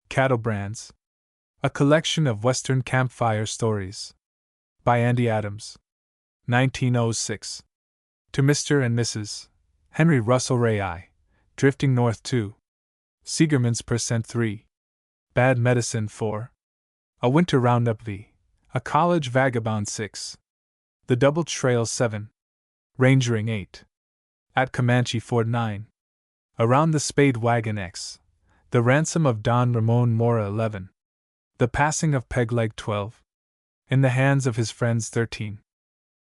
Cattle Brands. A collection of Western campfire stories. By Andy Adams. 1906. To Mr. and Mrs. Henry Russell Ray I. Drifting North 2. Seegerman's Percent 3. Bad Medicine 4. A Winter Roundup V. A College Vagabond 6. The Double Trail 7. Rangering 8. At Comanche Ford 9. Around the Spade Wagon X. The Ransom of Don Ramon Mora 11. The Passing of Pegleg 12. In the Hands of His Friends 13.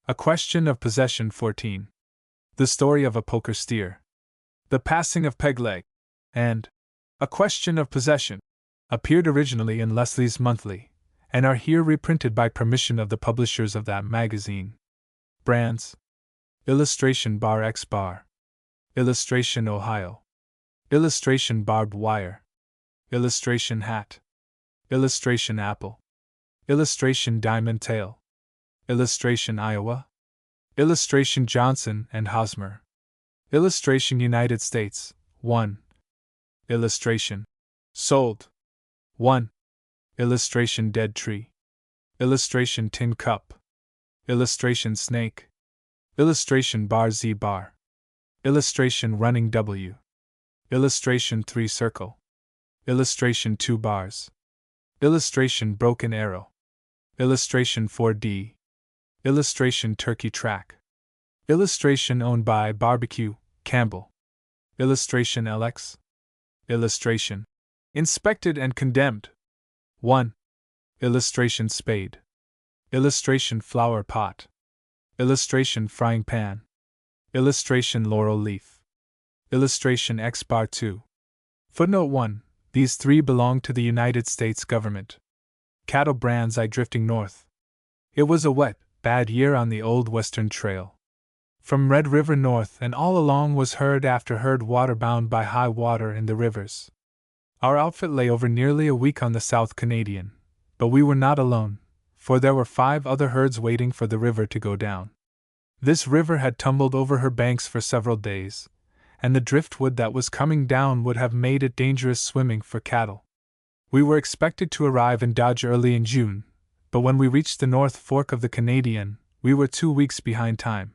A Question of Possession 14. The Story of a Poker Steer. The Passing of Pegleg, and A Question of Possession, appeared originally in Leslie's Monthly, and are here reprinted by permission of the publishers of that magazine. Brands. Illustration bar X bar. Illustration Ohio. Illustration barbed wire. Illustration hat. Illustration apple. Illustration diamond tail. Illustration Iowa. Illustration Johnson and Hosmer. Illustration United States 1. Illustration sold 1. Illustration dead tree. Illustration tin cup. Illustration snake. Illustration bar Z bar. Illustration running W. Illustration 3 circle. Illustration 2 bars. Illustration broken arrow. Illustration 4D. Illustration turkey track. Illustration owned by Barbecue, Campbell. Illustration LX. Illustration inspected and condemned. 1. Illustration spade. Illustration flower pot. Illustration frying pan. Illustration laurel leaf. Illustration X bar 2. Footnote 1. These three belong to the United States government. Cattle Brands I Drifting North. It was a wet, bad year on the old Western Trail. From Red River north and all along was herd after herd water bound by high water in the rivers. Our outfit lay over nearly a week on the South Canadian, but we were not alone, for there were 5 other herds waiting for the river to go down. This river had tumbled over her banks for several days, and the driftwood that was coming down would have made it dangerous swimming for cattle. We were expected to arrive in Dodge early in June, but when we reached the North Fork of the Canadian, we were 2 weeks behind time.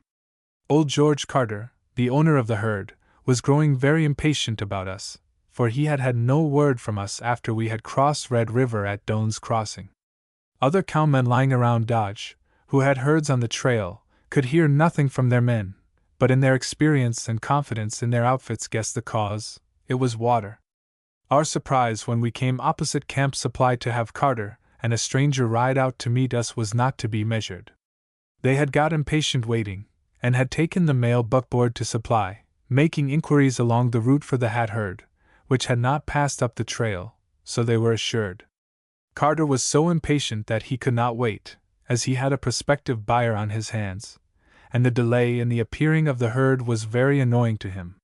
Old George Carter, the owner of the herd, was growing very impatient about us, for he had had no word from us after we had crossed Red River at Doan's Crossing. Other cowmen lying around Dodge, who had herds on the trail, could hear nothing from their men, but in their experience and confidence in their outfits guessed the cause. It was water. Our surprise when we came opposite Camp Supply to have Carter and a stranger ride out to meet us was not to be measured. They had got impatient waiting, and had taken the mail buckboard to Supply, making inquiries along the route for the Hat herd, which had not passed up the trail, so they were assured. Carter was so impatient that he could not wait, as he had a prospective buyer on his hands, and the delay in the appearing of the herd was very annoying to him.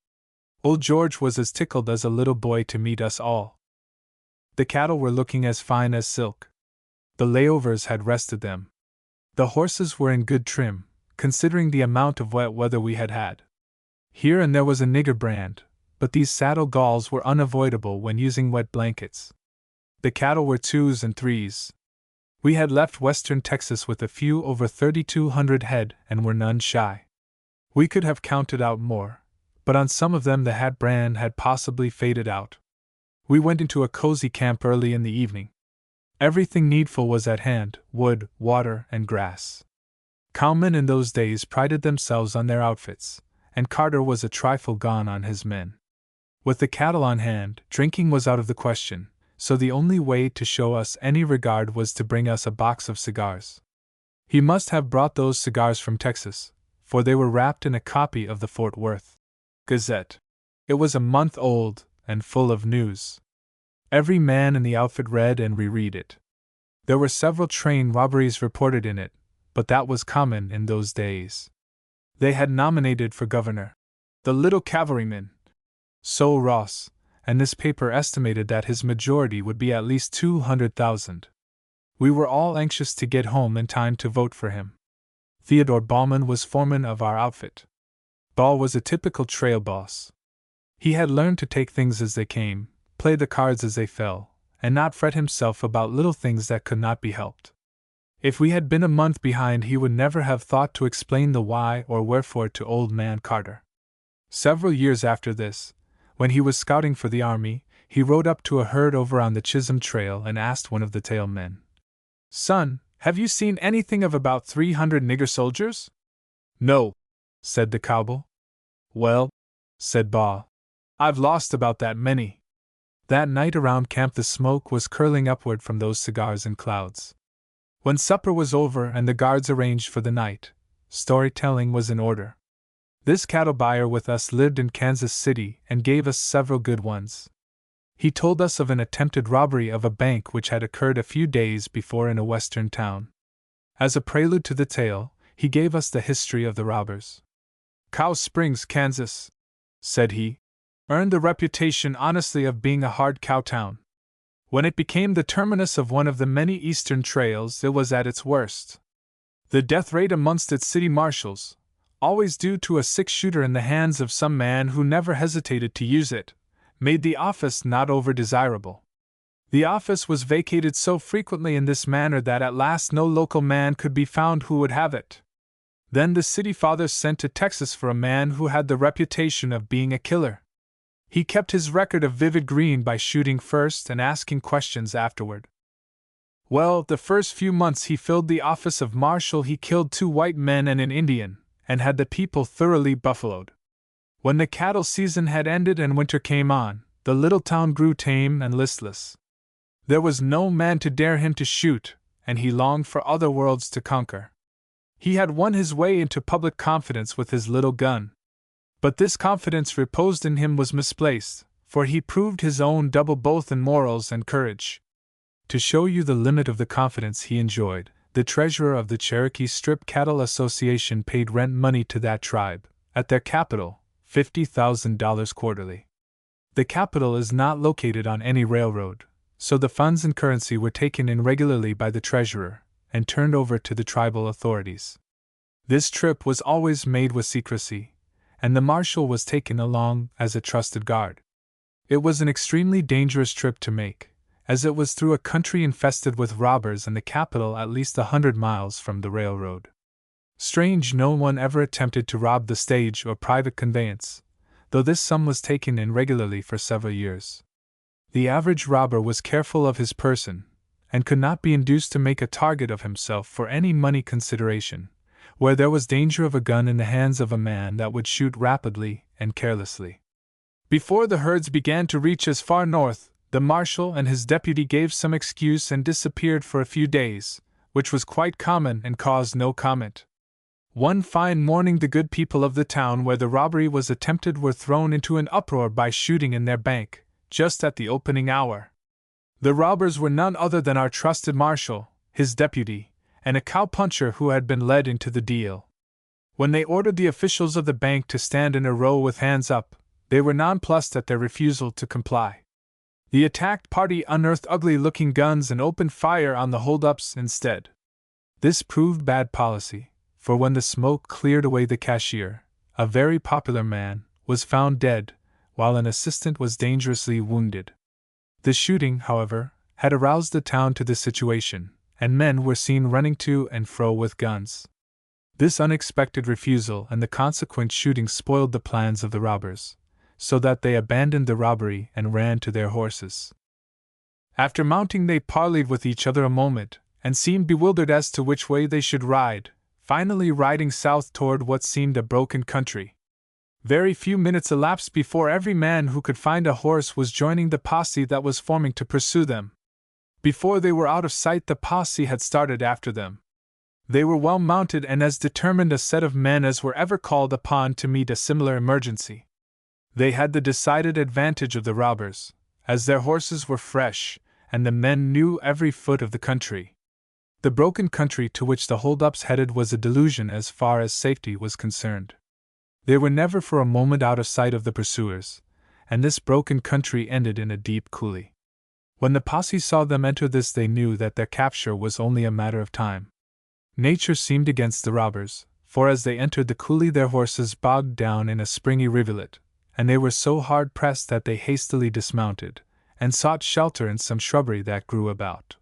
Old George was as tickled as a little boy to meet us all. The cattle were looking as fine as silk. The layovers had rested them. The horses were in good trim, considering the amount of wet weather we had had. Here and there was a nigger brand, but these saddle galls were unavoidable when using wet blankets. The cattle were 2s and 3s. We had left western Texas with a few over 3,200 head and were none shy. We could have counted out more, but on some of them the Hat brand had possibly faded out. We went into a cozy camp early in the evening. Everything needful was at hand: wood, water, and grass. Cowmen in those days prided themselves on their outfits, and Carter was a trifle gone on his men. With the cattle on hand, drinking was out of the question, so the only way to show us any regard was to bring us a box of cigars. He must have brought those cigars from Texas, for they were wrapped in a copy of the Fort Worth Gazette. It was a month old, and full of news. Every man in the outfit read and reread it. There were several train robberies reported in it, but that was common in those days. They had nominated for governor the little cavalryman, So Ross, and this paper estimated that his majority would be at least 200,000. We were all anxious to get home in time to vote for him. Theodore Ballman was foreman of our outfit. Ball was a typical trail boss. He had learned to take things as they came, play the cards as they fell, and not fret himself about little things that could not be helped. If we had been a month behind, he would never have thought to explain the why or wherefore to old man Carter. Several years after this, when he was scouting for the army, he rode up to a herd over on the Chisholm Trail and asked one of the tail men, "Son, have you seen anything of about 300 nigger soldiers?" "No," said the cowboy. "Well," said Baugh, "I've lost about that many." That night around camp the smoke was curling upward from those cigars in clouds. When supper was over and the guards arranged for the night, storytelling was in order. This cattle buyer with us lived in Kansas City and gave us several good ones. He told us of an attempted robbery of a bank which had occurred a few days before in a western town. As a prelude to the tale, he gave us the history of the robbers. "Cow Springs, Kansas," said he, "earned the reputation honestly of being a hard cow town. When it became the terminus of one of the many eastern trails, it was at its worst. The death rate amongst its city marshals, always due to a six-shooter in the hands of some man who never hesitated to use it, made the office not over-desirable. The office was vacated so frequently in this manner that at last no local man could be found who would have it. Then the city fathers sent to Texas for a man who had the reputation of being a killer. He kept his record of vivid green by shooting first and asking questions afterward. Well, the first few months he filled the office of marshal. He killed 2 white men and an Indian, and had the people thoroughly buffaloed. When the cattle season had ended and winter came on, the little town grew tame and listless. There was no man to dare him to shoot, and he longed for other worlds to conquer. He had won his way into public confidence with his little gun. But this confidence reposed in him was misplaced, for he proved his own double both in morals and courage. To show you the limit of the confidence he enjoyed, the treasurer of the Cherokee Strip Cattle Association paid rent money to that tribe, at their capital, $50,000 quarterly. The capital is not located on any railroad, so the funds and currency were taken in regularly by the treasurer, and turned over to the tribal authorities. This trip was always made with secrecy, and the marshal was taken along as a trusted guard. It was an extremely dangerous trip to make, as it was through a country infested with robbers and the capital at least 100 miles from the railroad. Strange, no one ever attempted to rob the stage or private conveyance, though this sum was taken in regularly for several years. The average robber was careful of his person, and could not be induced to make a target of himself for any money consideration, where there was danger of a gun in the hands of a man that would shoot rapidly and carelessly. Before the herds began to reach as far north, the marshal and his deputy gave some excuse and disappeared for a few days, which was quite common and caused no comment. One fine morning the good people of the town where the robbery was attempted were thrown into an uproar by shooting in their bank, just at the opening hour. The robbers were none other than our trusted marshal, his deputy, and a cowpuncher who had been led into the deal. When they ordered the officials of the bank to stand in a row with hands up, they were nonplussed at their refusal to comply. The attacked party unearthed ugly-looking guns and opened fire on the hold-ups instead. This proved bad policy, for when the smoke cleared away the cashier, a very popular man, was found dead, while an assistant was dangerously wounded. The shooting, however, had aroused the town to the situation, and men were seen running to and fro with guns. This unexpected refusal and the consequent shooting spoiled the plans of the robbers, so that they abandoned the robbery and ran to their horses. After mounting, they parleyed with each other a moment, and seemed bewildered as to which way they should ride, finally riding south toward what seemed a broken country. Very few minutes elapsed before every man who could find a horse was joining the posse that was forming to pursue them. Before they were out of sight, the posse had started after them. They were well mounted and as determined a set of men as were ever called upon to meet a similar emergency. They had the decided advantage of the robbers, as their horses were fresh, and the men knew every foot of the country. The broken country to which the hold-ups headed was a delusion as far as safety was concerned. They were never for a moment out of sight of the pursuers, and this broken country ended in a deep coulee. When the posse saw them enter this, they knew that their capture was only a matter of time. Nature seemed against the robbers, for as they entered the coulee their horses bogged down in a springy rivulet, and they were so hard pressed that they hastily dismounted, and sought shelter in some shrubbery that grew about.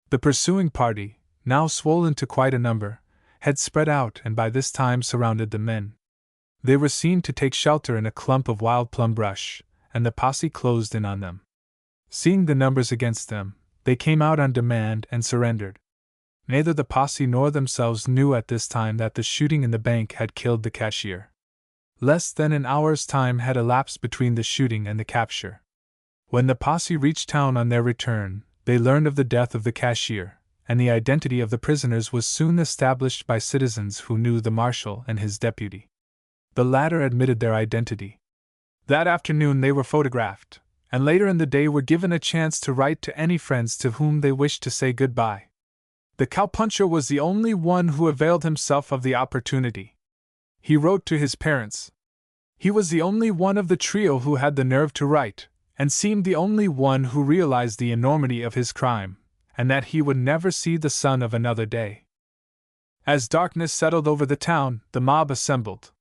The pursuing party, now swollen to quite a number, had spread out and by this time surrounded the men. They were seen to take shelter in a clump of wild plum brush, and the posse closed in on them. Seeing the numbers against them, they came out on demand and surrendered. Neither the posse nor themselves knew at this time that the shooting in the bank had killed the cashier. Less than an hour's time had elapsed between the shooting and the capture. When the posse reached town on their return, they learned of the death of the cashier, and the identity of the prisoners was soon established by citizens who knew the marshal and his deputy. The latter admitted their identity. That afternoon they were photographed, and later in the day were given a chance to write to any friends to whom they wished to say goodbye. The cowpuncher was the only one who availed himself of the opportunity. He wrote to his parents. He was the only one of the trio who had the nerve to write, and seemed the only one who realized the enormity of his crime, and that he would never see the sun of another day. As darkness settled over the town, the mob assembled.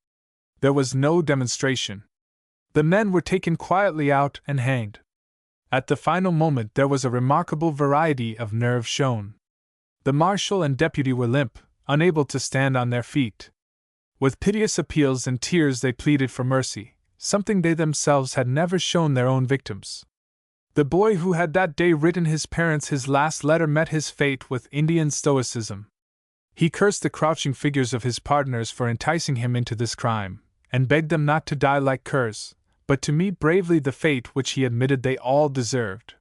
There was no demonstration. The men were taken quietly out and hanged. At the final moment there was a remarkable variety of nerve shown. The marshal and deputy were limp, unable to stand on their feet. With piteous appeals and tears they pleaded for mercy, something they themselves had never shown their own victims. The boy who had that day written his parents his last letter met his fate with Indian stoicism. He cursed the crouching figures of his partners for enticing him into this crime, and begged them not to die like curs, but to meet bravely the fate which he admitted they all deserved.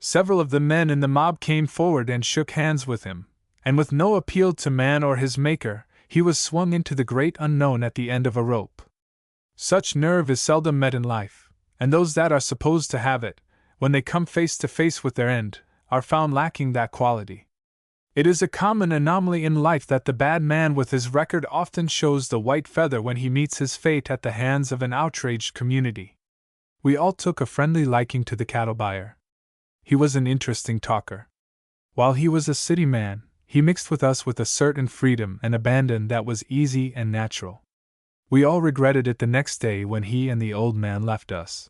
Several of the men in the mob came forward and shook hands with him, and with no appeal to man or his maker, he was swung into the great unknown at the end of a rope. Such nerve is seldom met in life, and those that are supposed to have it, when they come face to face with their end, are found lacking that quality. It is a common anomaly in life that the bad man with his record often shows the white feather when he meets his fate at the hands of an outraged community. We all took a friendly liking to the cattle buyer. He was an interesting talker. While he was a city man, he mixed with us with a certain freedom and abandon that was easy and natural. We all regretted it the next day when he and the old man left us.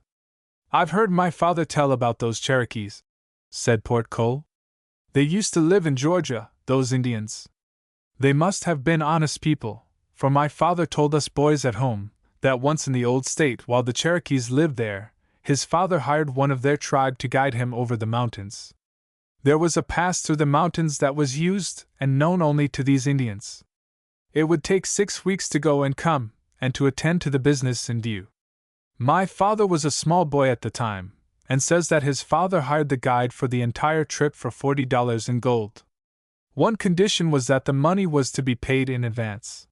"I've heard my father tell about those Cherokees," said Port Cole. "They used to live in Georgia, those Indians. They must have been honest people, for my father told us boys at home that once in the old state while the Cherokees lived there, his father hired one of their tribe to guide him over the mountains. There was a pass through the mountains that was used and known only to these Indians. It would take 6 weeks to go and come, and to attend to the business in view. My father was a small boy at the time, and says that his father hired the guide for the entire trip for $40 in gold. One condition was that the money was to be paid in advance.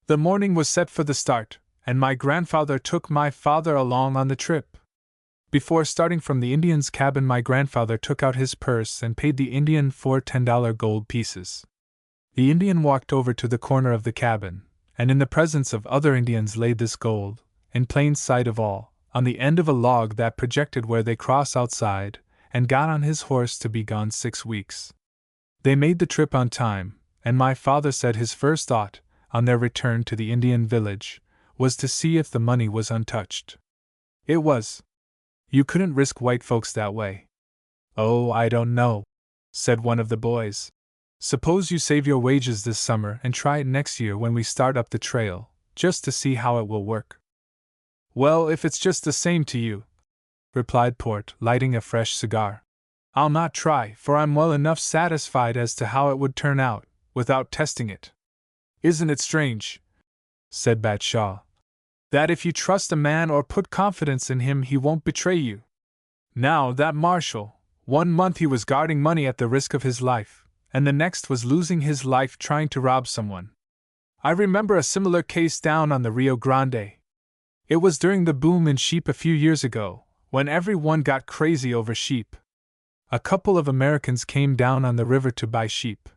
The morning was set for the start, and my grandfather took my father along on the trip. Before starting from the Indian's cabin, my grandfather took out his purse and paid the Indian 4 $10 gold pieces. The Indian walked over to the corner of the cabin, and in the presence of other Indians laid this gold, in plain sight of all, on the end of a log that projected where they crossed outside, and got on his horse to be gone 6 weeks. They made the trip on time, and my father said his first thought, on their return to the Indian village, was to see if the money was untouched. It was. You couldn't risk white folks that way. "Oh, I don't know," said one of the boys. "Suppose you save your wages this summer and try it next year when we start up the trail, just to see how it will work." "Well, if it's just the same to you," replied Port, lighting a fresh cigar, "I'll not try, for I'm well enough satisfied as to how it would turn out, without testing it." "Isn't it strange," said Batshaw, "that if you trust a man or put confidence in him he won't betray you? Now that marshal, 1 month he was guarding money at the risk of his life, and the next was losing his life trying to rob someone. I remember a similar case down on the Rio Grande. It was during the boom in sheep a few years ago, when everyone got crazy over sheep. A couple of Americans came down on the river to buy sheep.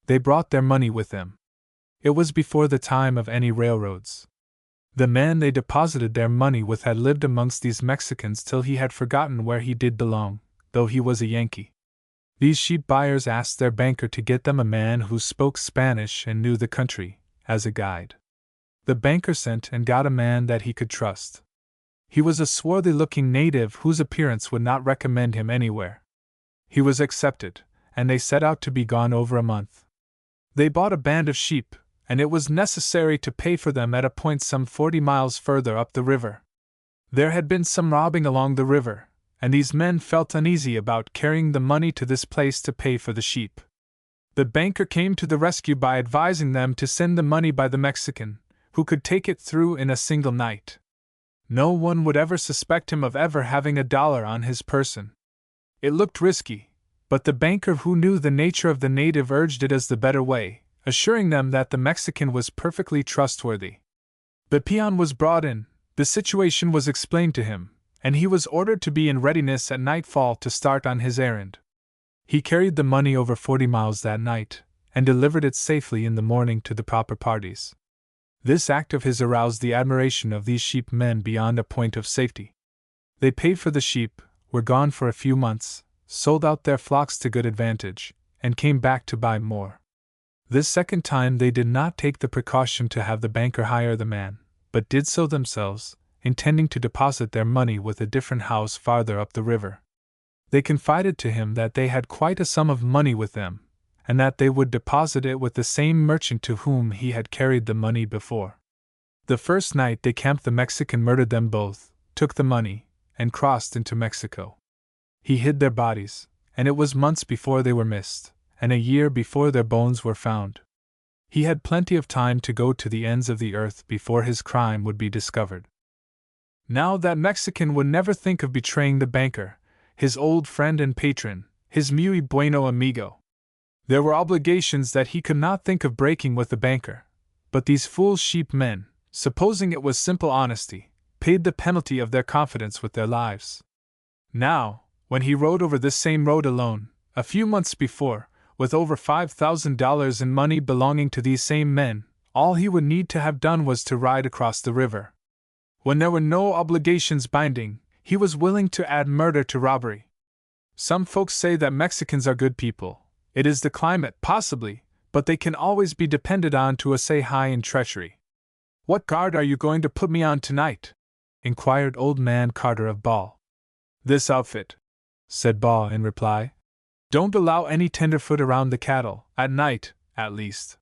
They brought their money with them. It was before the time of any railroads. The man they deposited their money with had lived amongst these Mexicans till he had forgotten where he did belong, though he was a Yankee. These sheep buyers asked their banker to get them a man who spoke Spanish and knew the country, as a guide. The banker sent and got a man that he could trust. He was a swarthy-looking native whose appearance would not recommend him anywhere. He was accepted, and they set out to be gone over a month. They bought a band of sheep, and it was necessary to pay for them at a point some 40 miles further up the river. There had been some robbing along the river, and these men felt uneasy about carrying the money to this place to pay for the sheep. The banker came to the rescue by advising them to send the money by the Mexican, who could take it through in a single night. No one would ever suspect him of ever having $1 on his person. It looked risky, but the banker, who knew the nature of the native, urged it as the better way, assuring them that the Mexican was perfectly trustworthy. The peon was brought in, the situation was explained to him, and he was ordered to be in readiness at nightfall to start on his errand. He carried the money over 40 miles that night, and delivered it safely in the morning to the proper parties. This act of his aroused the admiration of these sheep men beyond a point of safety. They paid for the sheep, were gone for a few months, sold out their flocks to good advantage, and came back to buy more. This second time they did not take the precaution to have the banker hire the man, but did so themselves, intending to deposit their money with a different house farther up the river. They confided to him that they had quite a sum of money with them, and that they would deposit it with the same merchant to whom he had carried the money before. The first night they camped, the Mexican murdered them both, took the money, and crossed into Mexico. He hid their bodies, and it was months before they were missed, and a year before their bones were found. He had plenty of time to go to the ends of the earth before his crime would be discovered. Now that Mexican would never think of betraying the banker, his old friend and patron, his muy bueno amigo. There were obligations that he could not think of breaking with the banker, but these fool sheep men, supposing it was simple honesty, paid the penalty of their confidence with their lives. Now, when he rode over this same road alone, a few months before, with over $5,000 in money belonging to these same men, all he would need to have done was to ride across the river. When there were no obligations binding, he was willing to add murder to robbery. Some folks say that Mexicans are good people. It is the climate, possibly, but they can always be depended on to essay high in treachery. "What guard are you going to put me on tonight?" inquired old man Carter of Ball. "This outfit," said Ball in reply. "Don't allow any tenderfoot around the cattle, at night, at least.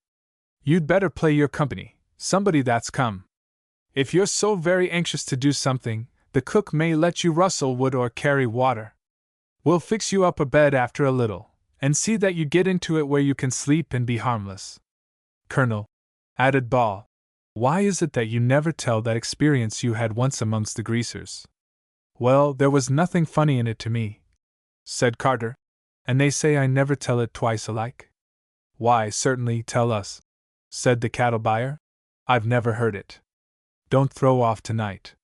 You'd better play your company, somebody that's come. If you're so very anxious to do something, the cook may let you rustle wood or carry water. We'll fix you up a bed after a little, and see that you get into it where you can sleep and be harmless." "Colonel," added Ball, "why is it that you never tell that experience you had once amongst the greasers?" "Well, there was nothing funny in it to me," said Carter, "and they say I never tell it twice alike." "Why, certainly, tell us," said the cattle buyer. "I've never heard it. Don't throw off tonight."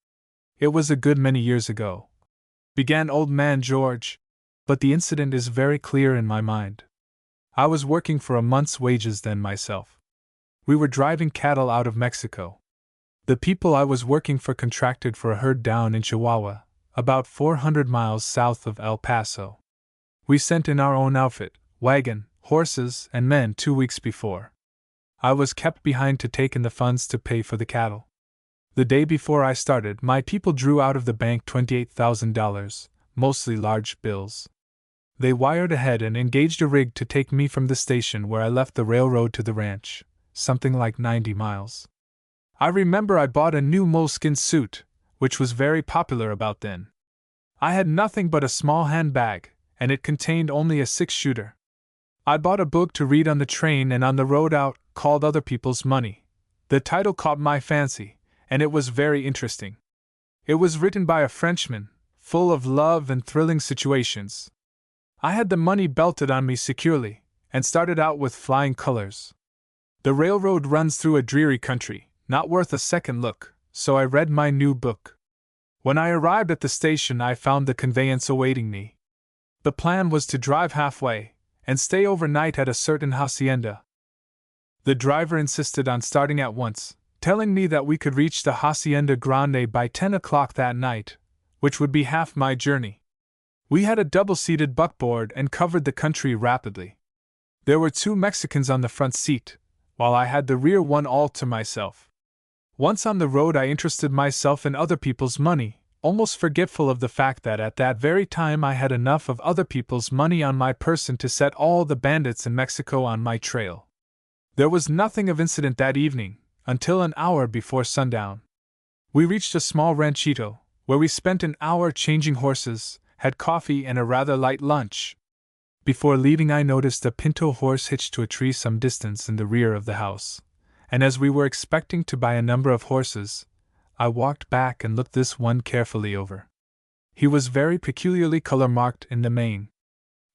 "It was a good many years ago," began old man George, "but the incident is very clear in my mind. I was working for a month's wages then myself. We were driving cattle out of Mexico. The people I was working for contracted for a herd down in Chihuahua, about 400 miles south of El Paso. We sent in our own outfit, wagon, horses, and men 2 weeks before. I was kept behind to take in the funds to pay for the cattle. The day before I started, my people drew out of the bank $28,000, mostly large bills. They wired ahead and engaged a rig to take me from the station where I left the railroad to the ranch, something like 90 miles. I remember I bought a new moleskin suit, which was very popular about then. I had nothing but a small handbag, and it contained only a 6-shooter. I bought a book to read on the train and on the road out, called Other People's Money. The title caught my fancy, and it was very interesting. It was written by a Frenchman, full of love and thrilling situations. I had the money belted on me securely, and started out with flying colors. The railroad runs through a dreary country, not worth a second look, so I read my new book. When I arrived at the station, I found the conveyance awaiting me. The plan was to drive halfway, and stay overnight at a certain hacienda. The driver insisted on starting at once, telling me that we could reach the Hacienda Grande by 10 o'clock that night, which would be half my journey. We had a double-seated buckboard and covered the country rapidly. There were 2 Mexicans on the front seat, while I had the rear one all to myself. Once on the road, I interested myself in other people's money, almost forgetful of the fact that at that very time I had enough of other people's money on my person to set all the bandits in Mexico on my trail. There was nothing of incident that evening, until an hour before sundown. We reached a small ranchito, where we spent an hour changing horses, had coffee and a rather light lunch. Before leaving I noticed a pinto horse hitched to a tree some distance in the rear of the house, and as we were expecting to buy a number of horses, I walked back and looked this one carefully over. He was very peculiarly color-marked in the mane.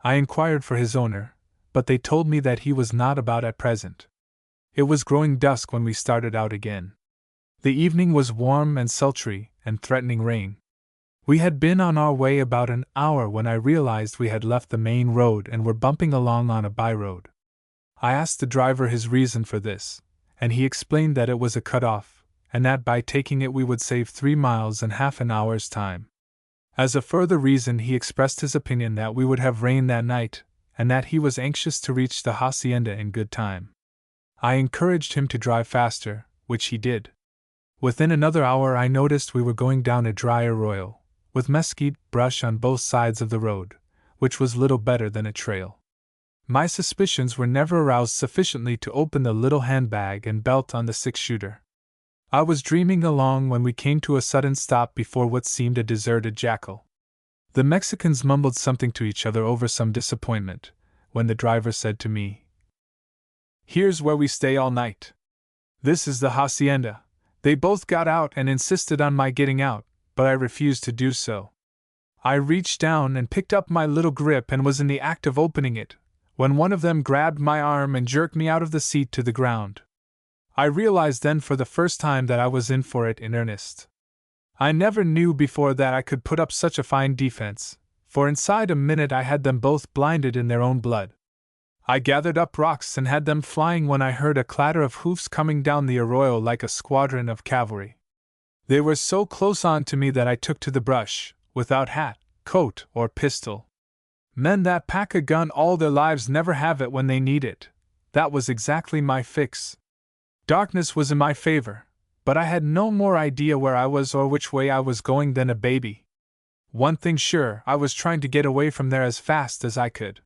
I inquired for his owner, but they told me that he was not about at present. It was growing dusk when we started out again. The evening was warm and sultry, and threatening rain. We had been on our way about an hour when I realized we had left the main road and were bumping along on a byroad. I asked the driver his reason for this, and he explained that it was a cut-off, and that by taking it we would save 3 miles in half an hour's time. As a further reason he expressed his opinion that we would have rain that night, and that he was anxious to reach the hacienda in good time. I encouraged him to drive faster, which he did. Within another hour I noticed we were going down a dry arroyo, with mesquite brush on both sides of the road, which was little better than a trail. My suspicions were never aroused sufficiently to open the little handbag and belt on the 6-shooter. I was dreaming along when we came to a sudden stop before what seemed a deserted jackal. The Mexicans mumbled something to each other over some disappointment, when the driver said to me, "Here's where we stay all night. This is the hacienda." They both got out and insisted on my getting out, but I refused to do so. I reached down and picked up my little grip and was in the act of opening it, when one of them grabbed my arm and jerked me out of the seat to the ground. I realized then for the first time that I was in for it in earnest. I never knew before that I could put up such a fine defense, for inside a minute I had them both blinded in their own blood. I gathered up rocks and had them flying when I heard a clatter of hoofs coming down the arroyo like a squadron of cavalry. They were so close on to me that I took to the brush, without hat, coat, or pistol. Men that pack a gun all their lives never have it when they need it. That was exactly my fix. Darkness was in my favor, but I had no more idea where I was or which way I was going than a baby. One thing sure, I was trying to get away from there as fast as I could.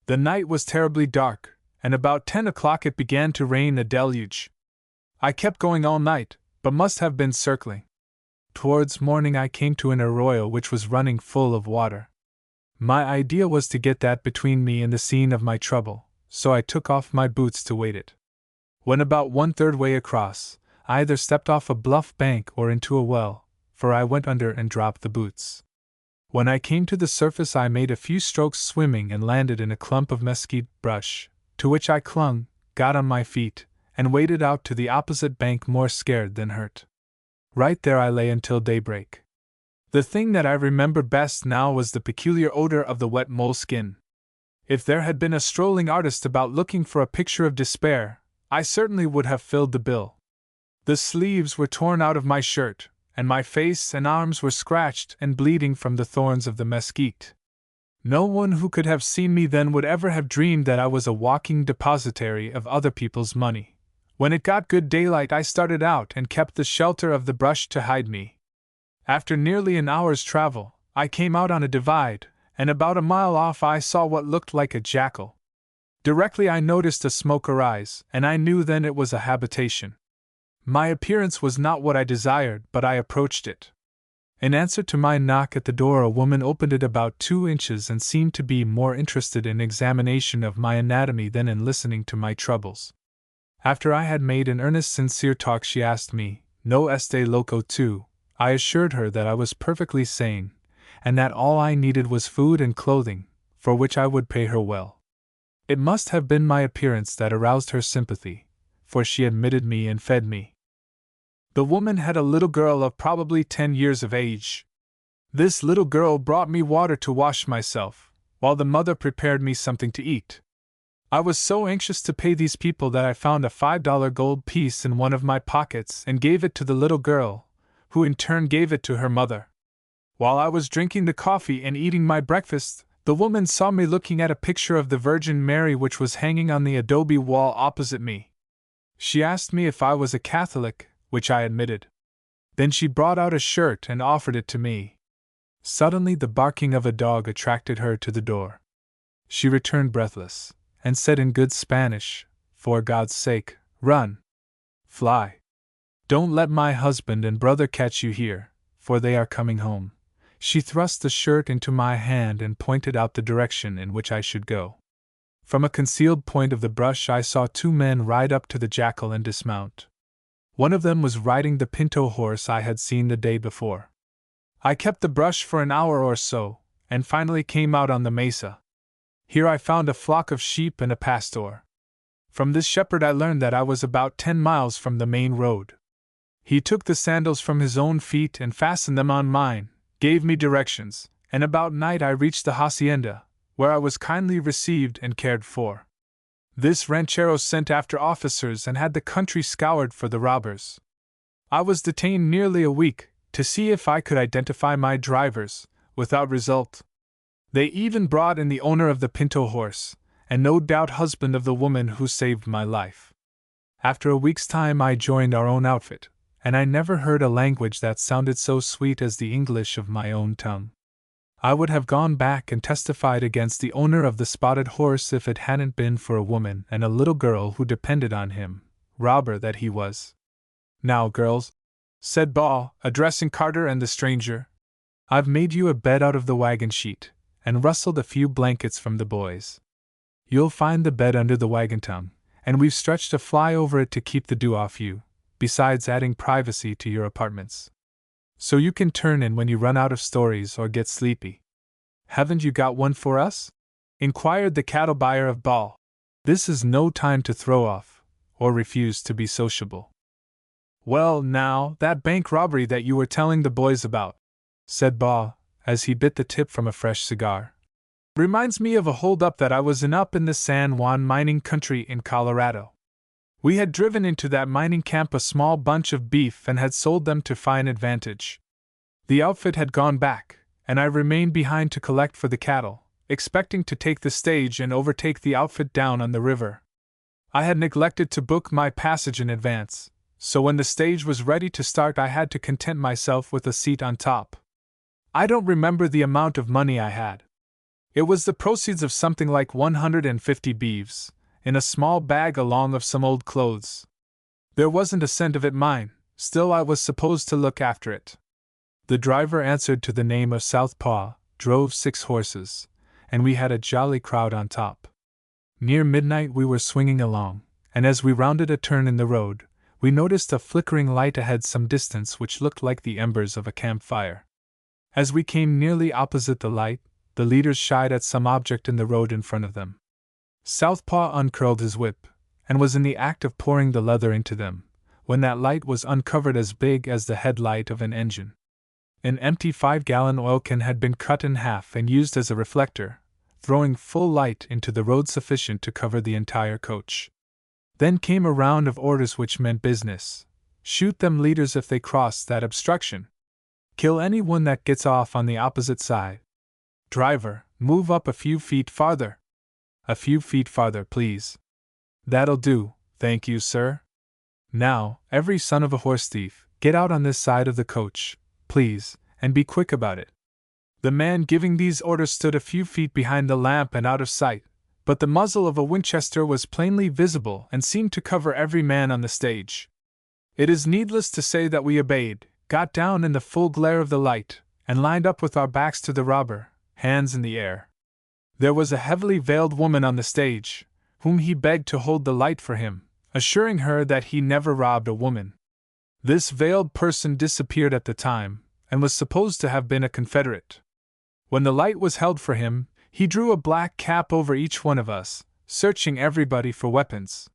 The night was terribly dark, and about 10 o'clock it began to rain a deluge. I kept going all night, but must have been circling. Towards morning I came to an arroyo which was running full of water. My idea was to get that between me and the scene of my trouble, so I took off my boots to wade it. When about 1/3 way across, I either stepped off a bluff bank or into a well, for I went under and dropped the boots. When I came to the surface I made a few strokes swimming and landed in a clump of mesquite brush, to which I clung, got on my feet, and waded out to the opposite bank more scared than hurt. Right there I lay until daybreak. The thing that I remember best now was the peculiar odor of the wet moleskin. If there had been a strolling artist about looking for a picture of despair, I certainly would have filled the bill. The sleeves were torn out of my shirt, and my face and arms were scratched and bleeding from the thorns of the mesquite. No one who could have seen me then would ever have dreamed that I was a walking depositary of other people's money. When it got good daylight I started out and kept the shelter of the brush to hide me. After nearly an hour's travel, I came out on a divide, and about a mile off I saw what looked like a jackal. Directly I noticed a smoke arise, and I knew then it was a habitation. My appearance was not what I desired, but I approached it. In answer to my knock at the door a woman opened it about 2 inches and seemed to be more interested in examination of my anatomy than in listening to my troubles. After I had made an earnest sincere talk she asked me, "No este loco too?" I assured her that I was perfectly sane, and that all I needed was food and clothing, for which I would pay her well. It must have been my appearance that aroused her sympathy, for she admitted me and fed me. The woman had a little girl of probably 10 years of age. This little girl brought me water to wash myself, while the mother prepared me something to eat. I was so anxious to pay these people that I found a $5 gold piece in one of my pockets and gave it to the little girl, who in turn gave it to her mother. While I was drinking the coffee and eating my breakfast, the woman saw me looking at a picture of the Virgin Mary which was hanging on the adobe wall opposite me. She asked me if I was a Catholic, which I admitted. Then she brought out a shirt and offered it to me. Suddenly the barking of a dog attracted her to the door. She returned breathless, and said in good Spanish, "For God's sake, run! Fly! Don't let my husband and brother catch you here, for they are coming home." She thrust the shirt into my hand and pointed out the direction in which I should go. From a concealed point of the brush I saw two men ride up to the jackal and dismount. One of them was riding the pinto horse I had seen the day before. I kept the brush for an hour or so, and finally came out on the mesa. Here I found a flock of sheep and a pastor. From this shepherd I learned that I was about 10 miles from the main road. He took the sandals from his own feet and fastened them on mine, gave me directions, and about night I reached the hacienda, where I was kindly received and cared for. This ranchero sent after officers and had the country scoured for the robbers. I was detained nearly a week, to see if I could identify my drivers, without result. They even brought in the owner of the pinto horse, and no doubt husband of the woman who saved my life. After a week's time I joined our own outfit, and I never heard a language that sounded so sweet as the English of my own tongue. I would have gone back and testified against the owner of the spotted horse if it hadn't been for a woman and a little girl who depended on him, robber that he was. "Now, girls," said Ball, addressing Carter and the stranger, "I've made you a bed out of the wagon sheet, and rustled a few blankets from the boys. You'll find the bed under the wagon tongue, and we've stretched a fly over it to keep the dew off you, besides adding privacy to your apartments. So you can turn in when you run out of stories or get sleepy." "Haven't you got one for us?" inquired the cattle buyer of Ball. "This is no time to throw off, or refuse to be sociable." "Well, now, that bank robbery that you were telling the boys about," said Ball, as he bit the tip from a fresh cigar, "reminds me of a hold-up that I was in up in the San Juan mining country in Colorado. We had driven into that mining camp a small bunch of beef and had sold them to fine advantage. The outfit had gone back, and I remained behind to collect for the cattle, expecting to take the stage and overtake the outfit down on the river. I had neglected to book my passage in advance, so when the stage was ready to start I had to content myself with a seat on top. I don't remember the amount of money I had. It was the proceeds of something like 150 beeves, in a small bag along of some old clothes. There wasn't a cent of it mine, still I was supposed to look after it. The driver answered to the name of Southpaw, drove 6 horses, and we had a jolly crowd on top. Near midnight we were swinging along, and as we rounded a turn in the road, we noticed a flickering light ahead some distance which looked like the embers of a campfire. As we came nearly opposite the light, the leaders shied at some object in the road in front of them. Southpaw uncurled his whip, and was in the act of pouring the leather into them, when that light was uncovered as big as the headlight of an engine. An empty 5-gallon oil can had been cut in half and used as a reflector, throwing full light into the road sufficient to cover the entire coach. Then came a round of orders which meant business. Shoot them leaders if they cross that obstruction. Kill anyone that gets off on the opposite side. Driver, move up a few feet farther. A few feet farther, please. That'll do, thank you, sir. Now, every son of a horse thief, get out on this side of the coach, please, and be quick about it. The man giving these orders stood a few feet behind the lamp and out of sight, but the muzzle of a Winchester was plainly visible and seemed to cover every man on the stage. It is needless to say that we obeyed, got down in the full glare of the light, and lined up with our backs to the robber, hands in the air. There was a heavily veiled woman on the stage, whom he begged to hold the light for him, assuring her that he never robbed a woman. This veiled person disappeared at the time, and was supposed to have been a Confederate. When the light was held for him, he drew a black cap over each one of us, searching everybody for weapons.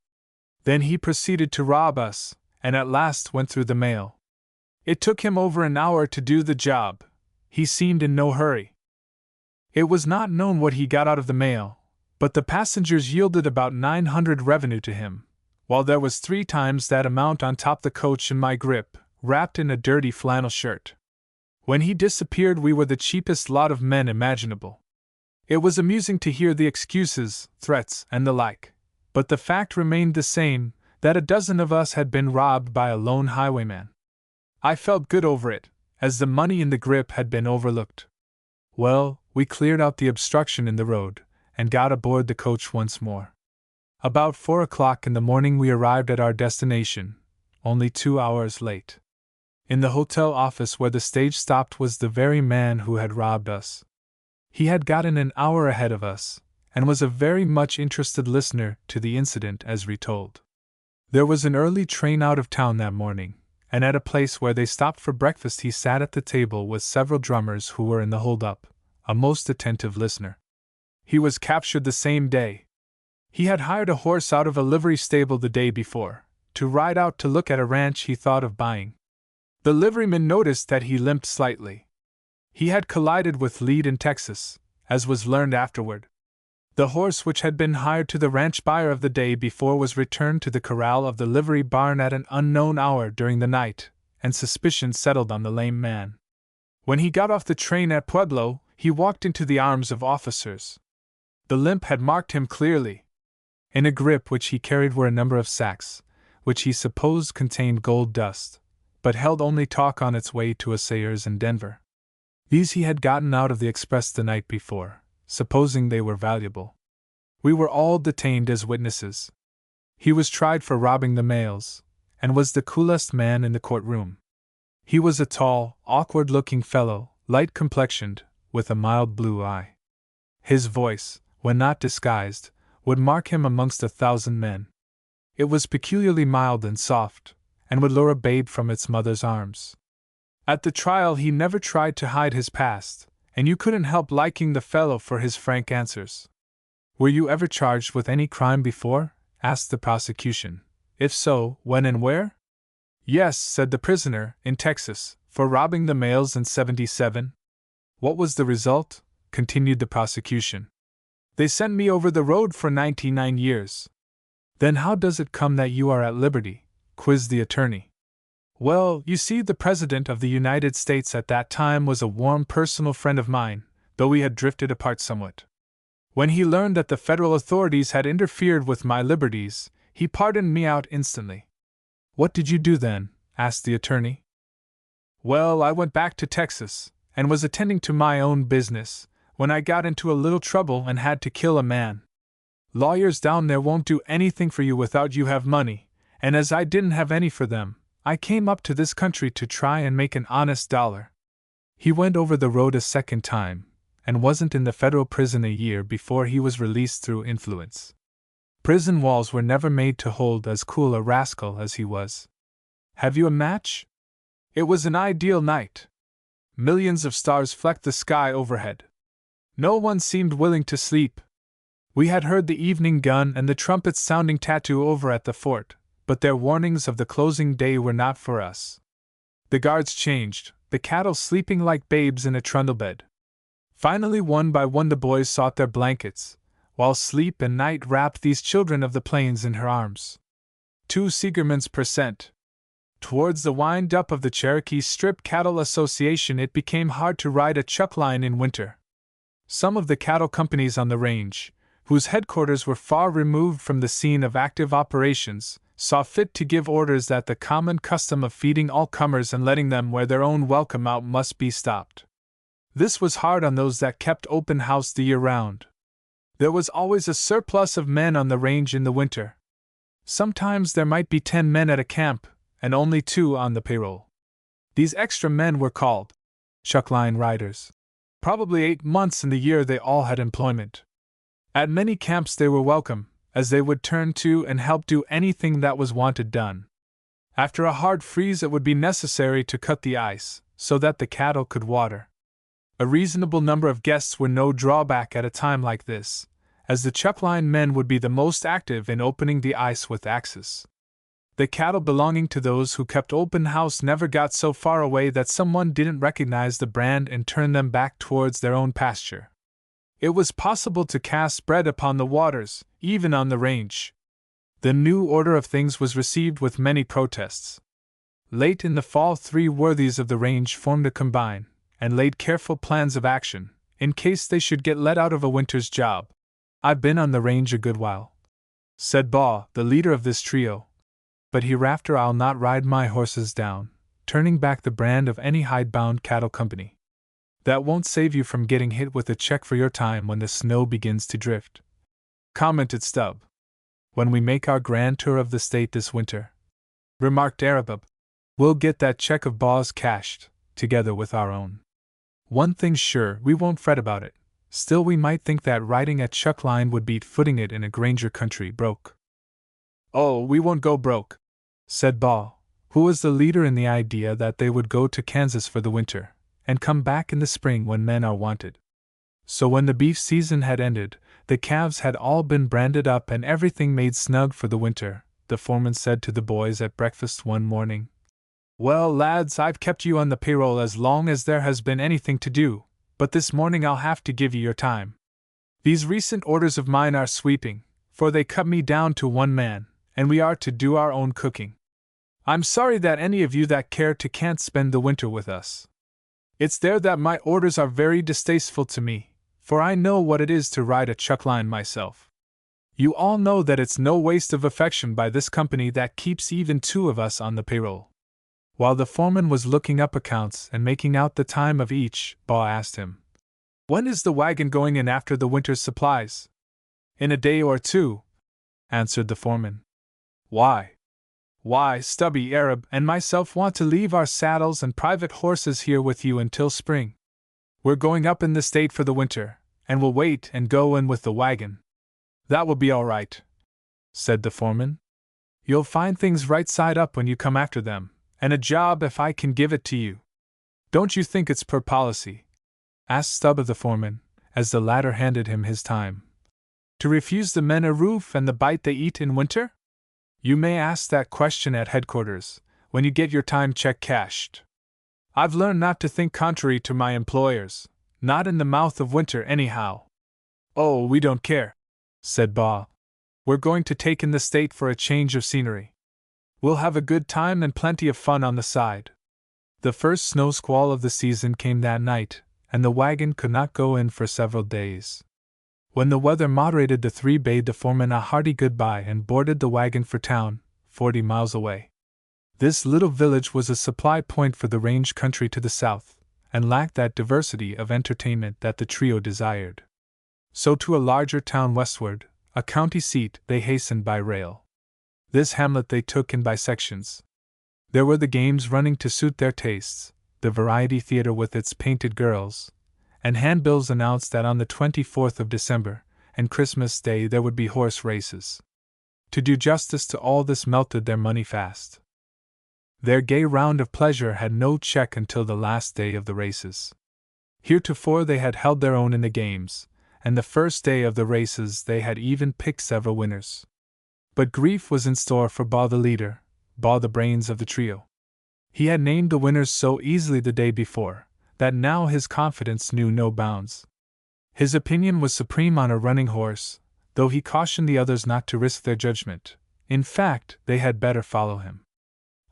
Then he proceeded to rob us, and at last went through the mail. It took him over an hour to do the job. He seemed in no hurry. It was not known what he got out of the mail, but the passengers yielded about 900 revenue to him, while there was 3 times that amount on top the coach in my grip, wrapped in a dirty flannel shirt. When he disappeared we were the cheapest lot of men imaginable. It was amusing to hear the excuses, threats, and the like, but the fact remained the same, that a dozen of us had been robbed by a lone highwayman. I felt good over it, as the money in the grip had been overlooked. Well, we cleared out the obstruction in the road, and got aboard the coach once more. About 4 o'clock in the morning we arrived at our destination, only 2 hours late. In the hotel office where the stage stopped was the very man who had robbed us. He had gotten an hour ahead of us, and was a very much interested listener to the incident as retold. There was an early train out of town that morning, and at a place where they stopped for breakfast he sat at the table with several drummers who were in the hold-up, a most attentive listener. He was captured the same day. He had hired a horse out of a livery stable the day before, to ride out to look at a ranch he thought of buying. The liveryman noticed that he limped slightly. He had collided with lead in Texas, as was learned afterward. The horse which had been hired to the ranch buyer of the day before was returned to the corral of the livery barn at an unknown hour during the night, and suspicion settled on the lame man. When he got off the train at Pueblo, he walked into the arms of officers. The limp had marked him clearly. In a grip which he carried were a number of sacks, which he supposed contained gold dust, but held only talk on its way to a Sayers in Denver. These he had gotten out of the express the night before, supposing they were valuable. We were all detained as witnesses. He was tried for robbing the mails, and was the coolest man in the courtroom. He was a tall, awkward-looking fellow, light-complexioned, with a mild blue eye. His voice, when not disguised, would mark him amongst 1,000 men. It was peculiarly mild and soft, and would lure a babe from its mother's arms. At the trial he never tried to hide his past, and you couldn't help liking the fellow for his frank answers. "Were you ever charged with any crime before?" asked the prosecution. "If so, when and where?" "Yes," said the prisoner, "in Texas, for robbing the mails in '77. "What was the result?" continued the prosecution. "They sent me over the road for 99 years. "Then how does it come that you are at liberty?" quizzed the attorney. "Well, you see, the President of the United States at that time was a warm personal friend of mine, though we had drifted apart somewhat. When he learned that the federal authorities had interfered with my liberties, he pardoned me out instantly." "What did you do then?" asked the attorney. "Well, I went back to Texas, and was attending to my own business, when I got into a little trouble and had to kill a man. Lawyers down there won't do anything for you without you have money, and as I didn't have any for them, I came up to this country to try and make an honest dollar." He went over the road a second time, and wasn't in the federal prison a year before he was released through influence. Prison walls were never made to hold as cool a rascal as he was. "Have you a match?" It was an ideal night. Millions of stars flecked the sky overhead. No one seemed willing to sleep. We had heard the evening gun and the trumpets sounding tattoo over at the fort, but their warnings of the closing day were not for us. The guards changed, the cattle sleeping like babes in a trundle bed. Finally, one by one, the boys sought their blankets, while sleep and night wrapped these children of the plains in her arms. 2 segermans per cent. Towards the wind-up of the Cherokee Strip Cattle Association, it became hard to ride a chuck line in winter. Some of the cattle companies on the range, whose headquarters were far removed from the scene of active operations, saw fit to give orders that the common custom of feeding all comers and letting them wear their own welcome out must be stopped. This was hard on those that kept open house the year round. There was always a surplus of men on the range in the winter. Sometimes there might be 10 men at a camp, and only 2 on the payroll. These extra men were called chuckline riders. Probably 8 months in the year they all had employment. At many camps they were welcome, as they would turn to and help do anything that was wanted done. After a hard freeze it would be necessary to cut the ice, so that the cattle could water. A reasonable number of guests were no drawback at a time like this, as the chuckline men would be the most active in opening the ice with axes. The cattle belonging to those who kept open house never got so far away that someone didn't recognize the brand and turn them back towards their own pasture. It was possible to cast bread upon the waters, even on the range. The new order of things was received with many protests. Late in the fall 3 worthies of the range formed a combine, and laid careful plans of action, in case they should get let out of a winter's job. "I've been on the range a good while," said Baugh, the leader of this trio, "but hereafter I'll not ride my horses down, turning back the brand of any hidebound cattle company. That won't save you from getting hit with a check for your time when the snow begins to drift," commented Stubb. "When we make our grand tour of the state this winter," remarked Arabub, "we'll get that check of Baw's cashed, together with our own. One thing's sure, we won't fret about it. Still, we might think that riding at chuck line would beat footing it in a Granger country broke." "Oh, we won't go broke," said Baugh, who was the leader in the idea that they would go to Kansas for the winter, and come back in the spring when men are wanted. So when the beef season had ended, the calves had all been branded up and everything made snug for the winter, the foreman said to the boys at breakfast one morning. "Well, lads, I've kept you on the payroll as long as there has been anything to do, but this morning I'll have to give you your time. These recent orders of mine are sweeping, for they cut me down to one man, and we are to do our own cooking. I'm sorry that any of you that care to can't spend the winter with us. It's there that my orders are very distasteful to me, for I know what it is to ride a chuck line myself. You all know that it's no waste of affection by this company that keeps even two of us on the payroll." While the foreman was looking up accounts and making out the time of each, Baugh asked him, "When is the wagon going in after the winter's supplies?" "In a day or two," answered the foreman. Why, Stubby, Arab, and myself want to leave our saddles and private horses here with you until spring. We're going up in the state for the winter, and we'll wait and go in with the wagon." "That will be all right," said the foreman. "You'll find things right side up when you come after them, and a job if I can give it to you." "Don't you think it's poor policy?" asked Stubb of the foreman, as the latter handed him his time. "To refuse the men a roof and the bite they eat in winter? You may ask that question at headquarters, when you get your time check cashed. I've learned not to think contrary to my employers, not in the mouth of winter anyhow." "Oh, we don't care," said Baugh. "We're going to take in the state for a change of scenery. We'll have a good time and plenty of fun on the side." The first snow squall of the season came that night, and the wagon could not go in for several days. When the weather moderated, the three bade the foreman a hearty goodbye and boarded the wagon for town, 40 miles away. This little village was a supply point for the range country to the south, and lacked that diversity of entertainment that the trio desired. So to a larger town westward, a county seat, they hastened by rail. This hamlet they took in by sections. There were the games running to suit their tastes, the variety theater with its painted girls, and handbills announced that on the 24th of December, and Christmas Day, there would be horse races. To do justice to all this melted their money fast. Their gay round of pleasure had no check until the last day of the races. Heretofore they had held their own in the games, and the first day of the races they had even picked several winners. But grief was in store for Baugh the leader, Baugh the brains of the trio. He had named the winners so easily the day before, that now his confidence knew no bounds. His opinion was supreme on a running horse, though he cautioned the others not to risk their judgment. In fact, they had better follow him.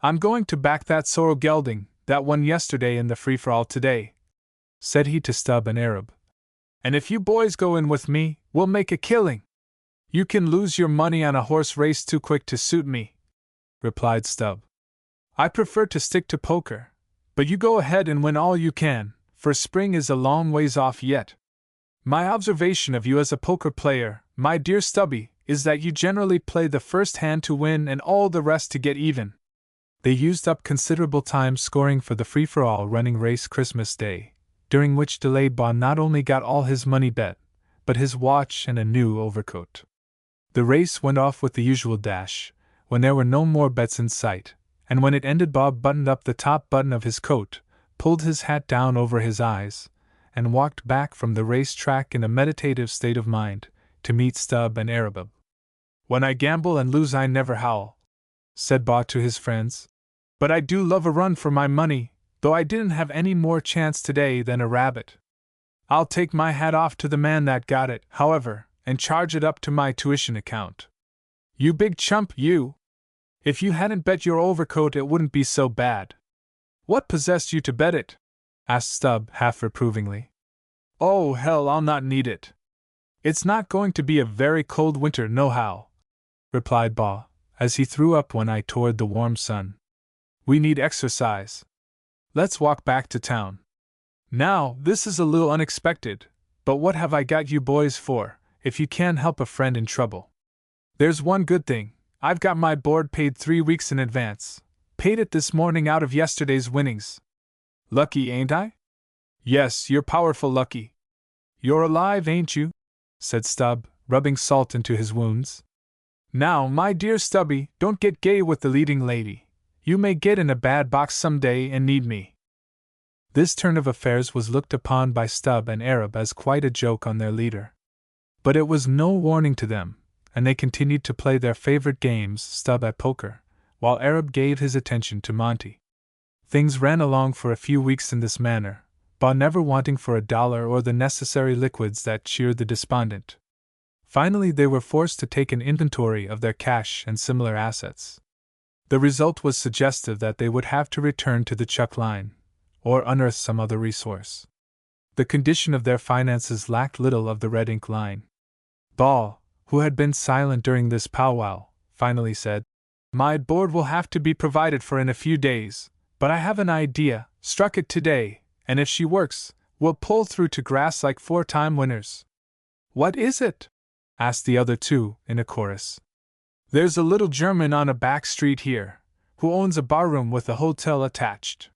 "I'm going to back that sorrel gelding, that won yesterday in the free-for-all today," said he to Stubb and Arab. "And if you boys go in with me, we'll make a killing." "You can lose your money on a horse race too quick to suit me," replied Stubb. "I prefer to stick to poker, but you go ahead and win all you can, for spring is a long ways off yet. My observation of you as a poker player, my dear Stubby, is that you generally play the first hand to win and all the rest to get even." They used up considerable time scoring for the free-for-all running race Christmas Day, during which delay Baugh not only got all his money bet, but his watch and a new overcoat. The race went off with the usual dash, when there were no more bets in sight, and when it ended Baugh buttoned up the top button of his coat, pulled his hat down over his eyes, and walked back from the race track in a meditative state of mind, to meet Stubb and Arabub. "When I gamble and lose I never howl," said Baugh to his friends. "But I do love a run for my money, though I didn't have any more chance today than a rabbit. I'll take my hat off to the man that got it, however, and charge it up to my tuition account. You big chump, you! If you hadn't bet your overcoat it wouldn't be so bad." "What possessed you to bet it?" asked Stubb half reprovingly. "Oh, hell, I'll not need it. It's not going to be a very cold winter nohow," replied Baugh, as he threw up one eye toward the warm sun. We need exercise. Let's walk back to town. Now, this is a little unexpected, but what have I got you boys for, if you can't help a friend in trouble? There's one good thing. I've got my board paid 3 weeks in advance. Paid it this morning out of yesterday's winnings. Lucky, ain't I? Yes, you're powerful lucky. You're alive, ain't you? Said Stub, rubbing salt into his wounds. Now, my dear Stubby, don't get gay with the leading lady. You may get in a bad box some day and need me. This turn of affairs was looked upon by Stub and Arab as quite a joke on their leader. But it was no warning to them, and they continued to play their favorite games, Stub at poker, while Arab gave his attention to Monty. Things ran along for a few weeks in this manner, Ba never wanting for $1 or the necessary liquids that cheered the despondent. Finally, they were forced to take an inventory of their cash and similar assets. The result was suggestive that they would have to return to the chuck line, or unearth some other resource. The condition of their finances lacked little of the red ink line. Ball, who had been silent during this powwow, finally said, My board will have to be provided for in a few days, but I have an idea, struck it today, and if she works, we'll pull through to grass like 4-time winners. What is it? Asked the other two, in a chorus. There's a little German on a back street here, who owns a barroom with a hotel attached.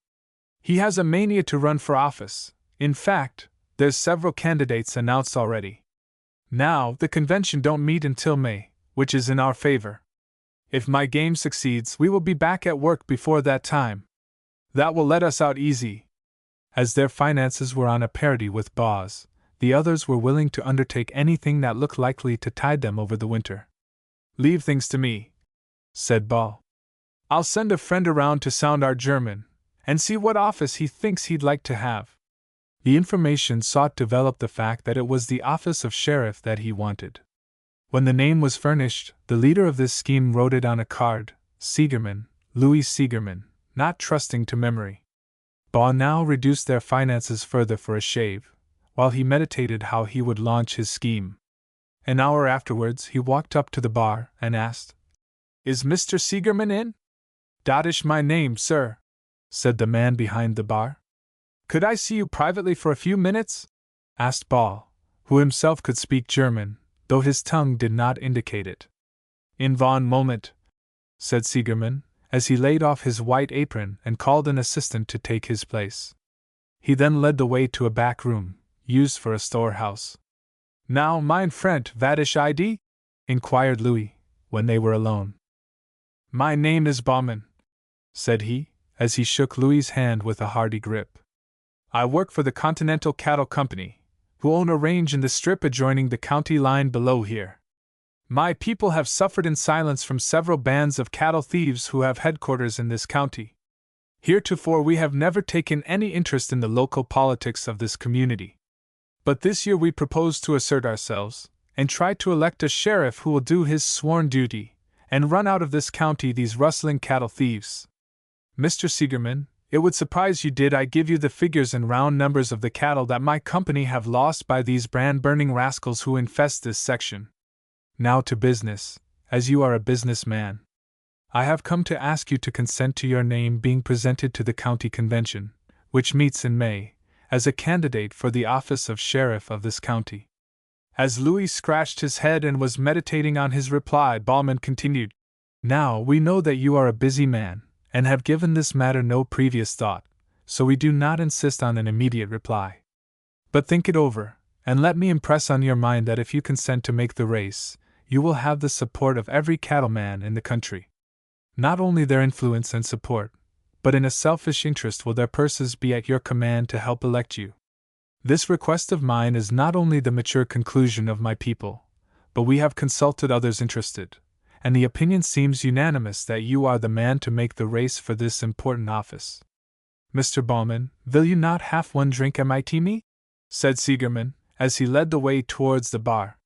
He has a mania to run for office. In fact, there's several candidates announced already. Now, the convention don't meet until May, which is in our favor. If my game succeeds, we will be back at work before that time. That will let us out easy. As their finances were on a parity with Baw's, the others were willing to undertake anything that looked likely to tide them over the winter. Leave things to me, said Baw. I'll send a friend around to sound our German, and see what office he thinks he'd like to have. The information sought developed the fact that it was the office of sheriff that he wanted. When the name was furnished, the leader of this scheme wrote it on a card, Seegerman, Louis Seegerman, not trusting to memory. Baw now reduced their finances further for a shave, while he meditated how he would launch his scheme. An hour afterwards he walked up to the bar and asked, Is Mr. Seegerman in? Dottish my name, sir, said the man behind the bar. Could I see you privately for a few minutes? Asked Baw, who himself could speak German, though his tongue did not indicate it. In one moment, said Seegerman, as he laid off his white apron and called an assistant to take his place. He then led the way to a back room, used for a storehouse. Now, mein friend, wat is ID? Inquired Louis, when they were alone. My name is Baumann, said he, as he shook Louis's hand with a hearty grip. I work for the Continental Cattle Company, who own a range in the strip adjoining the county line below here. My people have suffered in silence from several bands of cattle thieves who have headquarters in this county. Heretofore we have never taken any interest in the local politics of this community. But this year we propose to assert ourselves, and try to elect a sheriff who will do his sworn duty, and run out of this county these rustling cattle thieves. Mr. Seegerman, it would surprise you did I give you the figures and round numbers of the cattle that my company have lost by these brand-burning rascals who infest this section. Now to business, as you are a businessman. I have come to ask you to consent to your name being presented to the county convention, which meets in May, as a candidate for the office of sheriff of this county. As Louis scratched his head and was meditating on his reply, Baumann continued, Now we know that you are a busy man, and have given this matter no previous thought, so we do not insist on an immediate reply. But think it over, and let me impress on your mind that if you consent to make the race, you will have the support of every cattleman in the country. Not only their influence and support, but in a selfish interest will their purses be at your command to help elect you. This request of mine is not only the mature conclusion of my people, but we have consulted others interested, and the opinion seems unanimous that you are the man to make the race for this important office. Mr. Baumann, will you not have one drink me? Said Seegerman, as he led the way towards the bar.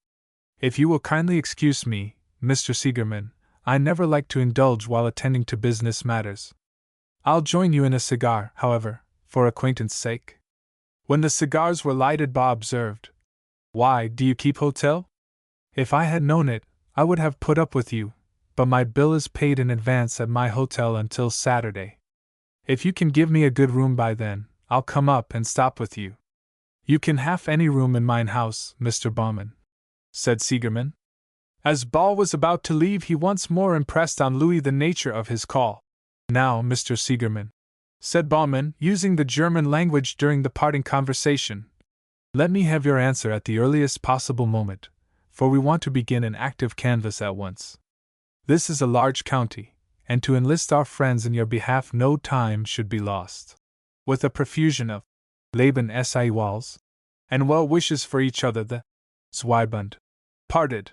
If you will kindly excuse me, Mr. Seegerman, I never like to indulge while attending to business matters. I'll join you in a cigar, however, for acquaintance sake. When the cigars were lighted, Bob observed, Why, do you keep hotel? If I had known it, I would have put up with you, but my bill is paid in advance at my hotel until Saturday. If you can give me a good room by then, I'll come up and stop with you. You can have any room in mine house, Mr. Bauman, said Seegerman. As Ball was about to leave, he once more impressed on Louis the nature of his call. Now, Mr. Seegerman, said Bauman, using the German language during the parting conversation, let me have your answer at the earliest possible moment, for we want to begin an active canvass at once. This is a large county, and to enlist our friends in your behalf no time should be lost. With a profusion of Leben sei Walls and well wishes for each other, the Zweibund parted.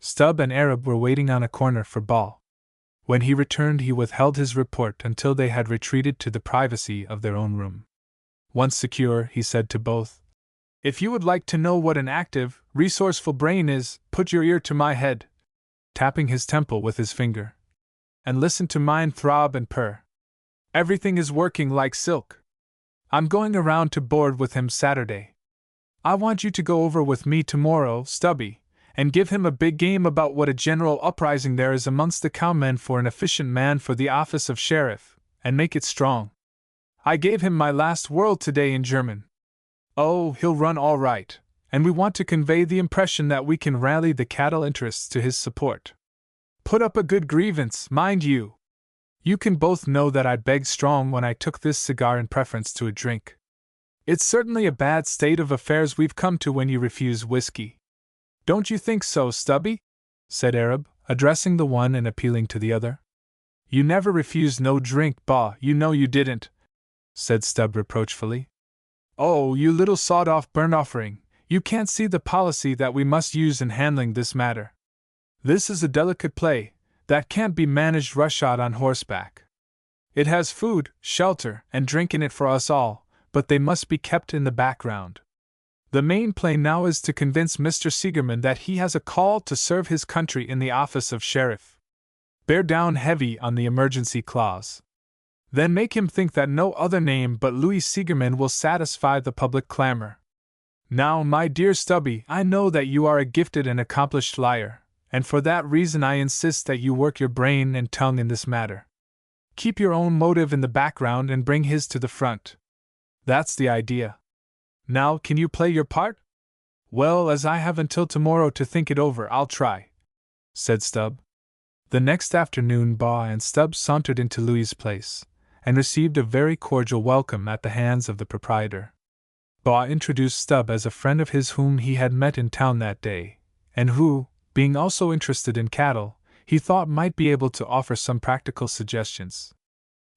Stubb and Arab were waiting on a corner for Ball. When he returned, he withheld his report until they had retreated to the privacy of their own room. Once secure, he said to both, if you would like to know what an active, resourceful brain is, put your ear to my head, tapping his temple with his finger, and listen to mine throb and purr. Everything is working like silk. I'm going around to board with him Saturday. I want you to go over with me tomorrow, Stubby, and give him a big game about what a general uprising there is amongst the cowmen for an efficient man for the office of sheriff, and make it strong. I gave him my last word today in German. Oh, he'll run all right, and we want to convey the impression that we can rally the cattle interests to his support. Put up a good grievance, mind you. You can both know that I begged strong when I took this cigar in preference to a drink. It's certainly a bad state of affairs we've come to when you refuse whiskey. Don't you think so, Stubby? Said Arab, addressing the one and appealing to the other. You never refused no drink, Baw, you know you didn't, said Stubb reproachfully. Oh, you little sawed-off burnt-offering, you can't see the policy that we must use in handling this matter. This is a delicate play that can't be managed roughshod on horseback. It has food, shelter, and drink in it for us all, but they must be kept in the background. The main play now is to convince Mr. Seegerman that he has a call to serve his country in the office of sheriff. Bear down heavy on the emergency clause. Then make him think that no other name but Louis Seegerman will satisfy the public clamor. Now, my dear Stubby, I know that you are a gifted and accomplished liar, and for that reason I insist that you work your brain and tongue in this matter. Keep your own motive in the background and bring his to the front. That's the idea. Now, can you play your part? Well, as I have until tomorrow to think it over, I'll try, said Stubb. The next afternoon, Baw and Stubb sauntered into Louis's place, and received a very cordial welcome at the hands of the proprietor. Baw introduced Stubb as a friend of his whom he had met in town that day, and who, being also interested in cattle, he thought might be able to offer some practical suggestions.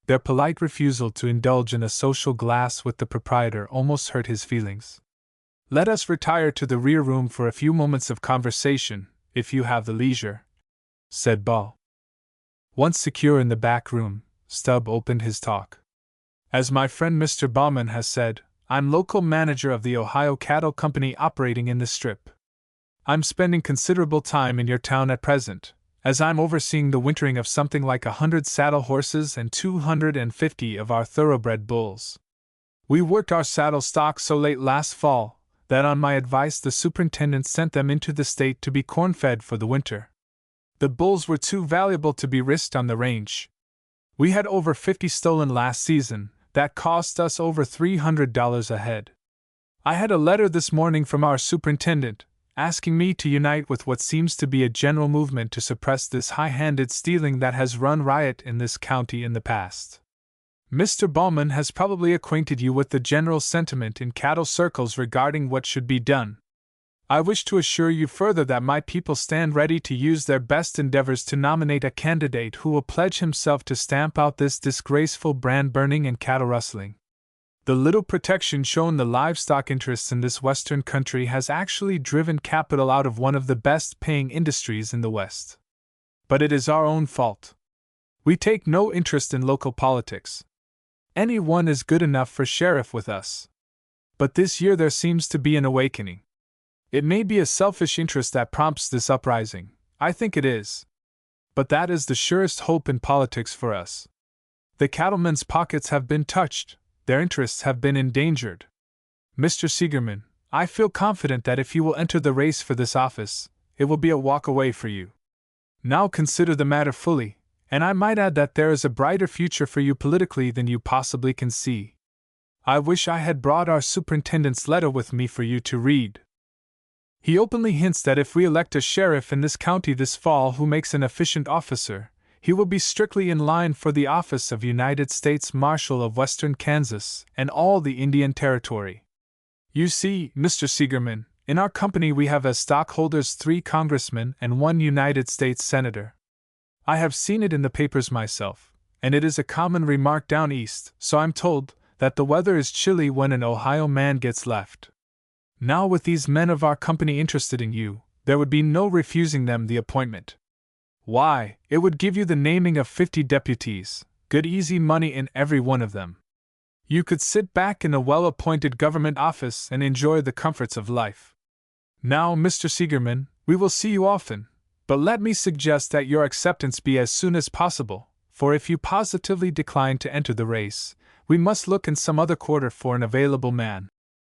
Their polite refusal to indulge in a social glass with the proprietor almost hurt his feelings. Let us retire to the rear room for a few moments of conversation, if you have the leisure, said Baw. Once secure in the back room, Stubb opened his talk. As my friend Mr. Bauman has said, I'm local manager of the Ohio Cattle Company operating in the Strip. I'm spending considerable time in your town at present, as I'm overseeing the wintering of something like 100 saddle horses and 250 of our thoroughbred bulls. We worked our saddle stock so late last fall that on my advice the superintendent sent them into the state to be corn-fed for the winter. The bulls were too valuable to be risked on the range. We had over 50 stolen last season, that cost us over $300 a head. I had a letter this morning from our superintendent, asking me to unite with what seems to be a general movement to suppress this high-handed stealing that has run riot in this county in the past. Mr. Bauman has probably acquainted you with the general sentiment in cattle circles regarding what should be done. I wish to assure you further that my people stand ready to use their best endeavors to nominate a candidate who will pledge himself to stamp out this disgraceful brand burning and cattle rustling. The little protection shown the livestock interests in this western country has actually driven capital out of one of the best paying industries in the West. But it is our own fault. We take no interest in local politics. Any one is good enough for sheriff with us. But this year there seems to be an awakening. It may be a selfish interest that prompts this uprising, I think it is. But that is the surest hope in politics for us. The cattlemen's pockets have been touched, their interests have been endangered. Mr. Seegerman, I feel confident that if you will enter the race for this office, it will be a walk away for you. Now consider the matter fully, And I might add that there is a brighter future for you politically than you possibly can see. I wish I had brought our superintendent's letter with me for you to read. He openly hints that if we elect a sheriff in this county this fall who makes an efficient officer, he will be strictly in line for the office of United States Marshal of Western Kansas and all the Indian Territory. You see, Mr. Seegerman, in our company we have as stockholders 3 congressmen and 1 United States senator. I have seen it in the papers myself, and it is a common remark down east, so I'm told, that the weather is chilly when an Ohio man gets left. Now with these men of our company interested in you, there would be no refusing them the appointment. Why, it would give you the naming of 50 deputies, good easy money in every one of them. You could sit back in a well-appointed government office and enjoy the comforts of life. Now, Mr. Seegerman, we will see you often, but let me suggest that your acceptance be as soon as possible, for if you positively decline to enter the race, we must look in some other quarter for an available man.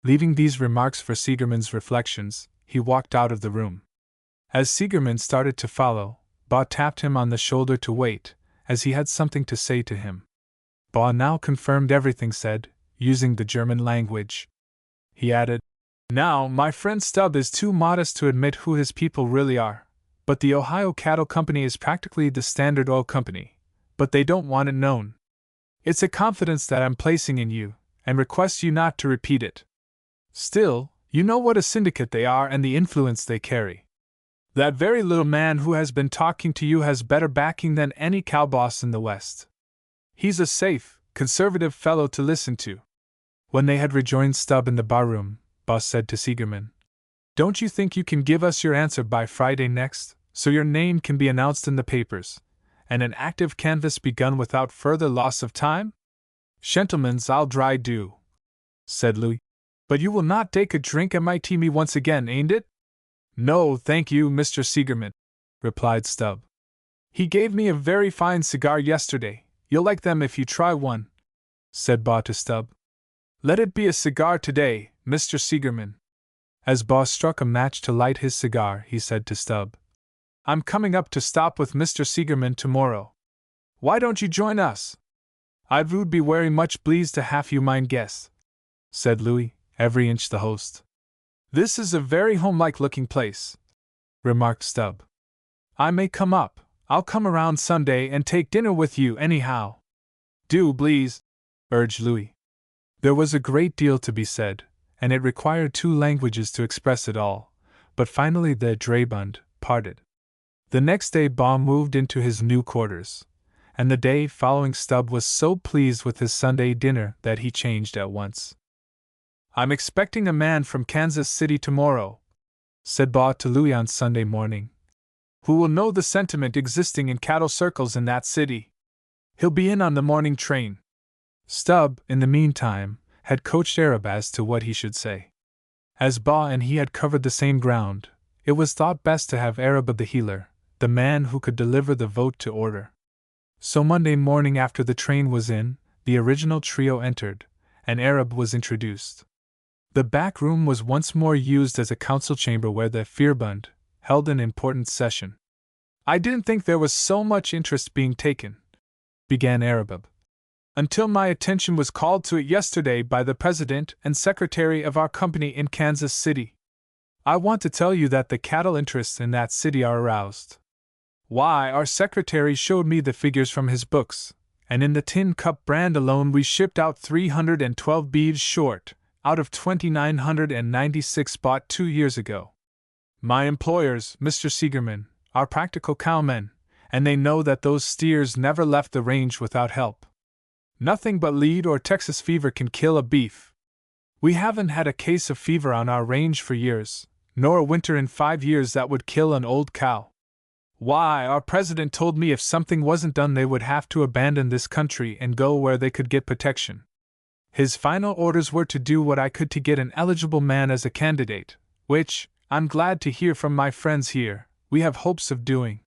Leaving these remarks for Seegerman's reflections, he walked out of the room. As Seegerman started to follow, Baugh tapped him on the shoulder to wait, as he had something to say to him. Baugh now confirmed everything said, using the German language. He added, "Now, my friend Stubb is too modest to admit who his people really are, but the Ohio Cattle Company is practically the Standard Oil Company, but they don't want it known. It's a confidence that I'm placing in you, and request you not to repeat it. Still, you know what a syndicate they are and the influence they carry. That very little man who has been talking to you has better backing than any cowboss in the West. He's a safe, conservative fellow to listen to." When they had rejoined Stubb in the barroom, Baugh said to Seegerman, "Don't you think you can give us your answer by Friday next, so your name can be announced in the papers, and an active canvass begun without further loss of time?" "Gentlemans, I'll try do," said Louis. "But you will not take a drink at my tea me once again, ain't it?" "No, thank you, Mr. Seegerman," replied Stubb. "He gave me a very fine cigar yesterday. You'll like them if you try one," said Baugh to Stubb. "Let it be a cigar today, Mr. Seegerman." As Baugh struck a match to light his cigar, he said to Stubb, "I'm coming up to stop with Mr. Seegerman tomorrow. Why don't you join us?" "I would be very much pleased to have you mine guest," said Louis, every inch the host. "This is a very homelike looking place," remarked Stubb. "I may come up. I'll come around Sunday and take dinner with you anyhow." "Do, please," urged Louis. There was a great deal to be said, and it required 2 languages to express it all, but finally the Drabund parted. The next day Baugh moved into his new quarters, and the day following Stubb was so pleased with his Sunday dinner that he changed at once. "I'm expecting a man from Kansas City tomorrow," said Baugh to Louis on Sunday morning, "who will know the sentiment existing in cattle circles in that city. He'll be in on the morning train." Stubb, in the meantime, had coached Arab as to what he should say. As Baugh and he had covered the same ground, it was thought best to have Arab the healer, the man who could deliver the vote to order. So Monday morning after the train was in, the original trio entered, and Arab was introduced. The back room was once more used as a council chamber where the Vierbund held an important session. "I didn't think there was so much interest being taken," began Arab, "until my attention was called to it yesterday by the president and secretary of our company in Kansas City. I want to tell you that the cattle interests in that city are aroused. Why, our secretary showed me the figures from his books, and in the Tin Cup brand alone we shipped out 312 beeves short, out of 2,996 bought 2 years ago. My employers, Mr. Seegerman, are practical cowmen, and they know that those steers never left the range without help. Nothing but lead or Texas fever can kill a beef. We haven't had a case of fever on our range for years, nor a winter in 5 years that would kill an old cow. Why, our president told me if something wasn't done they would have to abandon this country and go where they could get protection. His final orders were to do what I could to get an eligible man as a candidate, which, I'm glad to hear from my friends here, we have hopes of doing.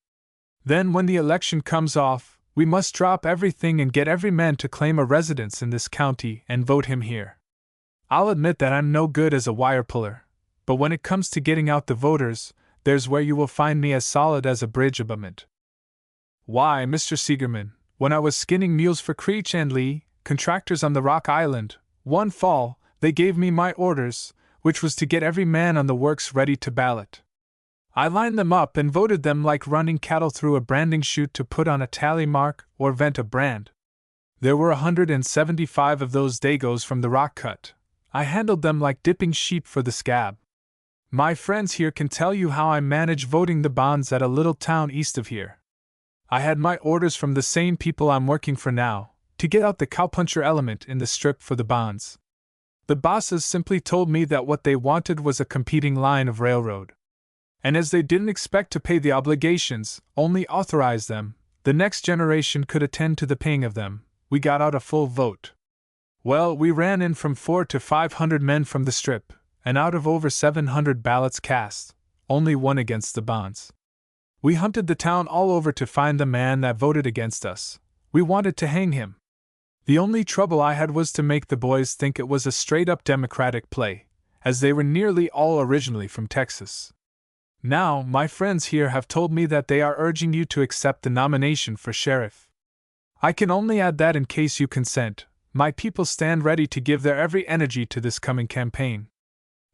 Then when the election comes off, we must drop everything and get every man to claim a residence in this county and vote him here. I'll admit that I'm no good as a wire puller, but when it comes to getting out the voters, there's where you will find me as solid as a bridge abutment." Why, Mr. Seegerman, when I was skinning mules for Creech and Lee, contractors on the Rock Island, one fall, they gave me my orders, which was to get every man on the works ready to ballot. I lined them up and voted them like running cattle through a branding chute to put on a tally mark or vent a brand. There were 175 of those Dagos from the rock cut. I handled them like dipping sheep for the scab. My friends here can tell you how I manage voting the bonds at a little town east of here. I had my orders from the same people I'm working for now, to get out the cowpuncher element in the strip for the bonds. The bosses simply told me that what they wanted was a competing line of railroad. And as they didn't expect to pay the obligations, only authorize them, the next generation could attend to the paying of them, we got out a full vote. Well, we ran in from 400 to 500 men from the strip, and out of over 700 ballots cast, only one against the bonds. We hunted the town all over to find the man that voted against us. We wanted to hang him. The only trouble I had was to make the boys think it was a straight-up Democratic play, as they were nearly all originally from Texas. Now, my friends here have told me that they are urging you to accept the nomination for sheriff. I can only add that in case you consent, my people stand ready to give their every energy to this coming campaign.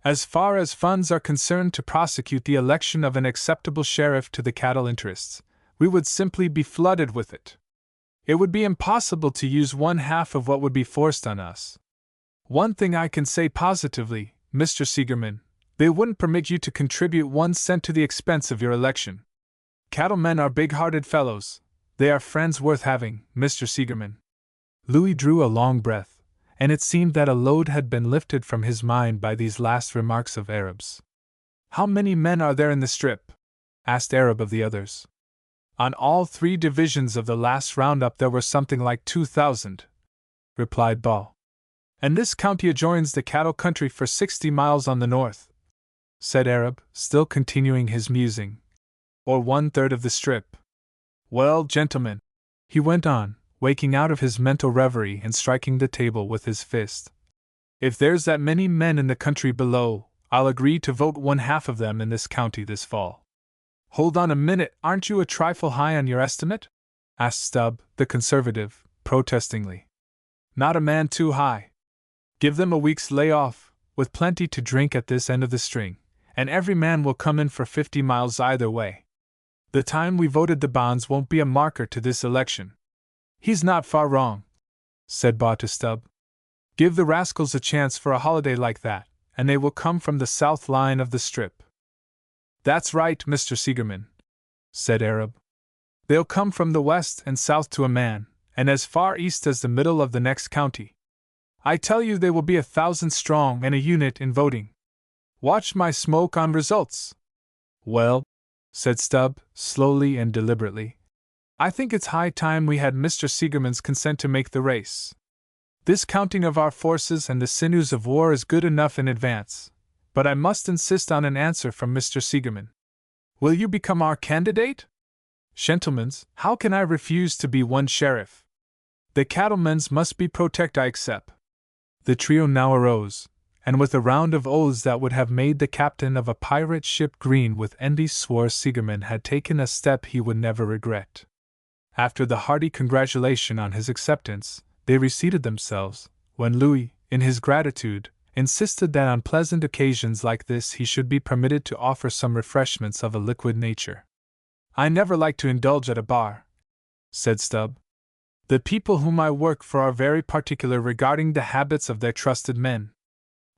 As far as funds are concerned to prosecute the election of an acceptable sheriff to the cattle interests, we would simply be flooded with it. It would be impossible to use one half of what would be forced on us. One thing I can say positively, Mr. Seegerman, they wouldn't permit you to contribute 1 cent to the expense of your election. Cattlemen are big-hearted fellows. They are friends worth having, Mr. Seegerman. Louis drew a long breath, and it seemed that a load had been lifted from his mind by these last remarks of Arab's. How many men are there in the strip? Asked Arab of the others. On all 3 divisions of the last roundup there were something like 2,000, replied Ball. And this county adjoins the cattle country for 60 miles on the north, said Arab, still continuing his musing. Or 1/3 of the strip. Well, gentlemen, he went on, waking out of his mental reverie and striking the table with his fist. If there's that many men in the country below, I'll agree to vote 1/2 of them in this county this fall. Hold on a minute, aren't you a trifle high on your estimate? Asked Stubb, the conservative, protestingly. Not a man too high. Give them a week's lay-off, with plenty to drink at this end of the string, and every man will come in for 50 miles either way. The time we voted the bonds won't be a marker to this election. He's not far wrong, said Baugh to Stubb. Give the rascals a chance for a holiday like that, and they will come from the south line of the strip. That's right, Mr. Seegerman, said Arab. They'll come from the west and south to a man, and as far east as the middle of the next county. I tell you they will be 1,000 strong and a unit in voting. Watch my smoke on results. Well, said Stubb, slowly and deliberately, I think it's high time we had Mr. Seegerman's consent to make the race. This counting of our forces and the sinews of war is good enough in advance, but I must insist on an answer from Mr. Seegerman. Will you become our candidate? Gentlemens, how can I refuse to be one sheriff? The cattlemen's must be protect, I accept. The trio now arose, and with a round of oaths that would have made the captain of a pirate ship green with envy swore Seegerman had taken a step he would never regret. After the hearty congratulation on his acceptance, they reseated themselves, when Louis, in his gratitude, insisted that on pleasant occasions like this he should be permitted to offer some refreshments of a liquid nature. I never like to indulge at a bar, said Stubb. The people whom I work for are very particular regarding the habits of their trusted men.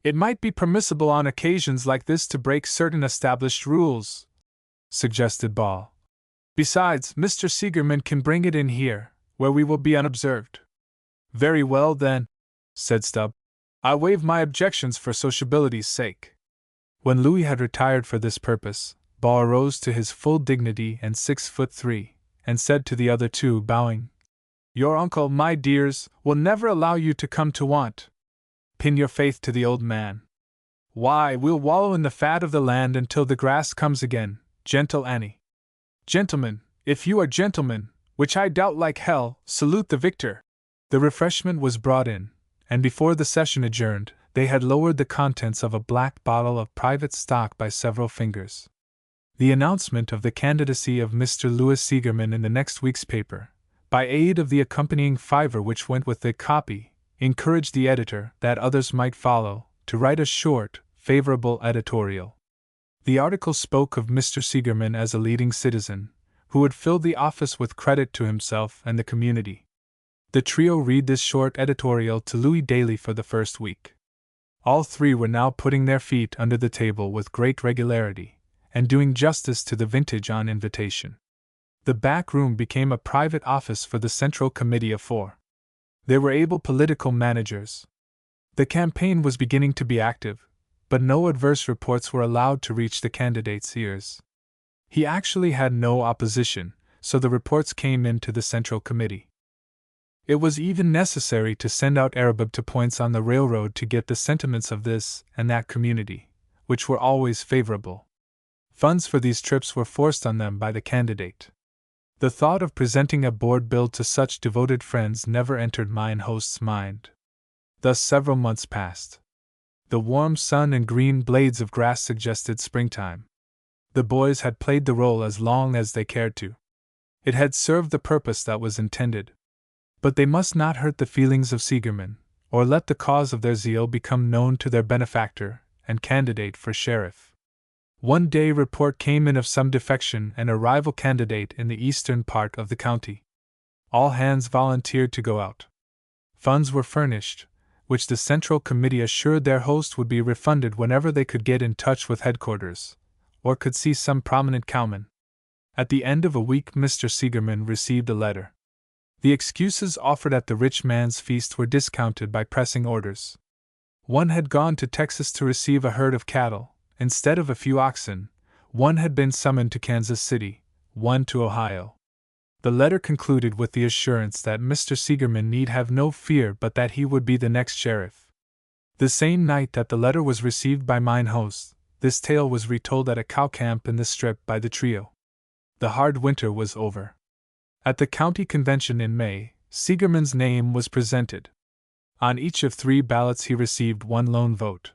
It might be permissible on occasions like this to break certain established rules, suggested Ball. Besides, Mr. Seegerman can bring it in here, where we will be unobserved. Very well, then, said Stubb. I waive my objections for sociability's sake. When Louis had retired for this purpose, Ball rose to his full dignity and 6'3", and said to the other 2, bowing, Your uncle, my dears, will never allow you to come to want. Pin your faith to the old man. Why, we'll wallow in the fat of the land until the grass comes again, gentle Annie. Gentlemen, if you are gentlemen, which I doubt like hell, salute the victor. The refreshment was brought in, and before the session adjourned, they had lowered the contents of a black bottle of private stock by several fingers. The announcement of the candidacy of Mr. Louis Seigerman in the next week's paper, by aid of the accompanying fiver which went with the copy, encouraged the editor, that others might follow, to write a short, favorable editorial. The article spoke of Mr. Seigerman as a leading citizen, who would fill the office with credit to himself and the community. The trio read this short editorial to Louis daily for the first week. All three were now putting their feet under the table with great regularity, and doing justice to the vintage on invitation. The back room became a private office for the Central Committee of Four. They were able political managers. The campaign was beginning to be active, but no adverse reports were allowed to reach the candidate's ears. He actually had no opposition, so the reports came in to the Central Committee. It was even necessary to send out Arabab to points on the railroad to get the sentiments of this and that community, which were always favorable. Funds for these trips were forced on them by the candidate. The thought of presenting a board bill to such devoted friends never entered mine host's mind. Thus several months passed. The warm sun and green blades of grass suggested springtime. The boys had played the role as long as they cared to. It had served the purpose that was intended. But they must not hurt the feelings of Seigerman, or let the cause of their zeal become known to their benefactor and candidate for sheriff. One day report came in of some defection and a rival candidate in the eastern part of the county. All hands volunteered to go out. Funds were furnished, which the Central Committee assured their host would be refunded whenever they could get in touch with headquarters, or could see some prominent cowman. At the end of a week Mr. Seigerman received a letter. The excuses offered at the rich man's feast were discounted by pressing orders. One had gone to Texas to receive a herd of cattle, instead of a few oxen. One had been summoned to Kansas City, one to Ohio. The letter concluded with the assurance that Mr. Seigerman need have no fear but that he would be the next sheriff. The same night that the letter was received by mine host, this tale was retold at a cow camp in the Strip by the trio. The hard winter was over. At the county convention in May, Seigerman's name was presented. On each of 3 ballots he received 1 lone vote.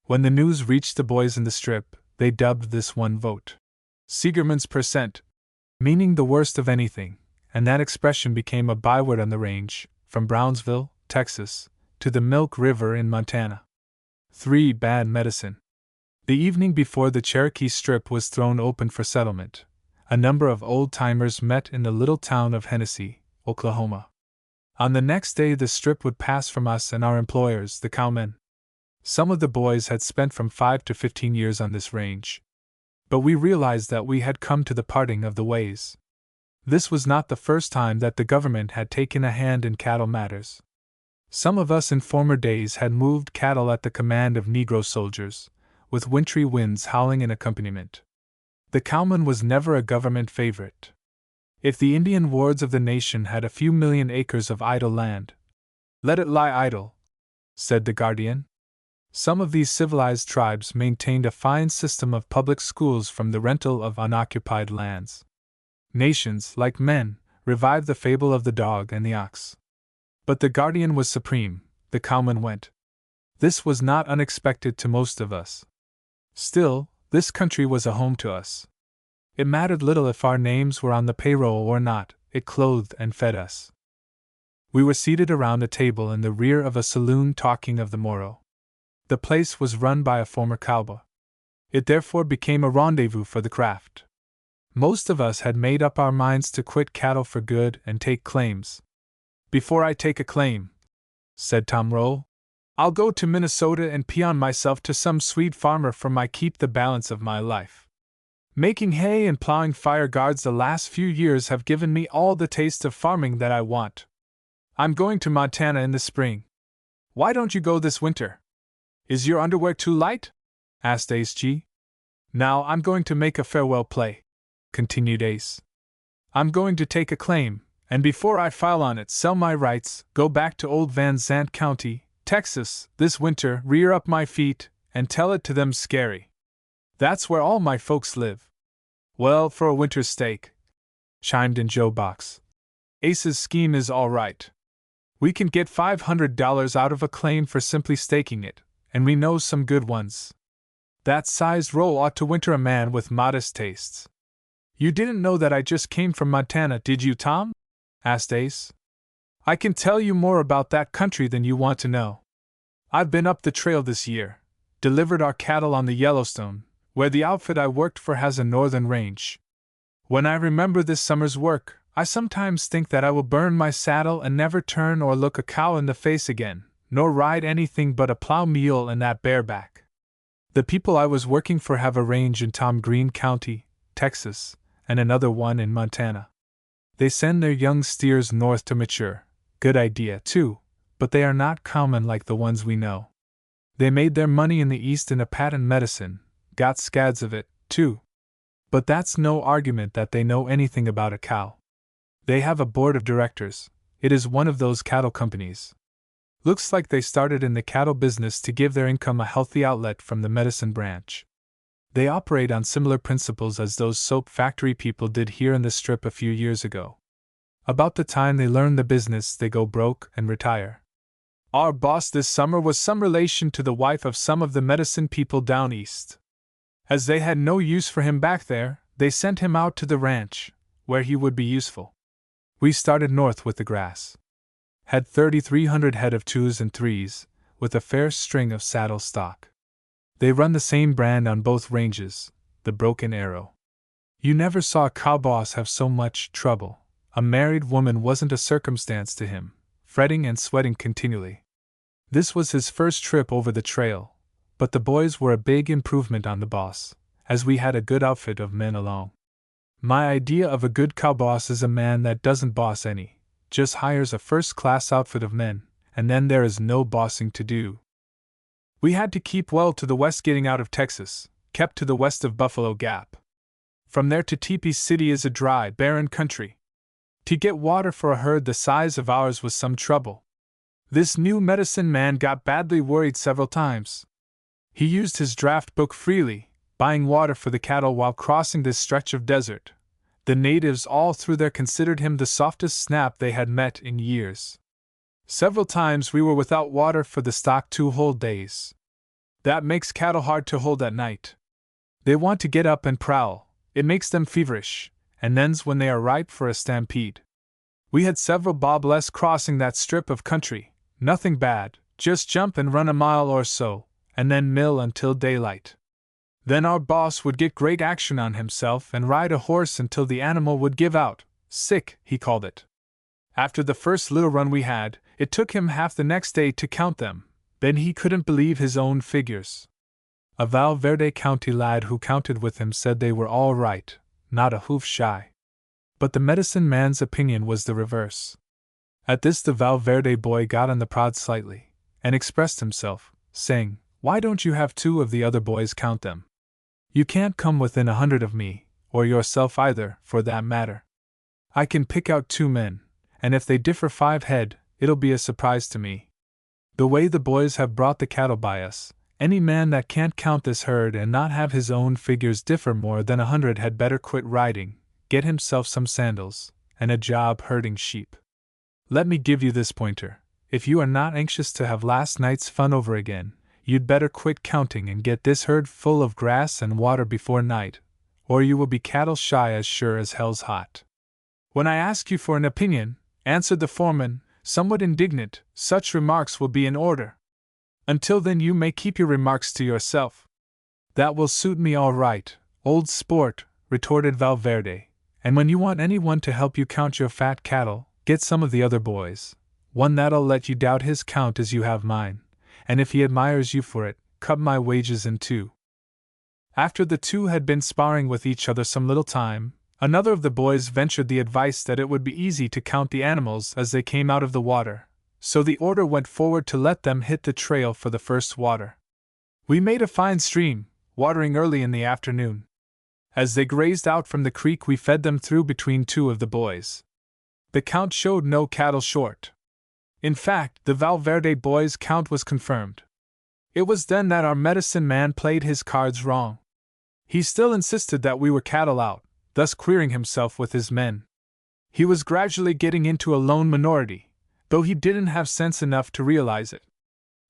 When the news reached the boys in the Strip, they dubbed this 1 vote Seigerman's percent, meaning the worst of anything, and that expression became a byword on the range, from Brownsville, Texas, to the Milk River in Montana. 3 bad medicine. The evening before the Cherokee Strip was thrown open for settlement, a number of old-timers met in the little town of Hennessy, Oklahoma. On the next day the Strip would pass from us and our employers, the cowmen. Some of the boys had spent from 5 to 15 years on this range. But we realized that we had come to the parting of the ways. This was not the first time that the government had taken a hand in cattle matters. Some of us in former days had moved cattle at the command of Negro soldiers, with wintry winds howling in accompaniment. The cowman was never a government favorite. If the Indian wards of the nation had a few million acres of idle land, let it lie idle, said the guardian. Some of these civilized tribes maintained a fine system of public schools from the rental of unoccupied lands. Nations, like men, revived the fable of the dog and the ox. But the guardian was supreme, the cowman went. This was not unexpected to most of us. Still, this country was a home to us. It mattered little if our names were on the payroll or not, it clothed and fed us. We were seated around a table in the rear of a saloon talking of the morrow. The place was run by a former cowboy. It therefore became a rendezvous for the craft. Most of us had made up our minds to quit cattle for good and take claims. Before I take a claim, said Tom Roll, I'll go to Minnesota and peon myself to some Swede farmer for my keep the balance of my life. Making hay and plowing fire guards the last few years have given me all the taste of farming that I want. I'm going to Montana in the spring. Why don't you go this winter? Is your underwear too light? Asked Ace G. Now I'm going to make a farewell play, continued Ace. I'm going to take a claim, and before I file on it sell my rights, go back to old Van Zandt County, Texas, this winter, rear up my feet, and tell it to them scary. That's where all my folks live. Well, for a winter's stake, chimed in Joe Box. Ace's scheme is all right. We can get $500 out of a claim for simply staking it, and we know some good ones. That sized roll ought to winter a man with modest tastes. You didn't know that I just came from Montana, did you, Tom? Asked Ace. I can tell you more about that country than you want to know. I've been up the trail this year, delivered our cattle on the Yellowstone, where the outfit I worked for has a northern range. When I remember this summer's work, I sometimes think that I will burn my saddle and never turn or look a cow in the face again, nor ride anything but a plow mule and that bareback. The people I was working for have a range in Tom Green County, Texas, and another one in Montana. They send their young steers north to mature. Good idea, too, but they are not common like the ones we know. They made their money in the East in a patent medicine, got scads of it, too. But that's no argument that they know anything about a cow. They have a board of directors. It is one of those cattle companies. Looks like they started in the cattle business to give their income a healthy outlet from the medicine branch. They operate on similar principles as those soap factory people did here in the Strip a few years ago. About the time they learn the business, they go broke and retire. Our boss this summer was some relation to the wife of some of the medicine people down east. As they had no use for him back there, they sent him out to the ranch, where he would be useful. We started north with the grass. Had 3,300 head of 2s and 3s, with a fair string of saddle stock. They run the same brand on both ranges, the Broken Arrow. You never saw a cow boss have so much trouble. A married woman wasn't a circumstance to him, fretting and sweating continually. This was his first trip over the trail, but the boys were a big improvement on the boss, as we had a good outfit of men along. My idea of a good cow boss is a man that doesn't boss any, just hires a first-class outfit of men, and then there is no bossing to do. We had to keep well to the west getting out of Texas, kept to the west of Buffalo Gap. From there to Teepee City is a dry, barren country. To get water for a herd the size of ours was some trouble. This new medicine man got badly worried several times. He used his draft book freely, buying water for the cattle while crossing this stretch of desert. The natives all through there considered him the softest snap they had met in years. Several times we were without water for the stock 2 whole days. That makes cattle hard to hold at night. They want to get up and prowl, it makes them feverish, and then's when they are ripe for a stampede. We had several bobless crossing that strip of country, nothing bad, just jump and run a mile or so, and then mill until daylight. Then our boss would get great action on himself and ride a horse until the animal would give out, sick, he called it. After the first little run we had, it took him half the next day to count them, then he couldn't believe his own figures. A Val Verde County lad who counted with him said they were all right, not a hoof shy. But the medicine man's opinion was the reverse. At this the Val Verde boy got on the prod slightly, and expressed himself, saying, "Why don't you have 2 of the other boys count them? You can't come within 100 of me, or yourself either, for that matter. I can pick out 2 men, and if they differ 5 head, it'll be a surprise to me. The way the boys have brought the cattle by us, any man that can't count this herd and not have his own figures differ more than 100 had better quit riding, get himself some sandals, and a job herding sheep. Let me give you this pointer. If you are not anxious to have last night's fun over again, you'd better quit counting and get this herd full of grass and water before night, or you will be cattle shy as sure as hell's hot." "When I ask you for an opinion," answered the foreman, somewhat indignant, "such remarks will be in order. Until then you may keep your remarks to yourself." "That will suit me all right, old sport," retorted Valverde, "and when you want anyone to help you count your fat cattle, get some of the other boys, one that'll let you doubt his count as you have mine, and if he admires you for it, cut my wages in 2. After the 2 had been sparring with each other some little time, another of the boys ventured the advice that it would be easy to count the animals as they came out of the water, so the order went forward to let them hit the trail for the first water. We made a fine stream, watering early in the afternoon. As they grazed out from the creek we fed them through between 2 of the boys. The count showed no cattle short. In fact, the Valverde boys' count was confirmed. It was then that our medicine man played his cards wrong. He still insisted that we were cattle out, thus queering himself with his men. He was gradually getting into a lone minority, though he didn't have sense enough to realize it.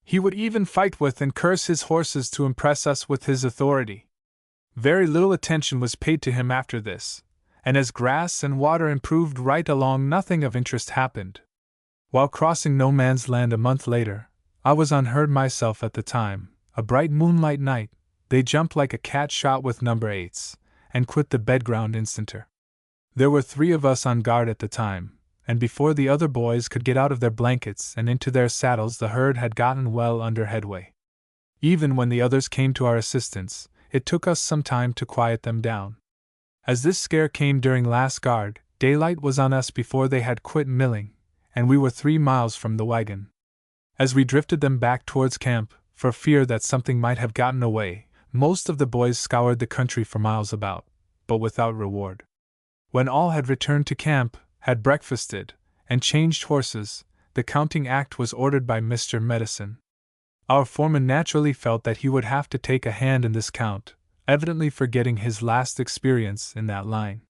He would even fight with and curse his horses to impress us with his authority. Very little attention was paid to him after this, and as grass and water improved right along, nothing of interest happened. While crossing no man's land a month later, I was unheard myself at the time, a bright moonlight night, they jumped like a cat shot with number 8s, and quit the bedground instanter. There were 3 of us on guard at the time, and before the other boys could get out of their blankets and into their saddles, the herd had gotten well under headway. Even when the others came to our assistance, it took us some time to quiet them down. As this scare came during last guard, daylight was on us before they had quit milling, and we were 3 miles from the wagon. As we drifted them back towards camp, for fear that something might have gotten away, most of the boys scoured the country for miles about, but without reward. When all had returned to camp, had breakfasted, and changed horses, the counting act was ordered by Mr. Medicine. Our foreman naturally felt that he would have to take a hand in this count, evidently forgetting his last experience in that line.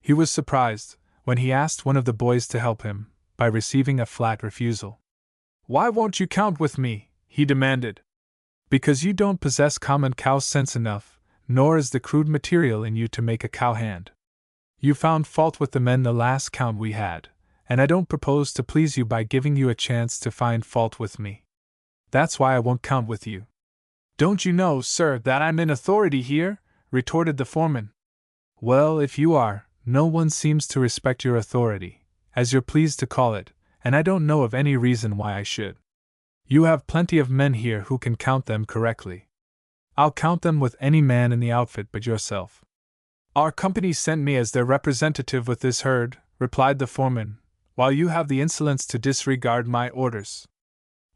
He was surprised, when he asked one of the boys to help him, by receiving a flat refusal. "Why won't you count with me?" he demanded. "Because you don't possess common cow sense enough, nor is the crude material in you to make a cowhand. You found fault with the men the last count we had, and I don't propose to please you by giving you a chance to find fault with me. That's why I won't count with you." "Don't you know, sir, that I'm in authority here?" retorted the foreman. "Well, if you are, no one seems to respect your authority, as you're pleased to call it, and I don't know of any reason why I should. You have plenty of men here who can count them correctly. I'll count them with any man in the outfit but yourself." "Our company sent me as their representative with this herd," replied the foreman, "while you have the insolence to disregard my orders.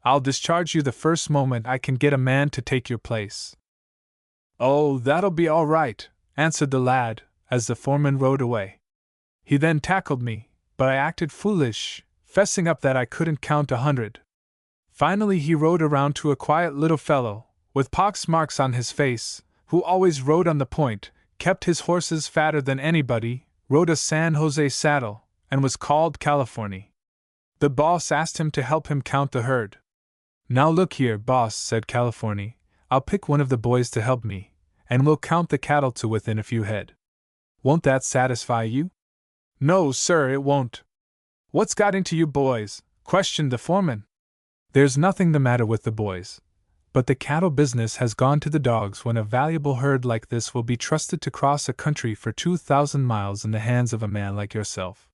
I'll discharge you the first moment I can get a man to take your place." "Oh, that'll be all right," answered the lad, as the foreman rode away. He then tackled me, but I acted foolish, fessing up that I couldn't count 100. Finally he rode around to a quiet little fellow, with pox marks on his face, who always rode on the point, kept his horses fatter than anybody, rode a San Jose saddle, and was called California. The boss asked him to help him count the herd. "Now look here, boss," said California, "I'll pick one of the boys to help me, and we'll count the cattle to within a few head. Won't that satisfy you?" "No, sir, it won't." "What's got into you boys?" questioned the foreman. "There's nothing the matter with the boys, but the cattle business has gone to the dogs when a valuable herd like this will be trusted to cross a country for 2,000 miles in the hands of a man like yourself.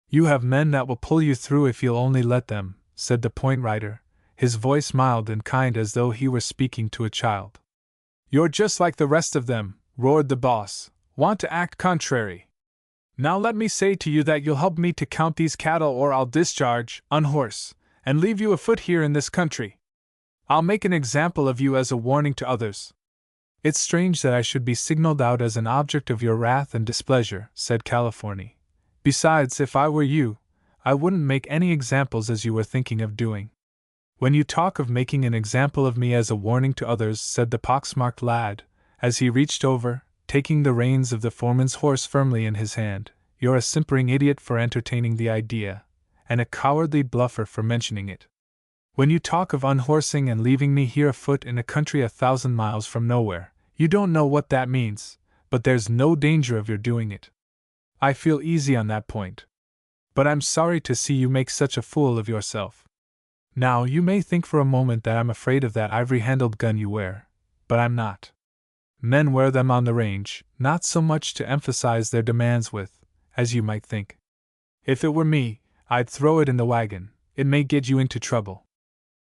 You have men that will pull you through if you'll only let them," said the point rider, his voice mild and kind as though he were speaking to a child. "You're just like the rest of them," roared the boss, "want to act contrary. Now let me say to you that you'll help me to count these cattle or I'll discharge, unhorse, and leave you afoot here in this country. I'll make an example of you as a warning to others." "It's strange that I should be signaled out as an object of your wrath and displeasure," said California. "Besides, if I were you, I wouldn't make any examples as you were thinking of doing." "When you talk of making an example of me as a warning to others," said the poxmarked lad, as he reached over, taking the reins of the foreman's horse firmly in his hand, "you're a simpering idiot for entertaining the idea, and a cowardly bluffer for mentioning it. When you talk of unhorsing and leaving me here afoot in a country 1,000 miles from nowhere, you don't know what that means, but there's no danger of your doing it. I feel easy on that point. But I'm sorry to see you make such a fool of yourself. Now, you may think for a moment that I'm afraid of that ivory-handled gun you wear, but I'm not. Men wear them on the range, not so much to emphasize their demands with, as you might think. If it were me, I'd throw it in the wagon. It may get you into trouble.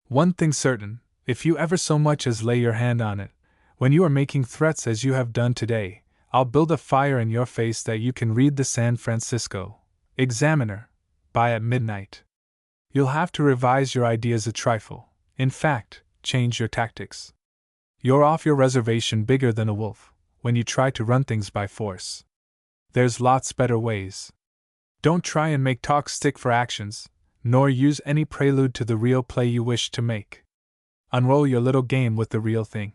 One thing certain, if you ever so much as lay your hand on it, when you are making threats as you have done today, I'll build a fire in your face that you can read the San Francisco Examiner by at midnight. You'll have to revise your ideas a trifle, in fact, change your tactics. You're off your reservation bigger than a wolf, when you try to run things by force. There's lots better ways. Don't try and make talk stick for actions, nor use any prelude to the real play you wish to make. Unroll your little game with the real thing.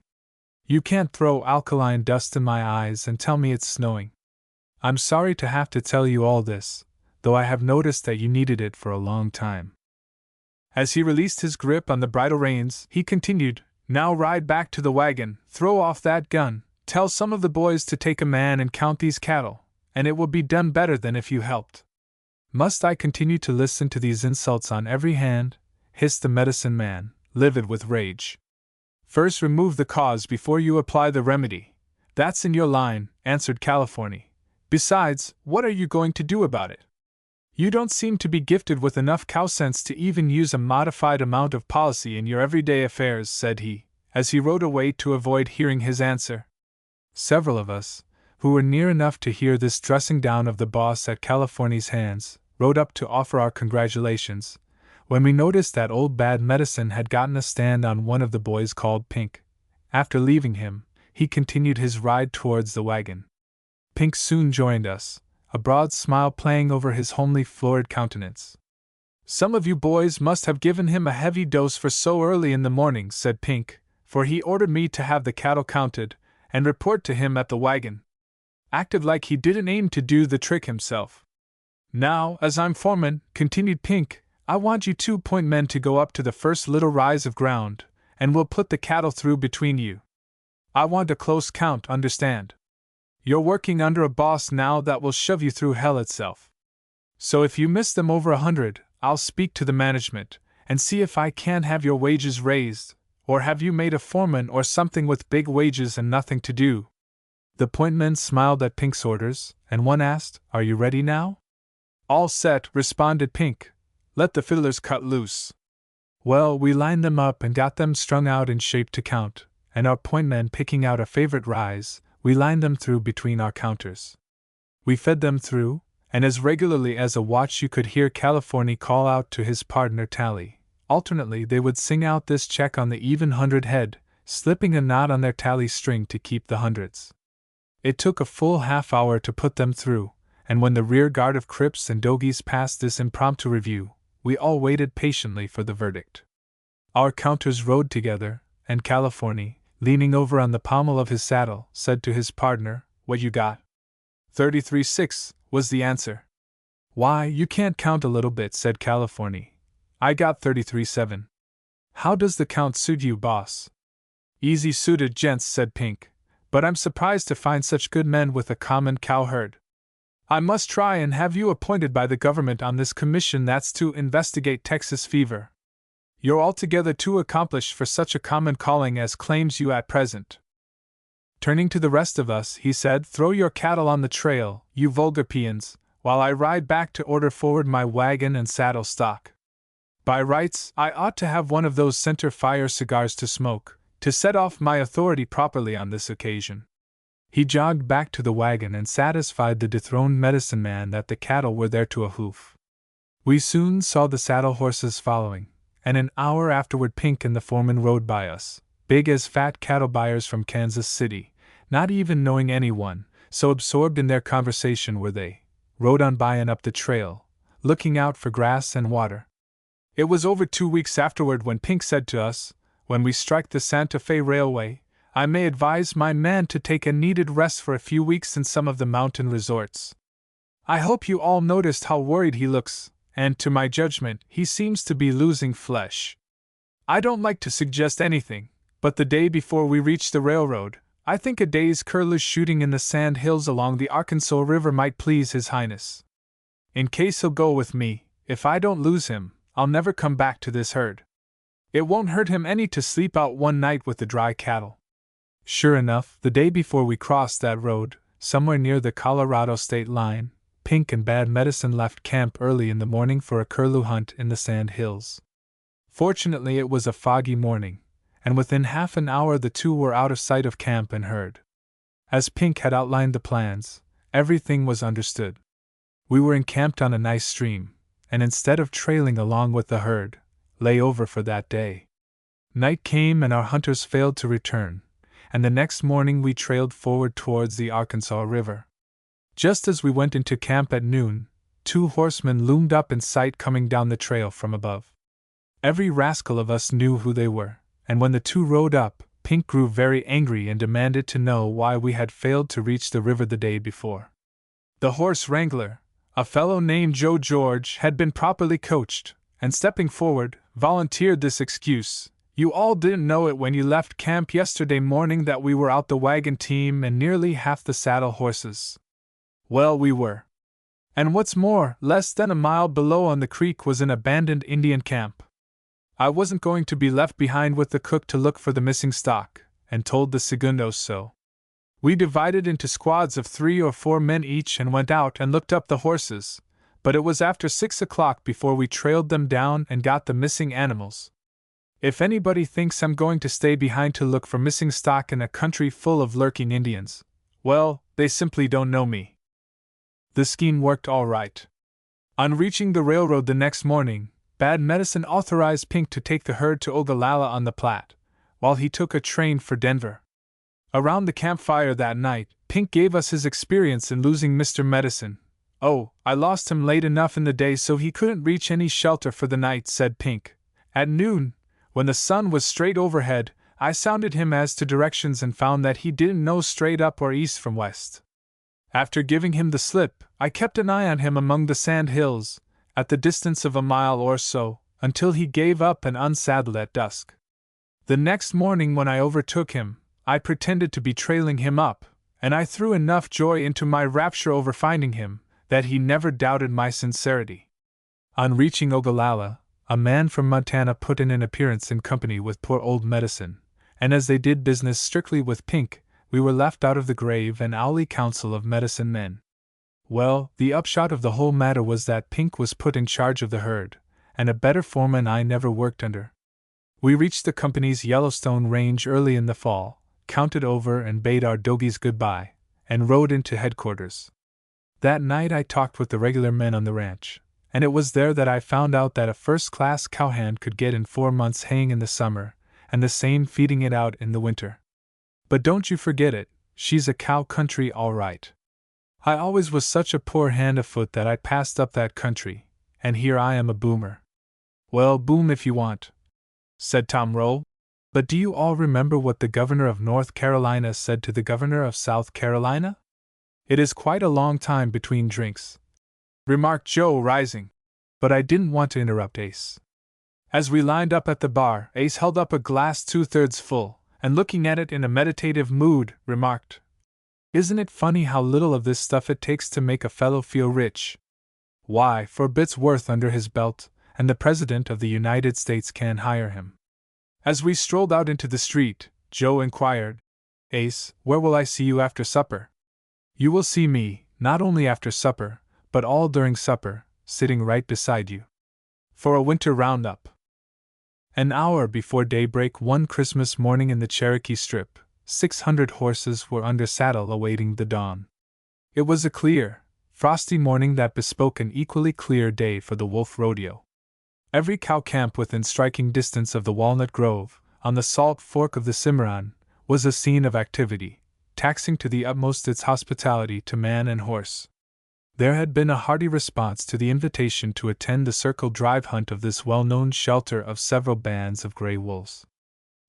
You can't throw alkaline dust in my eyes and tell me it's snowing. I'm sorry to have to tell you all this, though I have noticed that you needed it for a long time." As he released his grip on the bridle reins, he continued, "Now ride back to the wagon, throw off that gun, tell some of the boys to take a man and count these cattle, and it will be done better than if you helped." "Must I continue to listen to these insults on every hand?" hissed the medicine man, livid with rage. "First remove the cause before you apply the remedy. That's in your line," answered California. "Besides, what are you going to do about it? You don't seem to be gifted with enough cow sense to even use a modified amount of policy in your everyday affairs," said he, as he rode away to avoid hearing his answer. Several of us, who were near enough to hear this dressing down of the boss at California's hands, rode up to offer our congratulations, when we noticed that old bad medicine had gotten a stand on one of the boys called Pink. After leaving him, he continued his ride towards the wagon. Pink soon joined us, a broad smile playing over his homely, florid countenance. "Some of you boys must have given him a heavy dose for so early in the morning," said Pink, "for he ordered me to have the cattle counted, and report to him at the wagon. Acted like he didn't aim to do the trick himself. Now, as I'm foreman," continued Pink, "I want you 2-point men to go up to the first little rise of ground, and we'll put the cattle through between you. I want a close count, understand? You're working under a boss now that will shove you through hell itself. So if you miss them over 100, I'll speak to the management, and see if I can't have your wages raised, or have you made a foreman or something with big wages and nothing to do." The point men smiled at Pink's orders, and one asked, "Are you ready now?" "All set," responded Pink. "Let the fiddlers cut loose." Well, we lined them up and got them strung out in shape to count, and our point men picking out a favorite rise, we lined them through between our counters. We fed them through, and as regularly as a watch you could hear California call out to his partner tally. Alternately they would sing out this check on the even 100 head, slipping a knot on their tally string to keep the hundreds. It took a full half-hour to put them through, and when the rear guard of Crips and Dogies passed this impromptu review, we all waited patiently for the verdict. Our counters rode together, and California, leaning over on the pommel of his saddle, said to his partner, "What you got?" 33.6 was the answer. "Why, you can't count a little bit," said California. "I got 33.7. How does the count suit you, boss?" "Easy suited, gents," said Pink, "but I'm surprised to find such good men with a common cow herd. I must try and have you appointed by the government on this commission that's to investigate Texas fever. You're altogether too accomplished for such a common calling as claims you at present." Turning to the rest of us, he said, "Throw your cattle on the trail, you vulgar peons, while I ride back to order forward my wagon and saddle stock. By rights, I ought to have one of those center fire cigars to smoke, to set off my authority properly on this occasion." He jogged back to the wagon and satisfied the dethroned medicine man that the cattle were there to a hoof. We soon saw the saddle horses following, and an hour afterward Pink and the foreman rode by us, big as fat cattle buyers from Kansas City, not even knowing anyone, so absorbed in their conversation were they, rode on by and up the trail, looking out for grass and water. It was over 2 weeks afterward when Pink said to us, "When we strike the Santa Fe Railway, I may advise my man to take a needed rest for a few weeks in some of the mountain resorts." I hope you all noticed how worried he looks, and to my judgment, he seems to be losing flesh. I don't like to suggest anything, but the day before we reach the railroad, I think a day's curlew shooting in the sand hills along the Arkansas River might please His Highness. In case he'll go with me, if I don't lose him, I'll never come back to this herd. It won't hurt him any to sleep out one night with the dry cattle. Sure enough, the day before we crossed that road, somewhere near the Colorado state line, Pink and Bad Medicine left camp early in the morning for a curlew hunt in the sand hills. Fortunately, it was a foggy morning, and within half an hour the two were out of sight of camp and herd. As Pink had outlined the plans, everything was understood. We were encamped on a nice stream, and instead of trailing along with the herd, lay over for that day. Night came and our hunters failed to return, and the next morning we trailed forward towards the Arkansas River. Just as we went into camp at noon, 2 horsemen loomed up in sight coming down the trail from above. Every rascal of us knew who they were, and when the 2 rode up, Pink grew very angry and demanded to know why we had failed to reach the river the day before. The horse wrangler, a fellow named Joe George, had been properly coached, and stepping forward, volunteered this excuse. You all didn't know it when you left camp yesterday morning that we were out the wagon team and nearly half the saddle horses. Well, we were. And what's more, less than a mile below on the creek was an abandoned Indian camp. I wasn't going to be left behind with the cook to look for the missing stock, and told the segundos so. We divided into squads of 3 or 4 men each and went out and looked up the horses, but it was after 6 o'clock before we trailed them down and got the missing animals. If anybody thinks I'm going to stay behind to look for missing stock in a country full of lurking Indians, well, they simply don't know me. The scheme worked all right. On reaching the railroad the next morning, Bad Medicine authorized Pink to take the herd to Ogallala on the Platte, while he took a train for Denver. Around the campfire that night, Pink gave us his experience in losing Mr. Medicine. "Oh, I lost him late enough in the day so he couldn't reach any shelter for the night," said Pink. "At noon, when the sun was straight overhead, I sounded him as to directions and found that he didn't know straight up or east from west. After giving him the slip, I kept an eye on him among the sand hills, at the distance of a mile or so, until he gave up and unsaddled at dusk. The next morning when I overtook him, I pretended to be trailing him up, and I threw enough joy into my rapture over finding him, that he never doubted my sincerity." On reaching Ogallala, a man from Montana put in an appearance in company with poor old Medicine, and as they did business strictly with Pink, we were left out of the grave and owly council of medicine men. Well, the upshot of the whole matter was that Pink was put in charge of the herd, and a better foreman I never worked under. We reached the company's Yellowstone range early in the fall, counted over and bade our dogies goodbye, and rode into headquarters. That night I talked with the regular men on the ranch, and it was there that I found out that a first-class cowhand could get in 4 months haying in the summer, and the same feeding it out in the winter. But don't you forget it, she's a cow country all right. I always was such a poor hand afoot that I passed up that country, and here I am a boomer. Well, boom if you want, said Tom Roll. But do you all remember what the governor of North Carolina said to the governor of South Carolina? It is quite a long time between drinks, remarked Joe, rising. But I didn't want to interrupt Ace. As we lined up at the bar, Ace held up a glass 2/3 full, and looking at it in a meditative mood, remarked, "Isn't it funny how little of this stuff it takes to make a fellow feel rich? Why, for a bit's worth under his belt, and the President of the United States can hire him." As we strolled out into the street, Joe inquired, "Ace, where will I see you after supper?" "You will see me, not only after supper, but all during supper, sitting right beside you. For a winter roundup." An hour before daybreak one Christmas morning in the Cherokee Strip, 600 horses were under saddle awaiting the dawn. It was a clear, frosty morning that bespoke an equally clear day for the Wolf Rodeo. Every cow camp within striking distance of the Walnut Grove, on the Salt Fork of the Cimarron, was a scene of activity, taxing to the utmost its hospitality to man and horse. There had been a hearty response to the invitation to attend the circle drive hunt of this well-known shelter of several bands of gray wolves.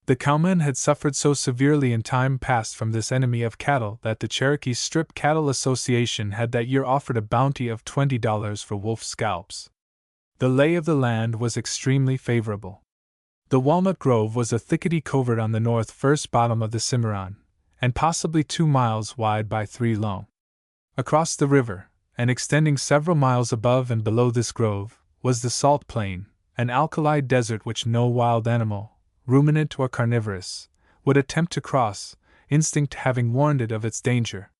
The cowmen had suffered so severely in time past from this enemy of cattle that the Cherokee Strip Cattle Association had that year offered a bounty of $20 for wolf scalps. The lay of the land was extremely favorable. The Walnut Grove was a thickety covert on the north first bottom of the Cimarron, and possibly 2 miles wide by 3 long. Across the river, and extending several miles above and below this grove, was the Salt Plain, an alkali desert which no wild animal, ruminant or carnivorous, would attempt to cross, instinct having warned it of its danger.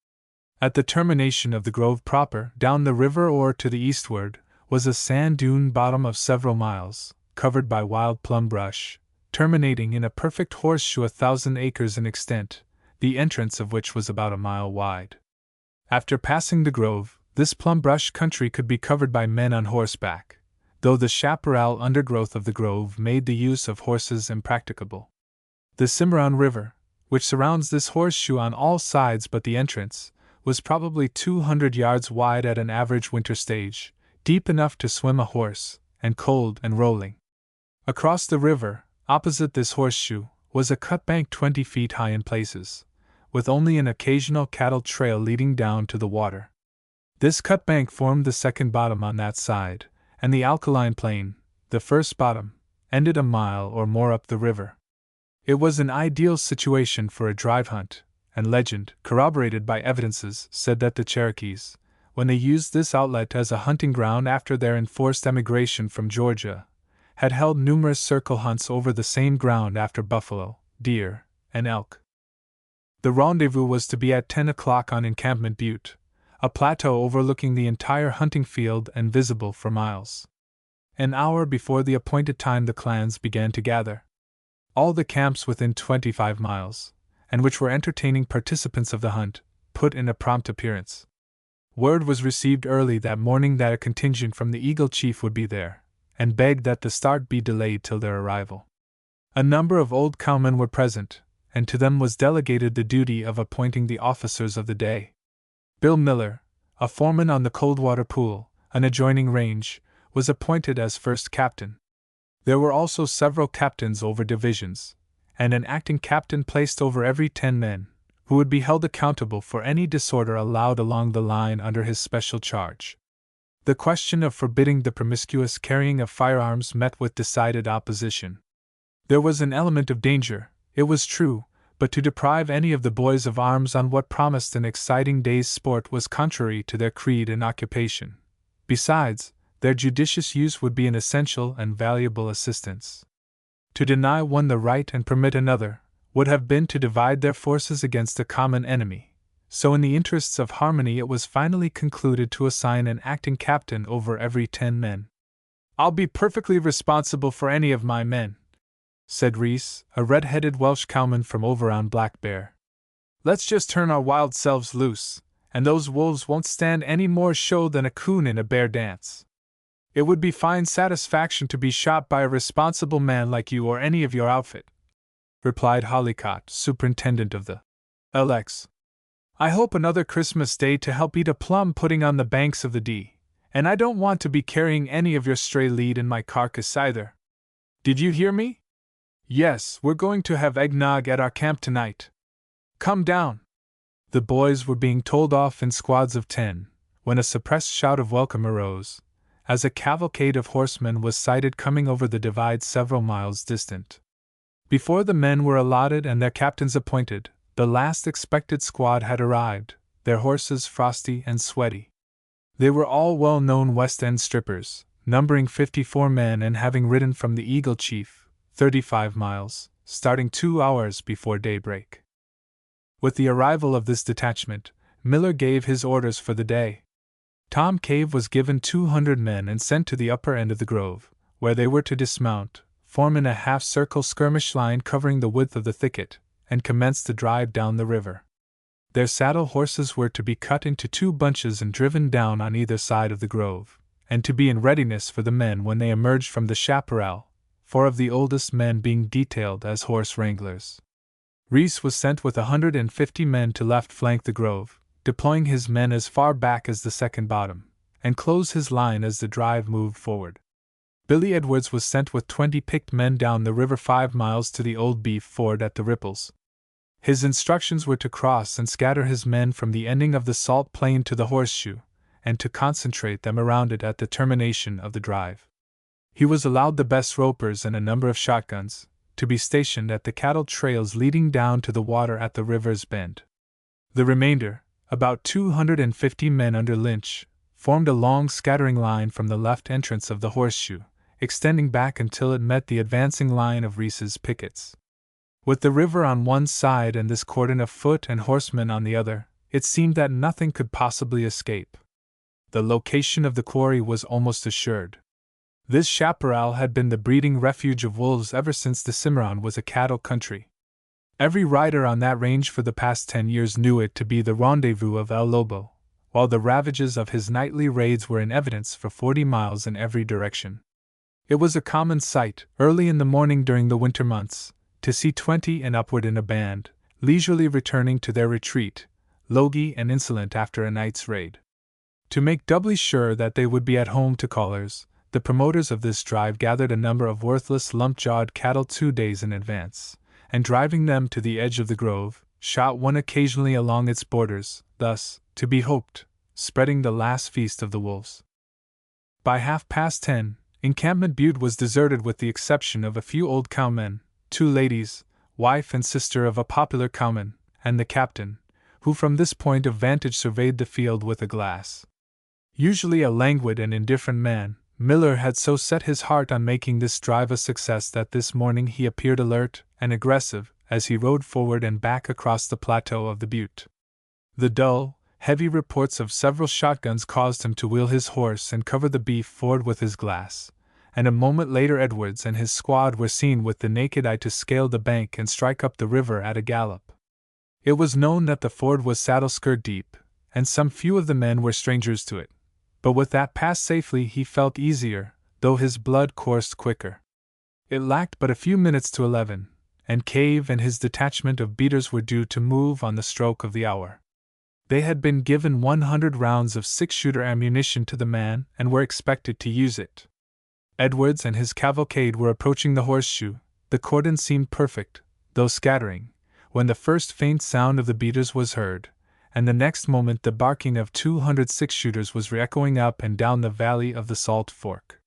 At the termination of the grove proper, down the river or to the eastward, was a sand dune bottom of several miles, covered by wild plum brush, terminating in a perfect horseshoe 1,000 acres in extent, the entrance of which was about a mile wide. After passing the grove, this plum brush country could be covered by men on horseback, though the chaparral undergrowth of the grove made the use of horses impracticable. The Cimarron River, which surrounds this horseshoe on all sides but the entrance, was probably 200 yards wide at an average winter stage, deep enough to swim a horse, and cold and rolling. Across the river, opposite this horseshoe, was a cut bank 20 feet high in places, with only an occasional cattle trail leading down to the water. This cut bank formed the second bottom on that side, and the alkaline plain, the first bottom, ended a mile or more up the river. It was an ideal situation for a drive hunt, and legend, corroborated by evidences, said that the Cherokees, when they used this outlet as a hunting ground after their enforced emigration from Georgia, had held numerous circle hunts over the same ground after buffalo, deer, and elk. The rendezvous was to be at 10 o'clock on Encampment Butte, a plateau overlooking the entire hunting field and visible for miles. An hour before the appointed time the clans began to gather. All the camps within 25 miles, and which were entertaining participants of the hunt, put in a prompt appearance. Word was received early that morning that a contingent from the Eagle Chief would be there, and begged that the start be delayed till their arrival. A number of old cowmen were present, and to them was delegated the duty of appointing the officers of the day. Bill Miller, a foreman on the Coldwater Pool, an adjoining range, was appointed as first captain. There were also several captains over divisions, and an acting captain placed over every 10 men, who would be held accountable for any disorder allowed along the line under his special charge. The question of forbidding the promiscuous carrying of firearms met with decided opposition. There was an element of danger, it was true, but to deprive any of the boys of arms on what promised an exciting day's sport was contrary to their creed and occupation. Besides, their judicious use would be an essential and valuable assistance. To deny one the right and permit another would have been to divide their forces against a common enemy, so in the interests of harmony it was finally concluded to assign an acting captain over every 10 men. "I'll be perfectly responsible for any of my men," said Reese, a red-headed Welsh cowman from over on Black Bear. "Let's just turn our wild selves loose, and those wolves won't stand any more show than a coon in a bear dance. It would be fine satisfaction to be shot by a responsible man like you or any of your outfit," replied Hollycott, superintendent of the LX. "I hope another Christmas day to help eat a plum pudding on the banks of the D, and I don't want to be carrying any of your stray lead in my carcass either. Did you hear me? Yes, we're going to have eggnog at our camp tonight. Come down." The boys were being told off in squads of 10, when a suppressed shout of welcome arose, as a cavalcade of horsemen was sighted coming over the divide several miles distant. Before the men were allotted and their captains appointed, the last expected squad had arrived, their horses frosty and sweaty. They were all well-known West End strippers, numbering 54 men and having ridden from the Eagle Chief, 35 miles, starting 2 hours before daybreak. With the arrival of this detachment, Miller gave his orders for the day. Tom Cave was given 200 men and sent to the upper end of the grove, where they were to dismount, form in a half-circle skirmish line covering the width of the thicket, and commence the drive down the river. Their saddle horses were to be cut into 2 bunches and driven down on either side of the grove, and to be in readiness for the men when they emerged from the chaparral, 4 of the oldest men being detailed as horse wranglers. Reese was sent with 150 men to left flank the grove, deploying his men as far back as the second bottom, and close his line as the drive moved forward. Billy Edwards was sent with 20 picked men down the river 5 miles to the Old Beef Ford at the Ripples. His instructions were to cross and scatter his men from the ending of the Salt Plain to the Horseshoe, and to concentrate them around it at the termination of the drive. He was allowed the best ropers and a number of shotguns, to be stationed at the cattle trails leading down to the water at the river's bend. The remainder, about 250 men under Lynch, formed a long scattering line from the left entrance of the Horseshoe, extending back until it met the advancing line of Reese's pickets. With the river on one side and this cordon of foot and horsemen on the other, it seemed that nothing could possibly escape. The location of the quarry was almost assured. This chaparral had been the breeding refuge of wolves ever since the Cimarron was a cattle country. Every rider on that range for the past 10 years knew it to be the rendezvous of El Lobo, while the ravages of his nightly raids were in evidence for 40 miles in every direction. It was a common sight, early in the morning during the winter months, to see 20 and upward in a band, leisurely returning to their retreat, logy and insolent after a night's raid. To make doubly sure that they would be at home to callers, the promoters of this drive gathered a number of worthless lump-jawed cattle 2 days in advance, and driving them to the edge of the grove, shot one occasionally along its borders, thus, to be hoped, spreading the last feast of the wolves. By 10:30, Encampment Butte was deserted with the exception of a few old cowmen, 2 ladies, wife and sister of a popular cowman, and the captain, who from this point of vantage surveyed the field with a glass. Usually a languid and indifferent man, Miller had so set his heart on making this drive a success that this morning he appeared alert and aggressive as he rode forward and back across the plateau of the butte. The dull, heavy reports of several shotguns caused him to wheel his horse and cover the beef ford with his glass, and a moment later Edwards and his squad were seen with the naked eye to scale the bank and strike up the river at a gallop. It was known that the ford was saddle-skirt deep, and some few of the men were strangers to it, but with that passed safely he felt easier, though his blood coursed quicker. It lacked but a few minutes to 11, and Cave and his detachment of beaters were due to move on the stroke of the hour. They had been given 100 rounds of 6-shooter ammunition to the man and were expected to use it. Edwards and his cavalcade were approaching the horseshoe. The cordon seemed perfect, though scattering, when the first faint sound of the beaters was heard, and the next moment the barking of 200 6-shooters was re-echoing up and down the valley of the Salt Fork.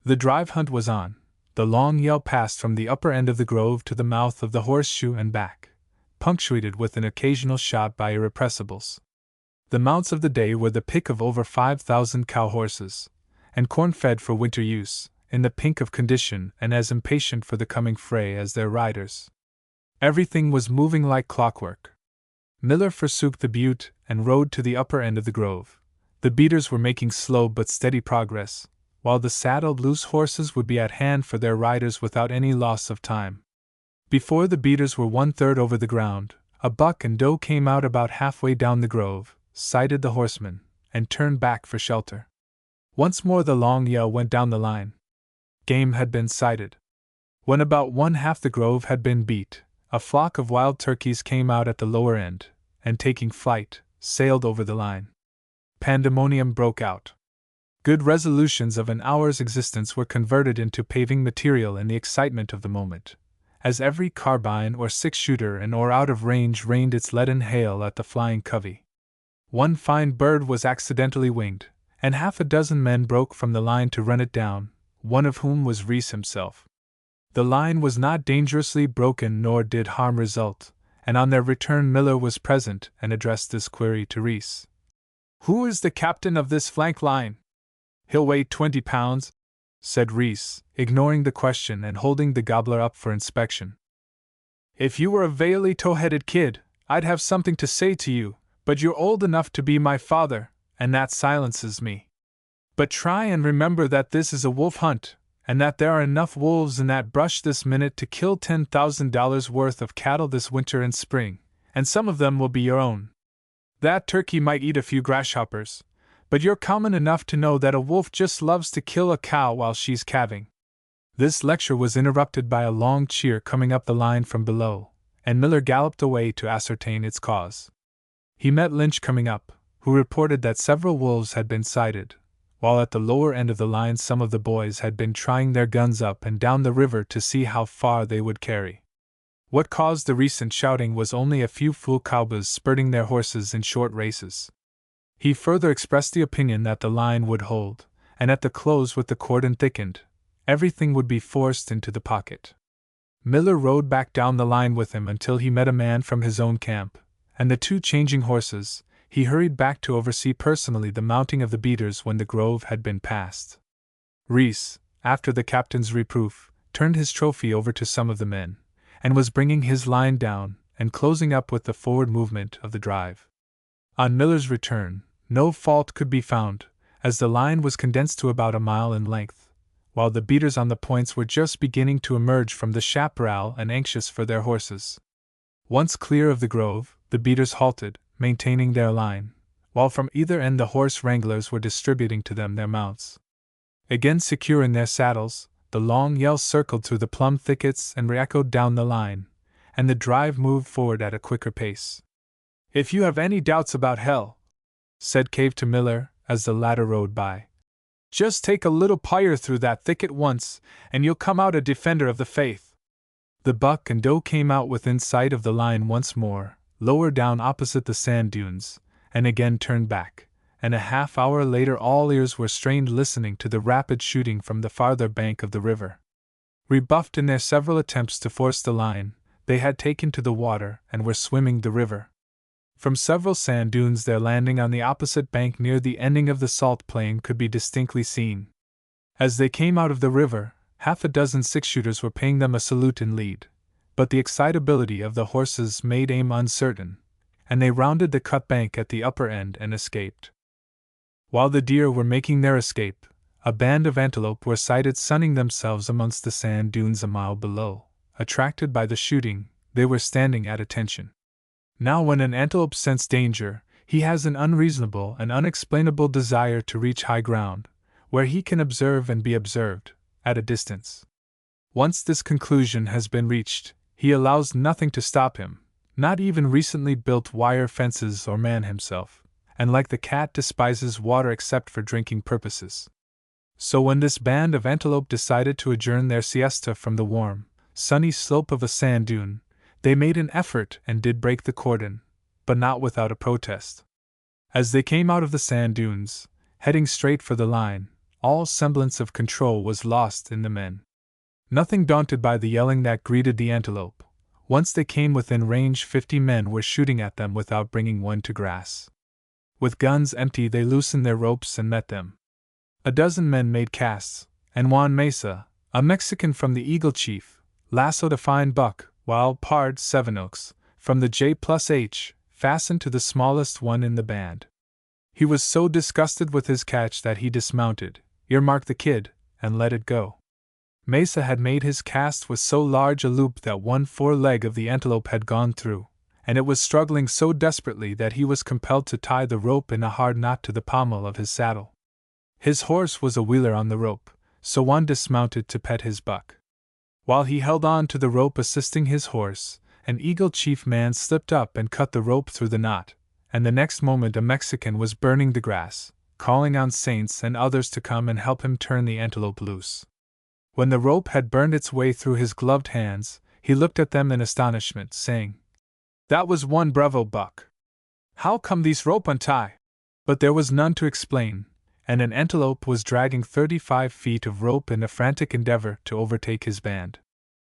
The drive hunt was on. The long yell passed from the upper end of the grove to the mouth of the horseshoe and back, punctuated with an occasional shot by irrepressibles. The mounts of the day were the pick of over 5,000 cow horses, and corn-fed for winter use, in the pink of condition and as impatient for the coming fray as their riders. Everything was moving like clockwork. Miller forsook the butte and rode to the upper end of the grove. The beaters were making slow but steady progress, while the saddled loose horses would be at hand for their riders without any loss of time. Before the beaters were 1/3 over the ground, a buck and doe came out about halfway down the grove, sighted the horsemen, and turned back for shelter. Once more the long yell went down the line. Game had been sighted. When about 1/2 the grove had been beat, a flock of wild turkeys came out at the lower end, and taking flight, sailed over the line. Pandemonium broke out. Good resolutions of an hour's existence were converted into paving material in the excitement of the moment, as every carbine or 6-shooter in or out of range rained its leaden hail at the flying covey. One fine bird was accidentally winged, and 6 men broke from the line to run it down, one of whom was Reese himself. The line was not dangerously broken nor did harm result, and on their return Miller was present and addressed this query to Reese. "Who is the captain of this flank line?" "He'll weigh 20 pounds, said Reese, ignoring the question and holding the gobbler up for inspection. "If you were a veily tow-headed kid, I'd have something to say to you, but you're old enough to be my father, and that silences me. But try and remember that this is a wolf hunt, and that there are enough wolves in that brush this minute to kill $10,000 worth of cattle this winter and spring, and some of them will be your own. That turkey might eat a few grasshoppers, but you're common enough to know that a wolf just loves to kill a cow while she's calving." This lecture was interrupted by a long cheer coming up the line from below, and Miller galloped away to ascertain its cause. He met Lynch coming up, who reported that several wolves had been sighted, while at the lower end of the line some of the boys had been trying their guns up and down the river to see how far they would carry. What caused the recent shouting was only a few fool cowboys spurting their horses in short races. He further expressed the opinion that the line would hold, and at the close with the cordon thickened, everything would be forced into the pocket. Miller rode back down the line with him until he met a man from his own camp, and the 2 changing horses, he hurried back to oversee personally the mounting of the beaters when the grove had been passed. Reese, after the captain's reproof, turned his trophy over to some of the men, and was bringing his line down and closing up with the forward movement of the drive. On Miller's return, no fault could be found, as the line was condensed to about a mile in length, while the beaters on the points were just beginning to emerge from the chaparral and anxious for their horses. Once clear of the grove, the beaters halted, maintaining their line, while from either end the horse wranglers were distributing to them their mounts. Again secure in their saddles, the long yell circled through the plum thickets and re-echoed down the line, and the drive moved forward at a quicker pace. "If you have any doubts about hell," said Cave to Miller, as the latter rode by, "just take a little pyre through that thicket once, and you'll come out a defender of the faith." The buck and doe came out within sight of the line once more, lower down opposite the sand dunes, and again turned back, and a half-hour later all ears were strained listening to the rapid shooting from the farther bank of the river. Rebuffed in their several attempts to force the line, they had taken to the water and were swimming the river. From several sand dunes their landing on the opposite bank near the ending of the salt plain could be distinctly seen. As they came out of the river, half a dozen six-shooters were paying them a salute in lead, but the excitability of the horses made aim uncertain, and they rounded the cut bank at the upper end and escaped. While the deer were making their escape, a band of antelope were sighted sunning themselves amongst the sand dunes a mile below. Attracted by the shooting, they were standing at attention. Now when an antelope scents danger, he has an unreasonable and unexplainable desire to reach high ground, where he can observe and be observed, at a distance. Once this conclusion has been reached, he allows nothing to stop him, not even recently built wire fences or man himself, and like the cat despises water except for drinking purposes. So when this band of antelope decided to adjourn their siesta from the warm, sunny slope of a sand dune, they made an effort and did break the cordon, but not without a protest. As they came out of the sand dunes, heading straight for the line, all semblance of control was lost in the men. Nothing daunted by the yelling that greeted the antelope, once they came within range 50 men were shooting at them without bringing one to grass. With guns empty they loosened their ropes and met them. A dozen men made casts, and Juan Mesa, a Mexican from the Eagle Chief, lassoed a fine buck, while Pard Sevenoaks, from the J+H, fastened to the smallest one in the band. He was so disgusted with his catch that he dismounted, earmarked the kid, and let it go. Mesa had made his cast with so large a loop that one foreleg of the antelope had gone through, and it was struggling so desperately that he was compelled to tie the rope in a hard knot to the pommel of his saddle. His horse was a wheeler on the rope, so Juan dismounted to pet his buck. While he held on to the rope assisting his horse, an Eagle Chief man slipped up and cut the rope through the knot, and the next moment a Mexican was burning the grass, calling on saints and others to come and help him turn the antelope loose. When the rope had burned its way through his gloved hands, he looked at them in astonishment, saying, "That was one bravo buck. How come these rope untie?" But there was none to explain, and an antelope was dragging 35 feet of rope in a frantic endeavor to overtake his band.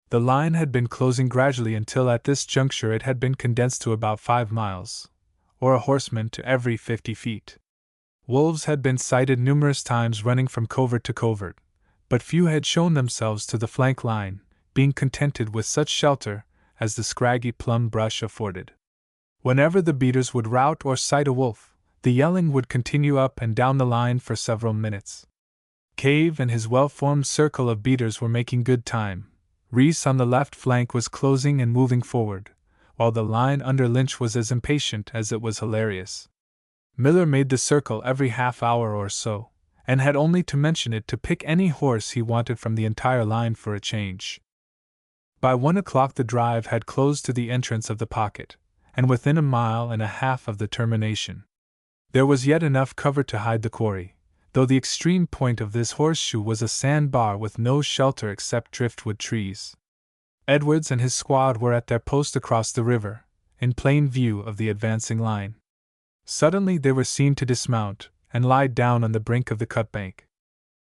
The line had been closing gradually until at this juncture it had been condensed to about 5 miles, or a horseman to every 50 feet. Wolves had been sighted numerous times running from covert to covert, but few had shown themselves to the flank line, being contented with such shelter as the scraggy plum brush afforded. Whenever the beaters would rout or sight a wolf, the yelling would continue up and down the line for several minutes. Cave and his well-formed circle of beaters were making good time. Reese on the left flank was closing and moving forward, while the line under Lynch was as impatient as it was hilarious. Miller made the circle every half hour or so, and had only to mention it to pick any horse he wanted from the entire line for a change. By 1 o'clock the drive had closed to the entrance of the pocket, and within a mile and a half of the termination. There was yet enough cover to hide the quarry, though the extreme point of this horseshoe was a sandbar with no shelter except driftwood trees. Edwards and his squad were at their post across the river, in plain view of the advancing line. Suddenly they were seen to dismount, and lie down on the brink of the cut bank.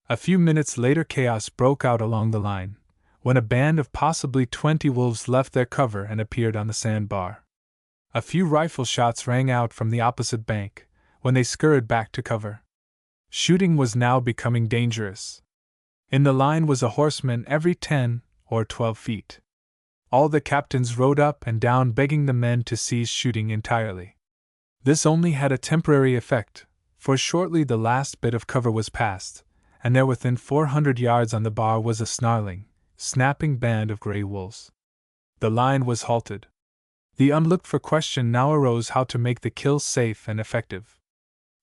A few minutes later chaos broke out along the line, when a band of possibly 20 wolves left their cover and appeared on the sandbar. A few rifle shots rang out from the opposite bank, when they scurried back to cover. Shooting was now becoming dangerous. In the line was a horseman every 10 or 12 feet. All the captains rode up and down begging the men to cease shooting entirely. This only had a temporary effect, for shortly the last bit of cover was passed, and there within 400 yards on the bar was a snarling, snapping band of gray wolves. The line was halted. The unlooked-for question now arose how to make the kill safe and effective.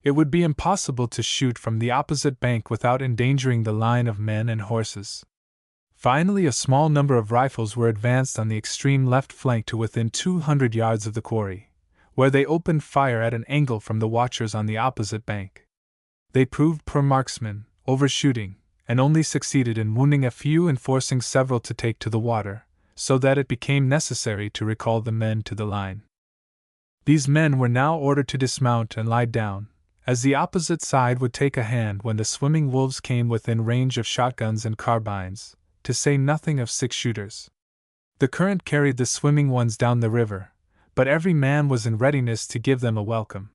It would be impossible to shoot from the opposite bank without endangering the line of men and horses. Finally, a small number of rifles were advanced on the extreme left flank to within 200 yards of the quarry, where they opened fire at an angle from the watchers on the opposite bank. They proved poor marksmen, overshooting, and only succeeded in wounding a few and forcing several to take to the water, so that it became necessary to recall the men to the line. These men were now ordered to dismount and lie down, as the opposite side would take a hand when the swimming wolves came within range of shotguns and carbines, to say nothing of six-shooters. The current carried the swimming ones down the river, but every man was in readiness to give them a welcome.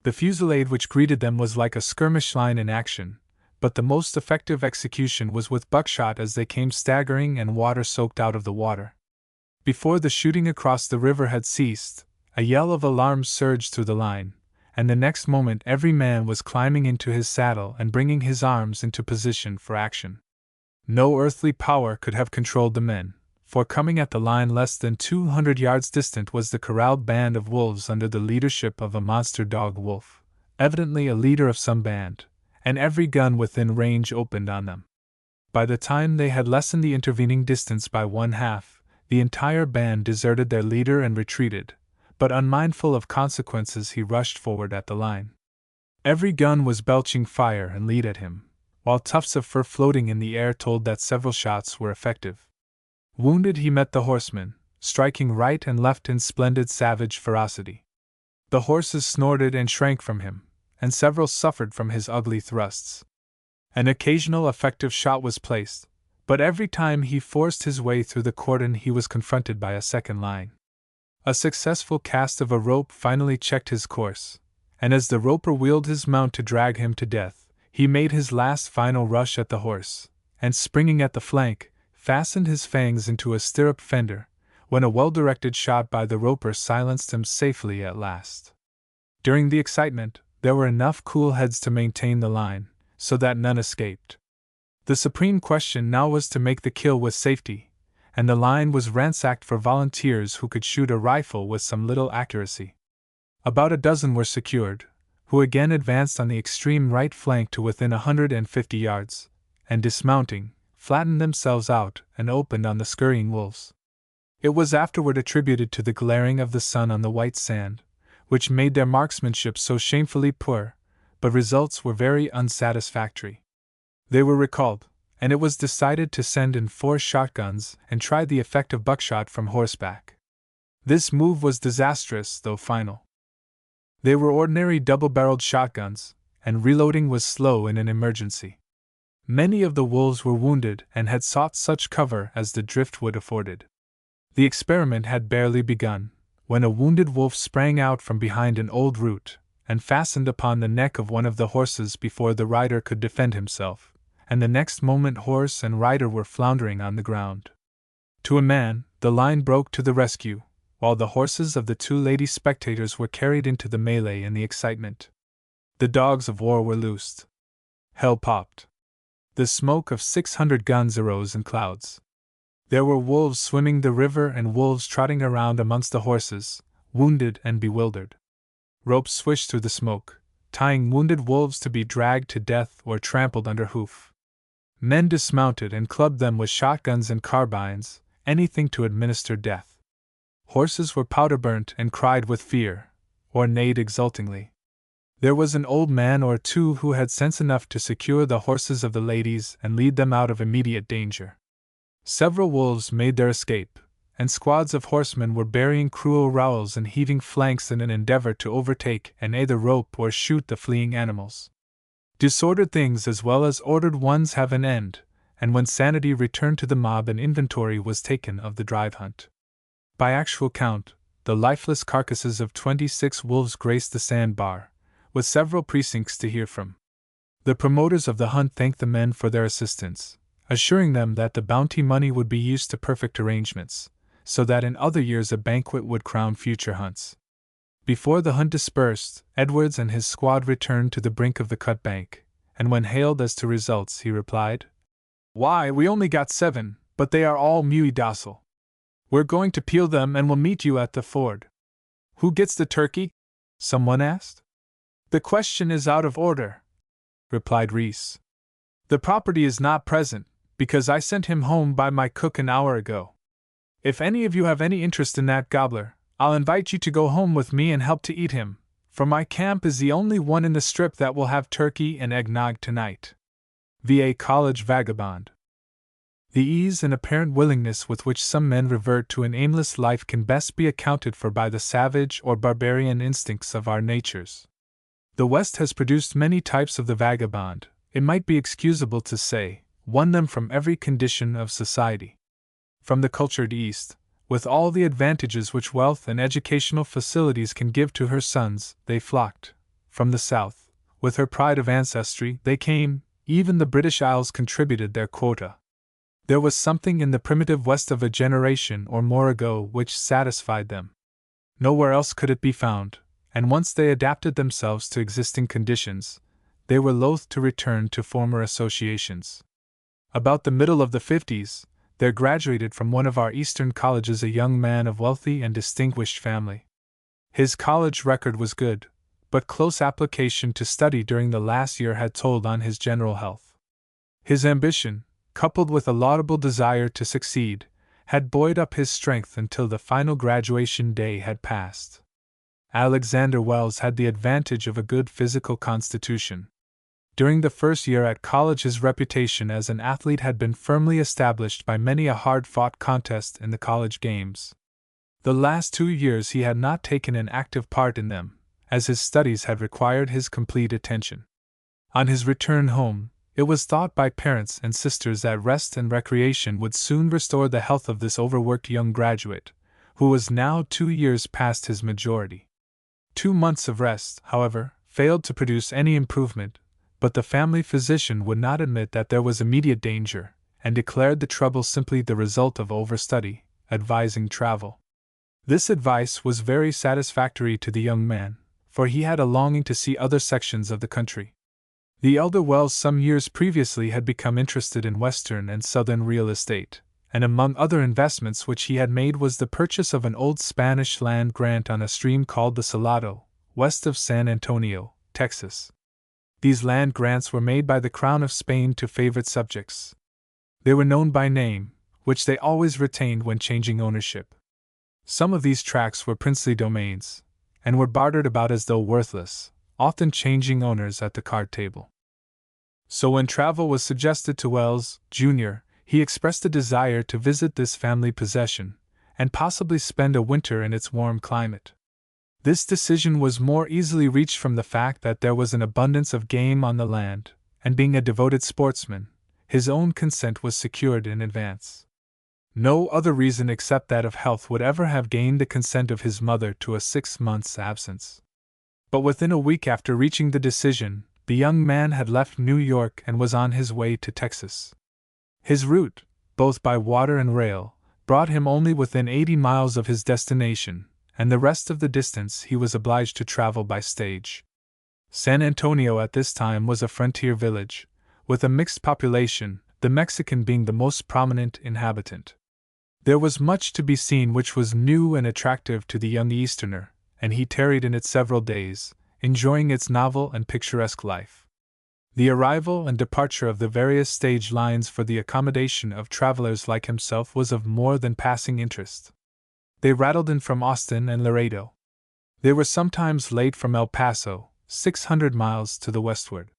The fusillade which greeted them was like a skirmish line in action, but the most effective execution was with buckshot as they came staggering and water-soaked out of the water. Before the shooting across the river had ceased, a yell of alarm surged through the line, and the next moment every man was climbing into his saddle and bringing his arms into position for action. No earthly power could have controlled the men, for coming at the line less than 200 yards distant was the corralled band of wolves under the leadership of a monster dog wolf, evidently a leader of some band, and every gun within range opened on them. By the time they had lessened the intervening distance by one half, the entire band deserted their leader and retreated, but unmindful of consequences he rushed forward at the line. Every gun was belching fire and lead at him, while tufts of fur floating in the air told that several shots were effective. Wounded, he met the horsemen, striking right and left in splendid savage ferocity. The horses snorted and shrank from him, and several suffered from his ugly thrusts. An occasional effective shot was placed, but every time he forced his way through the cordon he was confronted by a second line. A successful cast of a rope finally checked his course, and as the roper wheeled his mount to drag him to death, he made his last final rush at the horse, and springing at the flank, fastened his fangs into a stirrup fender, when a well-directed shot by the roper silenced him safely at last. During the excitement, there were enough cool heads to maintain the line, so that none escaped. The supreme question now was to make the kill with safety, and the line was ransacked for volunteers who could shoot a rifle with some little accuracy. About a dozen were secured, who again advanced on the extreme right flank to within 150 yards, and dismounting, flattened themselves out and opened on the scurrying wolves. It was afterward attributed to the glaring of the sun on the white sand, which made their marksmanship so shamefully poor, but results were very unsatisfactory. They were recalled, and it was decided to send in 4 shotguns and try the effect of buckshot from horseback. This move was disastrous, though final. They were ordinary double-barreled shotguns, and reloading was slow in an emergency. Many of the wolves were wounded and had sought such cover as the driftwood afforded. The experiment had barely begun, when a wounded wolf sprang out from behind an old root, and fastened upon the neck of one of the horses before the rider could defend himself, and the next moment horse and rider were floundering on the ground. To a man, the line broke to the rescue, while the horses of the 2 lady spectators were carried into the melee in the excitement. The dogs of war were loosed. Hell popped. The smoke of 600 guns arose in clouds. There were wolves swimming the river and wolves trotting around amongst the horses, wounded and bewildered. Ropes swished through the smoke, tying wounded wolves to be dragged to death or trampled under hoof. Men dismounted and clubbed them with shotguns and carbines, anything to administer death. Horses were powder-burnt and cried with fear, or neighed exultingly. There was an old man or 2 who had sense enough to secure the horses of the ladies and lead them out of immediate danger. Several wolves made their escape, and squads of horsemen were burying cruel rowels and heaving flanks in an endeavor to overtake and either rope or shoot the fleeing animals. Disordered things as well as ordered ones have an end, and when sanity returned to the mob an inventory was taken of the drive hunt. By actual count, the lifeless carcasses of 26 wolves graced the sandbar, with several precincts to hear from. The promoters of the hunt thanked the men for their assistance, assuring them that the bounty money would be used to perfect arrangements, so that in other years a banquet would crown future hunts. Before the hunt dispersed, Edwards and his squad returned to the brink of the cut bank, and when hailed as to results he replied, "Why, we only got 7, but they are all muy docile. We're going to peel them and we'll meet you at the ford." "Who gets the turkey?" someone asked. "The question is out of order," replied Reese. "The property is not present, because I sent him home by my cook an hour ago. If any of you have any interest in that gobbler, I'll invite you to go home with me and help to eat him, for my camp is the only one in the strip that will have turkey and eggnog tonight. VA College Vagabond. The ease and apparent willingness with which some men revert to an aimless life can best be accounted for by the savage or barbarian instincts of our natures. The West has produced many types of the vagabond, it might be excusable to say, won them from every condition of society. From the cultured East, with all the advantages which wealth and educational facilities can give to her sons, they flocked. From the South, with her pride of ancestry, they came. Even the British Isles contributed their quota. There was something in the primitive West of a generation or more ago which satisfied them. Nowhere else could it be found, and once they adapted themselves to existing conditions, they were loath to return to former associations. About the middle of the 50s, there graduated from one of our Eastern colleges a young man of wealthy and distinguished family. His college record was good, but close application to study during the last year had told on his general health. His ambition, coupled with a laudable desire to succeed, had buoyed up his strength until the final graduation day had passed. Alexander Wells had the advantage of a good physical constitution. During the first year at college, his reputation as an athlete had been firmly established by many a hard-fought contest in the college games. The last 2 years he had not taken an active part in them, as his studies had required his complete attention. On his return home, it was thought by parents and sisters that rest and recreation would soon restore the health of this overworked young graduate, who was now 2 years past his majority. 2 months of rest, however, failed to produce any improvement, but the family physician would not admit that there was immediate danger, and declared the trouble simply the result of overstudy, advising travel. This advice was very satisfactory to the young man, for he had a longing to see other sections of the country. The elder Wells some years previously had become interested in Western and Southern real estate, and among other investments which he had made was the purchase of an old Spanish land grant on a stream called the Salado, west of San Antonio, Texas. These land grants were made by the Crown of Spain to favorite subjects. They were known by name, which they always retained when changing ownership. Some of these tracts were princely domains, and were bartered about as though worthless, often changing owners at the card table. So when travel was suggested to Wells, Jr., he expressed a desire to visit this family possession, and possibly spend a winter in its warm climate. This decision was more easily reached from the fact that there was an abundance of game on the land, and being a devoted sportsman, his own consent was secured in advance. No other reason except that of health would ever have gained the consent of his mother to a 6 months' absence. But within a week after reaching the decision, the young man had left New York and was on his way to Texas. His route, both by water and rail, brought him only within 80 miles of his destination, and the rest of the distance he was obliged to travel by stage. San Antonio at this time was a frontier village, with a mixed population, the Mexican being the most prominent inhabitant. There was much to be seen which was new and attractive to the young Easterner, and he tarried in it several days, enjoying its novel and picturesque life. The arrival and departure of the various stage lines for the accommodation of travelers like himself was of more than passing interest. They rattled in from Austin and Laredo. They were sometimes late from El Paso, 600 miles to the westward.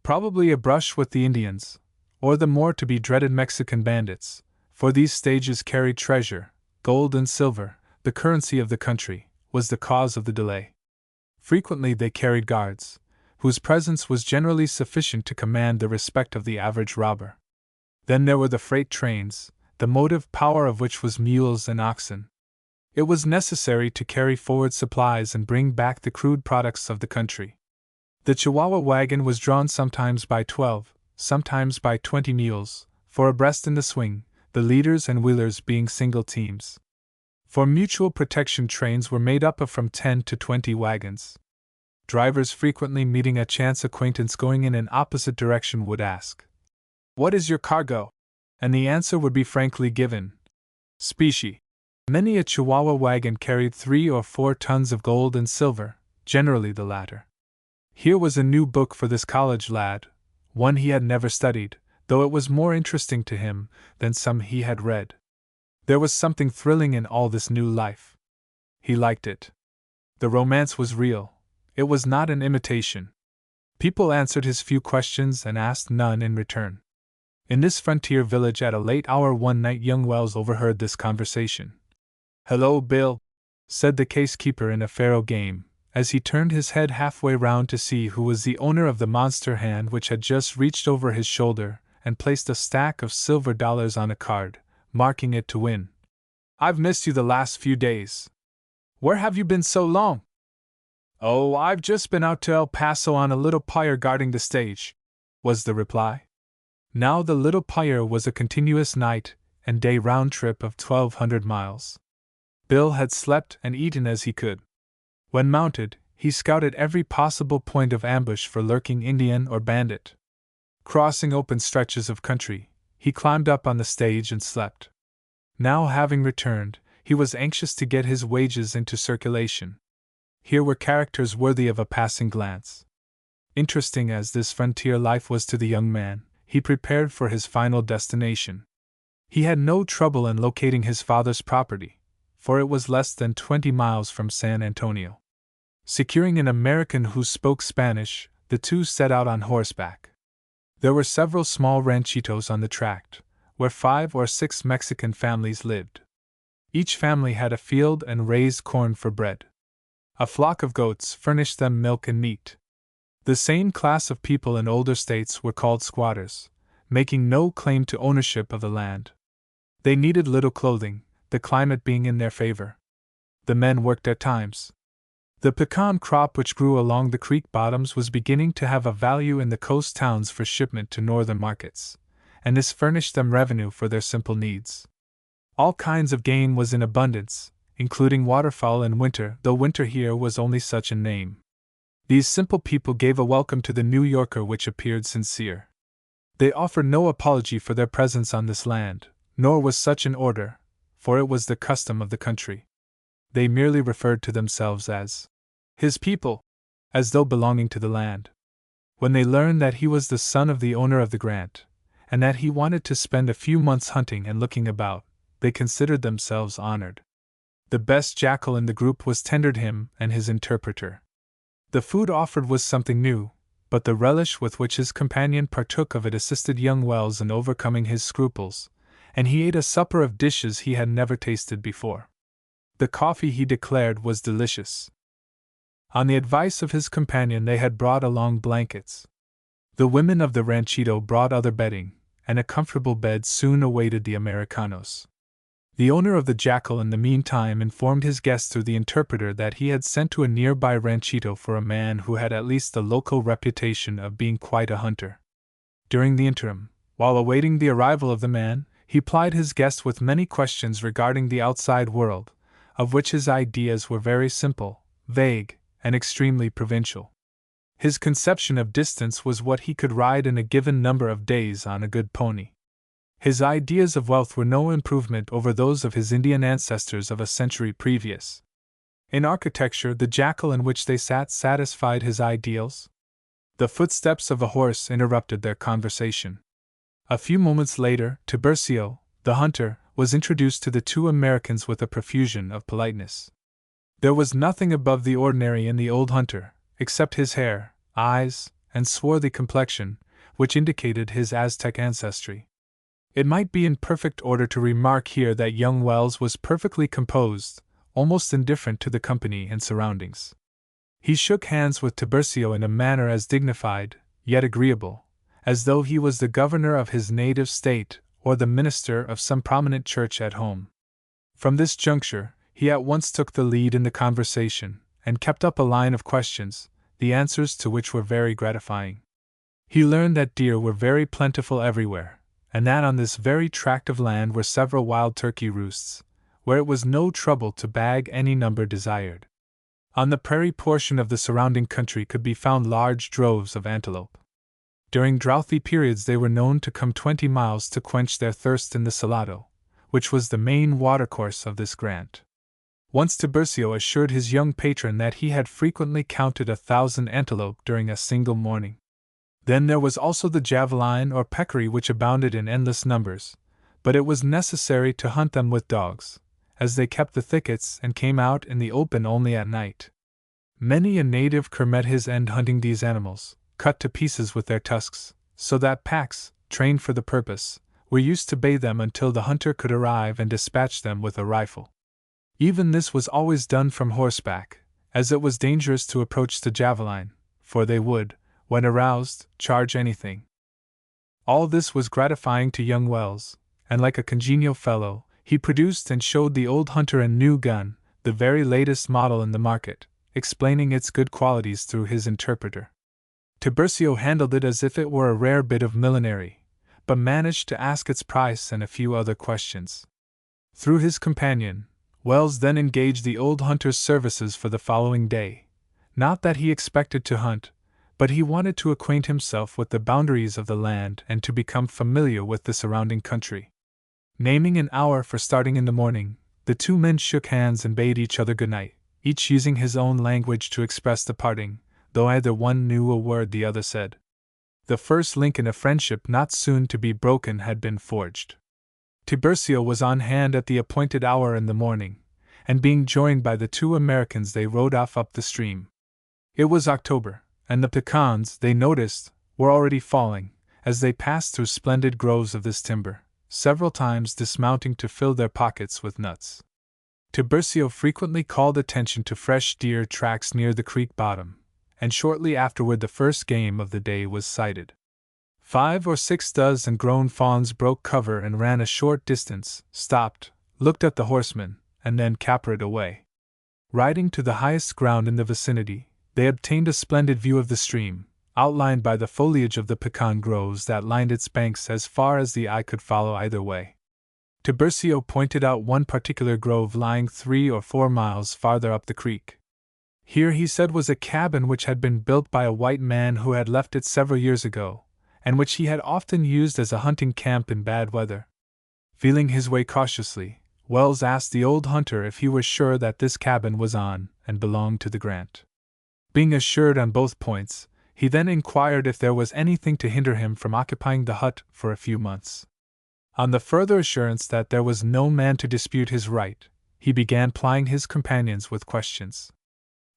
Probably a brush with the Indians, or the more to be dreaded Mexican bandits, for these stages carried treasure, gold and silver, the currency of the country, was the cause of the delay. Frequently they carried guards, whose presence was generally sufficient to command the respect of the average robber. Then there were the freight trains, the motive power of which was mules and oxen. It was necessary to carry forward supplies and bring back the crude products of the country. The Chihuahua wagon was drawn sometimes by 12, sometimes by 20 mules, 4 abreast in the swing, the leaders and wheelers being single teams. For mutual protection, trains were made up of from 10 to 20 wagons. Drivers frequently meeting a chance acquaintance going in an opposite direction would ask, "What is your cargo?" And the answer would be frankly given, "Specie." Many a Chihuahua wagon carried 3 or 4 tons of gold and silver, generally the latter. Here was a new book for this college lad, one he had never studied, though it was more interesting to him than some he had read. There was something thrilling in all this new life. He liked it. The romance was real. It was not an imitation. People answered his few questions and asked none in return. In this frontier village at a late hour one night young Wells overheard this conversation. "Hello, Bill," said the casekeeper in a faro game, as he turned his head halfway round to see who was the owner of the monster hand which had just reached over his shoulder and placed a stack of silver dollars on a card, marking it to win. "I've missed you the last few days. Where have you been so long?" "Oh, I've just been out to El Paso on a little pyre guarding the stage," was the reply. Now the little pyre was a continuous night and day round trip of 1,200 miles. Bill had slept and eaten as he could. When mounted, he scouted every possible point of ambush for lurking Indian or bandit. Crossing open stretches of country, he climbed up on the stage and slept. Now, having returned, he was anxious to get his wages into circulation. Here were characters worthy of a passing glance. Interesting as this frontier life was to the young man, he prepared for his final destination. He had no trouble in locating his father's property, for it was less than 20 miles from San Antonio. Securing an American who spoke Spanish, the two set out on horseback. There were several small ranchitos on the tract, where 5 or 6 Mexican families lived. Each family had a field and raised corn for bread. A flock of goats furnished them milk and meat. The same class of people in older states were called squatters, making no claim to ownership of the land. They needed little clothing, the climate being in their favor. The men worked at times. The pecan crop which grew along the creek bottoms was beginning to have a value in the coast towns for shipment to northern markets, and this furnished them revenue for their simple needs. All kinds of game was in abundance, including waterfowl in winter, though winter here was only such a name. These simple people gave a welcome to the New Yorker which appeared sincere. They offered no apology for their presence on this land, nor was such an order, for it was the custom of the country. They merely referred to themselves as his people, as though belonging to the land. When they learned that he was the son of the owner of the grant, and that he wanted to spend a few months hunting and looking about, they considered themselves honored. The best jackal in the group was tendered him and his interpreter. The food offered was something new, but the relish with which his companion partook of it assisted young Wells in overcoming his scruples, and he ate a supper of dishes he had never tasted before. The coffee, he declared, was delicious. On the advice of his companion, they had brought along blankets. The women of the ranchito brought other bedding, and a comfortable bed soon awaited the Americanos. The owner of the jackal in the meantime informed his guest through the interpreter that he had sent to a nearby ranchito for a man who had at least the local reputation of being quite a hunter. During the interim, while awaiting the arrival of the man, he plied his guest with many questions regarding the outside world, of which his ideas were very simple, vague, and extremely provincial. His conception of distance was what he could ride in a given number of days on a good pony. His ideas of wealth were no improvement over those of his Indian ancestors of a century previous. In architecture, the jackal in which they sat satisfied his ideals. The footsteps of a horse interrupted their conversation. A few moments later, Tiburcio, the hunter, was introduced to the two Americans with a profusion of politeness. There was nothing above the ordinary in the old hunter, except his hair, eyes, and swarthy complexion, which indicated his Aztec ancestry. It might be in perfect order to remark here that young Wells was perfectly composed, almost indifferent to the company and surroundings. He shook hands with Tiburcio in a manner as dignified, yet agreeable, as though he was the governor of his native state or the minister of some prominent church at home. From this juncture, he at once took the lead in the conversation, and kept up a line of questions, the answers to which were very gratifying. He learned that deer were very plentiful everywhere, and that on this very tract of land were several wild turkey roosts, where it was no trouble to bag any number desired. On the prairie portion of the surrounding country could be found large droves of antelope. During droughty periods they were known to come 20 miles to quench their thirst in the Salado, which was the main watercourse of this grant. Once Tiburcio assured his young patron that he had frequently counted 1,000 antelope during a single morning. Then there was also the javeline or peccary which abounded in endless numbers, but it was necessary to hunt them with dogs, as they kept the thickets and came out in the open only at night. Many a native cur met his end hunting these animals, cut to pieces with their tusks, so that packs, trained for the purpose, were used to bay them until the hunter could arrive and dispatch them with a rifle. Even this was always done from horseback, as it was dangerous to approach the javelin, for they would, when aroused, charge anything. All this was gratifying to young Wells, and like a congenial fellow, he produced and showed the old hunter a new gun, the very latest model in the market, explaining its good qualities through his interpreter. Tiburcio handled it as if it were a rare bit of millinery, but managed to ask its price and a few other questions. Through his companion, Wells then engaged the old hunter's services for the following day. Not that he expected to hunt, but he wanted to acquaint himself with the boundaries of the land and to become familiar with the surrounding country. Naming an hour for starting in the morning, the two men shook hands and bade each other good night, each using his own language to express the parting, though either one knew a word the other said. The first link in a friendship not soon to be broken had been forged. Tiburcio was on hand at the appointed hour in the morning, and being joined by the two Americans they rode off up the stream. It was October, and the pecans, they noticed, were already falling, as they passed through splendid groves of this timber, several times dismounting to fill their pockets with nuts. Tiburcio frequently called attention to fresh deer tracks near the creek bottom, and shortly afterward the first game of the day was sighted. 5 or 6 dozen grown fawns broke cover and ran a short distance, stopped, looked at the horsemen, and then capered away. Riding to the highest ground in the vicinity, they obtained a splendid view of the stream, outlined by the foliage of the pecan groves that lined its banks as far as the eye could follow either way. Tiburcio pointed out one particular grove lying 3 or 4 miles farther up the creek. Here, he said, was a cabin which had been built by a white man who had left it several years ago, and which he had often used as a hunting camp in bad weather. Feeling his way cautiously, Wells asked the old hunter if he was sure that this cabin was on and belonged to the Grant. Being assured on both points, he then inquired if there was anything to hinder him from occupying the hut for a few months. On the further assurance that there was no man to dispute his right, he began plying his companions with questions.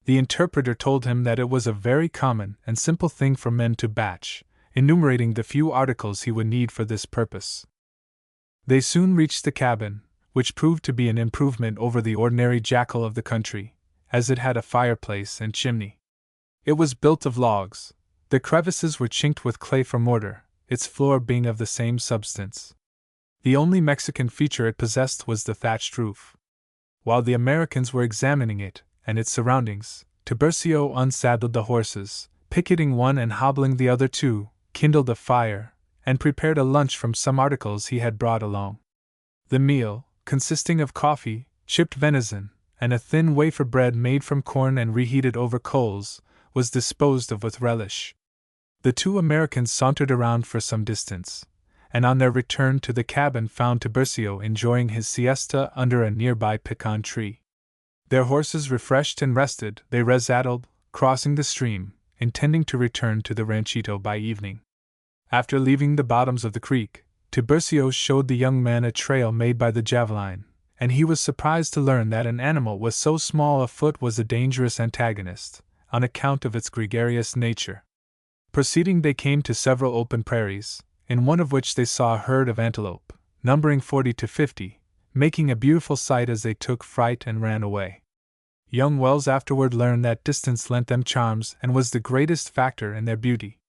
The interpreter told him that it was a very common and simple thing for men to batch, enumerating the few articles he would need for this purpose. They soon reached the cabin, which proved to be an improvement over the ordinary jacal of the country, as it had a fireplace and chimney. It was built of logs. The crevices were chinked with clay for mortar, its floor being of the same substance. The only Mexican feature it possessed was the thatched roof. While the Americans were examining it and its surroundings, Tiburcio unsaddled the horses, picketing one and hobbling the other two, kindled a fire, and prepared a lunch from some articles he had brought along. The meal, consisting of coffee, chipped venison, and a thin wafer bread made from corn and reheated over coals, was disposed of with relish. The two Americans sauntered around for some distance, and on their return to the cabin found Tiburcio enjoying his siesta under a nearby pecan tree. Their horses refreshed and rested, they resaddled, crossing the stream, intending to return to the ranchito by evening. After leaving the bottoms of the creek, Tiburcio showed the young man a trail made by the javelin, and he was surprised to learn that an animal with so small a foot was a dangerous antagonist, on account of its gregarious nature. Proceeding, they came to several open prairies, in one of which they saw a herd of antelope, numbering 40 to 50, making a beautiful sight as they took fright and ran away. Young Wells afterward learned that distance lent them charms and was the greatest factor in their beauty.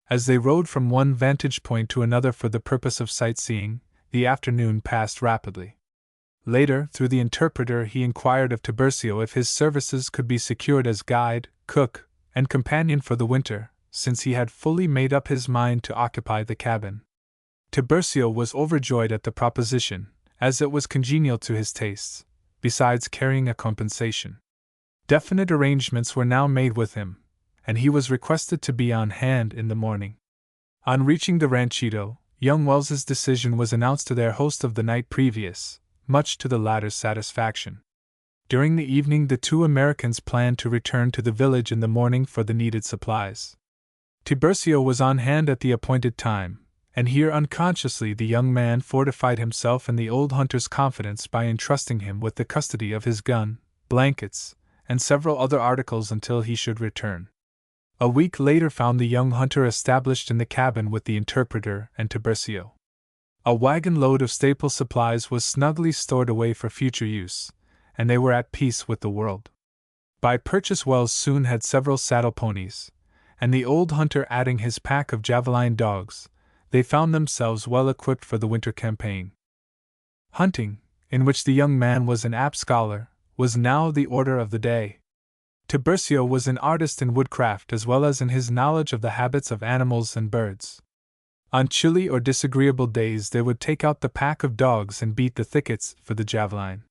As they rode from one vantage point to another for the purpose of sightseeing, the afternoon passed rapidly. Later, through the interpreter, he inquired of Tiburcio if his services could be secured as guide, cook, and companion for the winter, since he had fully made up his mind to occupy the cabin. Tiburcio was overjoyed at the proposition, as it was congenial to his tastes, besides carrying a compensation. Definite arrangements were now made with him, and he was requested to be on hand in the morning. On reaching the ranchito, young Wells's decision was announced to their host of the night previous, much to the latter's satisfaction. During the evening, the two Americans planned to return to the village in the morning for the needed supplies. Tiburcio was on hand at the appointed time, and here unconsciously the young man fortified himself in the old hunter's confidence by entrusting him with the custody of his gun, blankets, and several other articles until he should return. A week later found the young hunter established in the cabin with the interpreter and Tiburcio. A wagon load of staple supplies was snugly stored away for future use, and they were at peace with the world. By purchase Wells soon had several saddle ponies, and the old hunter adding his pack of javelin dogs, they found themselves well equipped for the winter campaign. Hunting, in which the young man was an apt scholar, was now the order of the day. Tiburcio was an artist in woodcraft as well as in his knowledge of the habits of animals and birds. On chilly or disagreeable days they would take out the pack of dogs and beat the thickets for the javelin.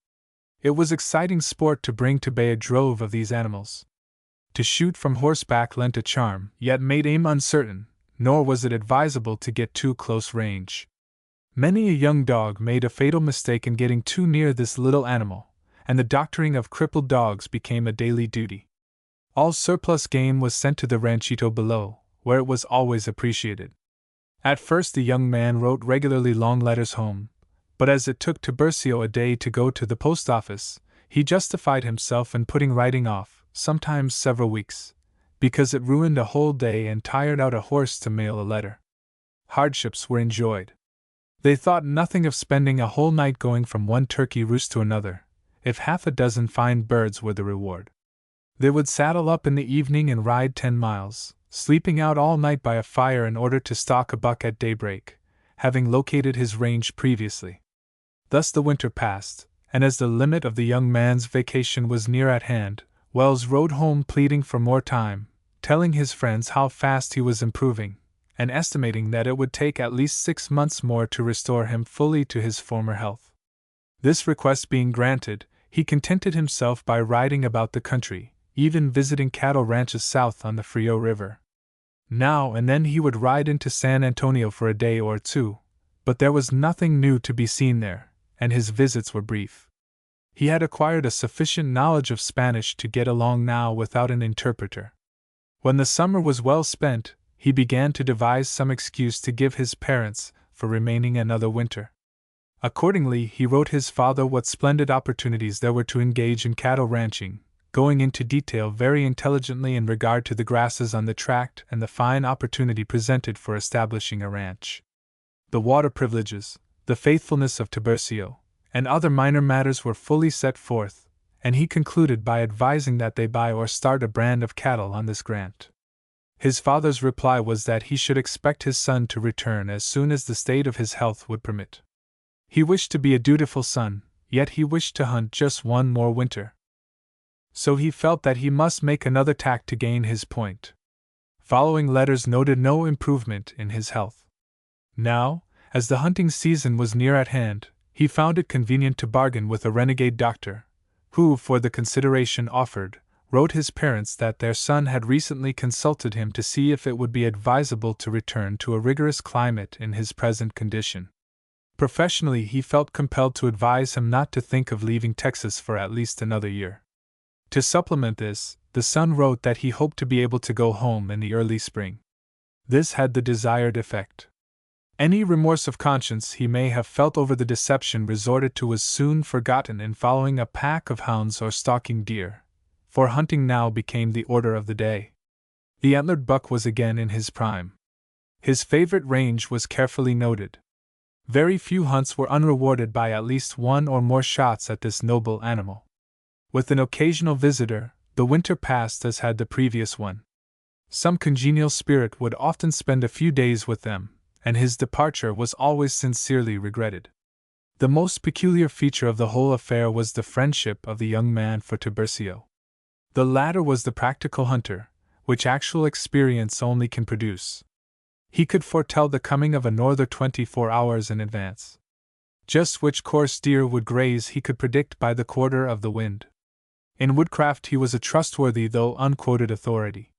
It was exciting sport to bring to bay a drove of these animals. To shoot from horseback lent a charm, yet made aim uncertain, nor was it advisable to get too close range. Many a young dog made a fatal mistake in getting too near this little animal, and the doctoring of crippled dogs became a daily duty. All surplus game was sent to the ranchito below, where it was always appreciated. At first the young man wrote regularly long letters home, but as it took Tiburcio a day to go to the post office, he justified himself in putting writing off, sometimes several weeks, because it ruined a whole day and tired out a horse to mail a letter. Hardships were enjoyed. They thought nothing of spending a whole night going from one turkey roost to another, if half a dozen fine birds were the reward. They would saddle up in the evening and ride 10 miles, sleeping out all night by a fire in order to stalk a buck at daybreak, having located his range previously. Thus the winter passed, and as the limit of the young man's vacation was near at hand, Wells rode home pleading for more time, telling his friends how fast he was improving, and estimating that it would take at least 6 months more to restore him fully to his former health. This request being granted, he contented himself by riding about the country, even visiting cattle ranches south on the Frio River. Now and then he would ride into San Antonio for a day or two, but there was nothing new to be seen there, and his visits were brief. He had acquired a sufficient knowledge of Spanish to get along now without an interpreter. When the summer was well spent, he began to devise some excuse to give his parents for remaining another winter. Accordingly, he wrote his father what splendid opportunities there were to engage in cattle ranching, going into detail very intelligently in regard to the grasses on the tract and the fine opportunity presented for establishing a ranch. The water privileges, the faithfulness of Tiburcio, and other minor matters were fully set forth, and he concluded by advising that they buy or start a brand of cattle on this grant. His father's reply was that he should expect his son to return as soon as the state of his health would permit. He wished to be a dutiful son, yet he wished to hunt just one more winter. So he felt that he must make another tack to gain his point. Following letters noted no improvement in his health. Now, as the hunting season was near at hand, he found it convenient to bargain with a renegade doctor, who, for the consideration offered, wrote his parents that their son had recently consulted him to see if it would be advisable to return to a rigorous climate in his present condition. Professionally, he felt compelled to advise him not to think of leaving Texas for at least another year. To supplement this, the son wrote that he hoped to be able to go home in the early spring. This had the desired effect. Any remorse of conscience he may have felt over the deception resorted to was soon forgotten in following a pack of hounds or stalking deer, for hunting now became the order of the day. The antlered buck was again in his prime. His favorite range was carefully noted. Very few hunts were unrewarded by at least one or more shots at this noble animal. With an occasional visitor, the winter passed as had the previous one. Some congenial spirit would often spend a few days with them, and his departure was always sincerely regretted. The most peculiar feature of the whole affair was the friendship of the young man for Tiburcio. The latter was the practical hunter, which actual experience only can produce. He could foretell the coming of a norther 24 hours in advance. Just which course deer would graze he could predict by the quarter of the wind. In woodcraft he was a trustworthy though unquoted authority.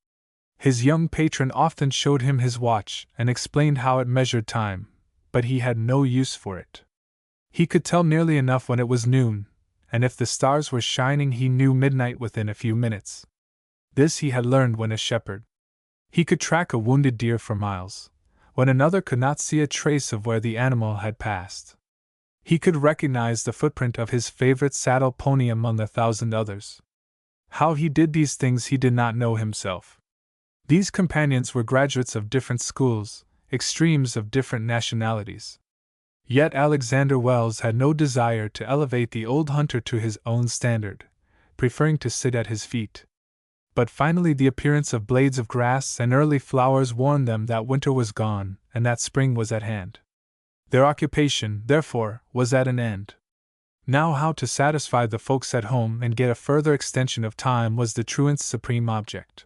His young patron often showed him his watch and explained how it measured time, but he had no use for it. He could tell nearly enough when it was noon, and if the stars were shining he knew midnight within a few minutes. This he had learned when a shepherd. He could track a wounded deer for miles, when another could not see a trace of where the animal had passed. He could recognize the footprint of his favorite saddle pony among the 1,000 others. How he did these things he did not know himself. These companions were graduates of different schools, extremes of different nationalities. Yet Alexander Wells had no desire to elevate the old hunter to his own standard, preferring to sit at his feet. But finally the appearance of blades of grass and early flowers warned them that winter was gone and that spring was at hand. Their occupation, therefore, was at an end. Now how to satisfy the folks at home and get a further extension of time was the truant's supreme object.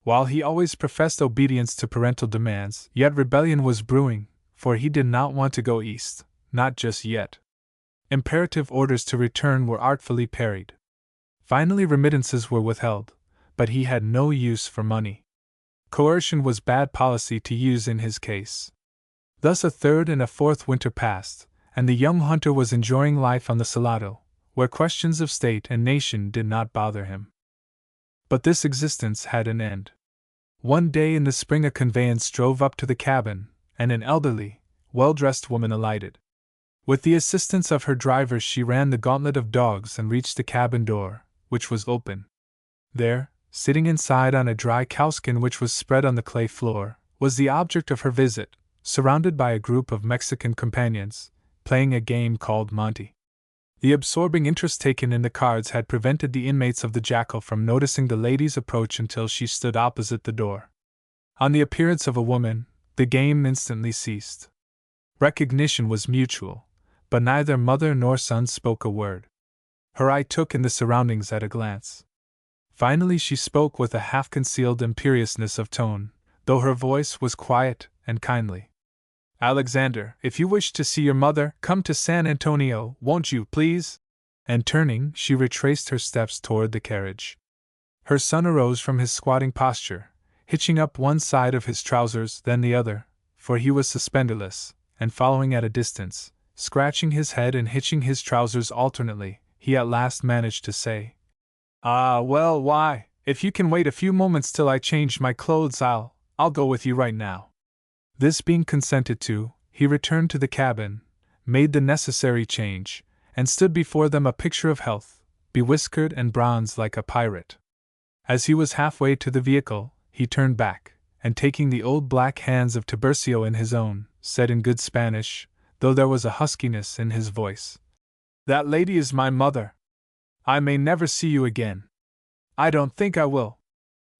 While he always professed obedience to parental demands, yet rebellion was brewing, for he did not want to go east, not just yet. Imperative orders to return were artfully parried. Finally remittances were withheld, but he had no use for money. Coercion was bad policy to use in his case. Thus a third and a fourth winter passed, and the young hunter was enjoying life on the Salado, where questions of state and nation did not bother him. But this existence had an end. One day in the spring a conveyance drove up to the cabin, and an elderly, well-dressed woman alighted. With the assistance of her driver she ran the gauntlet of dogs and reached the cabin door, which was open. There, sitting inside on a dry cowskin which was spread on the clay floor, was the object of her visit, surrounded by a group of Mexican companions, playing a game called Monte. The absorbing interest taken in the cards had prevented the inmates of the Jackal from noticing the lady's approach until she stood opposite the door. On the appearance of a woman, the game instantly ceased. Recognition was mutual, but neither mother nor son spoke a word. Her eye took in the surroundings at a glance. Finally she spoke with a half-concealed imperiousness of tone, though her voice was quiet and kindly. "Alexander, if you wish to see your mother, come to San Antonio, won't you, please?" And turning, she retraced her steps toward the carriage. Her son arose from his squatting posture, hitching up one side of his trousers, then the other, for he was suspenderless, and following at a distance, scratching his head and hitching his trousers alternately, he at last managed to say, "Ah, well, why, if you can wait a few moments till I change my clothes, I'll go with you right now." This being consented to, he returned to the cabin, made the necessary change, and stood before them a picture of health, bewhiskered and bronzed like a pirate. As he was halfway to the vehicle, he turned back, and taking the old black hands of Tiburcio in his own, said in good Spanish, though there was a huskiness in his voice, "That lady is my mother. I may never see you again. I don't think I will.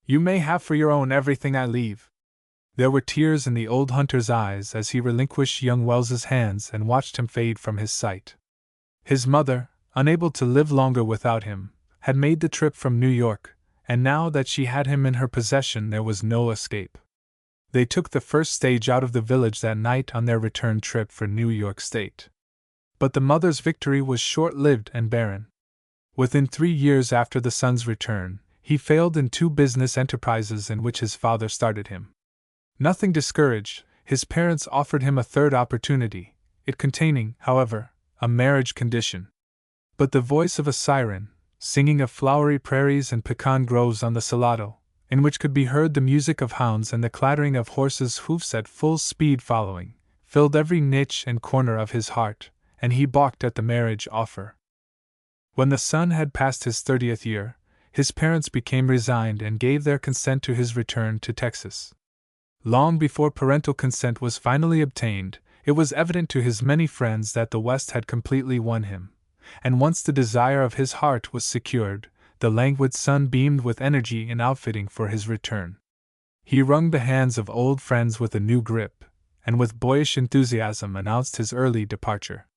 You may have for your own everything I leave." There were tears in the old hunter's eyes as he relinquished young Wells's hands and watched him fade from his sight. His mother, unable to live longer without him, had made the trip from New York, and now that she had him in her possession there was no escape. They took the first stage out of the village that night on their return trip for New York State. But the mother's victory was short-lived and barren. Within 3 years after the son's return, he failed in 2 business enterprises in which his father started him. Nothing discouraged, his parents offered him a third opportunity, it containing, however, a marriage condition. But the voice of a siren, singing of flowery prairies and pecan groves on the Salado, in which could be heard the music of hounds and the clattering of horses' hoofs at full speed following, filled every niche and corner of his heart, and he balked at the marriage offer. When the son had passed his 30th year, his parents became resigned and gave their consent to his return to Texas. Long before parental consent was finally obtained, it was evident to his many friends that the West had completely won him, and once the desire of his heart was secured, the languid son beamed with energy in outfitting for his return. He wrung the hands of old friends with a new grip, and with boyish enthusiasm announced his early departure.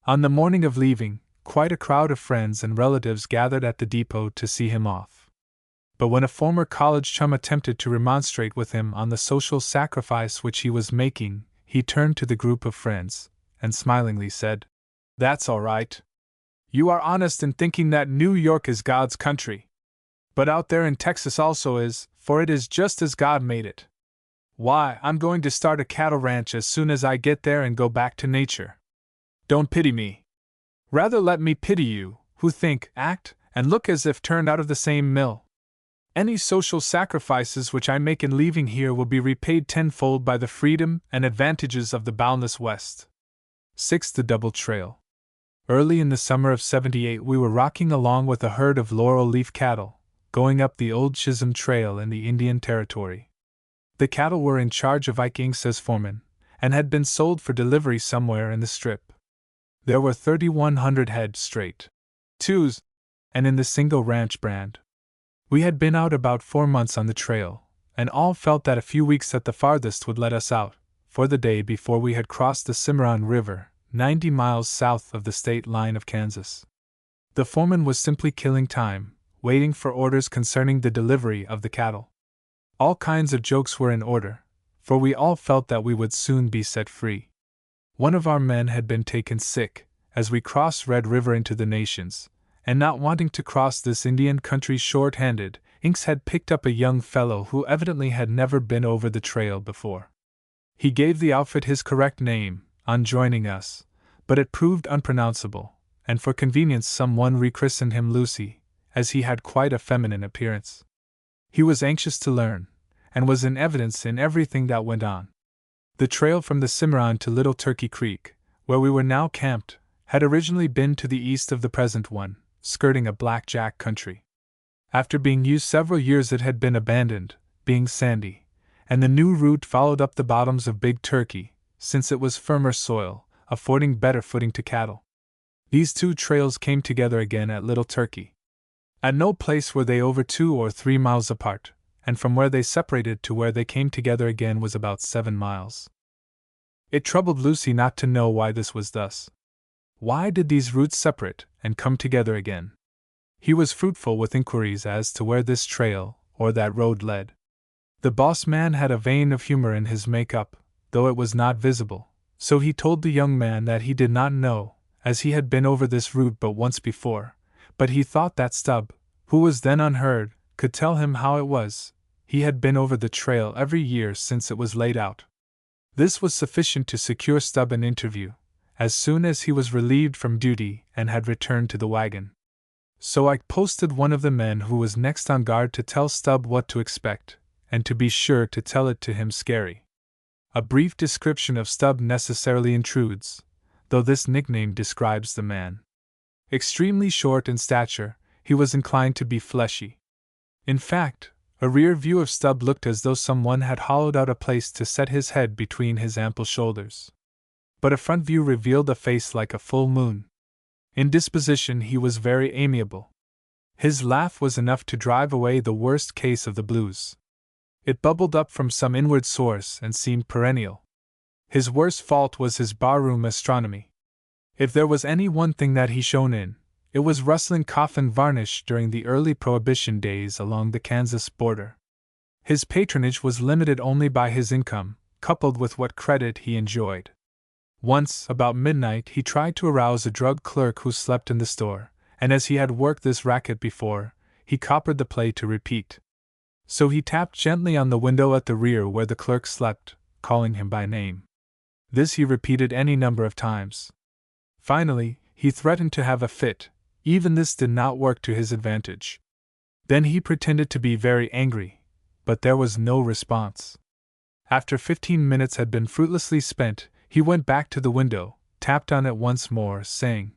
On the morning of leaving, quite a crowd of friends and relatives gathered at the depot to see him off. But when a former college chum attempted to remonstrate with him on the social sacrifice which he was making, he turned to the group of friends, and smilingly said, "That's all right. You are honest in thinking that New York is God's country. But out there in Texas also is, for it is just as God made it. Why, I'm going to start a cattle ranch as soon as I get there and go back to nature. Don't pity me. Rather let me pity you, who think, act, and look as if turned out of the same mill. Any social sacrifices which I make in leaving here will be repaid tenfold by the freedom and advantages of the boundless West." 6. The Double Trail. Early in the summer of '78 we were rocking along with a herd of laurel leaf cattle, going up the old Chisholm Trail in the Indian Territory. The cattle were in charge of Ike Inks as foreman, and had been sold for delivery somewhere in the Strip. There were 3,100 head straight. Twos, and in the single ranch brand. We had been out about 4 months on the trail, and all felt that a few weeks at the farthest would let us out, for the day before we had crossed the Cimarron River, 90 miles south of the state line of Kansas. The foreman was simply killing time, waiting for orders concerning the delivery of the cattle. All kinds of jokes were in order, for we all felt that we would soon be set free. One of our men had been taken sick, as we crossed Red River into the Nations, and not wanting to cross this Indian country short-handed, Inks had picked up a young fellow who evidently had never been over the trail before. He gave the outfit his correct name, on joining us, but it proved unpronounceable, and for convenience someone rechristened him Lucy, as he had quite a feminine appearance. He was anxious to learn, and was in evidence in everything that went on. The trail from the Cimarron to Little Turkey Creek, where we were now camped, had originally been to the east of the present one, skirting a blackjack country. After being used several years it had been abandoned, being sandy, and the new route followed up the bottoms of Big Turkey, since it was firmer soil, affording better footing to cattle. These two trails came together again at Little Turkey. At no place were they over 2 or 3 miles apart, and from where they separated to where they came together again was about 7 miles. It troubled Lucy not to know why this was thus. Why did these routes separate and come together again? He was fruitful with inquiries as to where this trail or that road led. The boss man had a vein of humor in his make-up, though it was not visible, so he told the young man that he did not know, as he had been over this route but once before, but he thought that Stubb, who was then unheard, could tell him how it was. He had been over the trail every year since it was laid out. This was sufficient to secure Stubb an interview, as soon as he was relieved from duty and had returned to the wagon. So I posted one of the men who was next on guard to tell Stubb what to expect, and to be sure to tell it to him scary. A brief description of Stubb necessarily intrudes, though this nickname describes the man. Extremely short in stature, he was inclined to be fleshy. In fact, a rear view of Stubb looked as though someone had hollowed out a place to set his head between his ample shoulders. But a front view revealed a face like a full moon. In disposition he was very amiable. His laugh was enough to drive away the worst case of the blues. It bubbled up from some inward source and seemed perennial. His worst fault was his barroom astronomy. If there was any one thing that he shone in, it was rustling coffin varnish during the early Prohibition days along the Kansas border. His patronage was limited only by his income, coupled with what credit he enjoyed. Once, about midnight, he tried to arouse a drug clerk who slept in the store, and as he had worked this racket before, he coppered the play to repeat. So he tapped gently on the window at the rear where the clerk slept, calling him by name. This he repeated any number of times. Finally, he threatened to have a fit. Even this did not work to his advantage. Then he pretended to be very angry, but there was no response. After 15 minutes had been fruitlessly spent, he went back to the window, tapped on it once more, saying,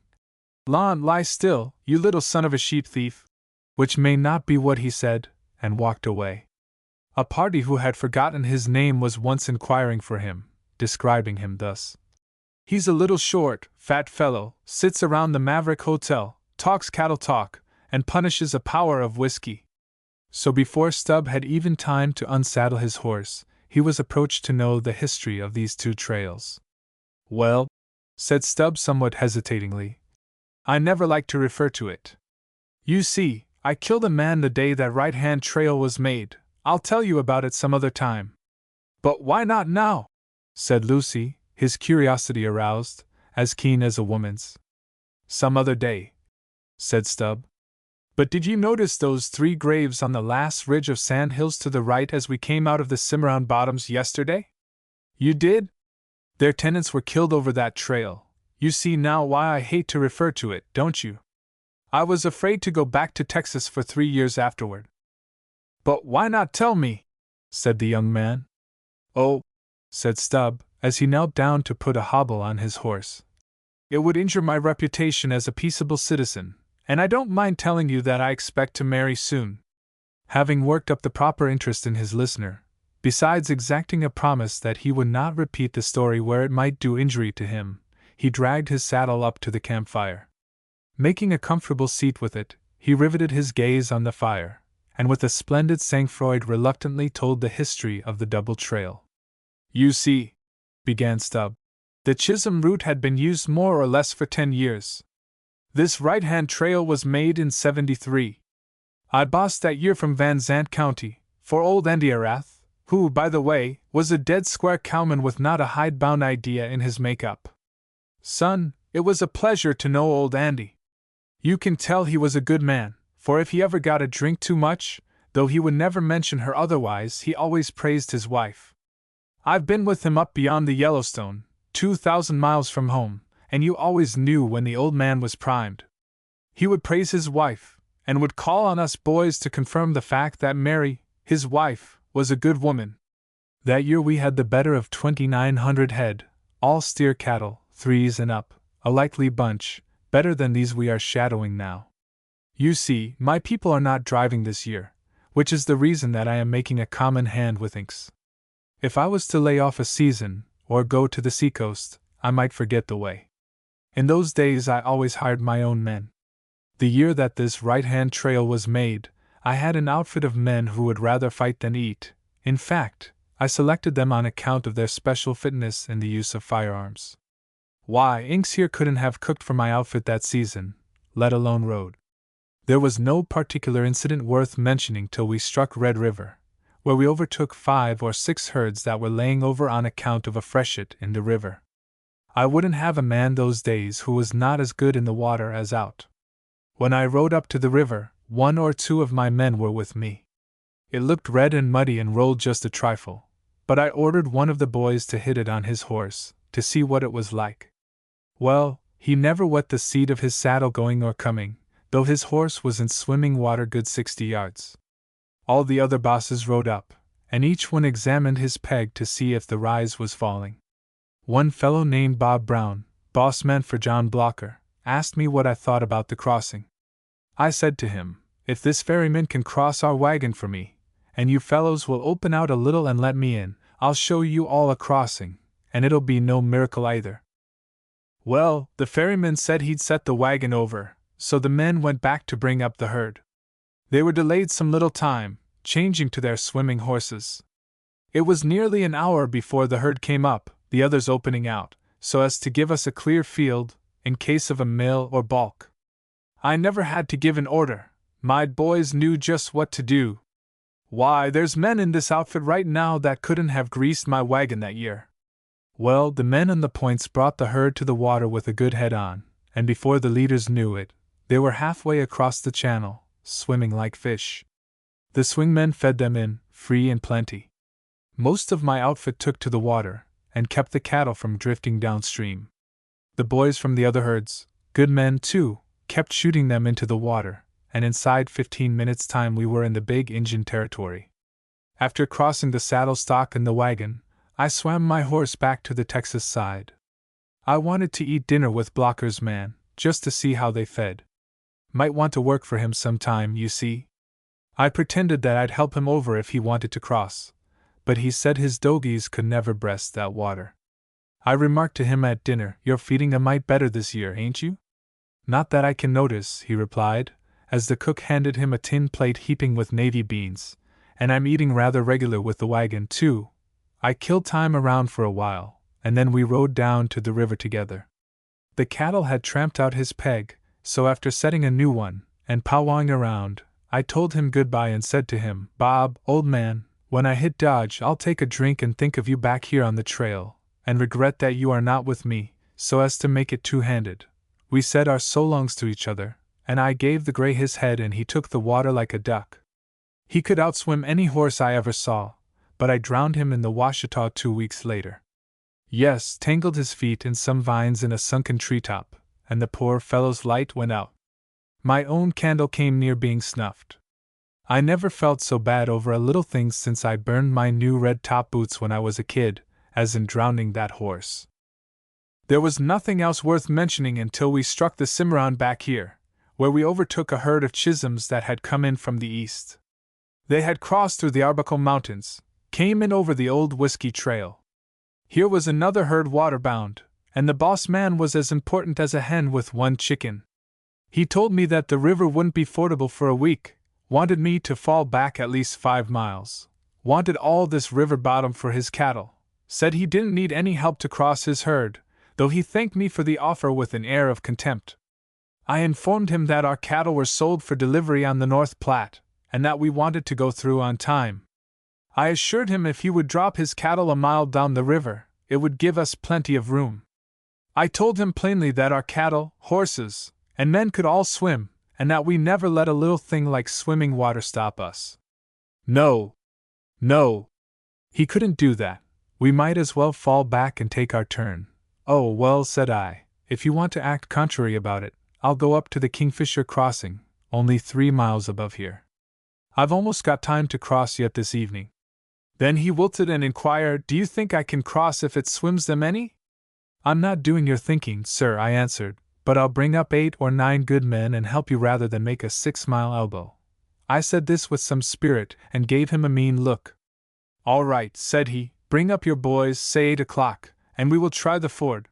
"Lon, lie still, you little son of a sheep thief," which may not be what he said, and walked away. A party who had forgotten his name was once inquiring for him, describing him thus: "He's a little short, fat fellow, sits around the Maverick Hotel, talks cattle talk, and punishes a power of whiskey." So before Stubb had even time to unsaddle his horse, he was approached to know the history of these two trails. "Well," said Stubb somewhat hesitatingly, "I never like to refer to it. You see, I killed a man the day that right-hand trail was made. I'll tell you about it some other time." "But why not now?" said Lucy, his curiosity aroused, as keen as a woman's. "Some other day," said Stubb. "But did you notice those 3 graves on the last ridge of sand hills to the right as we came out of the Cimarron bottoms yesterday? You did? Their tenants were killed over that trail. You see now why I hate to refer to it, don't you? I was afraid to go back to Texas for 3 years afterward." "But why not tell me?" said the young man. "Oh," said Stubb, as he knelt down to put a hobble on his horse, "it would injure my reputation as a peaceable citizen, and I don't mind telling you that I expect to marry soon." Having worked up the proper interest in his listener, besides exacting a promise that he would not repeat the story where it might do injury to him, he dragged his saddle up to the campfire. Making a comfortable seat with it, He riveted his gaze on the fire, and with a splendid sang-froid reluctantly told the history of the double trail. "You see," began Stubb, "the Chisholm route had been used more or less for 10 years. This right-hand trail was made in '73. I bossed that year from Van Zandt County, for old Andy Arath, who, by the way, was a dead square cowman with not a hidebound idea in his make-up. Son, it was a pleasure to know old Andy. You can tell he was a good man, for if he ever got a drink too much, though he would never mention her otherwise, he always praised his wife. I've been with him up beyond the Yellowstone, 2,000 miles from home, and you always knew when the old man was primed. He would praise his wife, and would call on us boys to confirm the fact that Mary, his wife, was a good woman. That year we had the better of 2,900 head, all steer cattle, 3s and up, a likely bunch, better than these we are shadowing now. You see, my people are not driving this year, which is the reason that I am making a common hand with Inks. If I was to lay off a season, or go to the seacoast, I might forget the way. In those days I always hired my own men. The year that this right-hand trail was made, I had an outfit of men who would rather fight than eat. In fact, I selected them on account of their special fitness in the use of firearms. Why, Inks here couldn't have cooked for my outfit that season, let alone rode. There was no particular incident worth mentioning till we struck Red River, where we overtook 5 or 6 herds that were laying over on account of a freshet in the river. I wouldn't have a man those days who was not as good in the water as out. When I rode up to the river, 1 or 2 of my men were with me. It looked red and muddy and rolled just a trifle, but I ordered one of the boys to hit it on his horse, to see what it was like. Well, he never wet the seat of his saddle going or coming, though his horse was in swimming water good 60 yards. All the other bosses rode up, and each one examined his peg to see if the rise was falling. One fellow named Bob Brown, boss man for John Blocker, asked me what I thought about the crossing. I said to him, "If this ferryman can cross our wagon for me, and you fellows will open out a little and let me in, I'll show you all a crossing, and it'll be no miracle either." Well, the ferryman said he'd set the wagon over, so the men went back to bring up the herd. They were delayed some little time, changing to their swimming horses. It was nearly an hour before the herd came up, the others opening out, so as to give us a clear field, in case of a mill or balk. I never had to give an order, my boys knew just what to do. Why, there's men in this outfit right now that couldn't have greased my wagon that year. Well, the men on the points brought the herd to the water with a good head on, and before the leaders knew it, they were halfway across the channel, swimming like fish. The swingmen fed them in, free and plenty. Most of my outfit took to the water, and kept the cattle from drifting downstream. The boys from the other herds, good men too, kept shooting them into the water, and inside 15 minutes' time we were in the big Injun territory. After crossing the saddle stock and the wagon, I swam my horse back to the Texas side. I wanted to eat dinner with Blocker's man, just to see how they fed. Might want to work for him sometime, you see. I pretended that I'd help him over if he wanted to cross, but he said his dogies could never breast that water. I remarked to him at dinner, "You're feeding a mite better this year, ain't you?" "Not that I can notice," he replied, as the cook handed him a tin plate heaping with navy beans, "and I'm eating rather regular with the wagon, too." I killed time around for a while, and then we rode down to the river together. The cattle had tramped out his peg, so after setting a new one, and powwowing around, I told him goodbye and said to him, "Bob, old man, when I hit Dodge I'll take a drink and think of you back here on the trail, and regret that you are not with me, so as to make it two-handed." We said our so-longs to each other, and I gave the gray his head and he took the water like a duck. He could outswim any horse I ever saw, but I drowned him in the Washita 2 weeks later. Yes, tangled his feet in some vines in a sunken treetop, and the poor fellow's light went out. My own candle came near being snuffed. I never felt so bad over a little thing since I burned my new red top boots when I was a kid, as in drowning that horse. There was nothing else worth mentioning until we struck the Cimarron back here, where we overtook a herd of Chisholms that had come in from the east. They had crossed through the Arbuckle Mountains, came in over the old Whiskey Trail. Here was another herd waterbound, and the boss man was as important as a hen with one chicken. He told me that the river wouldn't be fordable for a week, wanted me to fall back at least 5 miles, wanted all this river bottom for his cattle, said he didn't need any help to cross his herd, though he thanked me for the offer with an air of contempt. I informed him that our cattle were sold for delivery on the North Platte, and that we wanted to go through on time. I assured him if he would drop his cattle a mile down the river, it would give us plenty of room. I told him plainly that our cattle, horses, and men could all swim, and that we never let a little thing like swimming water stop us. No. He couldn't do that. We might as well fall back and take our turn. Oh, well, said I, if you want to act contrary about it, I'll go up to the Kingfisher crossing, only 3 miles above here. I've almost got time to cross yet this evening. Then he wilted and inquired, do you think I can cross if it swims them any? I'm not doing your thinking, sir, I answered, but I'll bring up 8 or 9 good men and help you rather than make a 6-mile elbow. I said this with some spirit and gave him a mean look. All right, said he, bring up your boys, say 8 o'clock, and we will try the ford.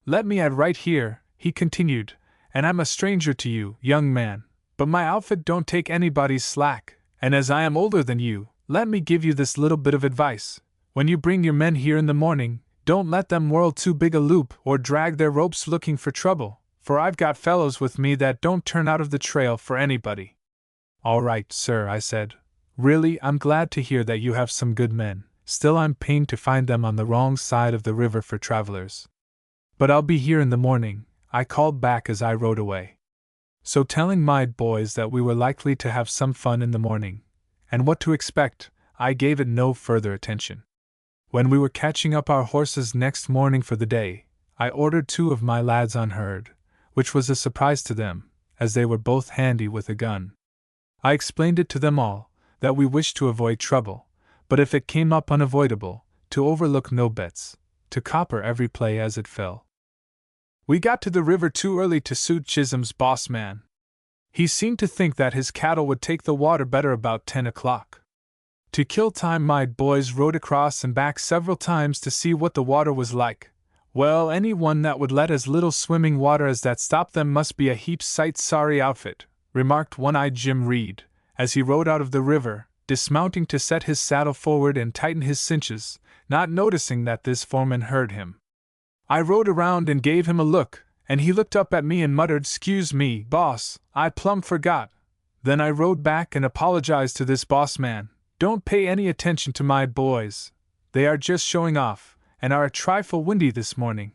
Let me add right here, he continued, and I'm a stranger to you, young man, but my outfit don't take anybody's slack, and as I am older than you, let me give you this little bit of advice. When you bring your men here in the morning, don't let them whirl too big a loop or drag their ropes looking for trouble, for I've got fellows with me that don't turn out of the trail for anybody. All right, sir, I said. Really, I'm glad to hear that you have some good men, still I'm pained to find them on the wrong side of the river for travelers. But I'll be here in the morning, I called back as I rode away. So telling my boys that we were likely to have some fun in the morning, and what to expect, I gave it no further attention. When we were catching up our horses next morning for the day, I ordered 2 of my lads on herd, which was a surprise to them, as they were both handy with a gun. I explained it to them all, that we wished to avoid trouble, but if it came up unavoidable, to overlook no bets, to copper every play as it fell. We got to the river too early to suit Chisholm's boss man. He seemed to think that his cattle would take the water better about 10 o'clock. To kill time, my boys rode across and back several times to see what the water was like. Well, anyone that would let as little swimming water as that stop them must be a heap sight sorry outfit, remarked One-Eyed Jim Reed, as he rode out of the river, dismounting to set his saddle forward and tighten his cinches, not noticing that this foreman heard him. I rode around and gave him a look, and he looked up at me and muttered, "'Scuse me, boss, I plumb forgot." Then I rode back and apologized to this boss man. Don't pay any attention to my boys. They are just showing off, and are a trifle windy this morning.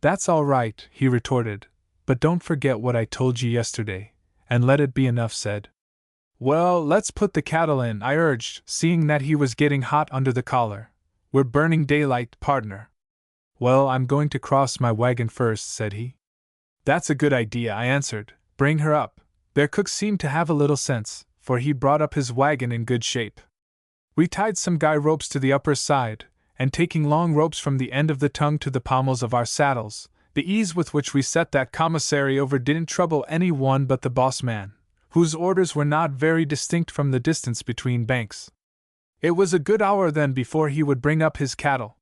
That's all right, he retorted, but don't forget what I told you yesterday, and let it be enough said. Well, let's put the cattle in, I urged, seeing that he was getting hot under the collar. We're burning daylight, partner. Well, I'm going to cross my wagon first, said he. That's a good idea, I answered. Bring her up. Their cook seemed to have a little sense, for he brought up his wagon in good shape. We tied some guy ropes to the upper side, and taking long ropes from the end of the tongue to the pommels of our saddles, the ease with which we set that commissary over didn't trouble any one but the boss man, whose orders were not very distinct from the distance between banks. It was a good hour then before he would bring up his cattle.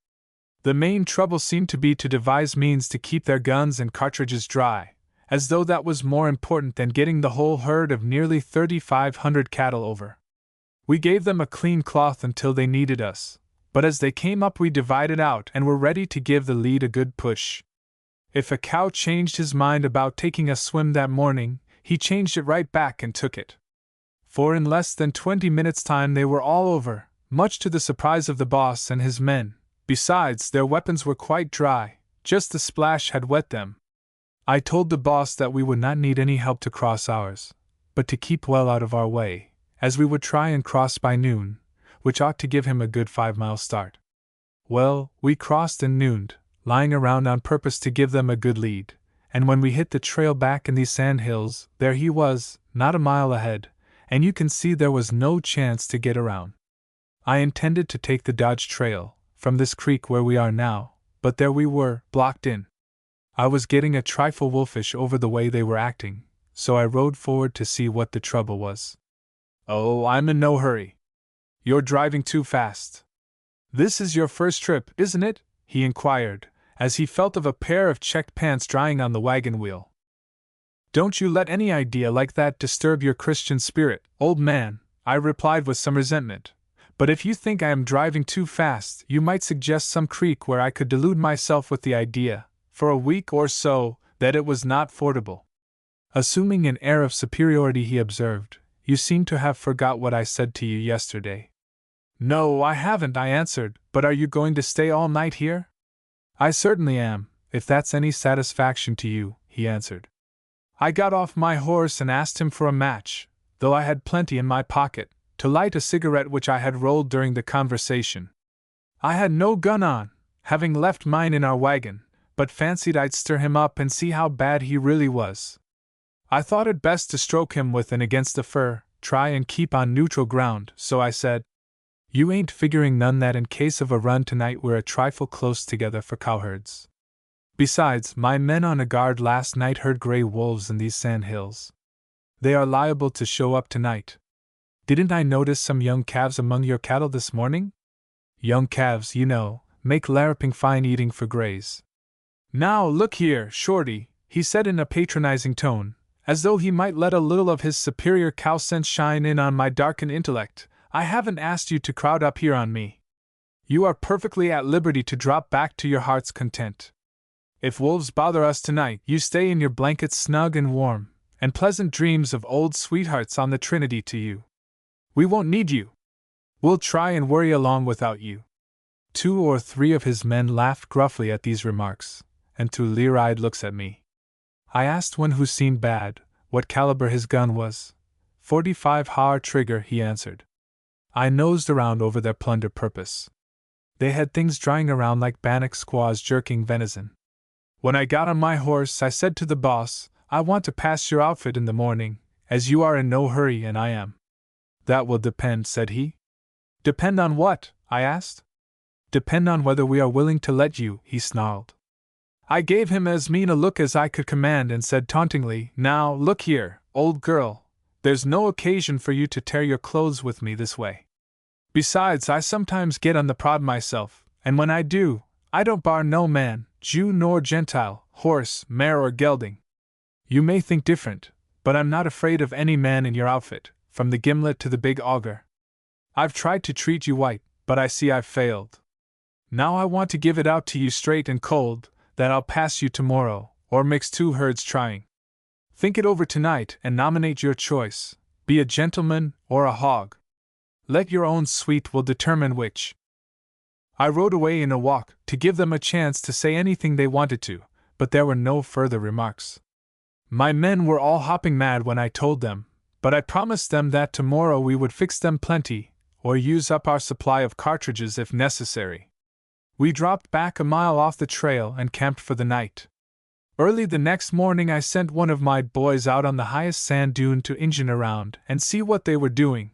The main trouble seemed to be to devise means to keep their guns and cartridges dry, as though that was more important than getting the whole herd of nearly 3,500 cattle over. We gave them a clean cloth until they needed us, but as they came up we divided out and were ready to give the lead a good push. If a cow changed his mind about taking a swim that morning, he changed it right back and took it. For in less than 20 minutes' time they were all over, much to the surprise of the boss and his men. Besides, their weapons were quite dry, just the splash had wet them. I told the boss that we would not need any help to cross ours, but to keep well out of our way, as we would try and cross by noon, which ought to give him a good 5-mile start. Well, we crossed and nooned, lying around on purpose to give them a good lead, and when we hit the trail back in these sand hills, there he was, not a mile ahead, and you can see there was no chance to get around. I intended to take the Dodge Trail, from this creek where we are now, but there we were, blocked in. I was getting a trifle wolfish over the way they were acting, so I rode forward to see what the trouble was. Oh, I'm in no hurry. You're driving too fast. This is your first trip, isn't it? He inquired, as he felt of a pair of checked pants drying on the wagon wheel. Don't you let any idea like that disturb your Christian spirit, old man, I replied with some resentment. But if you think I am driving too fast, you might suggest some creek where I could delude myself with the idea, for a week or so, that it was not fordable. Assuming an air of superiority, he observed, You seem to have forgot what I said to you yesterday. No, I haven't, I answered, but are you going to stay all night here? I certainly am, if that's any satisfaction to you, he answered. I got off my horse and asked him for a match, though I had plenty in my pocket, to light a cigarette which I had rolled during the conversation. I had no gun on, having left mine in our wagon, but fancied I'd stir him up and see how bad he really was. I thought it best to stroke him with and against the fur, try and keep on neutral ground, so I said, You ain't figuring none that in case of a run tonight we're a trifle close together for cowherds. Besides, my men on a guard last night heard gray wolves in these sand hills. They are liable to show up tonight. Didn't I notice some young calves among your cattle this morning? Young calves, you know, make larruping fine eating for grays. Now look here, Shorty, he said in a patronizing tone, as though he might let a little of his superior cow sense shine in on my darkened intellect, I haven't asked you to crowd up here on me. You are perfectly at liberty to drop back to your heart's content. If wolves bother us tonight, you stay in your blankets snug and warm, and pleasant dreams of old sweethearts on the Trinity to you. We won't need you. We'll try and worry along without you. 2 or 3 of his men laughed gruffly at these remarks, and threw leer-eyed looks at me. I asked one who seemed bad what caliber his gun was. 45 har trigger, he answered. I nosed around over their plunder purpose. They had things drying around like bannock squaws jerking venison. When I got on my horse, I said to the boss, I want to pass your outfit in the morning, as you are in no hurry and I am. That will depend, said he. Depend on what? I asked. Depend on whether we are willing to let you, he snarled. I gave him as mean a look as I could command and said tauntingly, Now, look here, old girl, there's no occasion for you to tear your clothes with me this way. Besides, I sometimes get on the prod myself, and when I do, I don't bar no man, Jew nor Gentile, horse, mare or gelding. You may think different, but I'm not afraid of any man in your outfit, from the gimlet to the big auger. I've tried to treat you white, but I see I've failed. Now I want to give it out to you straight and cold, that I'll pass you tomorrow, or mix 2 herds trying. Think it over tonight and nominate your choice, be a gentleman or a hog. Let your own sweet will determine which. I rode away in a walk, to give them a chance to say anything they wanted to, but there were no further remarks. My men were all hopping mad when I told them, but I promised them that tomorrow we would fix them plenty, or use up our supply of cartridges if necessary. We dropped back a mile off the trail and camped for the night. Early the next morning I sent one of my boys out on the highest sand dune to engine around and see what they were doing.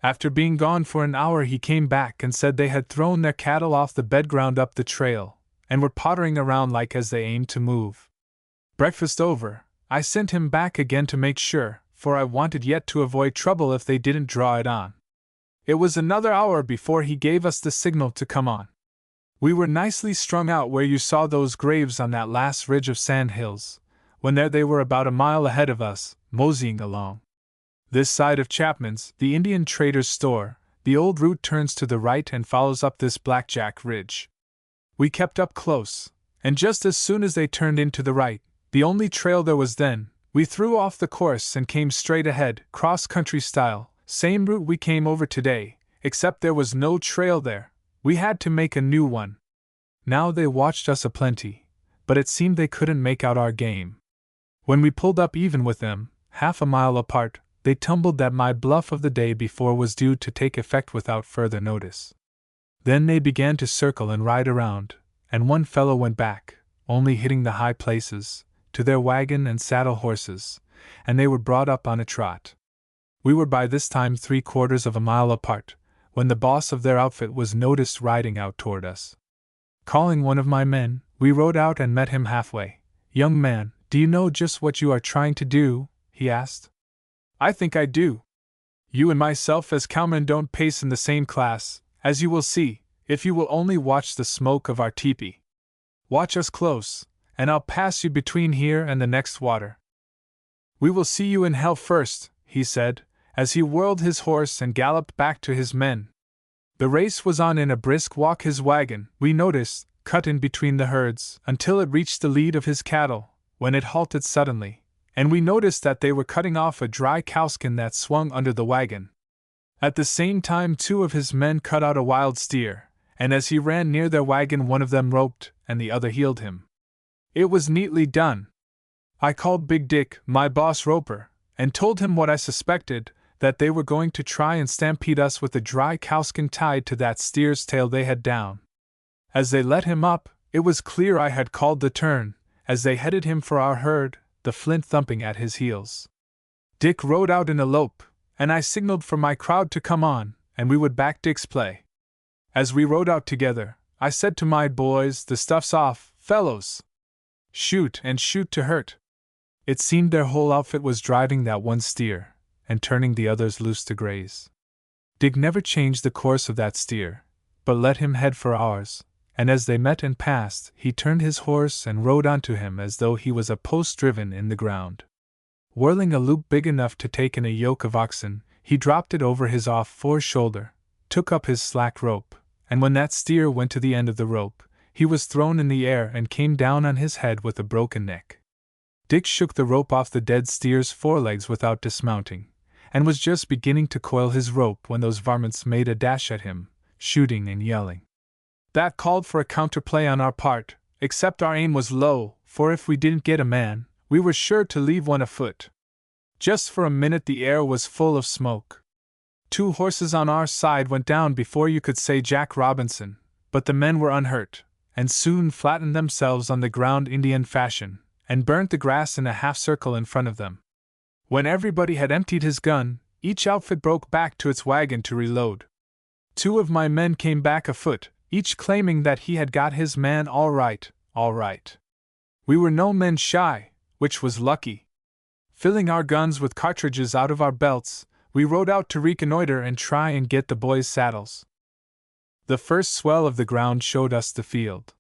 After being gone for an hour he came back and said they had thrown their cattle off the bedground up the trail, and were pottering around like as they aimed to move. Breakfast over, I sent him back again to make sure, for I wanted yet to avoid trouble if they didn't draw it on. It was another hour before he gave us the signal to come on. We were nicely strung out where you saw those graves on that last ridge of sand hills, when there they were about a mile ahead of us, moseying along. This side of Chapman's, the Indian trader's store, the old route turns to the right and follows up this blackjack ridge. We kept up close, and just as soon as they turned in to the right, the only trail there was then, we threw off the course and came straight ahead, cross-country style, same route we came over today, except there was no trail there. We had to make a new one. Now they watched us aplenty, but it seemed they couldn't make out our game. When we pulled up even with them, half a mile apart, they tumbled that my bluff of the day before was due to take effect without further notice. Then they began to circle and ride around, and one fellow went back, only hitting the high places, to their wagon and saddle horses, and they were brought up on a trot. We were by this time 3/4 of a mile apart, when the boss of their outfit was noticed riding out toward us. Calling one of my men, we rode out and met him halfway. Young man, do you know just what you are trying to do? He asked. I think I do. You and myself as cowmen don't pace in the same class, as you will see, if you will only watch the smoke of our teepee. Watch us close, and I'll pass you between here and the next water. "We will see you in hell first," he said, as he whirled his horse and galloped back to his men. The race was on in a brisk walk. His wagon, we noticed, cut in between the herds until it reached the lead of his cattle, when it halted suddenly, and we noticed that they were cutting off a dry cowskin that swung under the wagon. At the same time, 2 of his men cut out a wild steer, and as he ran near their wagon, one of them roped and the other heeled him. It was neatly done. I called Big Dick, my boss roper, and told him what I suspected, that they were going to try and stampede us with a dry cowskin tied to that steer's tail they had down. As they let him up, it was clear I had called the turn, as they headed him for our herd, the flint thumping at his heels. Dick rode out in a lope, and I signaled for my crowd to come on, and we would back Dick's play. As we rode out together, I said to my boys, "The stuff's off, fellows. Shoot, and shoot to hurt." It seemed their whole outfit was driving that one steer, and turning the others loose to graze. Dick never changed the course of that steer, but let him head for ours, and as they met and passed, he turned his horse and rode onto him as though he was a post driven in the ground. Whirling a loop big enough to take in a yoke of oxen, he dropped it over his off-fore shoulder, took up his slack rope, and when that steer went to the end of the rope, he was thrown in the air and came down on his head with a broken neck. Dick shook the rope off the dead steer's forelegs without dismounting, and was just beginning to coil his rope when those varmints made a dash at him, shooting and yelling. That called for a counterplay on our part, except our aim was low, for if we didn't get a man, we were sure to leave one afoot. Just for a minute the air was full of smoke. 2 horses on our side went down before you could say Jack Robinson, but the men were unhurt, and soon flattened themselves on the ground Indian fashion, and burnt the grass in a half-circle in front of them. When everybody had emptied his gun, each outfit broke back to its wagon to reload. 2 of my men came back afoot, each claiming that he had got his man all right, all right. We were no men shy, which was lucky. Filling our guns with cartridges out of our belts, we rode out to reconnoiter and try and get the boys' saddles. The first swell of the ground showed us the field.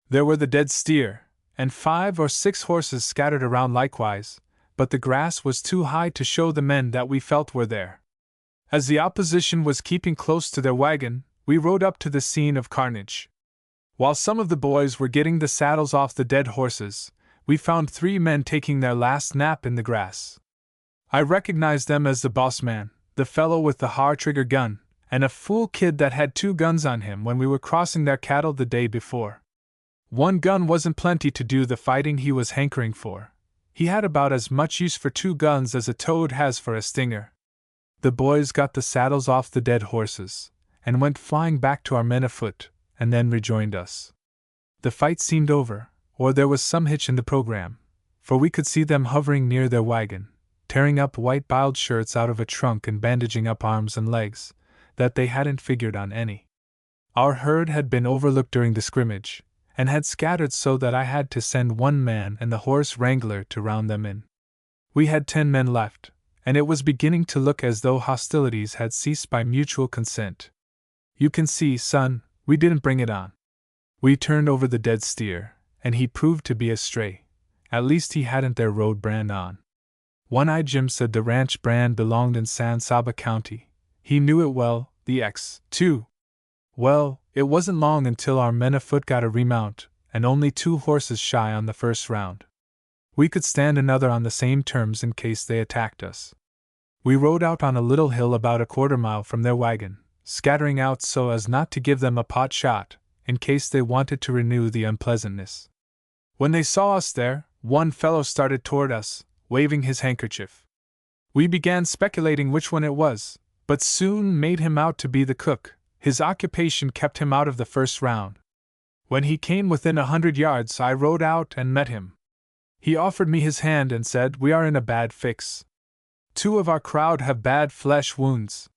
There were the dead steer, and 5 or 6 horses scattered around likewise, but the grass was too high to show the men that we felt were there. As the opposition was keeping close to their wagon, we rode up to the scene of carnage. While some of the boys were getting the saddles off the dead horses, we found 3 men taking their last nap in the grass. I recognized them as the boss man, the fellow with the ha'r-trigger gun, and a fool kid that had 2 guns on him when we were crossing their cattle the day before. 1 gun wasn't plenty to do the fighting he was hankering for. He had about as much use for 2 guns as a toad has for a stinger. The boys got the saddles off the dead horses, and went flying back to our men afoot, and then rejoined us. The fight seemed over, or there was some hitch in the program, for we could see them hovering near their wagon, tearing up white biled shirts out of a trunk and bandaging up arms and legs, that they hadn't figured on any. Our herd had been overlooked during the scrimmage, and had scattered so that I had to send 1 man and the horse wrangler to round them in. We had 10 men left, and it was beginning to look as though hostilities had ceased by mutual consent. "You can see, son, we didn't bring it on." We turned over the dead steer, and he proved to be a stray. At least he hadn't their road brand on. One-Eyed Jim said the ranch brand belonged in San Saba County. He knew it well, the X, too. Well, it wasn't long until our men afoot got a remount, and only 2 horses shy on the first round. We could stand another on the same terms in case they attacked us. We rode out on a little hill about a 1/4 mile from their wagon, scattering out so as not to give them a pot shot, in case they wanted to renew the unpleasantness. When they saw us there, 1 fellow started toward us, waving his handkerchief. We began speculating which one it was, but soon made him out to be the cook. His occupation kept him out of the first round. When he came within 100 yards, I rode out and met him. He offered me his hand and said, "We are in a bad fix. 2 of our crowd have bad flesh wounds.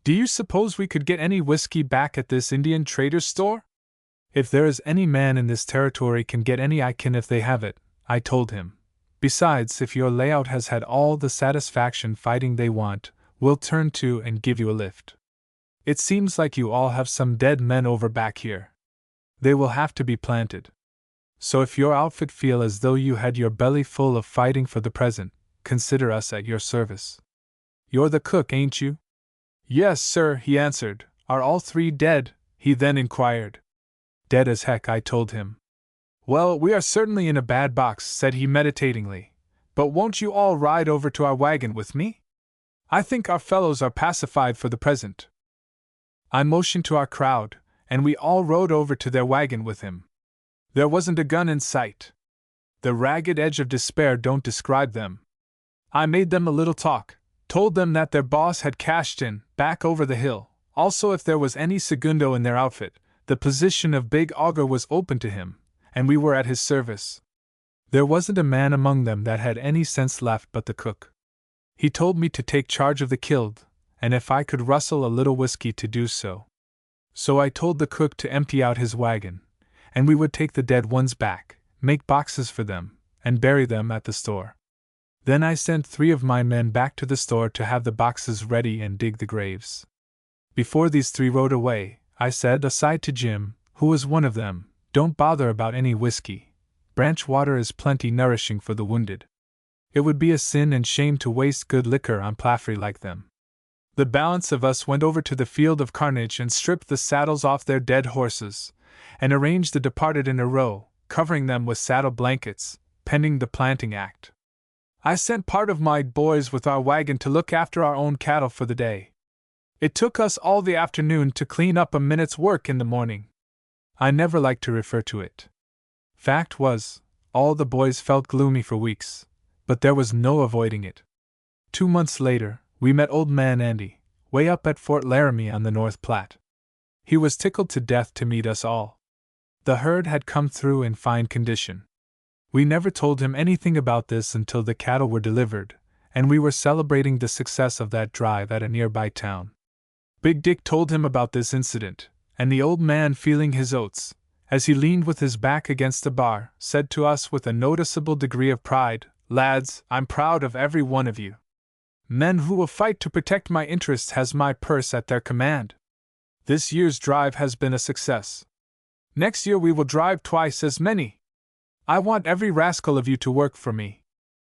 Do you suppose we could get any whiskey back at this Indian trader's store?" "If there is any man in this territory can get any, I can if they have it," I told him. "Besides, if your layout has had all the satisfaction fighting they want, we'll turn to and give you a lift. It seems like you all have some dead men over back here. They will have to be planted. So if your outfit feel as though you had your belly full of fighting for the present, consider us at your service. You're the cook, ain't you? Yes, sir, he answered. Are all three dead? He then inquired. Dead as heck, I told him. Well, we are certainly in a bad box, said he meditatingly. But won't you all ride over to our wagon with me? I think our fellows are pacified for the present. I motioned to our crowd, and we all rode over to their wagon with him. There wasn't a gun in sight. The ragged edge of despair don't describe them. I made them a little talk, told them that their boss had cashed in, back over the hill, also if there was any segundo in their outfit, the position of big auger was open to him, and we were at his service. There wasn't a man among them that had any sense left but the cook. He told me to take charge of the killed, and if I could rustle a little whiskey to do so. So I told the cook to empty out his wagon, and we would take the dead ones back, make boxes for them, and bury them at the store. Then I sent 3 of my men back to the store to have the boxes ready and dig the graves. Before these 3 rode away, I said aside to Jim, who was one of them, don't bother about any whiskey. Branch water is plenty nourishing for the wounded. It would be a sin and shame to waste good liquor on plaffrey like them. The balance of us went over to the field of carnage and stripped the saddles off their dead horses, and arranged the departed in a row, covering them with saddle blankets, pending the planting act. I sent part of my boys with our wagon to look after our own cattle for the day. It took us all the afternoon to clean up a minute's work in the morning. I never like to refer to it. Fact was, all the boys felt gloomy for weeks, but there was no avoiding it. 2 months later, we met Old Man Andy, way up at Fort Laramie on the North Platte. He was tickled to death to meet us all. The herd had come through in fine condition. We never told him anything about this until the cattle were delivered, and we were celebrating the success of that drive at a nearby town. Big Dick told him about this incident, and the old man, feeling his oats, as he leaned with his back against a bar, said to us with a noticeable degree of pride, "Lads, I'm proud of every one of you. Men who will fight to protect my interests has my purse at their command. This year's drive has been a success. Next year we will drive twice as many. I want every rascal of you to work for me.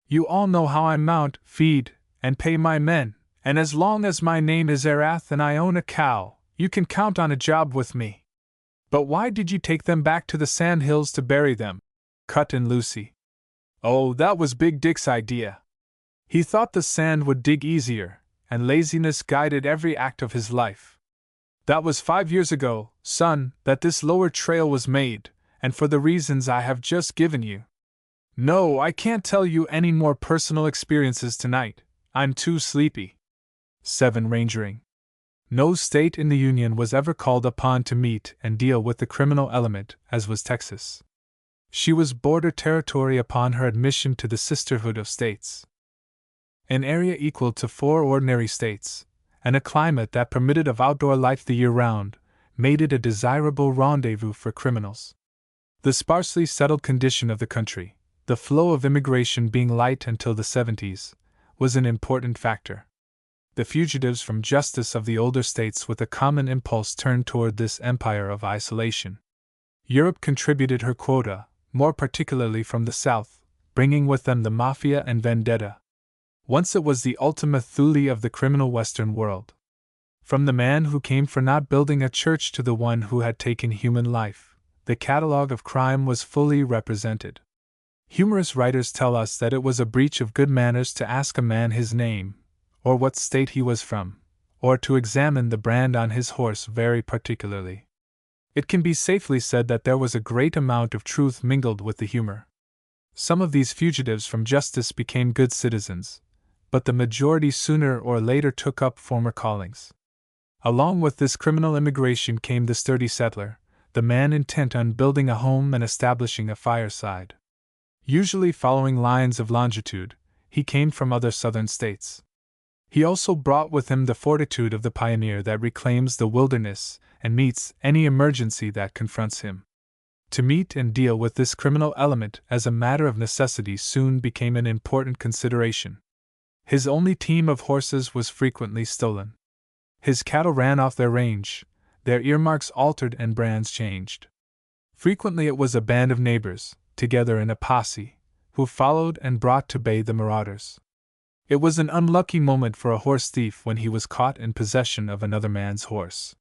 You all know how I mount, feed, and pay my men, and as long as my name is Erath and I own a cow, you can count on a job with me. But why did you take them back to the sand hills to bury them? Cut in Lucy. Oh, that was Big Dick's idea. He thought the sand would dig easier, and laziness guided every act of his life. That was 5 years ago, son, that this lower trail was made, and for the reasons I have just given you. No, I can't tell you any more personal experiences tonight. I'm too sleepy. 7. Rangering. No state in the Union was ever called upon to meet and deal with the criminal element, as was Texas. She was border territory upon her admission to the Sisterhood of States. An area equal to 4 ordinary states, and a climate that permitted of outdoor life the year round, made it a desirable rendezvous for criminals. The sparsely settled condition of the country, the flow of immigration being light until the 70s, was an important factor. The fugitives from justice of the older states with a common impulse turned toward this empire of isolation. Europe contributed her quota, more particularly from the South, bringing with them the mafia and vendetta. Once it was the Ultima Thule of the criminal Western world. From the man who came for not building a church to the one who had taken human life, the catalogue of crime was fully represented. Humorous writers tell us that it was a breach of good manners to ask a man his name, or what state he was from, or to examine the brand on his horse very particularly. It can be safely said that there was a great amount of truth mingled with the humor. Some of these fugitives from justice became good citizens, but the majority sooner or later took up former callings. Along with this criminal immigration came the sturdy settler, the man intent on building a home and establishing a fireside. Usually following lines of longitude, he came from other southern states. He also brought with him the fortitude of the pioneer that reclaims the wilderness and meets any emergency that confronts him. To meet and deal with this criminal element as a matter of necessity soon became an important consideration. His only team of horses was frequently stolen. His cattle ran off their range, their earmarks altered and brands changed. Frequently it was a band of neighbors, together in a posse, who followed and brought to bay the marauders. It was an unlucky moment for a horse thief when he was caught in possession of another man's horse.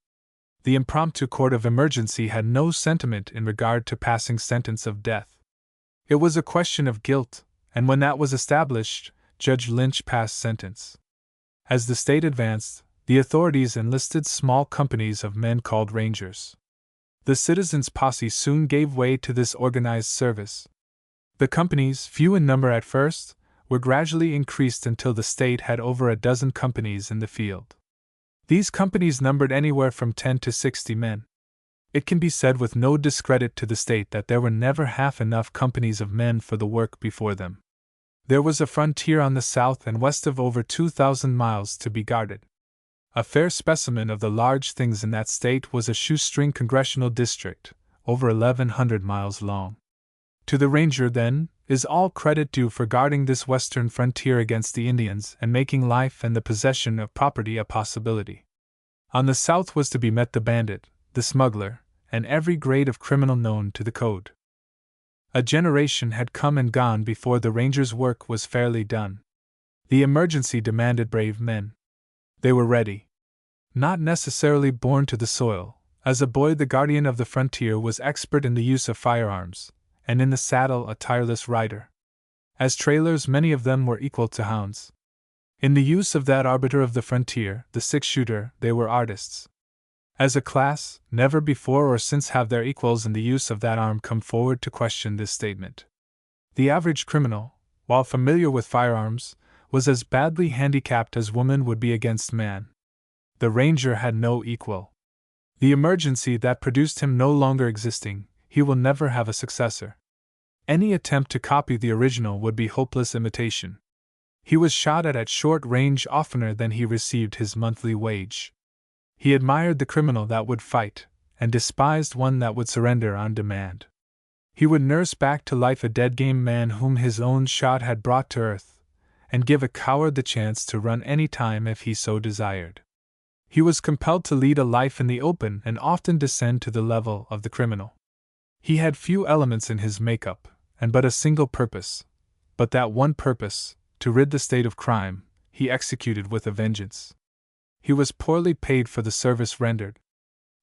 The impromptu court of emergency had no sentiment in regard to passing sentence of death. It was a question of guilt, and when that was established, Judge Lynch passed sentence. As the state advanced, the authorities enlisted small companies of men called rangers. The citizens' posse soon gave way to this organized service. The companies, few in number at first, were gradually increased until the state had over a dozen companies in the field. These companies numbered anywhere from 10 to 60 men. It can be said with no discredit to the state that there were never half enough companies of men for the work before them. There was a frontier on the south and west of over 2,000 miles to be guarded. A fair specimen of the large things in that state was a shoestring congressional district, over 1,100 miles long. To the ranger, then, is all credit due for guarding this western frontier against the Indians and making life and the possession of property a possibility. On the south was to be met the bandit, the smuggler, and every grade of criminal known to the code. A generation had come and gone before the ranger's work was fairly done. The emergency demanded brave men. They were ready. Not necessarily born to the soil, as a boy the guardian of the frontier was expert in the use of firearms, and in the saddle a tireless rider. As trailers, many of them were equal to hounds. In the use of that arbiter of the frontier, the six-shooter, they were artists. As a class, never before or since have their equals in the use of that arm come forward to question this statement. The average criminal, while familiar with firearms, was as badly handicapped as woman would be against man. The ranger had no equal. The emergency that produced him no longer existing, he will never have a successor. Any attempt to copy the original would be hopeless imitation. He was shot at short range oftener than he received his monthly wage. He admired the criminal that would fight, and despised one that would surrender on demand. He would nurse back to life a dead game man whom his own shot had brought to earth, and give a coward the chance to run any time if he so desired. He was compelled to lead a life in the open and often descend to the level of the criminal. He had few elements in his makeup, and but a single purpose, but that one purpose, to rid the state of crime, he executed with a vengeance. He was poorly paid for the service rendered.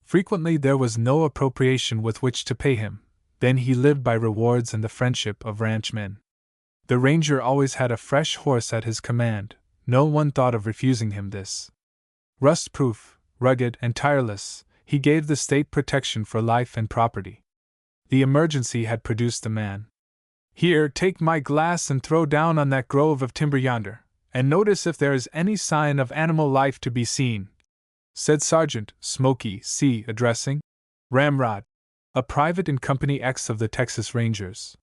Frequently there was no appropriation with which to pay him, then he lived by rewards and the friendship of ranchmen. The ranger always had a fresh horse at his command, no one thought of refusing him this. Rust-proof, rugged, and tireless, he gave the state protection for life and property. The emergency had produced a man. "Here, take my glass and throw down on that grove of timber yonder, and notice if there is any sign of animal life to be seen," said Sergeant Smoky C. addressing Ramrod, a private in Company X of the Texas Rangers.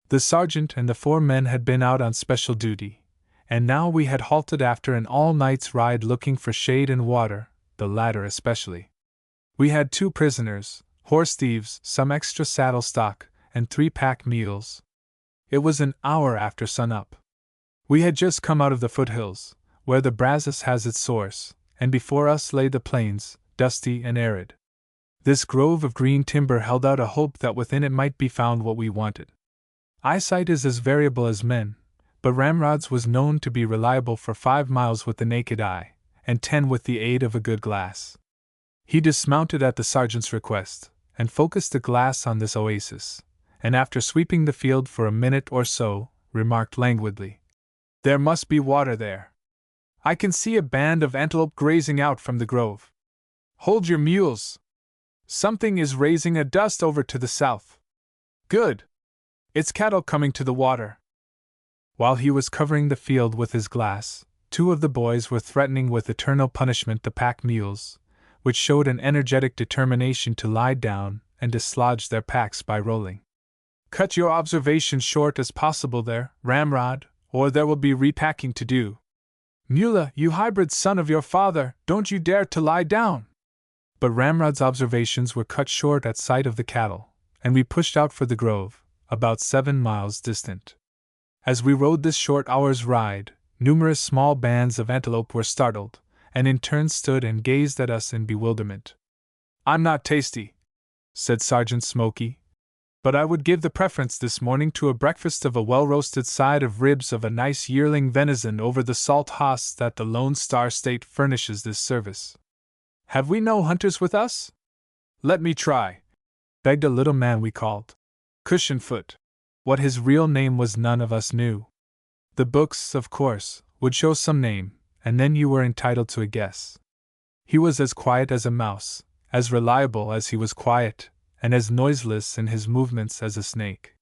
The sergeant and the 4 men had been out on special duty, and now we had halted after an all-night's ride looking for shade and water, the latter especially. We had 2 prisoners, horse thieves, some extra saddle stock, and 3 pack mules. It was an hour after sunup. We had just come out of the foothills, where the Brazos has its source, and before us lay the plains, dusty and arid. This grove of green timber held out a hope that within it might be found what we wanted. Eyesight is as variable as men, but Ramrod's was known to be reliable for 5 miles with the naked eye, and 10 with the aid of a good glass. He dismounted at the sergeant's request, and focused the glass on this oasis, and after sweeping the field for a minute or so, remarked languidly, "There must be water there. I can see a band of antelope grazing out from the grove. Hold your mules. Something is raising a dust over to the south. Good. It's cattle coming to the water." While he was covering the field with his glass, 2 of the boys were threatening with eternal punishment the pack mules, which showed an energetic determination to lie down and dislodge their packs by rolling. "Cut your observations short as possible there, Ramrod, or there will be repacking to do. Mula, you hybrid son of your father, don't you dare to lie down!" But Ramrod's observations were cut short at sight of the cattle, and we pushed out for the grove, about 7 miles distant. As we rode this short hour's ride, numerous small bands of antelope were startled, and in turn stood and gazed at us in bewilderment. "I'm not tasty," said Sergeant Smoky. But I would give the preference this morning to a breakfast of a well-roasted side of ribs of a nice yearling venison over the salt hoss that the Lone Star State furnishes this service. Have we no hunters with us? Let me try, begged a little man we called Cushionfoot. What his real name was none of us knew. The books, of course, would show some name, and then you were entitled to a guess. He was as quiet as a mouse, as reliable as he was quiet, and as noiseless in his movements as a snake.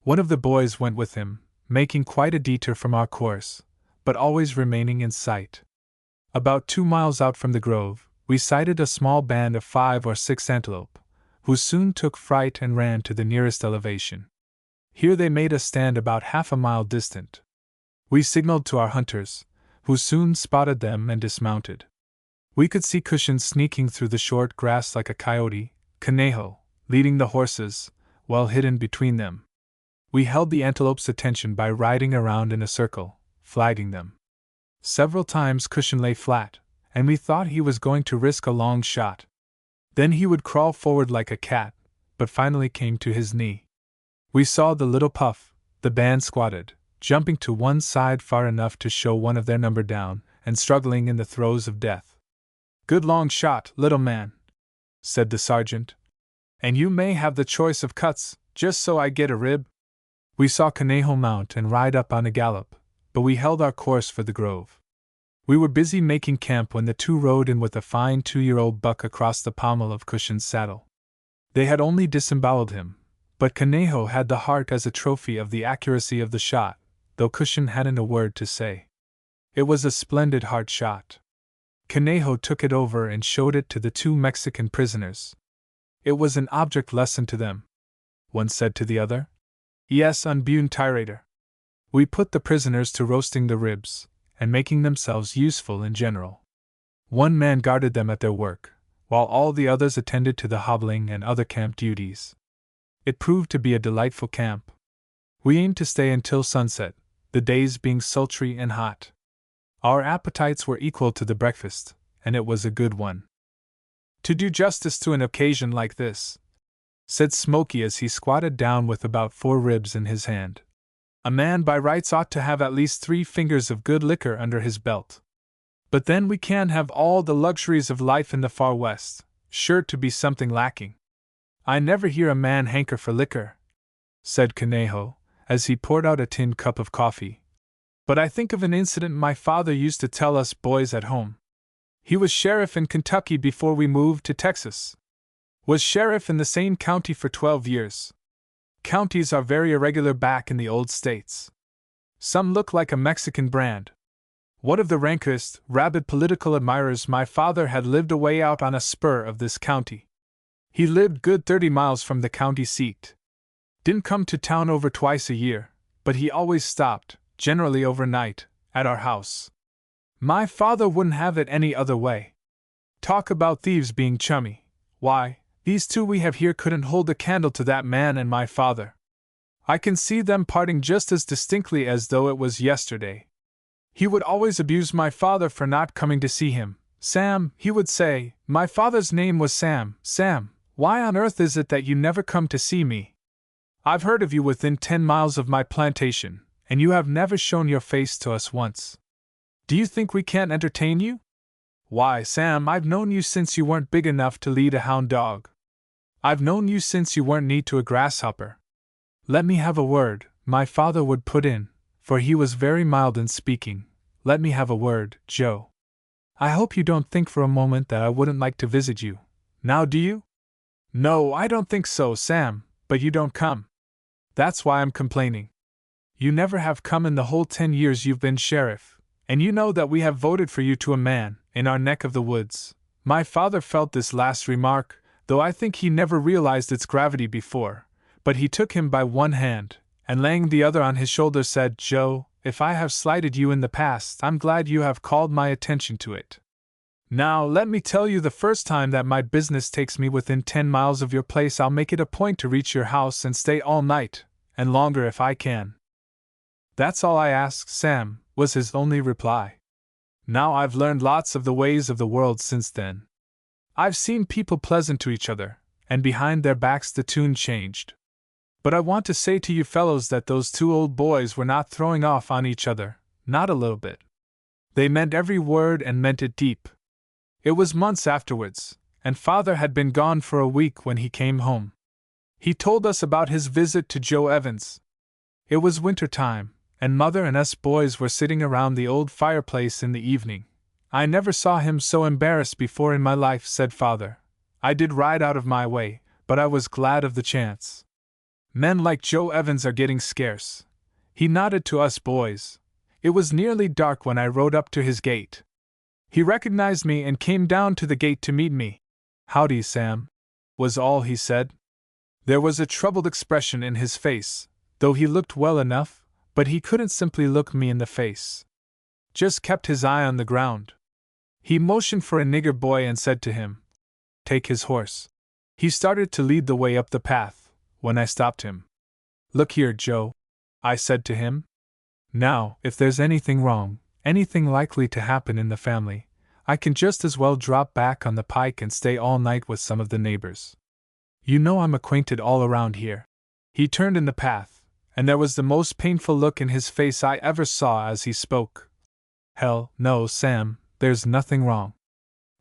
One of the boys went with him, making quite a detour from our course, but always remaining in sight. About 2 miles out from the grove, we sighted a small band of 5 or 6 antelope, who soon took fright and ran to the nearest elevation. Here they made us stand about half a mile distant. We signaled to our hunters, who soon spotted them and dismounted. We could see Cushion sneaking through the short grass like a coyote, Conejo leading the horses, well hidden between them. We held the antelope's attention by riding around in a circle, flagging them. Several times Cushion lay flat, and we thought he was going to risk a long shot. Then he would crawl forward like a cat, but finally came to his knee. We saw the little puff, the band squatted, jumping to one side far enough to show one of their number down, and struggling in the throes of death. "Good long shot, little man," said the sergeant. "And you may have the choice of cuts, just so I get a rib." We saw Conejo mount and ride up on a gallop, but we held our course for the grove. We were busy making camp when the two rode in with a fine 2-year-old buck across the pommel of Cushion's saddle. They had only disemboweled him, but Conejo had the heart as a trophy of the accuracy of the shot, though Cushion hadn't a word to say. It was a splendid heart shot. Conejo took it over and showed it to the 2 Mexican prisoners. It was an object lesson to them. One said to the other, "Yes, unbune tirator." We put the prisoners to roasting the ribs, and making themselves useful in general. One man guarded them at their work, while all the others attended to the hobbling and other camp duties. It proved to be a delightful camp. We aimed to stay until sunset, the days being sultry and hot. Our appetites were equal to the breakfast, and it was a good one. "To do justice to an occasion like this," said Smoky as he squatted down with about 4 ribs in his hand, "a man by rights ought to have at least 3 fingers of good liquor under his belt. But then we can't have all the luxuries of life in the far west, sure to be something lacking." "I never hear a man hanker for liquor," said Conejo, as he poured out a tin cup of coffee. "But I think of an incident my father used to tell us boys at home. He was sheriff in Kentucky before we moved to Texas. Was sheriff in the same county for 12 years. Counties are very irregular back in the old states. Some look like a Mexican brand. One of the rankest, rabid political admirers my father had lived away out on a spur of this county. He lived good 30 miles from the county seat. Didn't come to town over twice a year, but he always stopped, generally overnight, at our house. My father wouldn't have it any other way. Talk about thieves being chummy. Why, these 2 we have here couldn't hold a candle to that man and my father. I can see them parting just as distinctly as though it was yesterday. He would always abuse my father for not coming to see him. 'Sam,' he would say, my father's name was Sam, 'Sam, why on earth is it that you never come to see me? I've heard of you within 10 miles of my plantation, and you have never shown your face to us once. Do you think we can't entertain you? Why, Sam, I've known you since you weren't big enough to lead a hound dog. I've known you since you weren't knee to a grasshopper.' 'Let me have a word,' my father would put in, for he was very mild in speaking. 'Let me have a word, Joe. I hope you don't think for a moment that I wouldn't like to visit you. Now do you?' 'No, I don't think so, Sam, but you don't come. That's why I'm complaining. You never have come in the whole 10 years you've been sheriff. And you know that we have voted for you to a man, in our neck of the woods.' My father felt this last remark, though I think he never realized its gravity before, but he took him by one hand, and laying the other on his shoulder said, 'Joe, if I have slighted you in the past, I'm glad you have called my attention to it. Now, let me tell you, the first time that my business takes me within 10 miles of your place, I'll make it a point to reach your house and stay all night, and longer if I can.' 'That's all I ask, Sam,' was his only reply. Now I've learned lots of the ways of the world since then. I've seen people pleasant to each other, and behind their backs the tune changed. But I want to say to you fellows that those two old boys were not throwing off on each other, not a little bit. They meant every word and meant it deep. It was months afterwards, and Father had been gone for a week when he came home. He told us about his visit to Joe Evans. It was winter time, and Mother and us boys were sitting around the old fireplace in the evening. I never saw him so embarrassed before in my life, said Father. I did ride out of my way, but I was glad of the chance. Men like Joe Evans are getting scarce. He nodded to us boys. It was nearly dark when I rode up to his gate. He recognized me and came down to the gate to meet me. Howdy, Sam, was all he said. There was a troubled expression in his face, though he looked well enough, but he couldn't simply look me in the face. Just kept his eye on the ground. He motioned for a nigger boy and said to him, "Take his horse." He started to lead the way up the path, when I stopped him. "Look here, Joe," I said to him. "Now, if there's anything wrong, anything likely to happen in the family, I can just as well drop back on the pike and stay all night with some of the neighbors. You know I'm acquainted all around here." He turned in the path, and there was the most painful look in his face I ever saw as he spoke. "Hell, no, Sam, there's nothing wrong.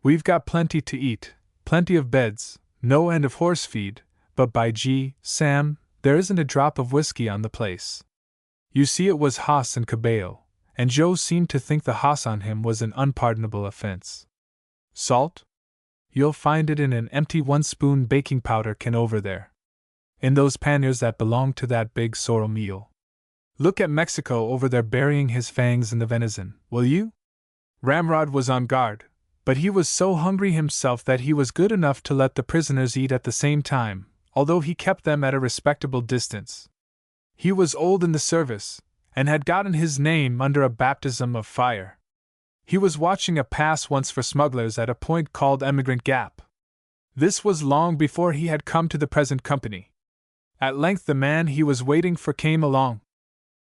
We've got plenty to eat, plenty of beds, no end of horse feed, but by gee, Sam, there isn't a drop of whiskey on the place." You see, it was hoss and caballo, and Joe seemed to think the hoss on him was an unpardonable offense. "Salt? You'll find it in an empty 1-spoon baking powder can over there. In those panniers that belong to that big sorrel meal. Look at Mexico over there burying his fangs in the venison, will you?" Ramrod was on guard, but he was so hungry himself that he was good enough to let the prisoners eat at the same time, although he kept them at a respectable distance. He was old in the service, and had gotten his name under a baptism of fire. He was watching a pass once for smugglers at a point called Emigrant Gap. This was long before he had come to the present company. At length the man he was waiting for came along.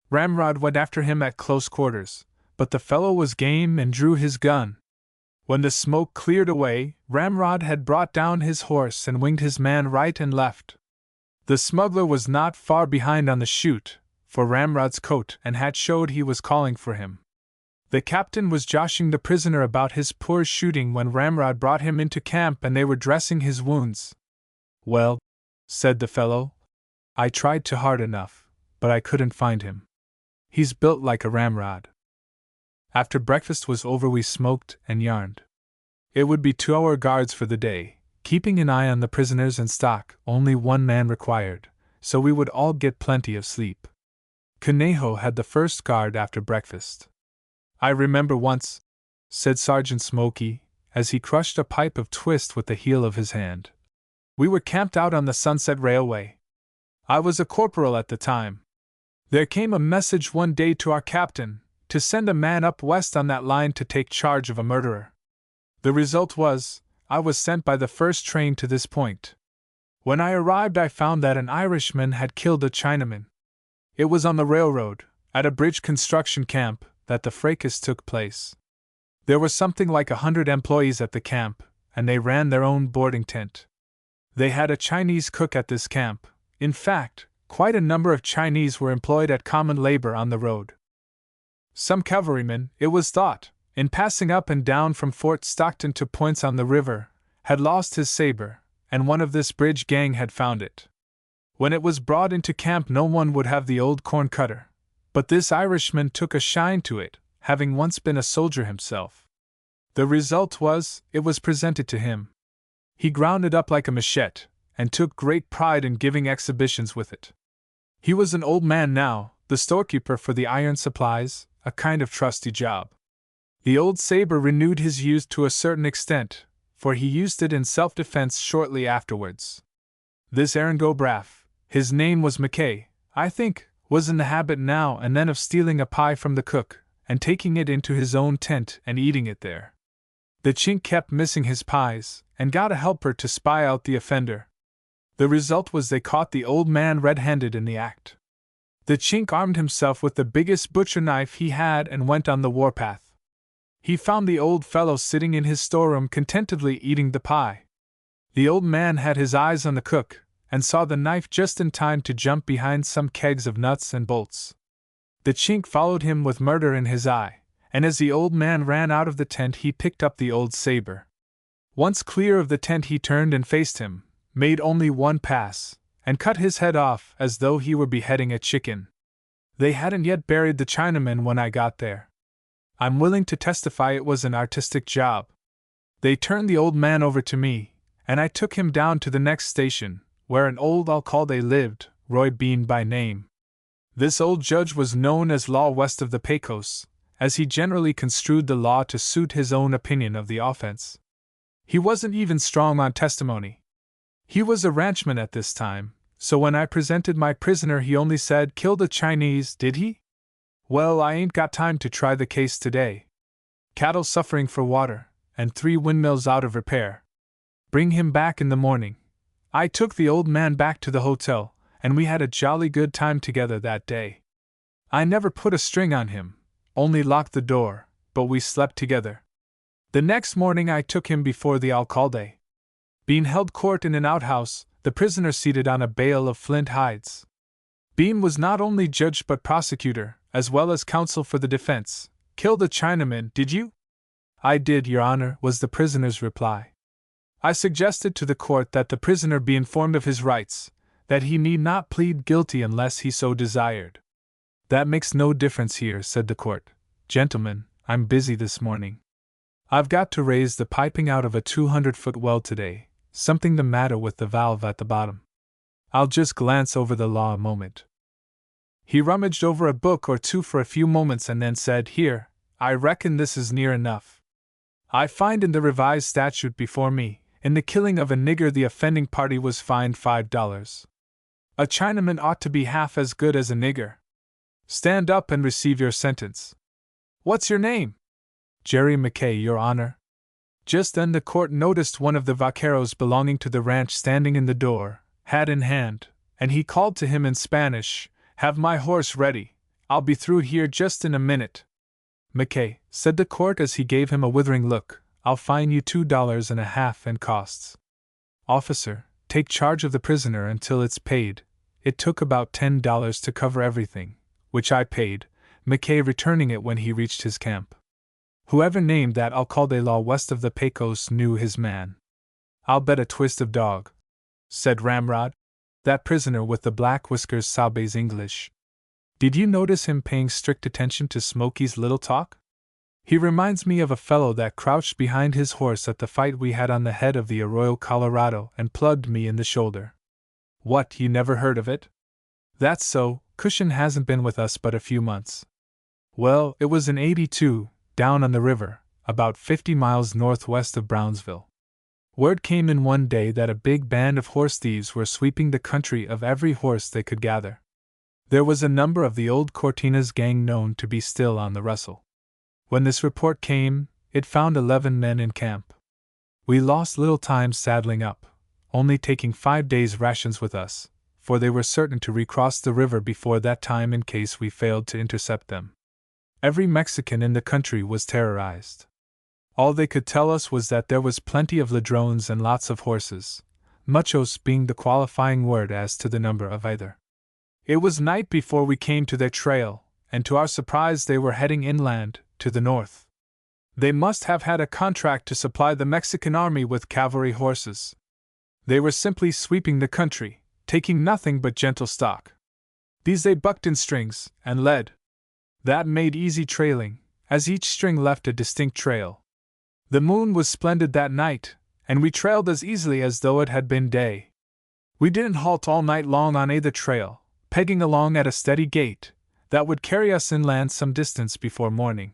Ramrod went after him at close quarters, but the fellow was game and drew his gun. When the smoke cleared away, Ramrod had brought down his horse and winged his man right and left. The smuggler was not far behind on the chute, for Ramrod's coat and hat showed he was calling for him. The captain was joshing the prisoner about his poor shooting when Ramrod brought him into camp and they were dressing his wounds. "Well," said the fellow, "I tried to hard enough, but I couldn't find him. He's built like a ramrod." After breakfast was over we smoked and yarned. It would be 2-hour guards for the day, keeping an eye on the prisoners and stock, only one man required, so we would all get plenty of sleep. Conejo had the first guard after breakfast. "I remember once," said Sergeant Smokey, as he crushed a pipe of twist with the heel of his hand. "We were camped out on the Sunset Railway. I was a corporal at the time. There came a message one day to our captain, to send a man up west on that line to take charge of a murderer. The result was, I was sent by the first train to this point. When I arrived I found that an Irishman had killed a Chinaman. It was on the railroad, at a bridge construction camp, that the fracas took place. There were something like 100 employees at the camp, and they ran their own boarding tent. They had a Chinese cook at this camp. In fact, quite a number of Chinese were employed at common labor on the road. Some cavalryman, it was thought, in passing up and down from Fort Stockton to points on the river, had lost his saber, and one of this bridge gang had found it. When it was brought into camp no one would have the old corn cutter, but this Irishman took a shine to it, having once been a soldier himself. The result was, it was presented to him. He ground it up like a machete, and took great pride in giving exhibitions with it. He was an old man now, the storekeeper for the iron supplies, a kind of trusty job. The old saber renewed his youth to a certain extent, for he used it in self-defense shortly afterwards. This Aaron Braff, his name was McKay, I think, was in the habit now and then of stealing a pie from the cook, and taking it into his own tent and eating it there. The Chink kept missing his pies, and got a helper to spy out the offender. The result was they caught the old man red-handed in the act. The Chink armed himself with the biggest butcher knife he had and went on the warpath. He found the old fellow sitting in his storeroom contentedly eating the pie. The old man had his eyes on the cook, and saw the knife just in time to jump behind some kegs of nuts and bolts. The Chink followed him with murder in his eye, and as the old man ran out of the tent he picked up the old saber. Once clear of the tent he turned and faced him, made only one pass, and cut his head off as though he were beheading a chicken. They hadn't yet buried the Chinaman when I got there. I'm willing to testify it was an artistic job. They turned the old man over to me, and I took him down to the next station, where an old alcalde lived, Roy Bean by name. This old judge was known as Law west of the Pecos, as he generally construed the law to suit his own opinion of the offense. He wasn't even strong on testimony. He was a ranchman at this time, so when I presented my prisoner he only said, "Killed a Chinese, did he? Well, I ain't got time to try the case today. Cattle suffering for water, and 3 windmills out of repair. Bring him back in the morning." I took the old man back to the hotel, and we had a jolly good time together that day. I never put a string on him, only locked the door, but we slept together. The next morning I took him before the alcalde. Bean held court in an outhouse, the prisoner seated on a bale of flint hides. Bean was not only judge but prosecutor, as well as counsel for the defense. "Killed a Chinaman, did you?" "I did, Your Honor," was the prisoner's reply. I suggested to the court that the prisoner be informed of his rights, that he need not plead guilty unless he so desired. "That makes no difference here," said the court. "Gentlemen, I'm busy this morning. I've got to raise the piping out of a 200-foot well today, something the matter with the valve at the bottom. I'll just glance over the law a moment." He rummaged over a book or two for a few moments and then said, "Here, I reckon this is near enough. I find in the revised statute before me, in the killing of a nigger the offending party was fined $5. A Chinaman ought to be half as good as a nigger. Stand up and receive your sentence." "What's your name?" "Jerry McKay, Your Honor." Just then the court noticed one of the vaqueros belonging to the ranch standing in the door, hat in hand, and he called to him in Spanish, "Have my horse ready, I'll be through here just in a minute." "McKay," said the court as he gave him a withering look, "I'll fine you $2.50 and costs. Officer, take charge of the prisoner until it's paid." It took about $10 to cover everything, which I paid, McKay returning it when he reached his camp. Whoever named that alcalde Law west of the Pecos knew his man. "I'll bet a twist of dog," said Ramrod. "That prisoner with the black whiskers sobeys English. Did you notice him paying strict attention to Smokey's little talk? He reminds me of a fellow that crouched behind his horse at the fight we had on the head of the Arroyo Colorado and plugged me in the shoulder." "What, you never heard of it?" "That's so, Cushion hasn't been with us but a few months." "Well, it was in '82, down on the river, about 50 miles northwest of Brownsville. Word came in one day that a big band of horse thieves were sweeping the country of every horse they could gather. There was a number of the old Cortina's gang known to be still on the rustle. When this report came, it found 11 men in camp. We lost little time saddling up, only taking 5 days' rations with us, for they were certain to recross the river before that time in case we failed to intercept them. Every Mexican in the country was terrorized. All they could tell us was that there was plenty of ladrones and lots of horses, muchos being the qualifying word as to the number of either. It was night before we came to their trail, and to our surprise they were heading inland, to the north. They must have had a contract to supply the Mexican army with cavalry horses. They were simply sweeping the country, taking nothing but gentle stock. These they bucked in strings, and led. That made easy trailing, as each string left a distinct trail. The moon was splendid that night, and we trailed as easily as though it had been day. We didn't halt all night long on either trail, pegging along at a steady gait that would carry us inland some distance before morning.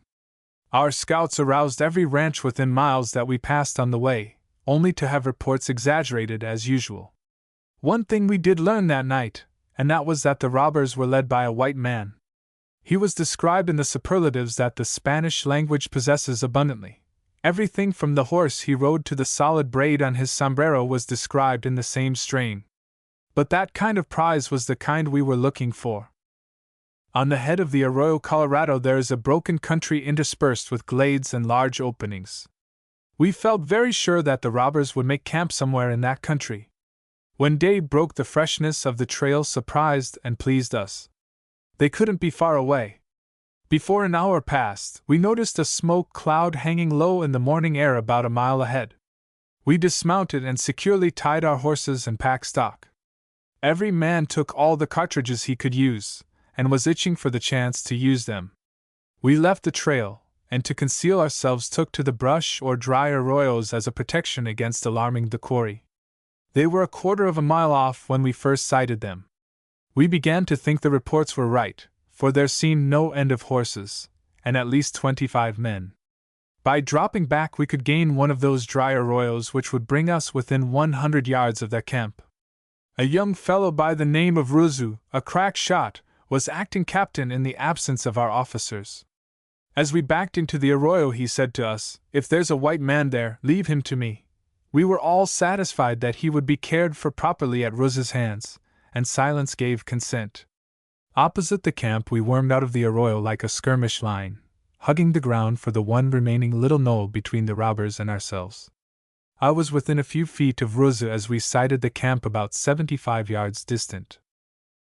Our scouts aroused every ranch within miles that we passed on the way, only to have reports exaggerated as usual. One thing we did learn that night, and that was that the robbers were led by a white man. He was described in the superlatives that the Spanish language possesses abundantly. Everything from the horse he rode to the solid braid on his sombrero was described in the same strain. But that kind of prize was the kind we were looking for. On the head of the Arroyo Colorado there is a broken country interspersed with glades and large openings. We felt very sure that the robbers would make camp somewhere in that country. When day broke, the freshness of the trail surprised and pleased us. They couldn't be far away. Before an hour passed, we noticed a smoke cloud hanging low in the morning air about a mile ahead. We dismounted and securely tied our horses and pack stock. Every man took all the cartridges he could use, and was itching for the chance to use them. We left the trail, and to conceal ourselves took to the brush or dry arroyos as a protection against alarming the quarry. They were a quarter of a mile off when we first sighted them. We began to think the reports were right, for there seemed no end of horses, and at least 25 men. By dropping back we could gain one of those dry arroyos which would bring us within 100 yards of their camp. A young fellow by the name of Ruzu, a crack shot, was acting captain in the absence of our officers. As we backed into the arroyo he said to us, "If there's a white man there, leave him to me." We were all satisfied that he would be cared for properly at Ruzu's hands, and silence gave consent. Opposite the camp we wormed out of the arroyo like a skirmish line, hugging the ground for the one remaining little knoll between the robbers and ourselves. I was within a few feet of Ruzu as we sighted the camp about 75 yards distant.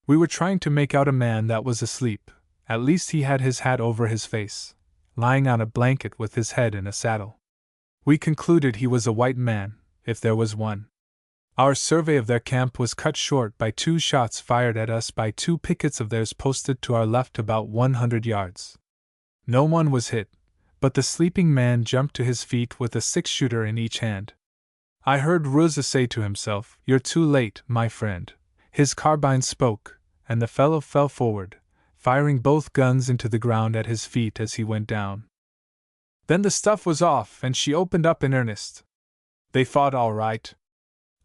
We were trying to make out a man that was asleep, at least he had his hat over his face, lying on a blanket with his head in a saddle. We concluded he was a white man, if there was one. Our survey of their camp was cut short by 2 shots fired at us by 2 pickets of theirs posted to our left about 100 yards. No one was hit, but the sleeping man jumped to his feet with a 6-shooter in each hand. I heard Ruzu say to himself, "You're too late, my friend." His carbine spoke, and the fellow fell forward, firing both guns into the ground at his feet as he went down. Then the stuff was off and she opened up in earnest. They fought all right.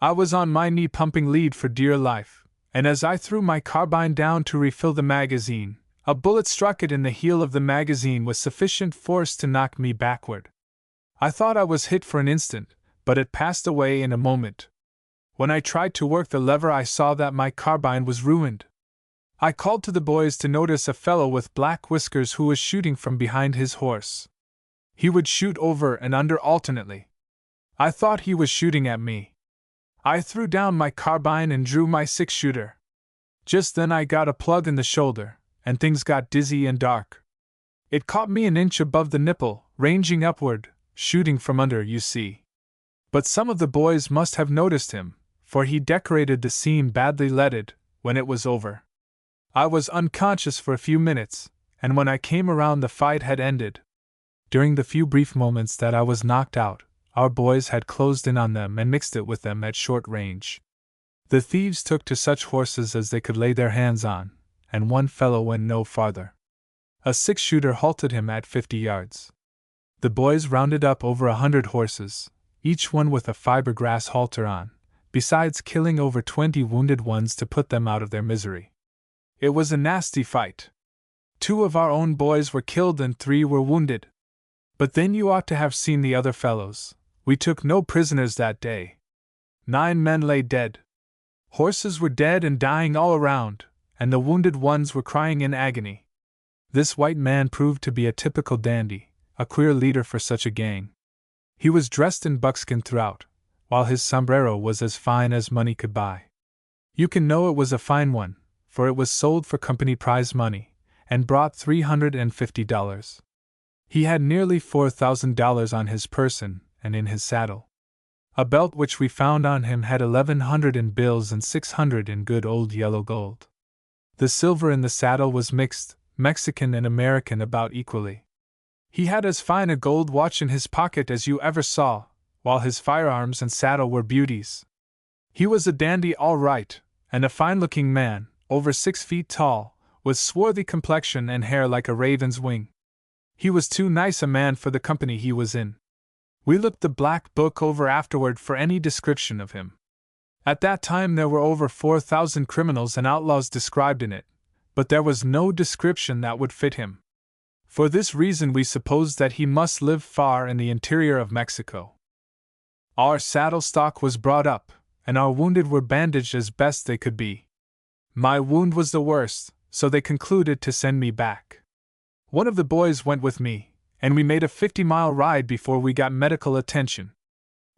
I was on my knee pumping lead for dear life, and as I threw my carbine down to refill the magazine, a bullet struck it in the heel of the magazine with sufficient force to knock me backward. I thought I was hit for an instant, but it passed away in a moment. When I tried to work the lever I saw that my carbine was ruined. I called to the boys to notice a fellow with black whiskers who was shooting from behind his horse. He would shoot over and under alternately. I thought he was shooting at me. I threw down my carbine and drew my 6-shooter. Just then I got a plug in the shoulder, and things got dizzy and dark. It caught me an inch above the nipple, ranging upward, shooting from under, you see. But some of the boys must have noticed him, for he decorated the seam badly leaded when it was over. I was unconscious for a few minutes, and when I came around the fight had ended. During the few brief moments that I was knocked out, our boys had closed in on them and mixed it with them at short range. The thieves took to such horses as they could lay their hands on, and one fellow went no farther. A 6-shooter halted him at 50 yards. The boys rounded up over 100 horses, each one with a fiberglass halter on, besides killing over 20 wounded ones to put them out of their misery. It was a nasty fight. 2 of our own boys were killed and 3 were wounded. But then you ought to have seen the other fellows. We took no prisoners that day. 9 men lay dead. Horses were dead and dying all around, and the wounded ones were crying in agony. This white man proved to be a typical dandy, a queer leader for such a gang. He was dressed in buckskin throughout, while his sombrero was as fine as money could buy. You can know it was a fine one, for it was sold for company prize money, and brought $350. He had nearly $4,000 on his person and in his saddle. A belt which we found on him had 1,100 in bills and 600 in good old yellow gold. The silver in the saddle was mixed, Mexican and American about equally. He had as fine a gold watch in his pocket as you ever saw, while his firearms and saddle were beauties. He was a dandy all right, and a fine-looking man, over 6 feet tall, with swarthy complexion and hair like a raven's wing. He was too nice a man for the company he was in. We looked the black book over afterward for any description of him. At that time there were over 4,000 criminals and outlaws described in it, but there was no description that would fit him. For this reason we supposed that he must live far in the interior of Mexico. Our saddle stock was brought up, and our wounded were bandaged as best they could be. My wound was the worst, so they concluded to send me back. One of the boys went with me, and we made a 50-mile ride before we got medical attention.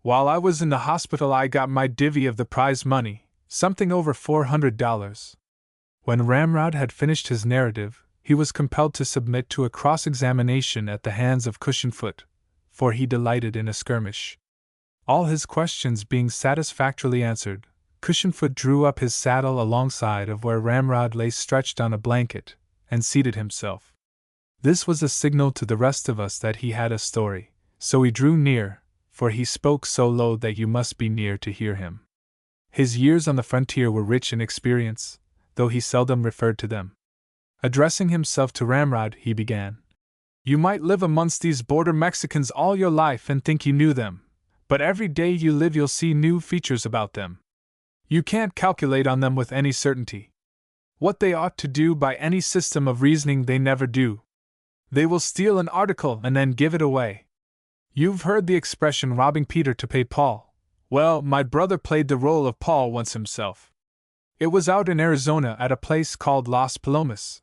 While I was in the hospital I got my divvy of the prize money, something over $400. When Ramrod had finished his narrative, he was compelled to submit to a cross-examination at the hands of Cushionfoot, for he delighted in a skirmish. All his questions being satisfactorily answered, Cushionfoot drew up his saddle alongside of where Ramrod lay stretched on a blanket, and seated himself. This was a signal to the rest of us that he had a story, so we drew near, for he spoke so low that you must be near to hear him. His years on the frontier were rich in experience, though he seldom referred to them. Addressing himself to Ramrod, he began. You might live amongst these border Mexicans all your life and think you knew them, but every day you live you'll see new features about them. You can't calculate on them with any certainty. What they ought to do by any system of reasoning they never do. They will steal an article and then give it away. You've heard the expression robbing Peter to pay Paul. Well, my brother played the role of Paul once himself. It was out in Arizona at a place called Las Palomas.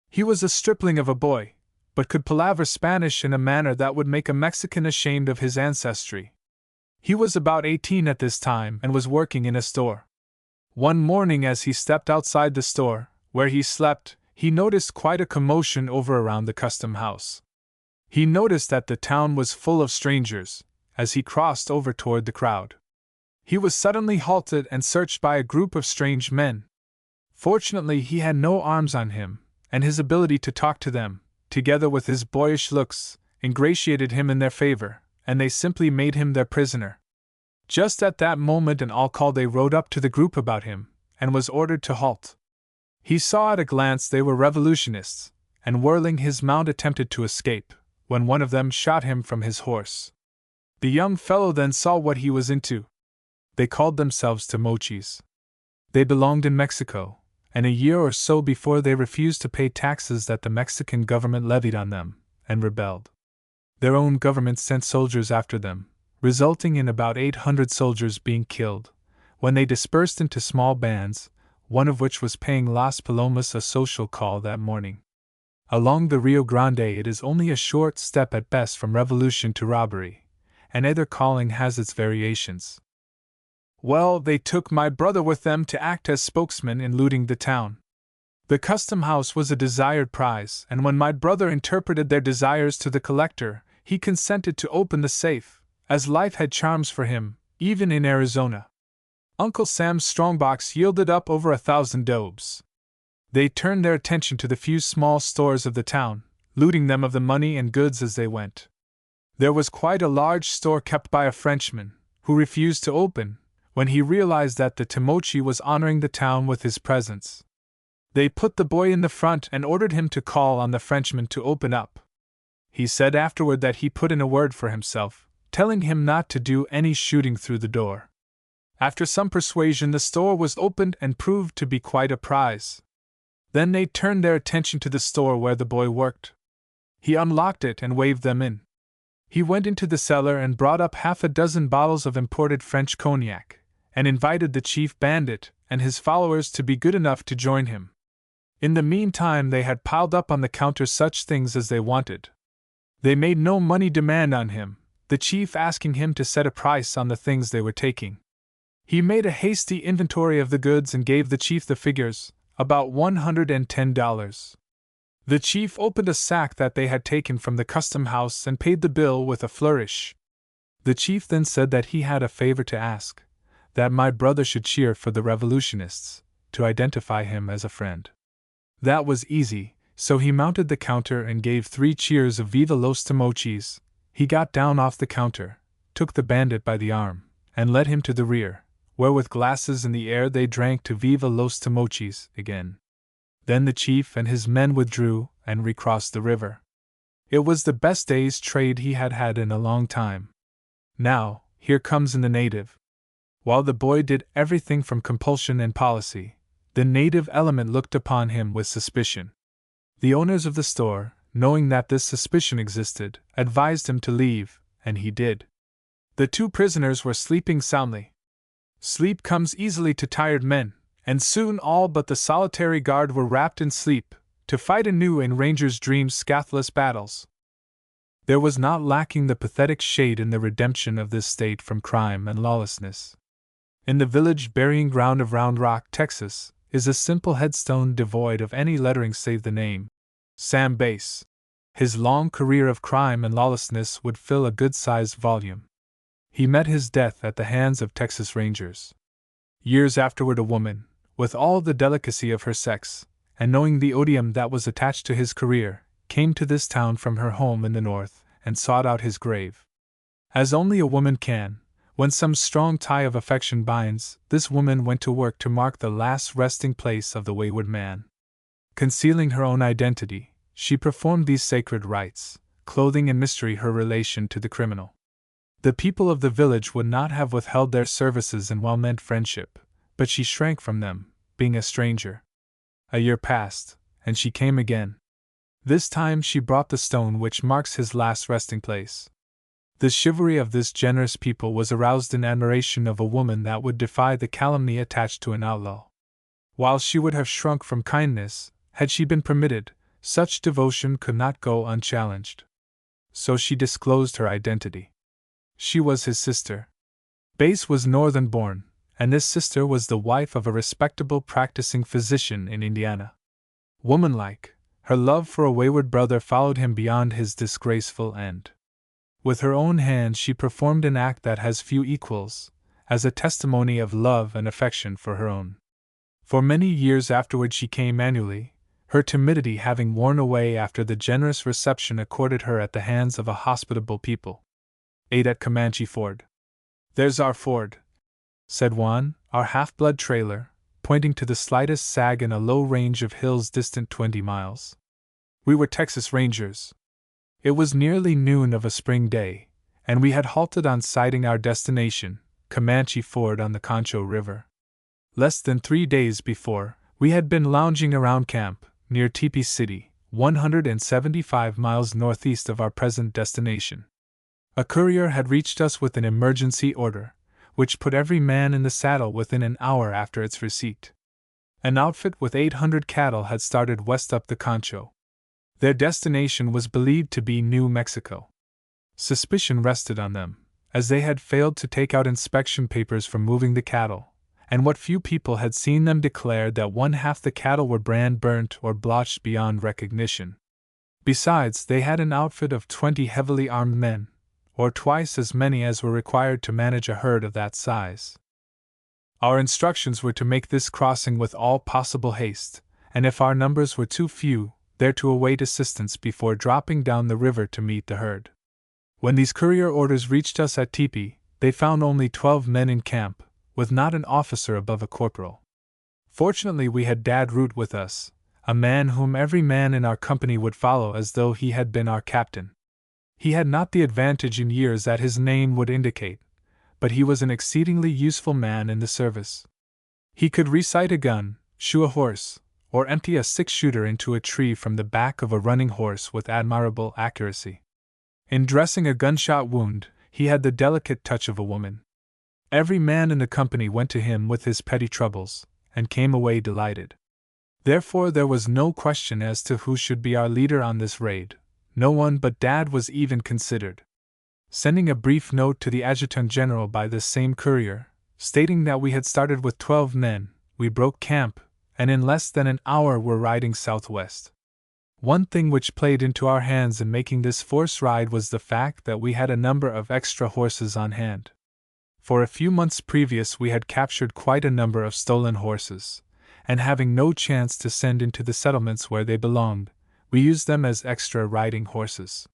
He was a stripling of a boy, but could palaver Spanish in a manner that would make a Mexican ashamed of his ancestry. He was about 18 at this time and was working in a store. One morning as he stepped outside the store, where he slept, he noticed quite a commotion over around the custom house. He noticed that the town was full of strangers, as he crossed over toward the crowd. He was suddenly halted and searched by a group of strange men. Fortunately, he had no arms on him, and his ability to talk to them, together with his boyish looks, ingratiated him in their favor, and they simply made him their prisoner. Just at that moment an alcalde rode up to the group about him, and was ordered to halt. He saw at a glance they were revolutionists, and whirling his mount attempted to escape, when one of them shot him from his horse. The young fellow then saw what he was into. They called themselves Timochis. They belonged in Mexico, and a year or so before they refused to pay taxes that the Mexican government levied on them, and rebelled. Their own government sent soldiers after them, resulting in about 800 soldiers being killed, when they dispersed into small bands, one of which was paying Las Palomas a social call that morning. Along the Rio Grande it is only a short step at best from revolution to robbery, and either calling has its variations. Well, they took my brother with them to act as spokesman in looting the town. The custom house was a desired prize, and when my brother interpreted their desires to the collector, he consented to open the safe, as life had charms for him, even in Arizona. Uncle Sam's strongbox yielded up over 1,000 dobes. They turned their attention to the few small stores of the town, looting them of the money and goods as they went. There was quite a large store kept by a Frenchman, who refused to open, when he realized that the Timochi was honoring the town with his presence. They put the boy in the front and ordered him to call on the Frenchman to open up. He said afterward that he put in a word for himself, telling him not to do any shooting through the door. After some persuasion the store was opened and proved to be quite a prize. Then they turned their attention to the store where the boy worked. He unlocked it and waved them in. He went into the cellar and brought up 6 bottles of imported French cognac, and invited the chief bandit and his followers to be good enough to join him. In the meantime they had piled up on the counter such things as they wanted. They made no money demand on him, the chief asking him to set a price on the things they were taking. He made a hasty inventory of the goods and gave the chief the figures, about $110. The chief opened a sack that they had taken from the custom house and paid the bill with a flourish. The chief then said that he had a favor to ask, that my brother should cheer for the revolutionists, to identify him as a friend. That was easy, so he mounted the counter and gave 3 cheers of Viva los Timochis. He got down off the counter, took the bandit by the arm, and led him to the rear, where with glasses in the air they drank to Viva los Timochis again. Then the chief and his men withdrew and recrossed the river. It was the best day's trade he had had in a long time. Now, here comes in the native. While the boy did everything from compulsion and policy, the native element looked upon him with suspicion. The owners of the store, knowing that this suspicion existed, advised him to leave, and he did. The 2 prisoners were sleeping soundly. Sleep comes easily to tired men, and soon all but the solitary guard were wrapped in sleep, to fight anew in Ranger's dreams scathless battles. There was not lacking the pathetic shade in the redemption of this state from crime and lawlessness. In the village burying ground of Round Rock, Texas, is a simple headstone devoid of any lettering save the name, Sam Bass. His long career of crime and lawlessness would fill a good-sized volume. He met his death at the hands of Texas Rangers. Years afterward, a woman, with all the delicacy of her sex, and knowing the odium that was attached to his career, came to this town from her home in the north and sought out his grave. As only a woman can, when some strong tie of affection binds, this woman went to work to mark the last resting place of the wayward man. Concealing her own identity, she performed these sacred rites, clothing in mystery her relation to the criminal. The people of the village would not have withheld their services and well-meant friendship, but she shrank from them, being a stranger. A year passed, and she came again. This time she brought the stone which marks his last resting place. The chivalry of this generous people was aroused in admiration of a woman that would defy the calumny attached to an outlaw. While she would have shrunk from kindness, had she been permitted, such devotion could not go unchallenged. So she disclosed her identity. She was his sister. Bass was northern born, and this sister was the wife of a respectable practicing physician in Indiana. Womanlike, her love for a wayward brother followed him beyond his disgraceful end. With her own hands she performed an act that has few equals, as a testimony of love and affection for her own. For many years afterward she came annually, her timidity having worn away after the generous reception accorded her at the hands of a hospitable people. 8 at Comanche Ford. "There's our ford," said Juan, our half-blood trailer, pointing to the slightest sag in a low range of hills distant 20 miles. We were Texas Rangers. It was nearly noon of a spring day, and we had halted on sighting our destination, Comanche Ford on the Concho River. Less than 3 days before, we had been lounging around camp, near Teepee City, 175 miles northeast of our present destination. A courier had reached us with an emergency order, which put every man in the saddle within an hour after its receipt. An outfit with 800 cattle had started west up the Concho. Their destination was believed to be New Mexico. Suspicion rested on them, as they had failed to take out inspection papers for moving the cattle, and what few people had seen them declared that one half the cattle were brand burnt or blotched beyond recognition. Besides, they had an outfit of 20 heavily armed men, or twice as many as were required to manage a herd of that size. Our instructions were to make this crossing with all possible haste, and if our numbers were too few, there to await assistance before dropping down the river to meet the herd. When these courier orders reached us at Teepee, they found only 12 men in camp, with not an officer above a corporal. Fortunately we had Dad Root with us, a man whom every man in our company would follow as though he had been our captain. He had not the advantage in years that his name would indicate, but he was an exceedingly useful man in the service. He could resight a gun, shoe a horse, or empty a 6-shooter into a tree from the back of a running horse with admirable accuracy. In dressing a gunshot wound, he had the delicate touch of a woman. Every man in the company went to him with his petty troubles, and came away delighted. Therefore there was no question as to who should be our leader on this raid. No one but Dad was even considered. Sending a brief note to the Adjutant General by this same courier, stating that we had started with 12 men, we broke camp, and in less than an hour were riding southwest. One thing which played into our hands in making this forced ride was the fact that we had a number of extra horses on hand. For a few months previous we had captured quite a number of stolen horses, and having no chance to send into the settlements where they belonged, we used them as extra riding horses.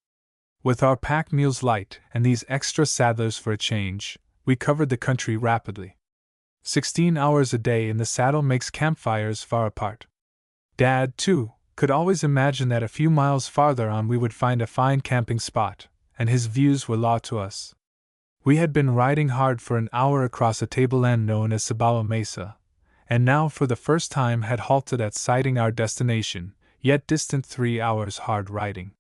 With our pack mules light and these extra saddlers for a change, we covered the country rapidly. 16 hours a day in the saddle makes campfires far apart. Dad, too, could always imagine that a few miles farther on we would find a fine camping spot, and his views were law to us. We had been riding hard for an hour across a tableland known as Cibao Mesa, and now for the first time had halted at sighting our destination, yet distant 3 hours hard riding.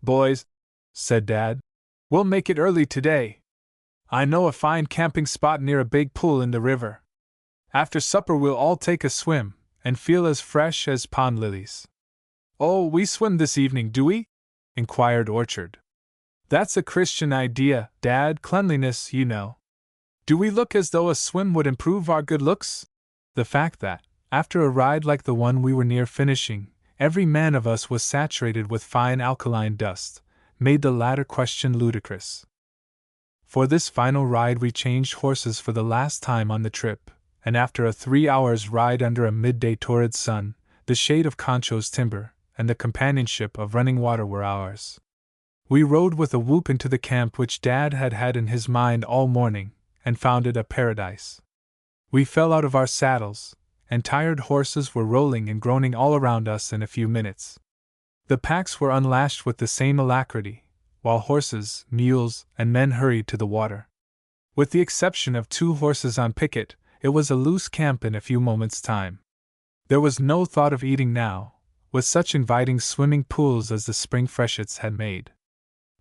"Boys," said Dad, "we'll make it early today. I know a fine camping spot near a big pool in the river. After supper we'll all take a swim, and feel as fresh as pond lilies." "Oh, we swim this evening, do we?" inquired Orchard. "That's a Christian idea, Dad, cleanliness, you know." Do we look as though a swim would improve our good looks? The fact that, after a ride like the one we were near finishing, every man of us was saturated with fine alkaline dust, made the latter question ludicrous. For this final ride we changed horses for the last time on the trip, and after a 3 hours' ride under a midday torrid sun, the shade of Concho's timber and the companionship of running water were ours. We rode with a whoop into the camp which Dad had had in his mind all morning, and found it a paradise. We fell out of our saddles, and tired horses were rolling and groaning all around us in a few minutes. The packs were unlashed with the same alacrity, while horses, mules, and men hurried to the water. With the exception of 2 horses on picket, it was a loose camp in a few moments' time. There was no thought of eating now, with such inviting swimming pools as the spring freshets had made.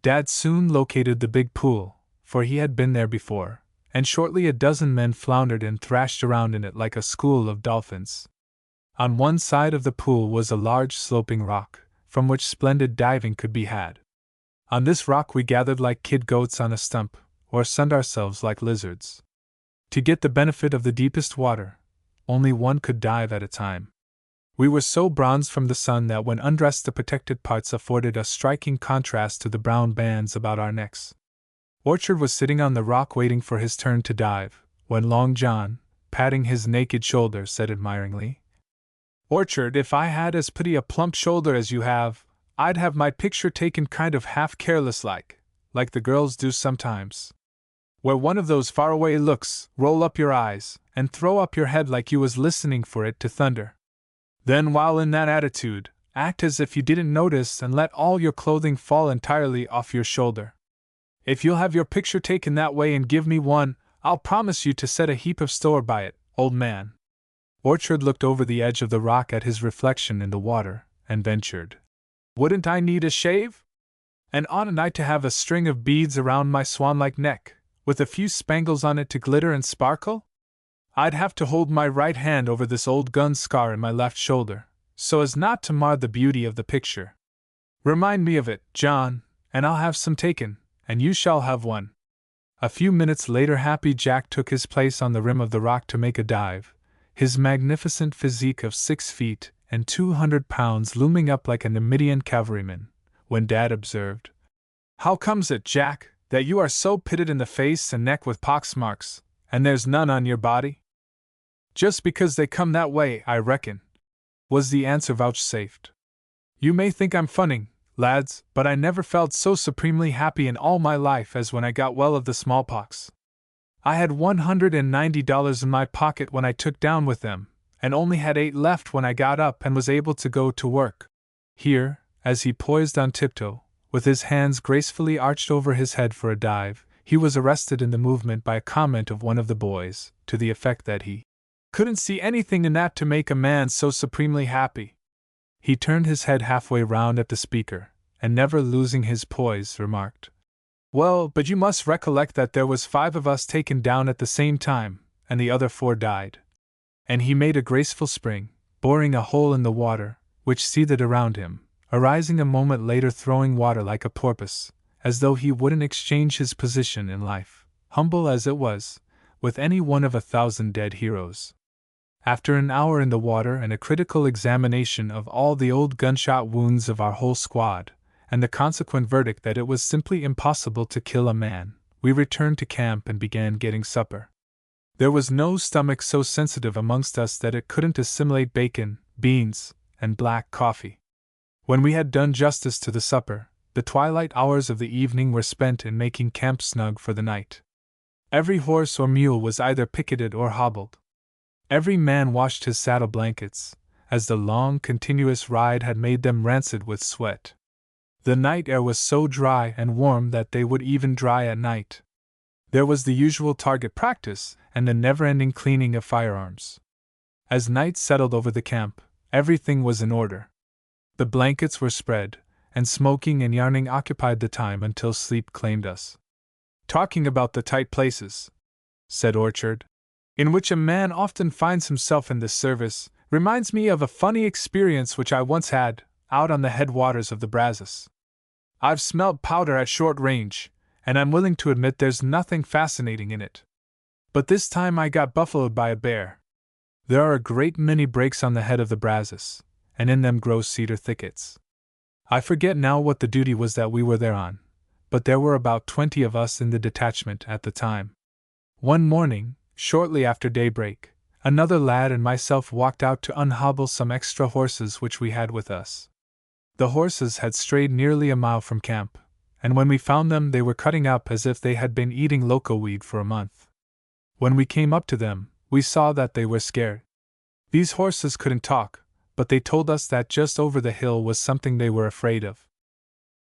Dad soon located the big pool, for he had been there before, and shortly a dozen men floundered and thrashed around in it like a school of dolphins. On one side of the pool was a large sloping rock, from which splendid diving could be had. On this rock we gathered like kid goats on a stump, or sunned ourselves like lizards. To get the benefit of the deepest water, only one could dive at a time. We were so bronzed from the sun that when undressed the protected parts afforded a striking contrast to the brown bands about our necks. Orchard was sitting on the rock waiting for his turn to dive, when Long John, patting his naked shoulder, said admiringly, "Orchard, if I had as pretty a plump shoulder as you have, I'd have my picture taken kind of half careless like the girls do sometimes. Where one of those faraway looks, roll up your eyes, and throw up your head like you was listening for it to thunder. Then while in that attitude, act as if you didn't notice and let all your clothing fall entirely off your shoulder. If you'll have your picture taken that way and give me one, I'll promise you to set a heap of store by it, old man." Orchard looked over the edge of the rock at his reflection in the water, and ventured, "Wouldn't I need a shave? And oughtn't I to have a string of beads around my swan-like neck, with a few spangles on it to glitter and sparkle? I'd have to hold my right hand over this old gun scar in my left shoulder, so as not to mar the beauty of the picture. Remind me of it, John, and I'll have some taken, and you shall have one." A few minutes later Happy Jack took his place on the rim of the rock to make a dive, his magnificent physique of 6 feet and 200 pounds looming up like a Numidian cavalryman, when Dad observed, "How comes it, Jack, that you are so pitted in the face and neck with pox marks, and there's none on your body?" "Just because they come that way, I reckon," was the answer vouchsafed. "You may think I'm funning, lads, but I never felt so supremely happy in all my life as when I got well of the smallpox. I had $190 in my pocket when I took down with them, and only had 8 left when I got up and was able to go to work." Here, as he poised on tiptoe, with his hands gracefully arched over his head for a dive, he was arrested in the movement by a comment of one of the boys, to the effect that he couldn't see anything in that to make a man so supremely happy. He turned his head halfway round at the speaker, and never losing his poise, remarked, "Well, but you must recollect that there was 5 of us taken down at the same time, and the other 4 died." And he made a graceful spring, boring a hole in the water, which seethed around him, arising a moment later throwing water like a porpoise, as though he wouldn't exchange his position in life, humble as it was, with any one of 1,000 dead heroes. After an hour in the water and a critical examination of all the old gunshot wounds of our whole squad, and the consequent verdict that it was simply impossible to kill a man, we returned to camp and began getting supper. There was no stomach so sensitive amongst us that it couldn't assimilate bacon, beans, and black coffee. When we had done justice to the supper, the twilight hours of the evening were spent in making camp snug for the night. Every horse or mule was either picketed or hobbled. Every man washed his saddle blankets, as the long, continuous ride had made them rancid with sweat. The night air was so dry and warm that they would even dry at night. There was the usual target practice and the never-ending cleaning of firearms. As night settled over the camp, everything was in order. The blankets were spread, and smoking and yarning occupied the time until sleep claimed us. "Talking about the tight places," said Orchard, "in which a man often finds himself in this service, reminds me of a funny experience which I once had, out on the headwaters of the Brazos. I've smelled powder at short range, and I'm willing to admit there's nothing fascinating in it. But this time I got buffaloed by a bear. There are a great many breaks on the head of the Brazos, and in them grow cedar thickets. I forget now what the duty was that we were there on, but there were about 20 of us in the detachment at the time. One morning, shortly after daybreak, another lad and myself walked out to unhobble some extra horses which we had with us. The horses had strayed nearly a mile from camp, and when we found them they were cutting up as if they had been eating loco weed for a month. When we came up to them, we saw that they were scared. These horses couldn't talk, but they told us that just over the hill was something they were afraid of.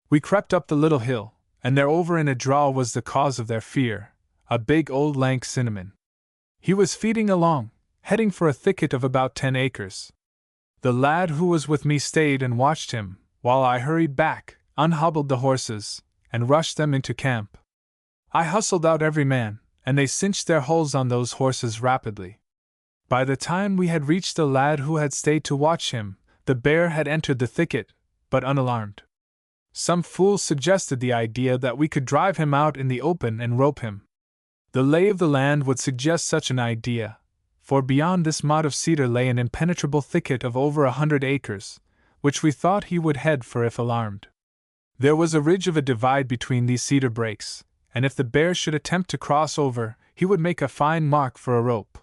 We crept up the little hill, and there over in a draw was the cause of their fear, a big old lank cinnamon. He was feeding along, heading for a thicket of about 10 acres. The lad who was with me stayed and watched him, while I hurried back, unhobbled the horses, and rushed them into camp. I hustled out every man, and they cinched their hulls on those horses rapidly. By the time we had reached the lad who had stayed to watch him, the bear had entered the thicket, but unalarmed. Some fool suggested the idea that we could drive him out in the open and rope him. The lay of the land would suggest such an idea, for beyond this motte of cedar lay an impenetrable thicket of over 100 acres, which we thought he would head for if alarmed. There was a ridge of a divide between these cedar breaks, and if the bear should attempt to cross over, he would make a fine mark for a rope.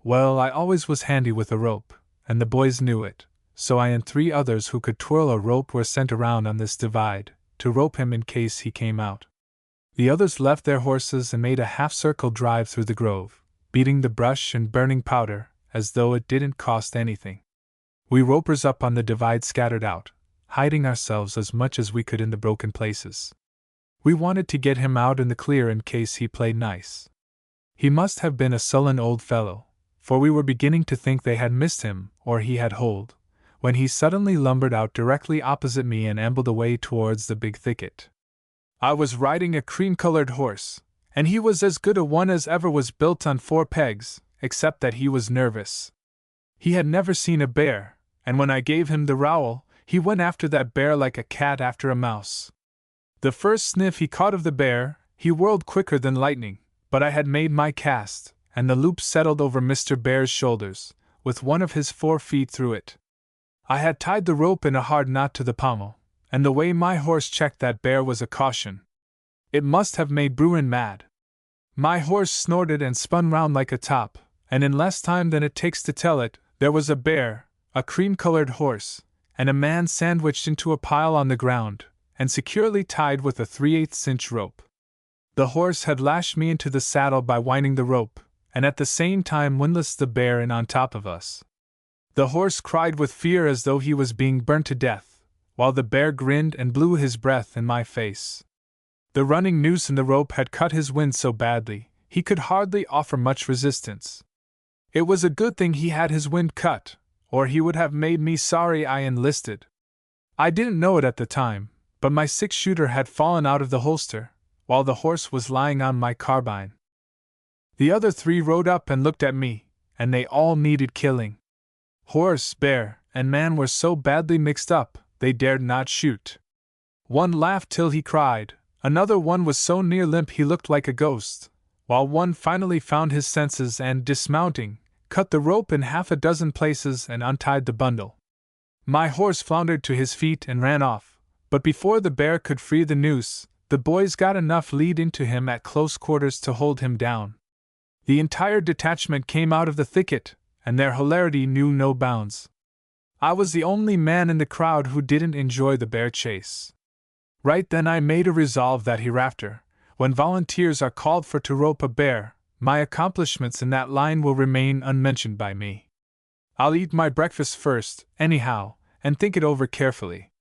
Well, I always was handy with a rope, and the boys knew it, so I and 3 others who could twirl a rope were sent around on this divide, to rope him in case he came out. The others left their horses and made a half-circle drive through the grove, beating the brush and burning powder, as though it didn't cost anything. We ropers up on the divide scattered out, hiding ourselves as much as we could in the broken places. We wanted to get him out in the clear in case he played nice. He must have been a sullen old fellow, for we were beginning to think they had missed him, or he had holed, when he suddenly lumbered out directly opposite me and ambled away towards the big thicket. I was riding a cream-colored horse, and he was as good a one as ever was built on 4 pegs, except that he was nervous. He had never seen a bear, and when I gave him the rowel, he went after that bear like a cat after a mouse. The first sniff he caught of the bear, he whirled quicker than lightning, but I had made my cast, and the loop settled over Mr. Bear's shoulders, with one of his 4 feet through it. I had tied the rope in a hard knot to the pommel, and the way my horse checked that bear was a caution. It must have made Bruin mad. My horse snorted and spun round like a top, and in less time than it takes to tell it, there was a bear, a cream-colored horse, and a man sandwiched into a pile on the ground, and securely tied with a 3/8-inch rope. The horse had lashed me into the saddle by winding the rope, and at the same time windlassed the bear in on top of us. The horse cried with fear as though he was being burnt to death, while the bear grinned and blew his breath in my face. The running noose in the rope had cut his wind so badly, he could hardly offer much resistance. It was a good thing he had his wind cut, or he would have made me sorry I enlisted. I didn't know it at the time, but my 6-shooter had fallen out of the holster, while the horse was lying on my carbine. The other 3 rode up and looked at me, and they all needed killing. Horse, bear, and man were so badly mixed up, they dared not shoot. One laughed till he cried, another one was so near limp he looked like a ghost, while one finally found his senses and, dismounting, cut the rope in 6 places and untied the bundle. My horse floundered to his feet and ran off, but before the bear could free the noose, the boys got enough lead into him at close quarters to hold him down. The entire detachment came out of the thicket, and their hilarity knew no bounds. I was the only man in the crowd who didn't enjoy the bear chase. Right then I made a resolve that hereafter, when volunteers are called for to rope a bear, my accomplishments in that line will remain unmentioned by me. I'll eat my breakfast first, anyhow, and think it over carefully.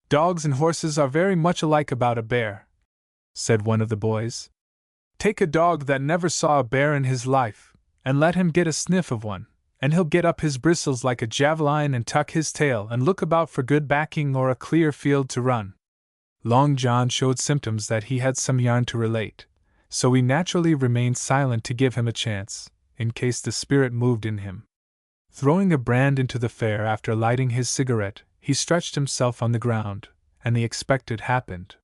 Dogs and horses are very much alike about a bear, said one of the boys. Take a dog that never saw a bear in his life, and let him get a sniff of one, and he'll get up his bristles like a javelin and tuck his tail and look about for good backing or a clear field to run. Long John showed symptoms that he had some yarn to relate, so we naturally remained silent to give him a chance, in case the spirit moved in him. Throwing a brand into the fire after lighting his cigarette, he stretched himself on the ground, and the expected happened.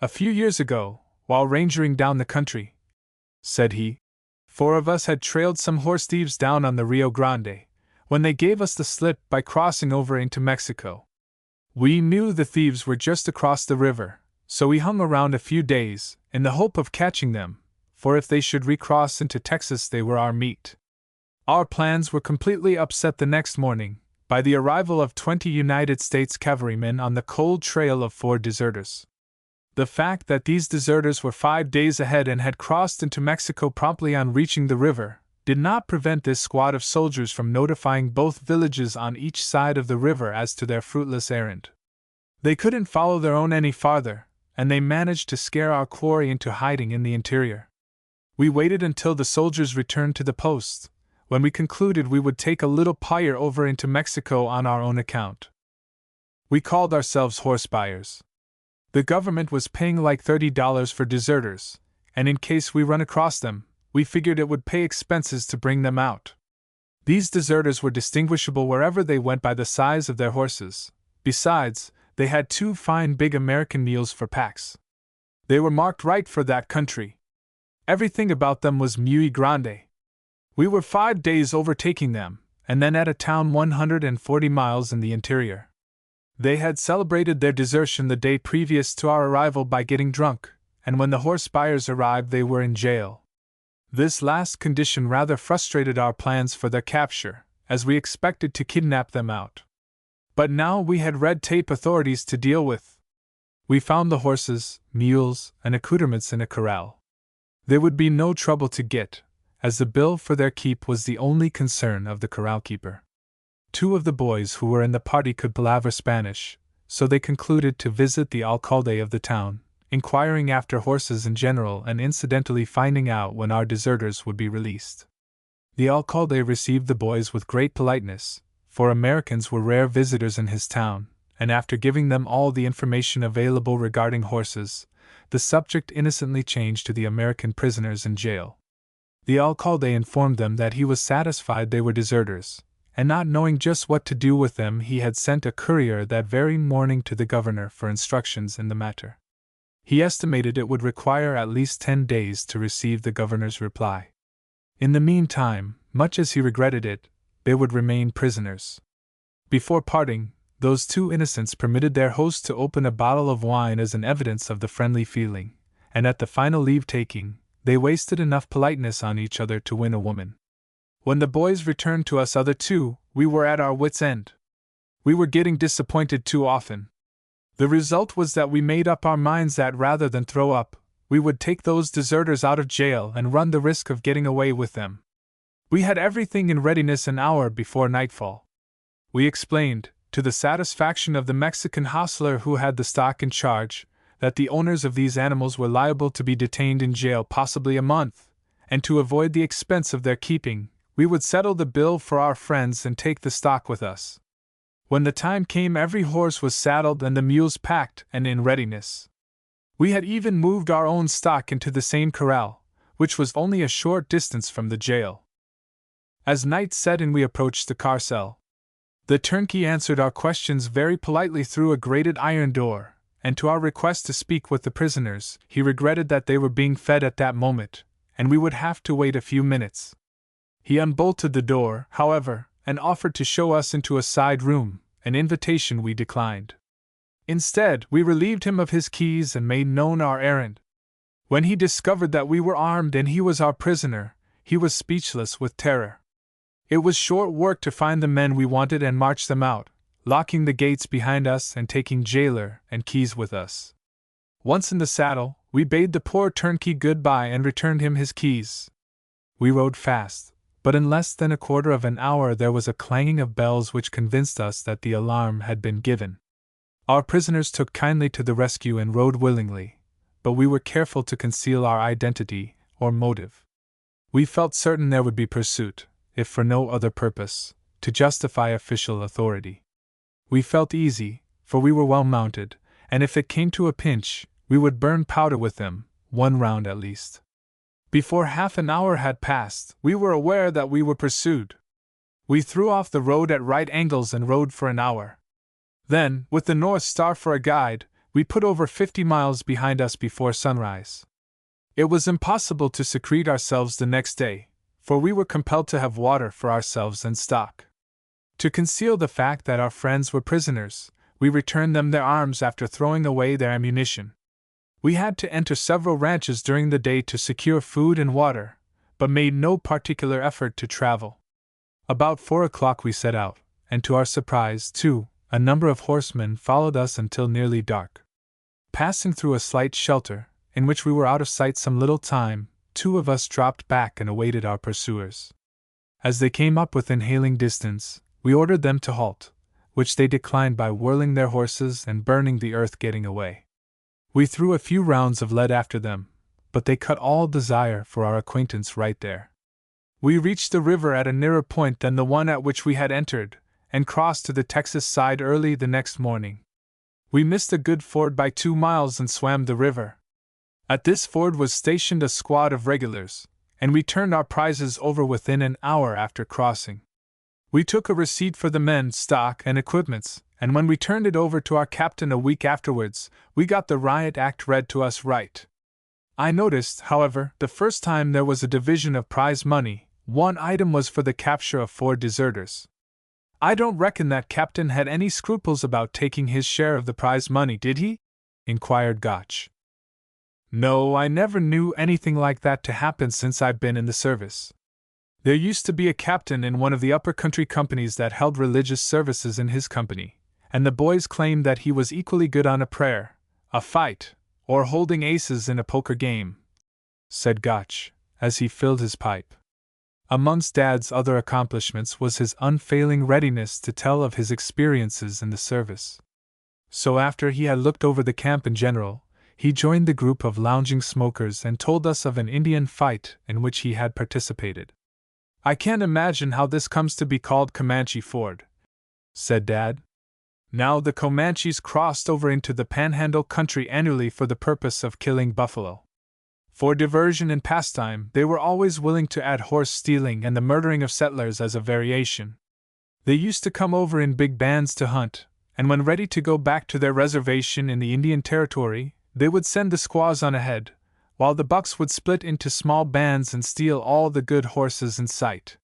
A few years ago, while rangering down the country, said he, 4 of us had trailed some horse thieves down on the Rio Grande, when they gave us the slip by crossing over into Mexico. We knew the thieves were just across the river, so we hung around a few days, in the hope of catching them, for if they should recross into Texas they were our meat. Our plans were completely upset the next morning, by the arrival of 20 United States cavalrymen on the cold trail of 4 deserters. The fact that these deserters were 5 days ahead and had crossed into Mexico promptly on reaching the river did not prevent this squad of soldiers from notifying both villages on each side of the river as to their fruitless errand. They couldn't follow their own any farther, and they managed to scare our quarry into hiding in the interior. We waited until the soldiers returned to the post, when we concluded we would take a little pyre over into Mexico on our own account. We called ourselves horse buyers. The government was paying like $30 for deserters, and in case we run across them, we figured it would pay expenses to bring them out. These deserters were distinguishable wherever they went by the size of their horses. Besides, they had 2 fine big American mules for packs. They were marked right for that country. Everything about them was muy grande. We were 5 days overtaking them, and then at a town 140 miles in the interior. They had celebrated their desertion the day previous to our arrival by getting drunk, and when the horse buyers arrived they were in jail. This last condition rather frustrated our plans for their capture, as we expected to kidnap them out. But now we had red tape authorities to deal with. We found the horses, mules, and accoutrements in a corral. There would be no trouble to get, as the bill for their keep was the only concern of the corral keeper. 2 of the boys who were in the party could palaver Spanish, so they concluded to visit the alcalde of the town, inquiring after horses in general and incidentally finding out when our deserters would be released. The alcalde received the boys with great politeness, for Americans were rare visitors in his town, and after giving them all the information available regarding horses, the subject innocently changed to the American prisoners in jail. The alcalde informed them that he was satisfied they were deserters, and not knowing just what to do with them he had sent a courier that very morning to the governor for instructions in the matter. He estimated it would require at least 10 days to receive the governor's reply. In the meantime, much as he regretted it, they would remain prisoners. Before parting, those 2 innocents permitted their host to open a bottle of wine as an evidence of the friendly feeling, and at the final leave-taking, they wasted enough politeness on each other to win a woman. When the boys returned to us other 2, we were at our wits' end. We were getting disappointed too often. The result was that we made up our minds that rather than throw up, we would take those deserters out of jail and run the risk of getting away with them. We had everything in readiness an hour before nightfall. We explained, to the satisfaction of the Mexican hostler who had the stock in charge, that the owners of these animals were liable to be detained in jail possibly a month, and to avoid the expense of their keeping, we would settle the bill for our friends and take the stock with us. When the time came, every horse was saddled and the mules packed and in readiness. We had even moved our own stock into the same corral, which was only a short distance from the jail. As night set in, we approached the carcel. The turnkey answered our questions very politely through a grated iron door, and to our request to speak with the prisoners, he regretted that they were being fed at that moment, and we would have to wait a few minutes. He unbolted the door, however, and offered to show us into a side room, an invitation we declined. Instead, we relieved him of his keys and made known our errand. When he discovered that we were armed and he was our prisoner, he was speechless with terror. It was short work to find the men we wanted and march them out, locking the gates behind us and taking jailer and keys with us. Once in the saddle, we bade the poor turnkey goodbye and returned him his keys. We rode fast, but in less than a quarter of an hour there was a clanging of bells which convinced us that the alarm had been given. Our prisoners took kindly to the rescue and rode willingly, but we were careful to conceal our identity or motive. We felt certain there would be pursuit, if for no other purpose, to justify official authority. We felt easy, for we were well mounted, and if it came to a pinch, we would burn powder with them, 1 round at least. Before half an hour had passed, we were aware that we were pursued. We threw off the road at right angles and rode for an hour. Then, with the North Star for a guide, we put over 50 miles behind us before sunrise. It was impossible to secrete ourselves the next day, for we were compelled to have water for ourselves and stock. To conceal the fact that our friends were prisoners, we returned them their arms after throwing away their ammunition. We had to enter several ranches during the day to secure food and water, but made no particular effort to travel. About 4 o'clock we set out, and to our surprise, too, a number of horsemen followed us until nearly dark. Passing through a slight shelter, in which we were out of sight some little time, 2 of us dropped back and awaited our pursuers. As they came up within hailing distance, we ordered them to halt, which they declined by whirling their horses and burning the earth getting away. We threw a few rounds of lead after them, but they cut all desire for our acquaintance right there. We reached the river at a nearer point than the one at which we had entered, and crossed to the Texas side early the next morning. We missed a good ford by 2 miles and swam the river. At this ford was stationed a squad of regulars, and we turned our prizes over within an hour after crossing. We took a receipt for the men, stock, and equipments, and when we turned it over to our captain a week afterwards, we got the riot act read to us right. I noticed, however, the first time there was a division of prize money, one item was for the capture of 4 deserters. I don't reckon that captain had any scruples about taking his share of the prize money, did he? Inquired Gotch. No, I never knew anything like that to happen since I've been in the service. There used to be a captain in one of the upper country companies that held religious services in his company, and the boys claimed that he was equally good on a prayer, a fight, or holding aces in a poker game, said Gotch, as he filled his pipe. Amongst Dad's other accomplishments was his unfailing readiness to tell of his experiences in the service. So after he had looked over the camp in general, he joined the group of lounging smokers and told us of an Indian fight in which he had participated. I can't imagine how this comes to be called Comanche Ford, said Dad. Now the Comanches crossed over into the Panhandle country annually for the purpose of killing buffalo. For diversion and pastime, they were always willing to add horse stealing and the murdering of settlers as a variation. They used to come over in big bands to hunt, and when ready to go back to their reservation in the Indian Territory, they would send the squaws on ahead, while the bucks would split into small bands and steal all the good horses in sight.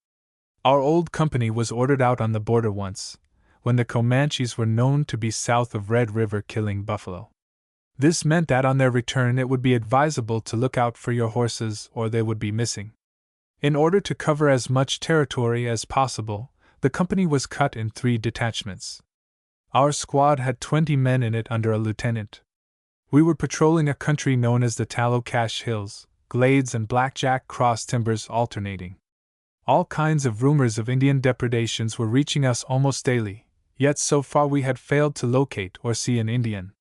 Our old company was ordered out on the border once, when the Comanches were known to be south of Red River killing buffalo. This meant that on their return it would be advisable to look out for your horses or they would be missing. In order to cover as much territory as possible, the company was cut in 3 detachments. Our squad had 20 men in it under a lieutenant. We were patrolling a country known as the Tallow Cache Hills, glades and blackjack cross timbers alternating. All kinds of rumors of Indian depredations were reaching us almost daily, yet so far we had failed to locate or see an Indian.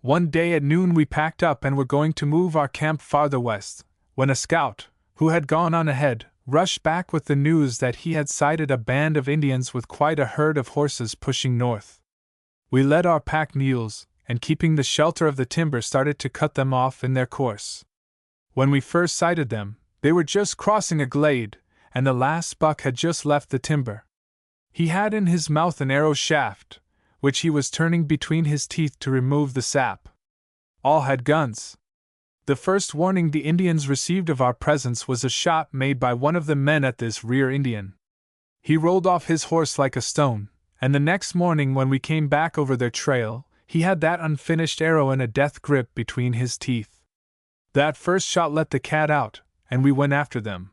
One day at noon we packed up and were going to move our camp farther west, when a scout, who had gone on ahead, rushed back with the news that he had sighted a band of Indians with quite a herd of horses pushing north. We led our pack mules, and keeping the shelter of the timber started to cut them off in their course. When we first sighted them, they were just crossing a glade, and the last buck had just left the timber. He had in his mouth an arrow shaft, which he was turning between his teeth to remove the sap. All had guns. The first warning the Indians received of our presence was a shot made by one of the men at this rear Indian. He rolled off his horse like a stone, and the next morning when we came back over their trail, he had that unfinished arrow in a death grip between his teeth. That first shot let the cat out, and we went after them.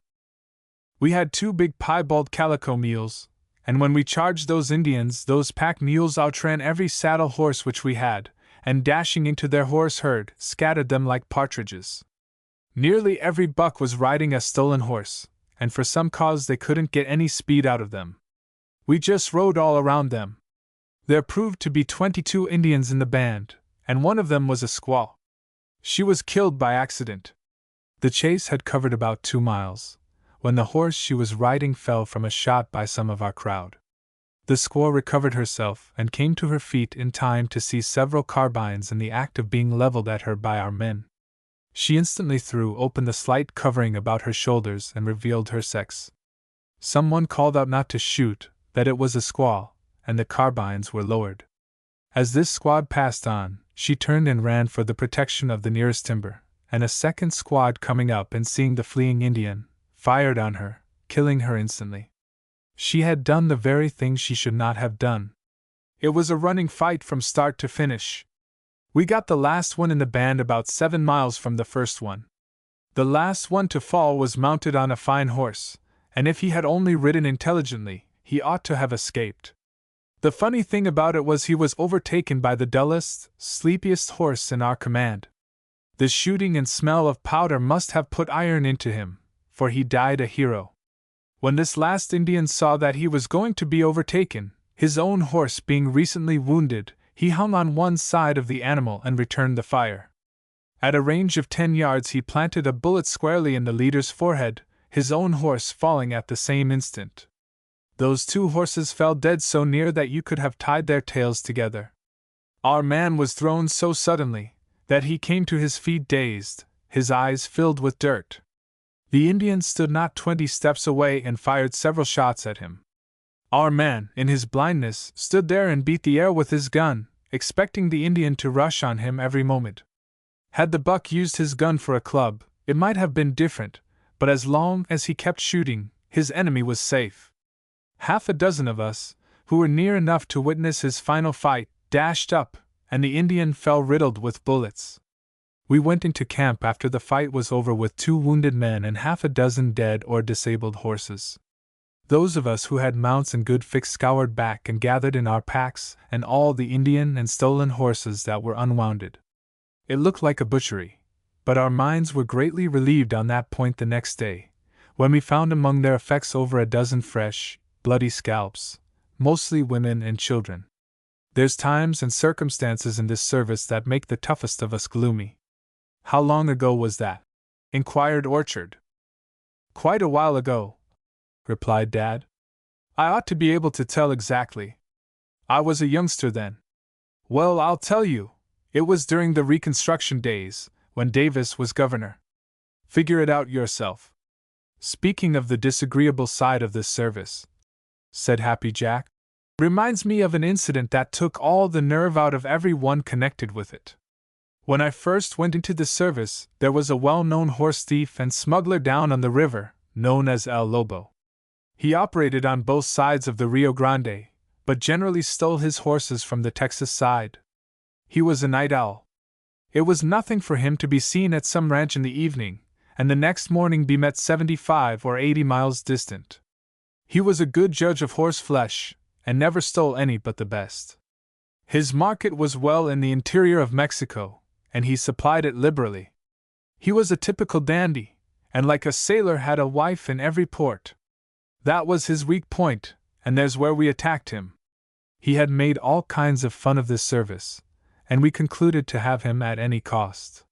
We had 2 big piebald calico mules, and when we charged those Indians, those pack mules outran every saddle horse which we had, and dashing into their horse herd, scattered them like partridges. Nearly every buck was riding a stolen horse, and for some cause they couldn't get any speed out of them. We just rode all around them. There proved to be 22 Indians in the band, and one of them was a squaw. She was killed by accident. The chase had covered about 2 miles, when the horse she was riding fell from a shot by some of our crowd. The squaw recovered herself and came to her feet in time to see several carbines in the act of being leveled at her by our men. She instantly threw open the slight covering about her shoulders and revealed her sex. Someone called out not to shoot, that it was a squaw, and the carbines were lowered. As this squad passed on, she turned and ran for the protection of the nearest timber, and a second squad coming up and seeing the fleeing Indian, fired on her, killing her instantly. She had done the very thing she should not have done. It was a running fight from start to finish. We got the last one in the band about 7 miles from the first one. The last one to fall was mounted on a fine horse, and if he had only ridden intelligently, he ought to have escaped. The funny thing about it was he was overtaken by the dullest, sleepiest horse in our command. The shooting and smell of powder must have put iron into him, for he died a hero. When this last Indian saw that he was going to be overtaken, his own horse being recently wounded, he hung on one side of the animal and returned the fire. At a range of 10 yards he planted a bullet squarely in the leader's forehead, his own horse falling at the same instant. Those 2 horses fell dead so near that you could have tied their tails together. Our man was thrown so suddenly that he came to his feet dazed, his eyes filled with dirt. The Indian stood not 20 steps away and fired several shots at him. Our man, in his blindness, stood there and beat the air with his gun, expecting the Indian to rush on him every moment. Had the buck used his gun for a club, it might have been different, but as long as he kept shooting, his enemy was safe. Half a dozen of us, who were near enough to witness his final fight, dashed up, and the Indian fell riddled with bullets. We went into camp after the fight was over with 2 wounded men and half a dozen dead or disabled horses. Those of us who had mounts in good fix scoured back and gathered in our packs and all the Indian and stolen horses that were unwounded. It looked like a butchery, but our minds were greatly relieved on that point the next day, when we found among their effects over a dozen fresh, bloody scalps, mostly women and children. There's times and circumstances in this service that make the toughest of us gloomy. How long ago was that? Inquired Orchard. Quite a while ago, replied Dad. I ought to be able to tell exactly. I was a youngster then. Well, I'll tell you. It was during the Reconstruction days, when Davis was governor. Figure it out yourself. Speaking of the disagreeable side of this service, said Happy Jack, reminds me of an incident that took all the nerve out of every one connected with it. When I first went into the service, there was a well-known horse thief and smuggler down on the river, known as El Lobo. He operated on both sides of the Rio Grande, but generally stole his horses from the Texas side. He was a night owl. It was nothing for him to be seen at some ranch in the evening, and the next morning be met 75 or 80 miles distant. He was a good judge of horse flesh, and never stole any but the best. His market was well in the interior of Mexico, and he supplied it liberally. He was a typical dandy, and like a sailor had a wife in every port. That was his weak point, and there's where we attacked him. He had made all kinds of fun of this service, and we concluded to have him at any cost.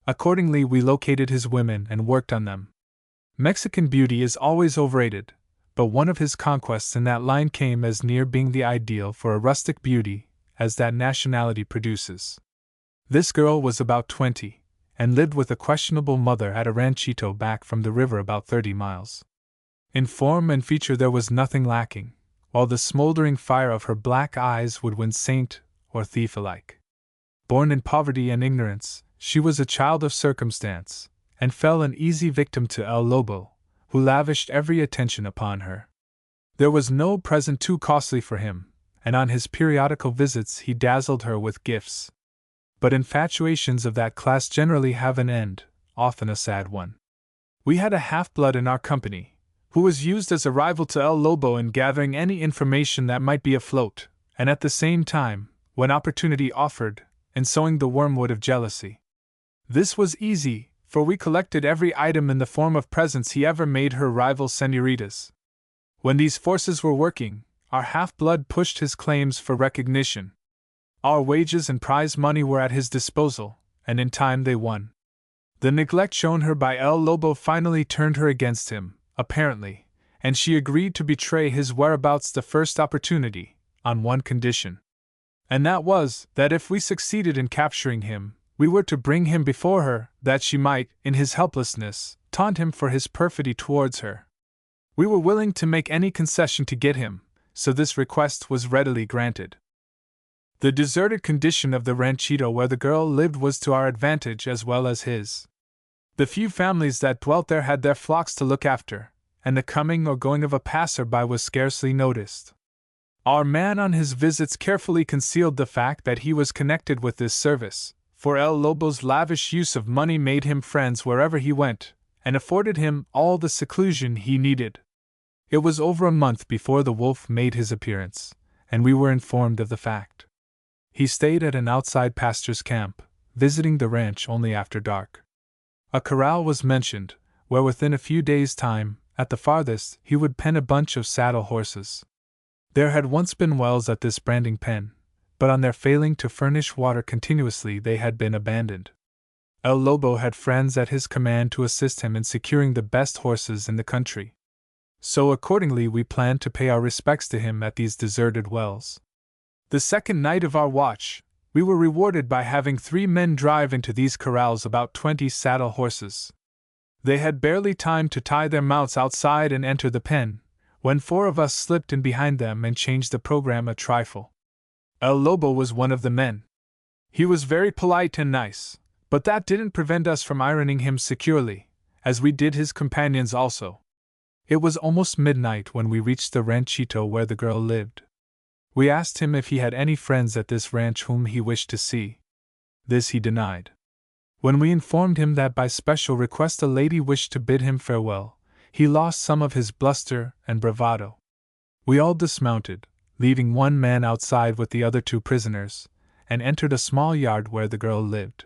Accordingly, we located his women and worked on them. Mexican beauty is always overrated, but one of his conquests in that line came as near being the ideal for a rustic beauty as that nationality produces. This girl was about 20, and lived with a questionable mother at a ranchito back from the river about 30 miles. In form and feature there was nothing lacking, while the smoldering fire of her black eyes would win saint or thief alike. Born in poverty and ignorance, she was a child of circumstance, and fell an easy victim to El Lobo, who lavished every attention upon her. There was no present too costly for him, and on his periodical visits he dazzled her with gifts. But infatuations of that class generally have an end, often a sad one. We had a half-blood in our company, who was used as a rival to El Lobo in gathering any information that might be afloat, and at the same time, when opportunity offered, in sowing the wormwood of jealousy. This was easy, for we collected every item in the form of presents he ever made her rival senoritas. When these forces were working, our half-blood pushed his claims for recognition. Our wages and prize money were at his disposal, and in time they won. The neglect shown her by El Lobo finally turned her against him, apparently, and she agreed to betray his whereabouts the first opportunity, on one condition. And that was, that if we succeeded in capturing him, we were to bring him before her, that she might, in his helplessness, taunt him for his perfidy towards her. We were willing to make any concession to get him, so this request was readily granted. The deserted condition of the ranchito where the girl lived was to our advantage as well as his. The few families that dwelt there had their flocks to look after, and the coming or going of a passer-by was scarcely noticed. Our man on his visits carefully concealed the fact that he was connected with this service, for El Lobo's lavish use of money made him friends wherever he went, and afforded him all the seclusion he needed. It was over a month before the wolf made his appearance, and we were informed of the fact. He stayed at an outside pastor's camp, visiting the ranch only after dark. A corral was mentioned, where within a few days' time, at the farthest, he would pen a bunch of saddle horses. There had once been wells at this branding pen, but on their failing to furnish water continuously they had been abandoned. El Lobo had friends at his command to assist him in securing the best horses in the country. So accordingly we planned to pay our respects to him at these deserted wells. The second night of our watch, we were rewarded by having 3 men drive into these corrals about 20 saddle horses. They had barely time to tie their mounts outside and enter the pen, when 4 of us slipped in behind them and changed the program a trifle. El Lobo was one of the men. He was very polite and nice, but that didn't prevent us from ironing him securely, as we did his companions also. It was almost midnight when we reached the ranchito where the girl lived. We asked him if he had any friends at this ranch whom he wished to see. This he denied. When we informed him that by special request a lady wished to bid him farewell, he lost some of his bluster and bravado. We all dismounted, leaving 1 man outside with the other 2 prisoners, and entered a small yard where the girl lived.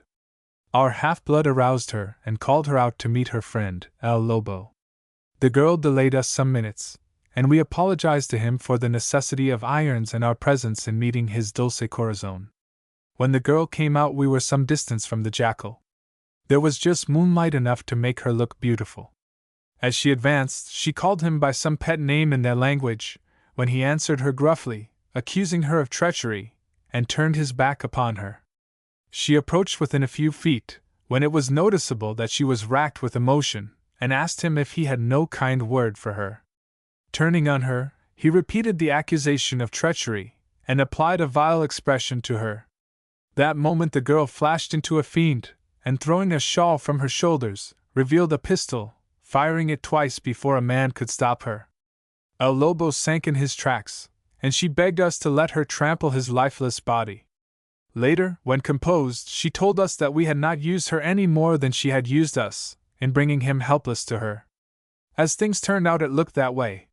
Our half-blood aroused her and called her out to meet her friend, El Lobo. The girl delayed us some minutes, and we apologized to him for the necessity of irons and our presence in meeting his dulce corazon. When the girl came out we were some distance from the jackal. There was just moonlight enough to make her look beautiful. As she advanced, she called him by some pet name in their language, when he answered her gruffly, accusing her of treachery, and turned his back upon her. She approached within a few feet, when it was noticeable that she was racked with emotion, and asked him if he had no kind word for her. Turning on her, he repeated the accusation of treachery, and applied a vile expression to her. That moment the girl flashed into a fiend, and throwing a shawl from her shoulders, revealed a pistol, firing it twice before a man could stop her. El Lobo sank in his tracks, and she begged us to let her trample his lifeless body. Later, when composed, she told us that we had not used her any more than she had used us, in bringing him helpless to her. As things turned out, it looked that way.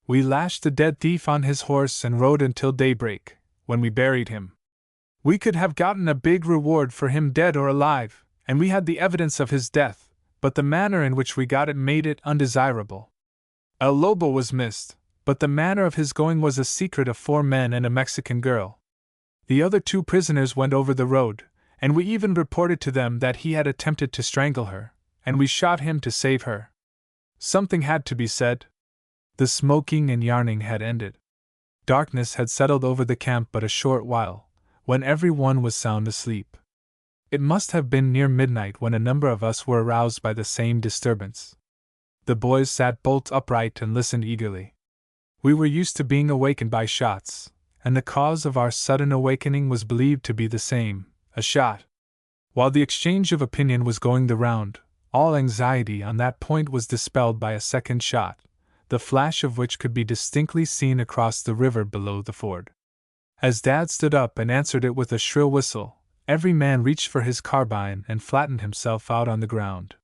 We lashed the dead thief on his horse and rode until daybreak, when we buried him. We could have gotten a big reward for him dead or alive, and we had the evidence of his death, but the manner in which we got it made it undesirable. El Lobo was missed, but the manner of his going was a secret of 4 men and a Mexican girl. The other 2 prisoners went over the road, and we even reported to them that he had attempted to strangle her, and we shot him to save her. Something had to be said. The smoking and yarning had ended. Darkness had settled over the camp but a short while, when every one was sound asleep. It must have been near midnight when a number of us were aroused by the same disturbance. The boys sat bolt upright and listened eagerly. We were used to being awakened by shots, and the cause of our sudden awakening was believed to be the same, a shot. While the exchange of opinion was going the round, all anxiety on that point was dispelled by a second shot, the flash of which could be distinctly seen across the river below the ford. As Dad stood up and answered it with a shrill whistle, every man reached for his carbine and flattened himself out on the ground.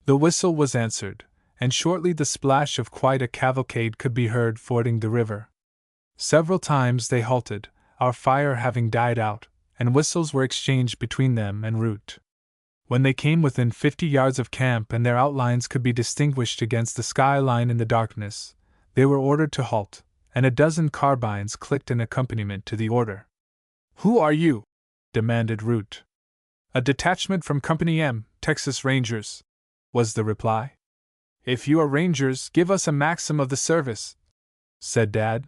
The whistle was answered, and shortly the splash of quite a cavalcade could be heard fording the river. Several times they halted, our fire having died out, and whistles were exchanged between them and Root. When they came within 50 yards of camp and their outlines could be distinguished against the skyline in the darkness, they were ordered to halt, and a dozen carbines clicked in accompaniment to the order. "Who are you?" demanded Root. "A detachment from Company M, Texas Rangers," was the reply. "If you are Rangers, give us a maxim of the service," said Dad.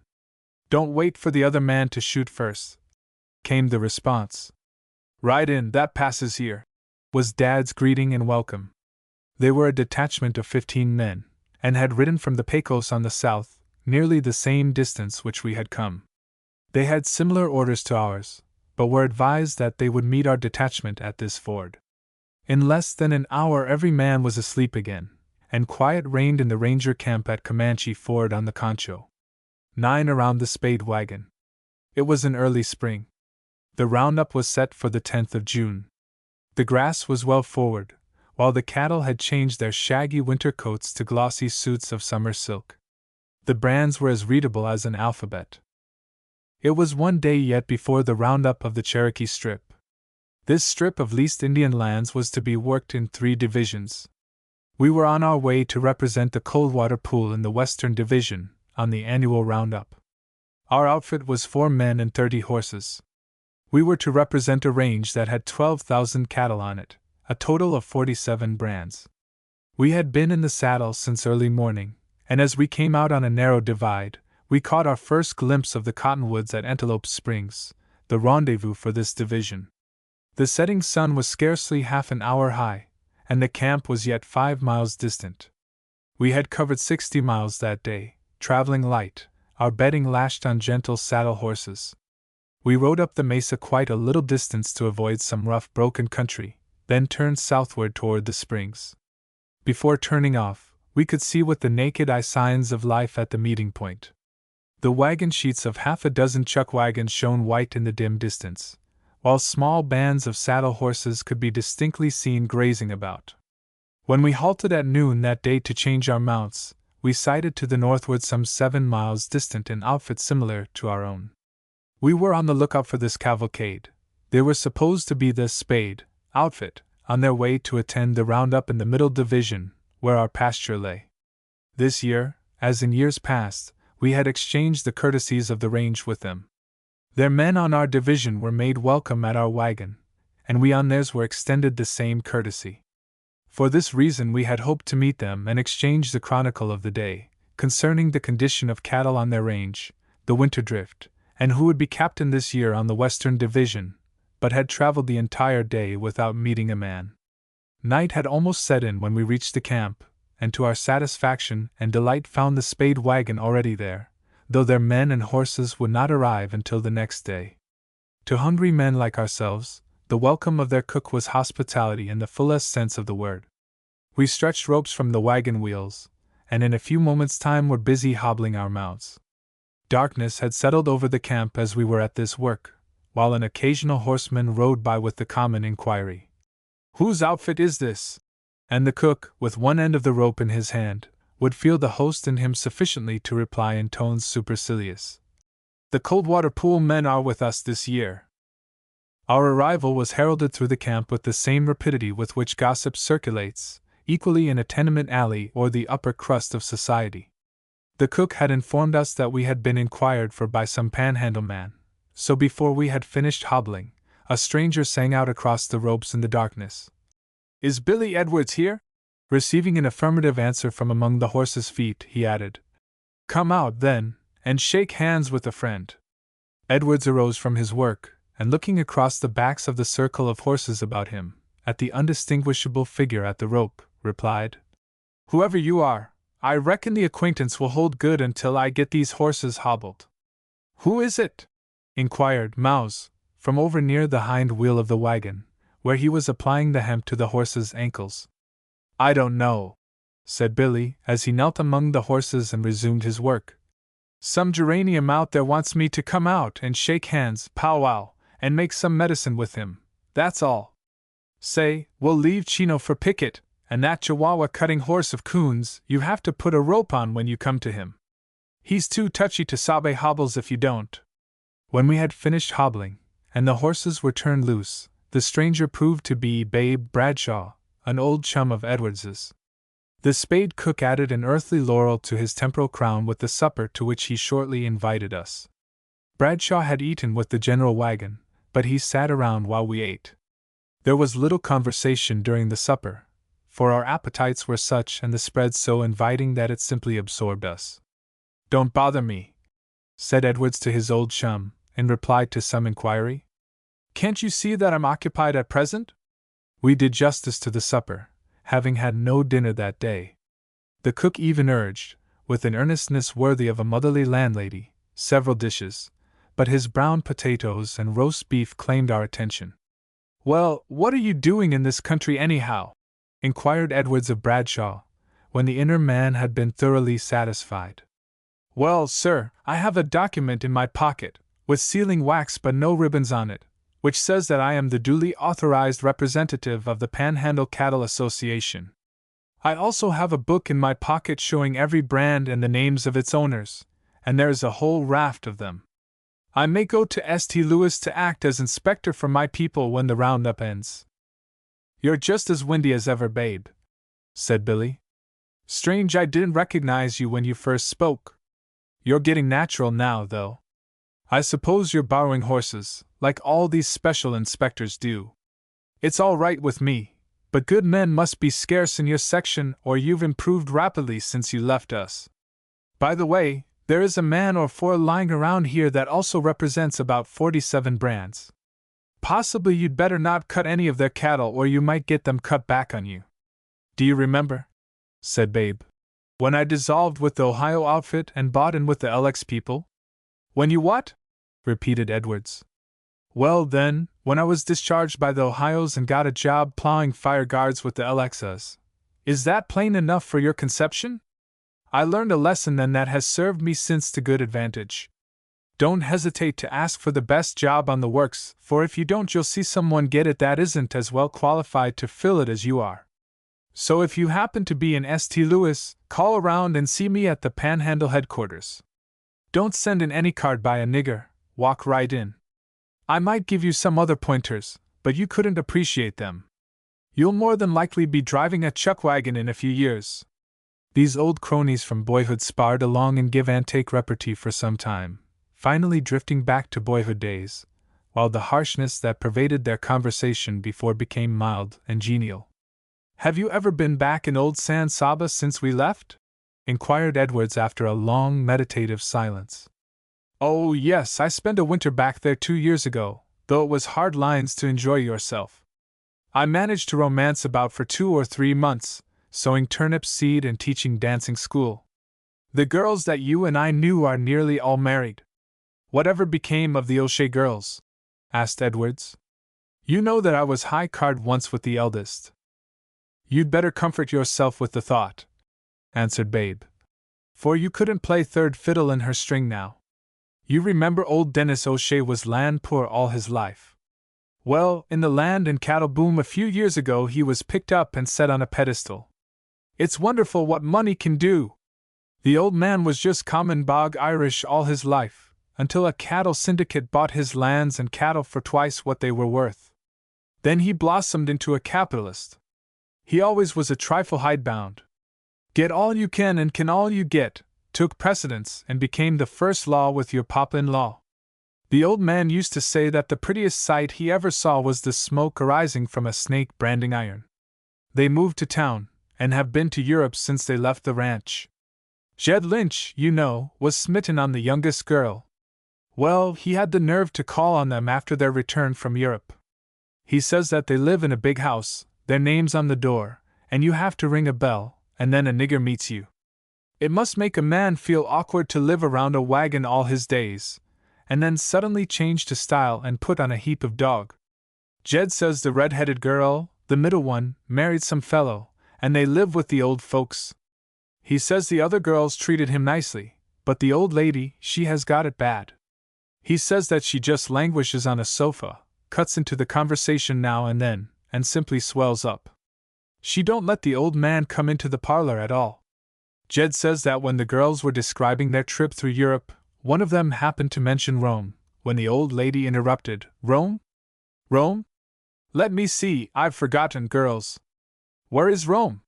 "Don't wait for the other man to shoot first," came the response. "Ride in, that passes here," was Dad's greeting and welcome. They were a detachment of 15 men, and had ridden from the Pecos on the south, nearly the same distance which we had come. They had similar orders to ours, but were advised that they would meet our detachment at this ford. In less than an hour every man was asleep again, and quiet reigned in the ranger camp at Comanche Ford on the Concho. 9 around the spade wagon. It was in early spring. The roundup was set for the 10th of June. The grass was well forward, while the cattle had changed their shaggy winter coats to glossy suits of summer silk. The brands were as readable as an alphabet. It was one day yet before the roundup of the Cherokee Strip. This strip of leased Indian lands was to be worked in 3 divisions. We were on our way to represent the Coldwater Pool in the Western Division, on the annual roundup. Our outfit was 4 men and 30 horses. We were to represent a range that had 12,000 cattle on it, a total of 47 brands. We had been in the saddle since early morning, and as we came out on a narrow divide, we caught our first glimpse of the cottonwoods at Antelope Springs, the rendezvous for this division. The setting sun was scarcely half an hour high, and the camp was yet 5 miles distant. We had covered 60 miles that day, traveling light, our bedding lashed on gentle saddle horses. We rode up the mesa quite a little distance to avoid some rough, broken country, then turned southward toward the springs. Before turning off, we could see with the naked eye signs of life at the meeting point. The wagon sheets of half a dozen chuck wagons shone white in the dim distance, while small bands of saddle horses could be distinctly seen grazing about. When we halted at noon that day to change our mounts, we sighted to the northward some 7 miles distant an outfit similar to our own. We were on the lookout for this cavalcade. They were supposed to be the Spade outfit, on their way to attend the roundup in the Middle Division, where our pasture lay. This year, as in years past, we had exchanged the courtesies of the range with them. Their men on our division were made welcome at our wagon, and we on theirs were extended the same courtesy. For this reason we had hoped to meet them and exchange the chronicle of the day, concerning the condition of cattle on their range, the winter drift, and who would be captain this year on the Western Division, but had traveled the entire day without meeting a man. Night had almost set in when we reached the camp, and to our satisfaction and delight found the Spade wagon already there, though their men and horses would not arrive until the next day. To hungry men like ourselves, the welcome of their cook was hospitality in the fullest sense of the word. We stretched ropes from the wagon wheels, and in a few moments' time were busy hobbling our mounts. Darkness had settled over the camp as we were at this work, while an occasional horseman rode by with the common inquiry, "Whose outfit is this?" And the cook, with one end of the rope in his hand, would feel the host in him sufficiently to reply in tones supercilious, "The Coldwater Pool men are with us this year." Our arrival was heralded through the camp with the same rapidity with which gossip circulates, equally in a tenement alley or the upper crust of society. The cook had informed us that we had been inquired for by some panhandle man, so before we had finished hobbling, a stranger sang out across the ropes in the darkness, "Is Billy Edwards here?" Receiving an affirmative answer from among the horses' feet, he added, "Come out, then, and shake hands with a friend." Edwards arose from his work, and looking across the backs of the circle of horses about him, at the undistinguishable figure at the rope, replied, "Whoever you are, I reckon the acquaintance will hold good until I get these horses hobbled." "Who is it?" inquired Mouse, from over near the hind wheel of the wagon, where he was applying the hemp to the horses' ankles. "I don't know," said Billy, as he knelt among the horses and resumed his work. "Some geranium out there wants me to come out and shake hands, powwow, and make some medicine with him, that's all. Say, we'll leave Chino for Pickett, and that Chihuahua cutting horse of Coon's you have to put a rope on when you come to him. He's too touchy to sabe hobbles if you don't." When we had finished hobbling, and the horses were turned loose, the stranger proved to be Babe Bradshaw, an old chum of Edwards's. The Spade cook added an earthly laurel to his temporal crown with the supper to which he shortly invited us. Bradshaw had eaten with the general wagon, but he sat around while we ate. There was little conversation during the supper, for our appetites were such and the spread so inviting that it simply absorbed us. "Don't bother me," said Edwards to his old chum, in reply to some inquiry. "Can't you see that I'm occupied at present?" We did justice to the supper, having had no dinner that day. The cook even urged, with an earnestness worthy of a motherly landlady, several dishes, but his brown potatoes and roast beef claimed our attention. Well, what are you doing in this country anyhow? Inquired Edwards of Bradshaw, when the inner man had been thoroughly satisfied. Well, sir, I have a document in my pocket, with sealing wax but no ribbons on it, which says that I am the duly authorized representative of the Panhandle Cattle Association. I also have a book in my pocket showing every brand and the names of its owners, and there's a whole raft of them. I may go to St. Louis to act as inspector for my people when the roundup ends. You're just as windy as ever, babe, said Billy. Strange I didn't recognize you when you first spoke. You're getting natural now, though. I suppose you're borrowing horses, like all these special inspectors do. It's all right with me, but good men must be scarce in your section or you've improved rapidly since you left us. By the way, there is a man or four lying around here that also represents about 47 brands. Possibly you'd better not cut any of their cattle or you might get them cut back on you. Do you remember, said Babe, when I dissolved with the Ohio outfit and bought in with the LX people? When you what? Repeated Edwards. Well then, when I was discharged by the Ohios and got a job plowing fire guards with the LXs. Is that plain enough for your conception? I learned a lesson then that has served me since to good advantage. Don't hesitate to ask for the best job on the works, for if you don't you'll see someone get it that isn't as well qualified to fill it as you are. So if you happen to be in St. Louis, call around and see me at the Panhandle headquarters. Don't send in any card by a nigger, walk right in. I might give you some other pointers, but you couldn't appreciate them. You'll more than likely be driving a chuck wagon in a few years. These old cronies from boyhood sparred along in give-and-take repartee for some time, finally drifting back to boyhood days, while the harshness that pervaded their conversation before became mild and genial. Have you ever been back in old San Saba since we left? Inquired Edwards after a long meditative silence. Oh yes, I spent a winter back there 2 years ago, though it was hard lines to enjoy yourself. I managed to romance about for 2 or 3 months, sowing turnip seed and teaching dancing school. The girls that you and I knew are nearly all married. Whatever became of the O'Shea girls? Asked Edwards. You know that I was high card once with the eldest. You'd better comfort yourself with the thought, answered Babe, for you couldn't play third fiddle in her string now. You remember old Dennis O'Shea was land poor all his life. Well, in the land and cattle boom a few years ago he was picked up and set on a pedestal. It's wonderful what money can do. The old man was just common bog Irish all his life, until a cattle syndicate bought his lands and cattle for twice what they were worth. Then he blossomed into a capitalist. He always was a trifle hidebound. Get all you can and can all you get, took precedence and became the first law with your papa-in-law. The old man used to say that the prettiest sight he ever saw was the smoke arising from a snake branding iron. They moved to town, and have been to Europe since they left the ranch. Jed Lynch, you know, was smitten on the youngest girl. Well, he had the nerve to call on them after their return from Europe. He says that they live in a big house, their name's on the door, and you have to ring a bell, and then a nigger meets you. It must make a man feel awkward to live around a wagon all his days, and then suddenly change to style and put on a heap of dog. Jed says the red-headed girl, the middle one, married some fellow, and they live with the old folks. He says the other girls treated him nicely, but the old lady, she has got it bad. He says that she just languishes on a sofa, cuts into the conversation now and then, and simply swells up. She don't let the old man come into the parlor at all. Jed says that when the girls were describing their trip through Europe, one of them happened to mention Rome, when the old lady interrupted. Rome? Rome? Let me see, I've forgotten, girls. Where is Rome?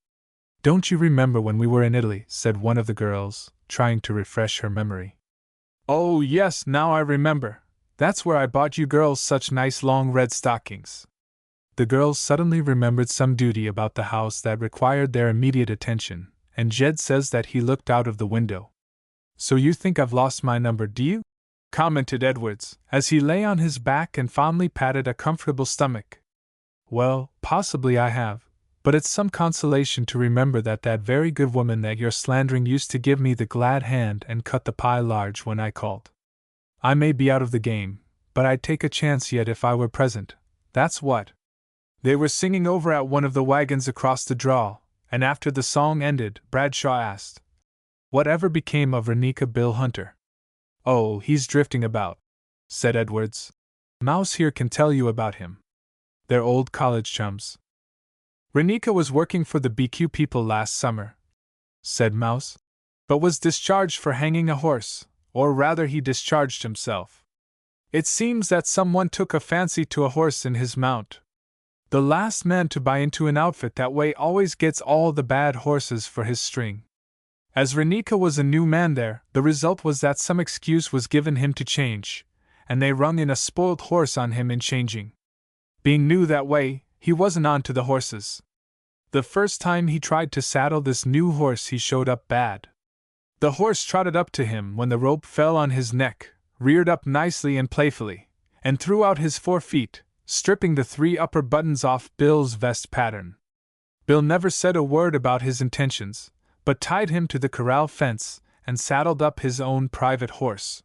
Don't you remember when we were in Italy? Said one of the girls, trying to refresh her memory. Oh yes, now I remember. That's where I bought you girls such nice long red stockings. The girls suddenly remembered some duty about the house that required their immediate attention, and Jed says that he looked out of the window. So you think I've lost my number, do you? Commented Edwards, as he lay on his back and fondly patted a comfortable stomach. Well, possibly I have, but it's some consolation to remember that that very good woman that you're slandering used to give me the glad hand and cut the pie large when I called. I may be out of the game, but I'd take a chance yet if I were present, that's what. They were singing over at one of the wagons across the draw, and after the song ended, Bradshaw asked, "Whatever became of Renika Bill Hunter?" "Oh, he's drifting about," said Edwards. "Mouse here can tell you about him. They're old college chums." "Renika was working for the BQ people last summer," said Mouse, "but was discharged for hanging a horse, or rather he discharged himself. It seems that someone took a fancy to a horse in his mount. The last man to buy into an outfit that way always gets all the bad horses for his string. As Renika was a new man there, the result was that some excuse was given him to change, and they rung in a spoilt horse on him in changing. Being new that way, he wasn't on to the horses. The first time he tried to saddle this new horse he showed up bad. The horse trotted up to him when the rope fell on his neck, reared up nicely and playfully, and threw out his 4 feet, stripping the 3 upper buttons off Bill's vest pattern. Bill never said a word about his intentions, but tied him to the corral fence and saddled up his own private horse.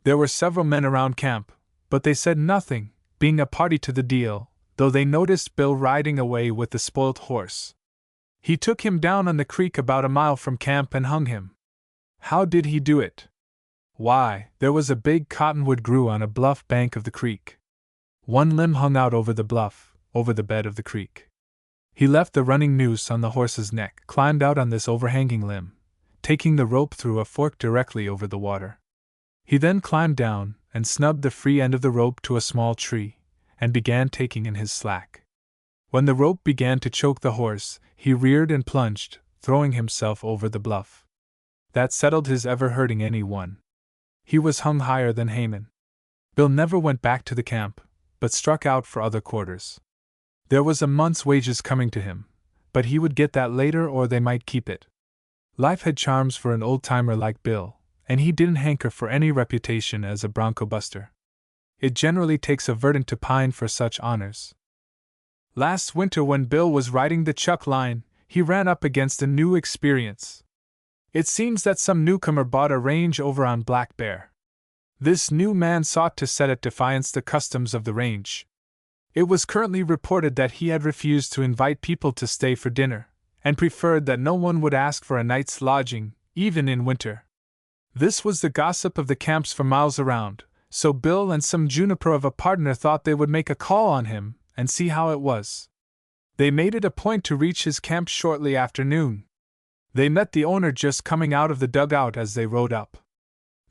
There were several men around camp, but they said nothing, being a party to the deal, though they noticed Bill riding away with the spoilt horse. He took him down on the creek about a mile from camp and hung him. How did he do it? Why, there was a big cottonwood grew on a bluff bank of the creek. One limb hung out over the bluff, over the bed of the creek. He left the running noose on the horse's neck, climbed out on this overhanging limb, taking the rope through a fork directly over the water. He then climbed down and snubbed the free end of the rope to a small tree, and began taking in his slack. When the rope began to choke the horse, he reared and plunged, throwing himself over the bluff. That settled his ever hurting anyone. He was hung higher than Haman. Bill never went back to the camp, but struck out for other quarters. There was a month's wages coming to him, but he would get that later or they might keep it. Life had charms for an old-timer like Bill, and he didn't hanker for any reputation as a bronco buster. It generally takes a verdant to pine for such honors. Last winter when Bill was riding the chuck line, he ran up against a new experience. It seems that some newcomer bought a range over on Black Bear. This new man sought to set at defiance the customs of the range. It was currently reported that he had refused to invite people to stay for dinner, and preferred that no one would ask for a night's lodging, even in winter. This was the gossip of the camps for miles around, so Bill and some juniper of a partner thought they would make a call on him and see how it was. They made it a point to reach his camp shortly after noon. They met the owner just coming out of the dugout as they rode up.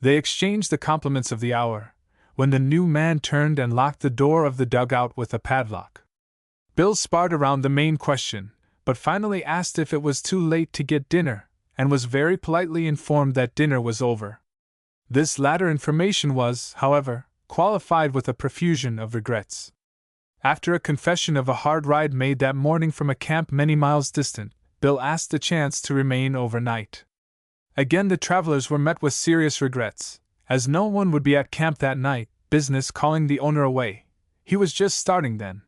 They exchanged the compliments of the hour, when the new man turned and locked the door of the dugout with a padlock. Bill sparred around the main question, but finally asked if it was too late to get dinner, and was very politely informed that dinner was over. This latter information was, however, qualified with a profusion of regrets. After a confession of a hard ride made that morning from a camp many miles distant, Bill asked the chance to remain overnight. Again the travelers were met with serious regrets, as no one would be at camp that night, business calling the owner away. He was just starting then.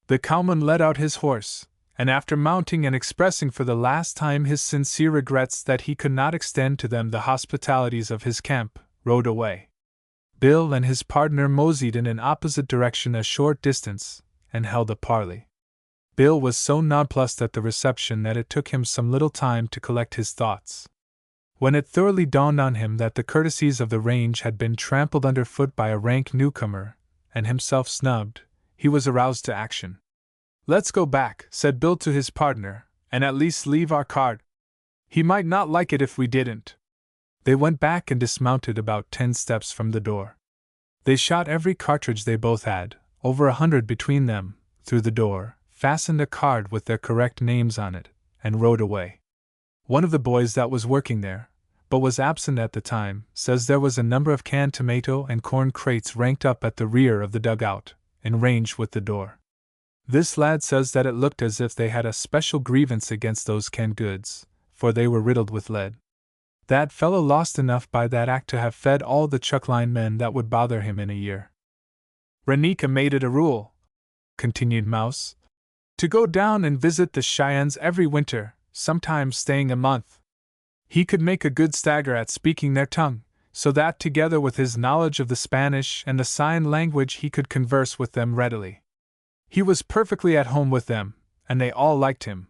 The cowman led out his horse, and after mounting and expressing for the last time his sincere regrets that he could not extend to them the hospitalities of his camp, rode away. Bill and his partner moseyed in an opposite direction a short distance, and held a parley. Bill was so nonplussed at the reception that it took him some little time to collect his thoughts. When it thoroughly dawned on him that the courtesies of the range had been trampled underfoot by a rank newcomer, and himself snubbed, he was aroused to action. "Let's go back," said Bill to his partner, "and at least leave our card. He might not like it if we didn't." They went back and dismounted about 10 steps from the door. They shot every cartridge they both had, over 100 between them, through the door, fastened a card with their correct names on it, and rode away. One of the boys that was working there, but was absent at the time, says there was a number of canned tomato and corn crates ranked up at the rear of the dugout, in range with the door. This lad says that it looked as if they had a special grievance against those canned goods, for they were riddled with lead. That fellow lost enough by that act to have fed all the chuckline men that would bother him in a year. Renika made it a rule, continued Mouse, to go down and visit the Cheyennes every winter, sometimes staying a month. He could make a good stagger at speaking their tongue, so that together with his knowledge of the Spanish and the sign language he could converse with them readily. He was perfectly at home with them, and they all liked him.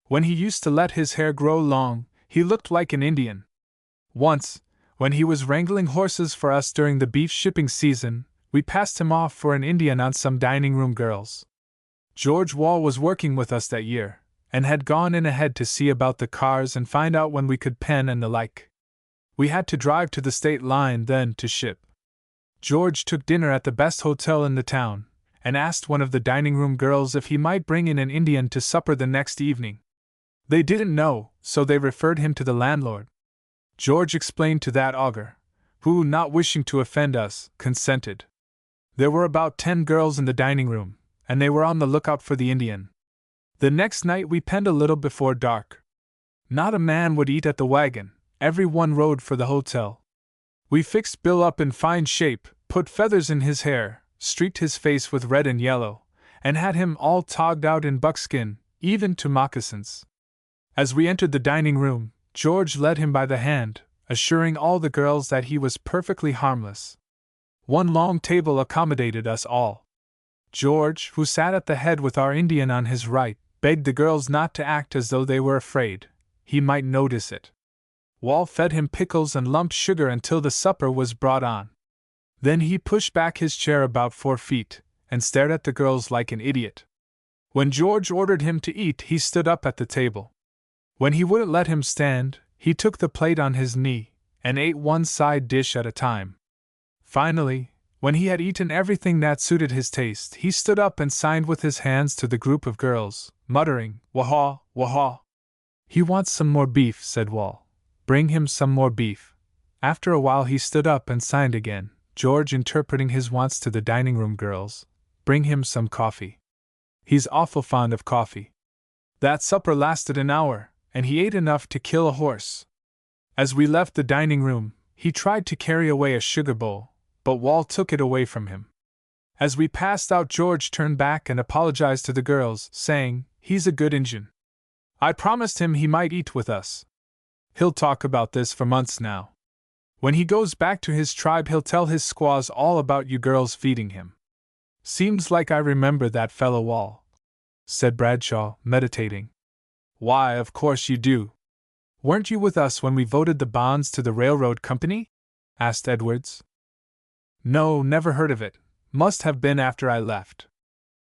When he used to let his hair grow long, he looked like an Indian. Once, when he was wrangling horses for us during the beef shipping season, we passed him off for an Indian on some dining room girls. George Wall was working with us that year, and had gone in ahead to see about the cars and find out when we could pen and the like. We had to drive to the state line then to ship. George took dinner at the best hotel in the town, and asked one of the dining room girls if he might bring in an Indian to supper the next evening. They didn't know, so they referred him to the landlord. George explained to that augur, who, not wishing to offend us, consented. There were about 10 girls in the dining room, and they were on the lookout for the Indian. The next night we penned a little before dark. Not a man would eat at the wagon, every one rode for the hotel. We fixed Bill up in fine shape, put feathers in his hair, streaked his face with red and yellow, and had him all togged out in buckskin, even to moccasins. As we entered the dining room, George led him by the hand, assuring all the girls that he was perfectly harmless. One long table accommodated us all. George, who sat at the head with our Indian on his right, begged the girls not to act as though they were afraid. He might notice it. Wall fed him pickles and lumped sugar until the supper was brought on. Then he pushed back his chair about 4 feet, and stared at the girls like an idiot. When George ordered him to eat, he stood up at the table. When he wouldn't let him stand, he took the plate on his knee, and ate one side dish at a time. Finally, when he had eaten everything that suited his taste, he stood up and signed with his hands to the group of girls, muttering, "Wahaw, wahaw." "He wants some more beef," said Wall. "Bring him some more beef." After a while he stood up and signed again, George interpreting his wants to the dining room girls, "Bring him some coffee. He's awful fond of coffee." That supper lasted an hour, and he ate enough to kill a horse. As we left the dining room, he tried to carry away a sugar bowl, but Wall took it away from him. As we passed out, George turned back and apologized to the girls, saying, "He's a good Injun. I promised him he might eat with us. He'll talk about this for months now. When he goes back to his tribe, he'll tell his squaws all about you girls feeding him." "Seems like I remember that fellow Wall," said Bradshaw, meditating. "Why, of course you do. Weren't you with us when we voted the bonds to the railroad company?" asked Edwards. "No, never heard of it. Must have been after I left."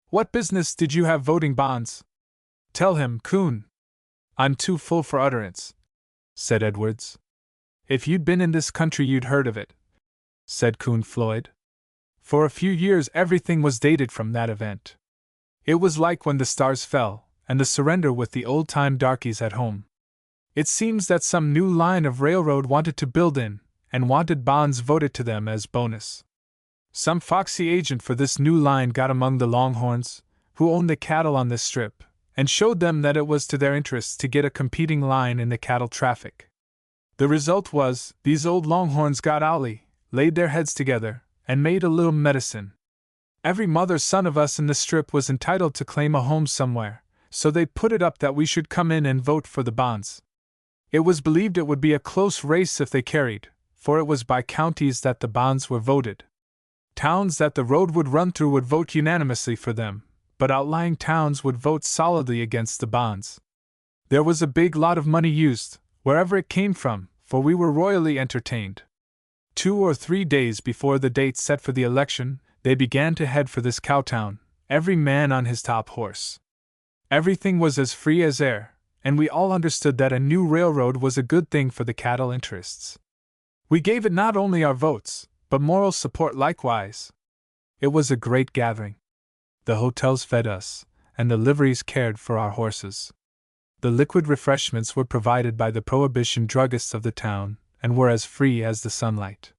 "What business did you have voting bonds?" "Tell him, Coon." "I'm too full for utterance," said Edwards. "If you'd been in this country you'd heard of it," said Coon Floyd. "For a few years everything was dated from that event. It was like when the stars fell, and the surrender with the old-time darkies at home. It seems that some new line of railroad wanted to build in, and wanted bonds voted to them as bonus. Some foxy agent for this new line got among the Longhorns, who owned the cattle on this strip, and showed them that it was to their interests to get a competing line in the cattle traffic. The result was, these old Longhorns got owly, laid their heads together, and made a little medicine. Every mother's son of us in the strip was entitled to claim a home somewhere, so they put it up that we should come in and vote for the bonds. It was believed it would be a close race if they carried, for it was by counties that the bonds were voted. Towns that the road would run through would vote unanimously for them, but outlying towns would vote solidly against the bonds. There was a big lot of money used, wherever it came from, for we were royally entertained. 2 or 3 days before the date set for the election, they began to head for this cowtown, every man on his top horse. Everything was as free as air, and we all understood that a new railroad was a good thing for the cattle interests. We gave it not only our votes, but moral support likewise. It was a great gathering. The hotels fed us, and the liveries cared for our horses. The liquid refreshments were provided by the prohibition druggists of the town, and were as free as the sunlight.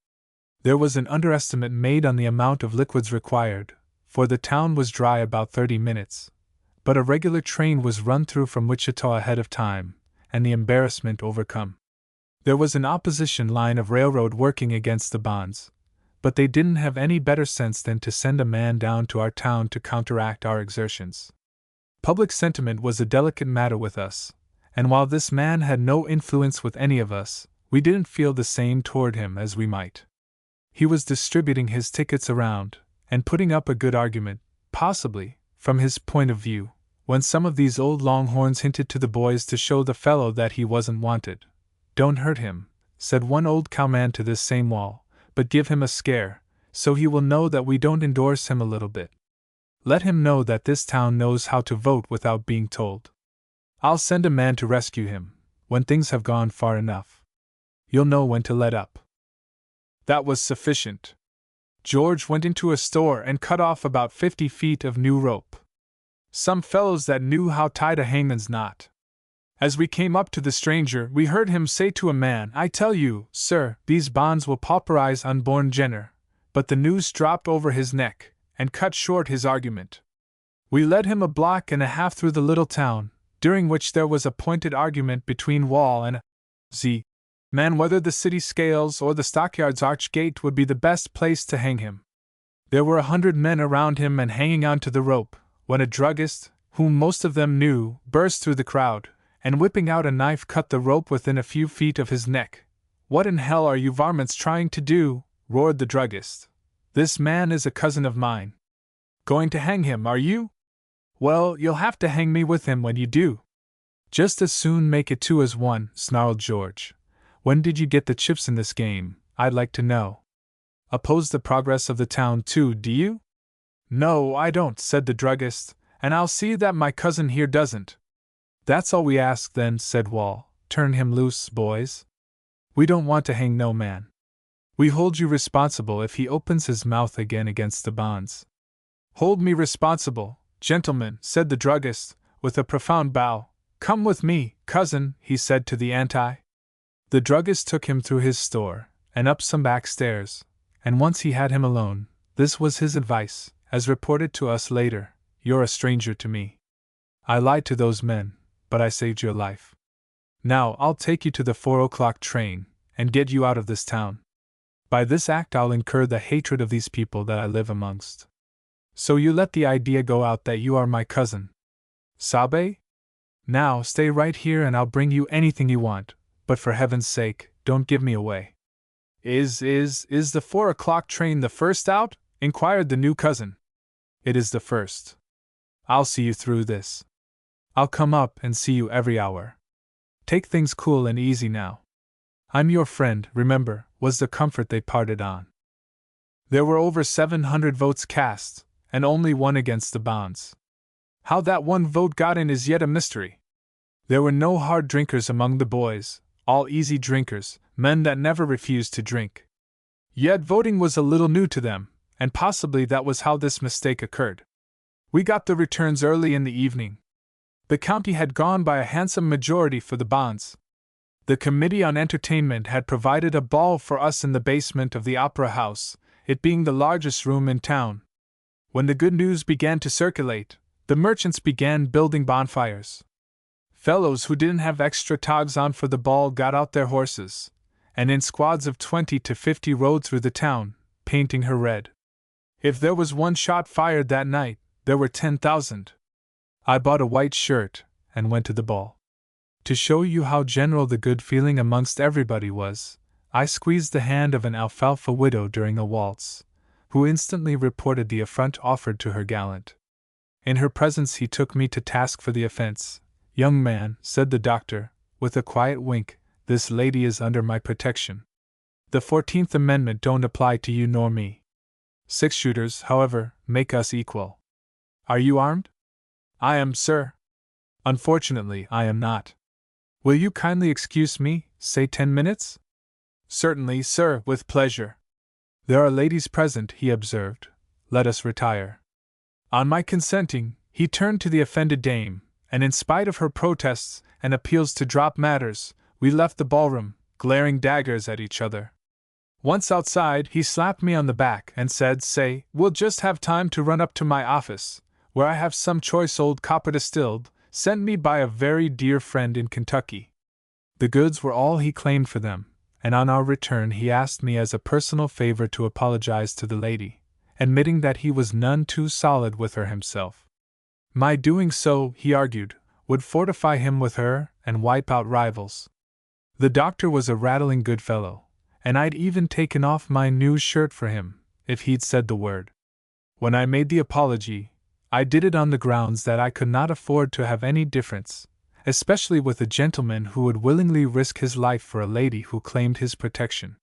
There was an underestimate made on the amount of liquids required, for the town was dry about 30 minutes, but a regular train was run through from Wichita ahead of time, and the embarrassment overcome. There was an opposition line of railroad working against the bonds, but they didn't have any better sense than to send a man down to our town to counteract our exertions. Public sentiment was a delicate matter with us, and while this man had no influence with any of us, we didn't feel the same toward him as we might. He was distributing his tickets around, and putting up a good argument, possibly, from his point of view, when some of these old longhorns hinted to the boys to show the fellow that he wasn't wanted. "Don't hurt him," said one old cowman to this same wall, "but give him a scare, so he will know that we don't endorse him a little bit. Let him know that this town knows how to vote without being told. I'll send a man to rescue him, when things have gone far enough. You'll know when to let up." That was sufficient. George went into a store and cut off about 50 feet of new rope. Some fellows that knew how tied a hangman's knot. As we came up to the stranger, we heard him say to a man, "I tell you, sir, these bonds will pauperize unborn Jenner," but the noose dropped over his neck, and cut short his argument. We led him a block and a half through the little town, during which there was a pointed argument between Wall and Z. Man whether the city scales or the stockyards arch gate would be the best place to hang him. There were 100 men around him and hanging on to the rope, when a druggist, whom most of them knew, burst through the crowd, and whipping out a knife cut the rope within a few feet of his neck. "What in hell are you varmints trying to do?" roared the druggist. "This man is a cousin of mine." "Going to hang him, are you? Well, you'll have to hang me with him when you do." "Just as soon make it 2 as 1, snarled George. "When did you get the chips in this game, I'd like to know? Oppose the progress of the town too, do you?" "No, I don't," said the druggist, "and I'll see that my cousin here doesn't." "That's all we ask then," said Wall. "Turn him loose, boys. We don't want to hang no man. We hold you responsible if he opens his mouth again against the bonds." "Hold me responsible, gentlemen," said the druggist, with a profound bow. "Come with me, cousin," he said to the anti. The druggist took him through his store, and up some back stairs, and once he had him alone, this was his advice, as reported to us later: "You're a stranger to me. I lied to those men, but I saved your life. Now I'll take you to the 4 o'clock train, and get you out of this town. By this act I'll incur the hatred of these people that I live amongst. So you let the idea go out that you are my cousin. Sabe? Now stay right here and I'll bring you anything you want, but for heaven's sake, don't give me away." Is the 4 o'clock train the first out?" inquired the new cousin. "It is the first. I'll see you through this. I'll come up and see you every hour. Take things cool and easy now. I'm your friend, remember," was the comfort they parted on. There were over 700 votes cast, and only one against the bonds. How that one vote got in is yet a mystery. There were no hard drinkers among the boys, all easy drinkers, men that never refused to drink. Yet voting was a little new to them, and possibly that was how this mistake occurred. We got the returns early in the evening. The county had gone by a handsome majority for the bonds. The Committee on Entertainment had provided a ball for us in the basement of the Opera House, it being the largest room in town. When the good news began to circulate, the merchants began building bonfires. Fellows who didn't have extra togs on for the ball got out their horses, and in squads of 20 to 50 rode through the town, painting her red. If there was one shot fired that night, there were 10,000. I bought a white shirt, and went to the ball. To show you how general the good feeling amongst everybody was, I squeezed the hand of an alfalfa widow during a waltz, who instantly reported the affront offered to her gallant. In her presence he took me to task for the offense. "Young man," said the doctor, with a quiet wink, "this lady is under my protection. The 14th Amendment don't apply to you nor me. 6-shooters, however, make us equal. Are you armed?" "I am, sir." "Unfortunately, I am not. Will you kindly excuse me, say 10 minutes? "Certainly, sir, with pleasure." "There are ladies present," he observed. "Let us retire." On my consenting, he turned to the offended dame, and in spite of her protests and appeals to drop matters, we left the ballroom, glaring daggers at each other. Once outside, he slapped me on the back and said, "Say, we'll just have time to run up to my office, where I have some choice old copper distilled, sent me by a very dear friend in Kentucky." The goods were all he claimed for them, and on our return he asked me as a personal favor to apologize to the lady, admitting that he was none too solid with her himself. My doing so, he argued, would fortify him with her and wipe out rivals. The doctor was a rattling good fellow, and I'd even taken off my new shirt for him, if he'd said the word. When I made the apology, I did it on the grounds that I could not afford to have any difference, especially with a gentleman who would willingly risk his life for a lady who claimed his protection.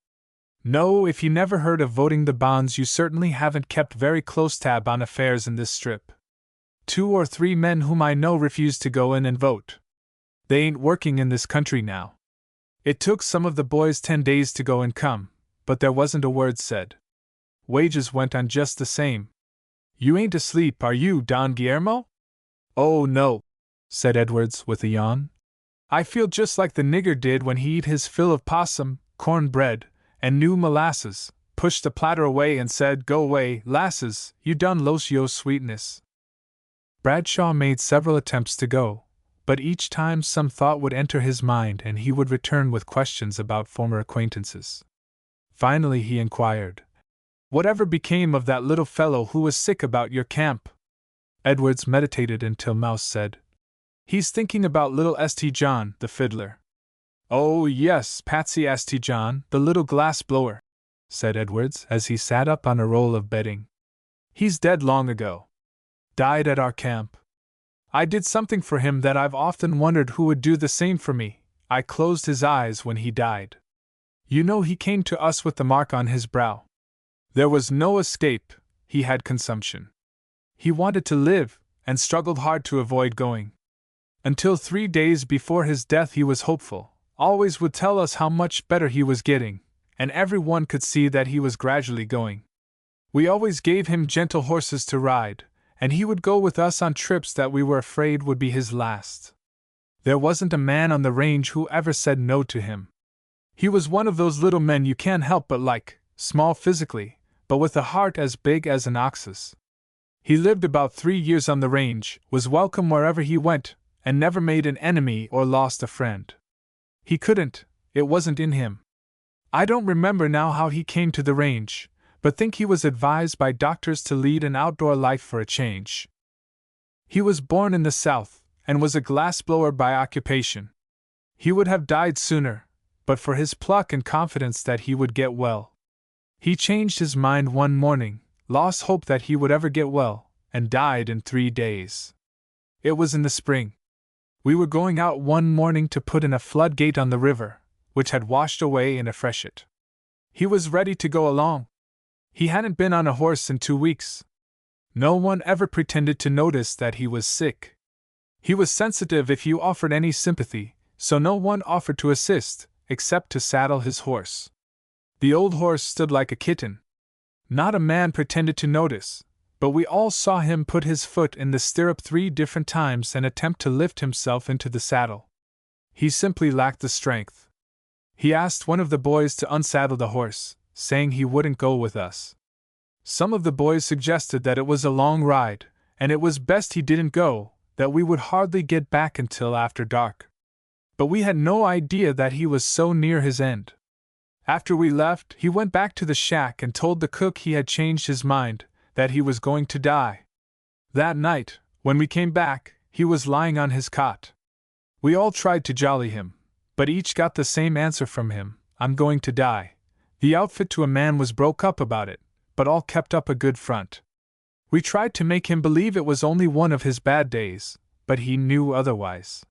No, if you never heard of voting the bonds, you certainly haven't kept very close tab on affairs in this strip. 2 or 3 men whom I know refuse to go in and vote. They ain't working in this country now. It took some of the boys 10 days to go and come, but there wasn't a word said. Wages went on just the same. You ain't asleep, are you, Don Guillermo? Oh, no, said Edwards with a yawn. I feel just like the nigger did when he eat his fill of possum, cornbread, and new molasses, pushed the platter away and said, "Go away, lasses, you done lost yo' sweetness." Bradshaw made several attempts to go, but each time some thought would enter his mind and he would return with questions about former acquaintances. Finally he inquired, "Whatever became of that little fellow who was sick about your camp?" Edwards meditated until Mouse said, "He's thinking about little St. John, the fiddler." "Oh, yes, Patsy St. John, the little glass blower," said Edwards as he sat up on a roll of bedding. "He's dead long ago. Died at our camp. I did something for him that I've often wondered who would do the same for me. I closed his eyes when he died. You know he came to us with the mark on his brow. There was no escape, he had consumption. He wanted to live, and struggled hard to avoid going. Until 3 days before his death he was hopeful, always would tell us how much better he was getting, and everyone could see that he was gradually going. We always gave him gentle horses to ride, and he would go with us on trips that we were afraid would be his last. There wasn't a man on the range who ever said no to him. He was one of those little men you can't help but like, small physically, but with a heart as big as an ox's. He lived about 3 years on the range, was welcome wherever he went, and never made an enemy or lost a friend. He couldn't, it wasn't in him. I don't remember now how he came to the range, but think he was advised by doctors to lead an outdoor life for a change. He was born in the South, and was a glassblower by occupation. He would have died sooner, but for his pluck and confidence that he would get well. He changed his mind one morning, lost hope that he would ever get well, and died in 3 days. It was in the spring. We were going out one morning to put in a floodgate on the river, which had washed away in a freshet. He was ready to go along. He hadn't been on a horse in 2 weeks. No one ever pretended to notice that he was sick. He was sensitive if you offered any sympathy, so no one offered to assist, except to saddle his horse. The old horse stood like a kitten. Not a man pretended to notice, but we all saw him put his foot in the stirrup 3 different times and attempt to lift himself into the saddle. He simply lacked the strength. He asked one of the boys to unsaddle the horse, saying he wouldn't go with us. Some of the boys suggested that it was a long ride, and it was best he didn't go, that we would hardly get back until after dark. But we had no idea that he was so near his end. After we left, he went back to the shack and told the cook he had changed his mind, that he was going to die. That night, when we came back, he was lying on his cot. We all tried to jolly him, but each got the same answer from him, "I'm going to die." The outfit to a man was broke up about it, but all kept up a good front. We tried to make him believe it was only one of his bad days, but he knew otherwise.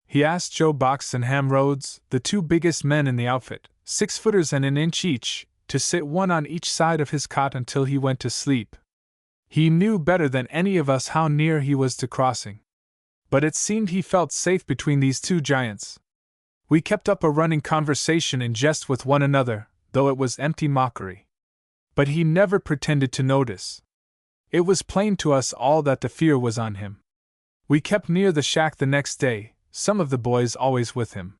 He asked Joe Box and Ham Rhodes, the 2 biggest men in the outfit, 6-footers and an inch each, to sit one on each side of his cot until he went to sleep. He knew better than any of us how near he was to crossing. But it seemed he felt safe between these 2 giants. We kept up a running conversation in jest with one another, though it was empty mockery. But he never pretended to notice. It was plain to us all that the fear was on him. We kept near the shack the next day, some of the boys always with him.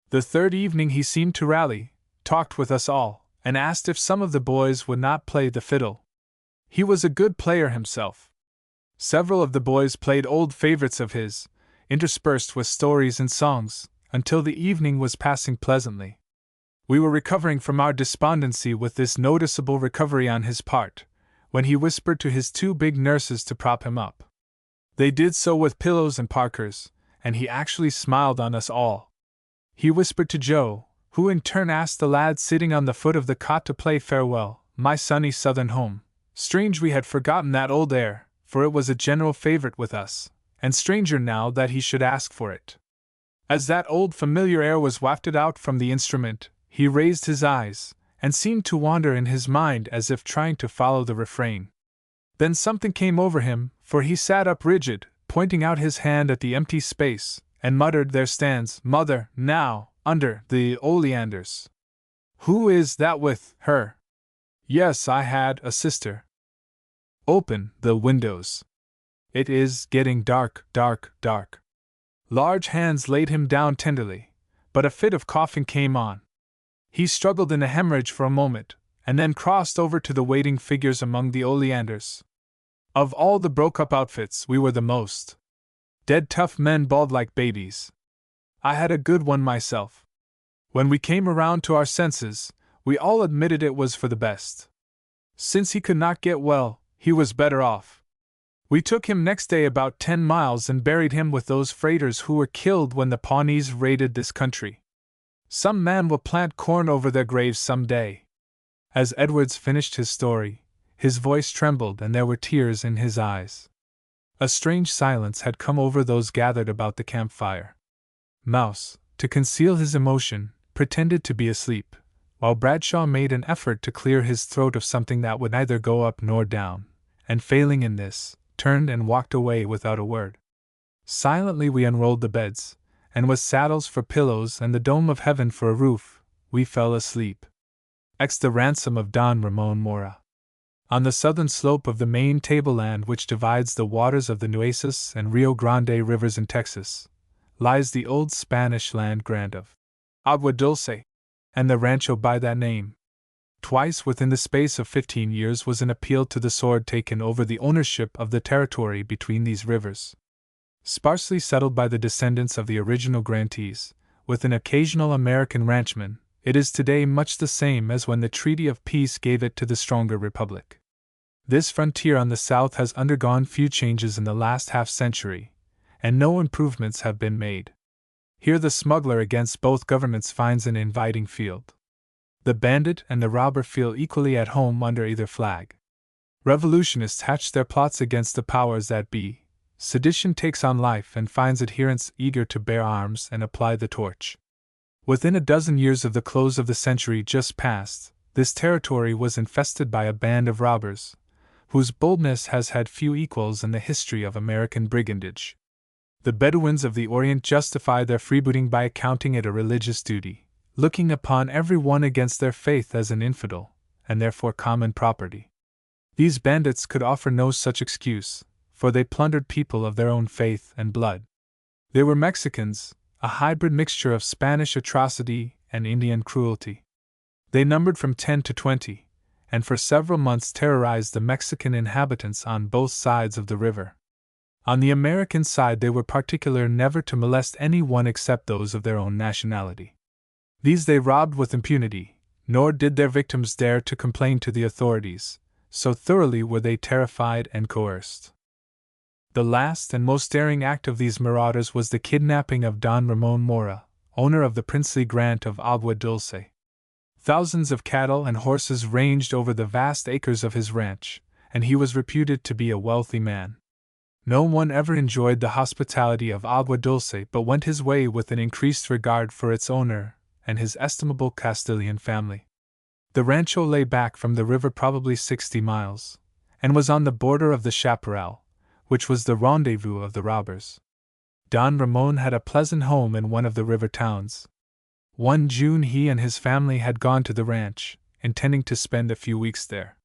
The 3rd evening he seemed to rally, talked with us all, and asked if some of the boys would not play the fiddle. He was a good player himself. Several of the boys played old favorites of his, interspersed with stories and songs, until the evening was passing pleasantly. We were recovering from our despondency with this noticeable recovery on his part, when he whispered to his 2 big nurses to prop him up. They did so with pillows and parkers, and he actually smiled on us all. He whispered to Joe, who in turn asked the lad sitting on the foot of the cot to play Farewell, My Sunny Southern Home. Strange we had forgotten that old air, for it was a general favorite with us, and stranger now that he should ask for it. As that old familiar air was wafted out from the instrument, he raised his eyes, and seemed to wander in his mind as if trying to follow the refrain. Then something came over him, for he sat up rigid, pointing out his hand at the empty space, and muttered, "There stands Mother, now, under the oleanders. Who is that with her? Yes, I had a sister. Open the windows. It is getting dark, dark, dark." Large hands laid him down tenderly, but a fit of coughing came on. He struggled in a hemorrhage for a moment, and then crossed over to the waiting figures among the oleanders. Of all the broke-up outfits, we were the most dead tough men, bald like babies. I had a good one myself. When we came around to our senses, we all admitted it was for the best. Since he could not get well, he was better off. We took him next day about 10 miles and buried him with those freighters who were killed when the Pawnees raided this country. Some man will plant corn over their graves some day. As Edwards finished his story, his voice trembled and there were tears in his eyes. A strange silence had come over those gathered about the campfire. Mouse, to conceal his emotion, pretended to be asleep, while Bradshaw made an effort to clear his throat of something that would neither go up nor down, and failing in this, turned and walked away without a word. Silently we unrolled the beds, and with saddles for pillows and the dome of heaven for a roof, we fell asleep. The ransom of Don Ramon Mora. On the southern slope of the main tableland which divides the waters of the Nueces and Rio Grande rivers in Texas, lies the old Spanish land grant of Agua Dulce, and the rancho by that name. Twice within the space of 15 years was an appeal to the sword taken over the ownership of the territory between these rivers. Sparsely settled by the descendants of the original grantees, with an occasional American ranchman, it is today much the same as when the Treaty of Peace gave it to the stronger republic. This frontier on the south has undergone few changes in the last half-century, and no improvements have been made. Here the smuggler against both governments finds an inviting field. The bandit and the robber feel equally at home under either flag. Revolutionists hatch their plots against the powers that be. Sedition takes on life and finds adherents eager to bear arms and apply the torch. Within a dozen years of the close of the century just past, this territory was infested by a band of robbers, whose boldness has had few equals in the history of American brigandage. The Bedouins of the Orient justify their freebooting by accounting it a religious duty, looking upon every one against their faith as an infidel, and therefore common property. These bandits could offer no such excuse, for they plundered people of their own faith and blood. They were Mexicans, a hybrid mixture of Spanish atrocity and Indian cruelty. They numbered from 10 to 20, and for several months terrorized the Mexican inhabitants on both sides of the river. On the American side they were particular never to molest any one except those of their own nationality. These they robbed with impunity, nor did their victims dare to complain to the authorities, so thoroughly were they terrified and coerced. The last and most daring act of these marauders was the kidnapping of Don Ramon Mora, owner of the princely grant of Agua Dulce. Thousands of cattle and horses ranged over the vast acres of his ranch, and he was reputed to be a wealthy man. No one ever enjoyed the hospitality of Agua Dulce but went his way with an increased regard for its owner and his estimable Castilian family. The rancho lay back from the river probably 60 miles, and was on the border of the chaparral, which was the rendezvous of the robbers. Don Ramon had a pleasant home in one of the river towns. One June he and his family had gone to the ranch, intending to spend a few weeks there.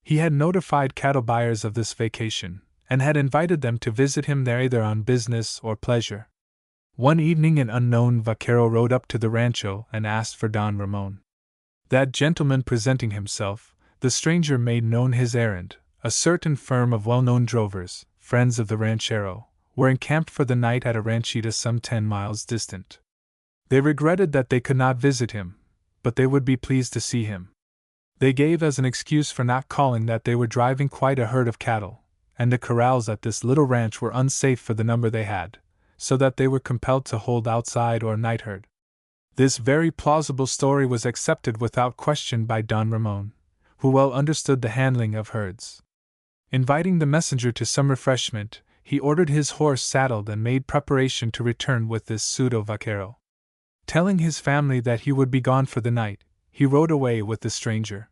He had notified cattle buyers of this vacation, and had invited them to visit him there either on business or pleasure. One evening an unknown vaquero rode up to the rancho and asked for Don Ramon. That gentleman presenting himself, the stranger made known his errand. A certain firm of well-known drovers, friends of the ranchero, were encamped for the night at a ranchita some 10 miles distant. They regretted that they could not visit him, but they would be pleased to see him. They gave as an excuse for not calling that they were driving quite a herd of cattle, and the corrals at this little ranch were unsafe for the number they had, so that they were compelled to hold outside or night herd. This very plausible story was accepted without question by Don Ramon, who well understood the handling of herds. Inviting the messenger to some refreshment, he ordered his horse saddled and made preparation to return with this pseudo-vaquero. Telling his family that he would be gone for the night, he rode away with the stranger.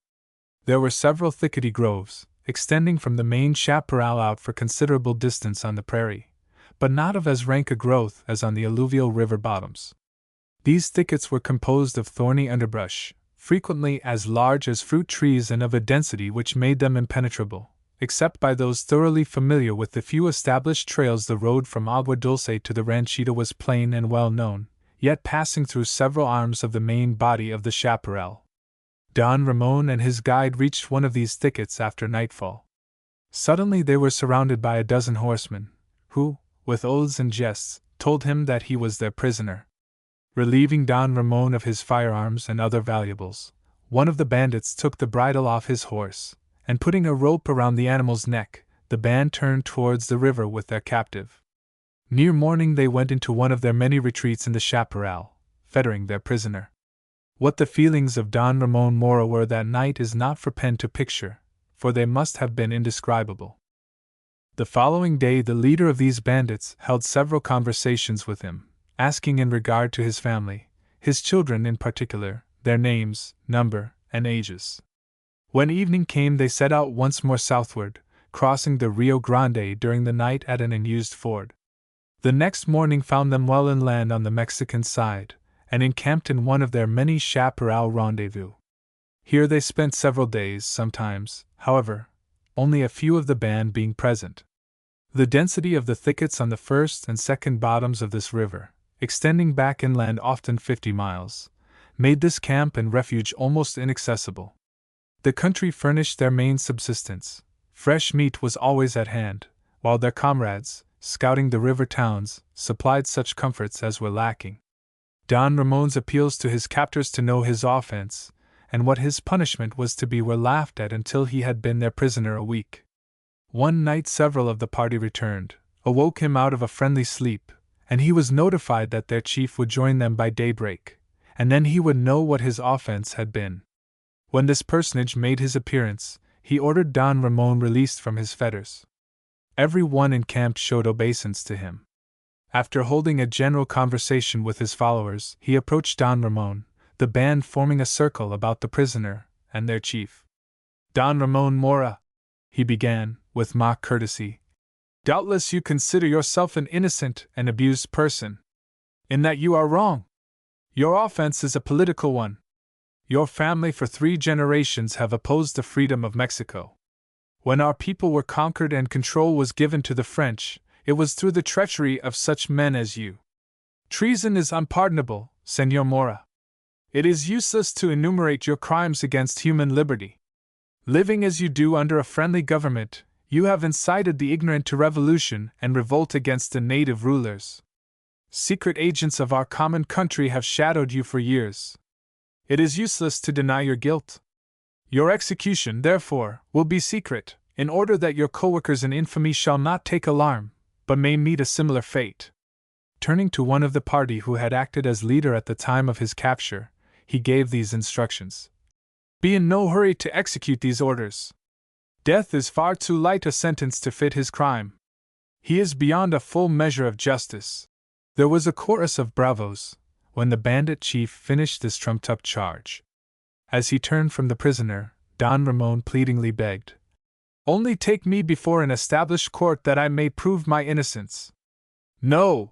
There were several thickety groves, extending from the main chaparral out for considerable distance on the prairie, but not of as rank a growth as on the alluvial river bottoms. These thickets were composed of thorny underbrush, frequently as large as fruit trees and of a density which made them impenetrable, except by those thoroughly familiar with the few established trails. The road from Agua Dulce to the ranchita was plain and well known, yet passing through several arms of the main body of the chaparral. Don Ramon and his guide reached one of these thickets after nightfall. Suddenly they were surrounded by a dozen horsemen, who, with oaths and jests, told him that he was their prisoner. Relieving Don Ramon of his firearms and other valuables, one of the bandits took the bridle off his horse, and putting a rope around the animal's neck, the band turned towards the river with their captive. Near morning they went into one of their many retreats in the chaparral, fettering their prisoner. What the feelings of Don Ramon Mora were that night is not for pen to picture, for they must have been indescribable. The following day the leader of these bandits held several conversations with him, asking in regard to his family, his children in particular, their names, number, and ages. When evening came they set out once more southward, crossing the Rio Grande during the night at an unused ford. The next morning found them well inland on the Mexican side, and encamped in one of their many chaparral rendezvous. Here they spent several days, sometimes, however, only a few of the band being present. The density of the thickets on the first and second bottoms of this river, extending back inland often 50 miles, made this camp and refuge almost inaccessible. The country furnished their main subsistence. Fresh meat was always at hand, while their comrades, scouting the river towns, supplied such comforts as were lacking. Don Ramon's appeals to his captors to know his offense, and what his punishment was to be, were laughed at until he had been their prisoner a week. One night several of the party returned, awoke him out of a friendly sleep, and he was notified that their chief would join them by daybreak, and then he would know what his offense had been. When this personage made his appearance, he ordered Don Ramon released from his fetters. Every one in camp showed obeisance to him. After holding a general conversation with his followers, he approached Don Ramon, the band forming a circle about the prisoner and their chief. "Don Ramon Mora," he began, with mock courtesy, "doubtless you consider yourself an innocent and abused person. In that you are wrong. Your offense is a political one. Your family for 3 generations have opposed the freedom of Mexico. When our people were conquered and control was given to the French, it was through the treachery of such men as you. Treason is unpardonable, Señor Mora. It is useless to enumerate your crimes against human liberty. Living as you do under a friendly government, you have incited the ignorant to revolution and revolt against the native rulers. Secret agents of our common country have shadowed you for years. It is useless to deny your guilt. Your execution, therefore, will be secret, in order that your co-workers in infamy shall not take alarm, but may meet a similar fate." Turning to one of the party who had acted as leader at the time of his capture, he gave these instructions. "Be in no hurry to execute these orders. Death is far too light a sentence to fit his crime. He is beyond a full measure of justice." There was a chorus of bravos when the bandit chief finished this trumped-up charge. As he turned from the prisoner, Don Ramon pleadingly begged, "Only take me before an established court that I may prove my innocence." "No!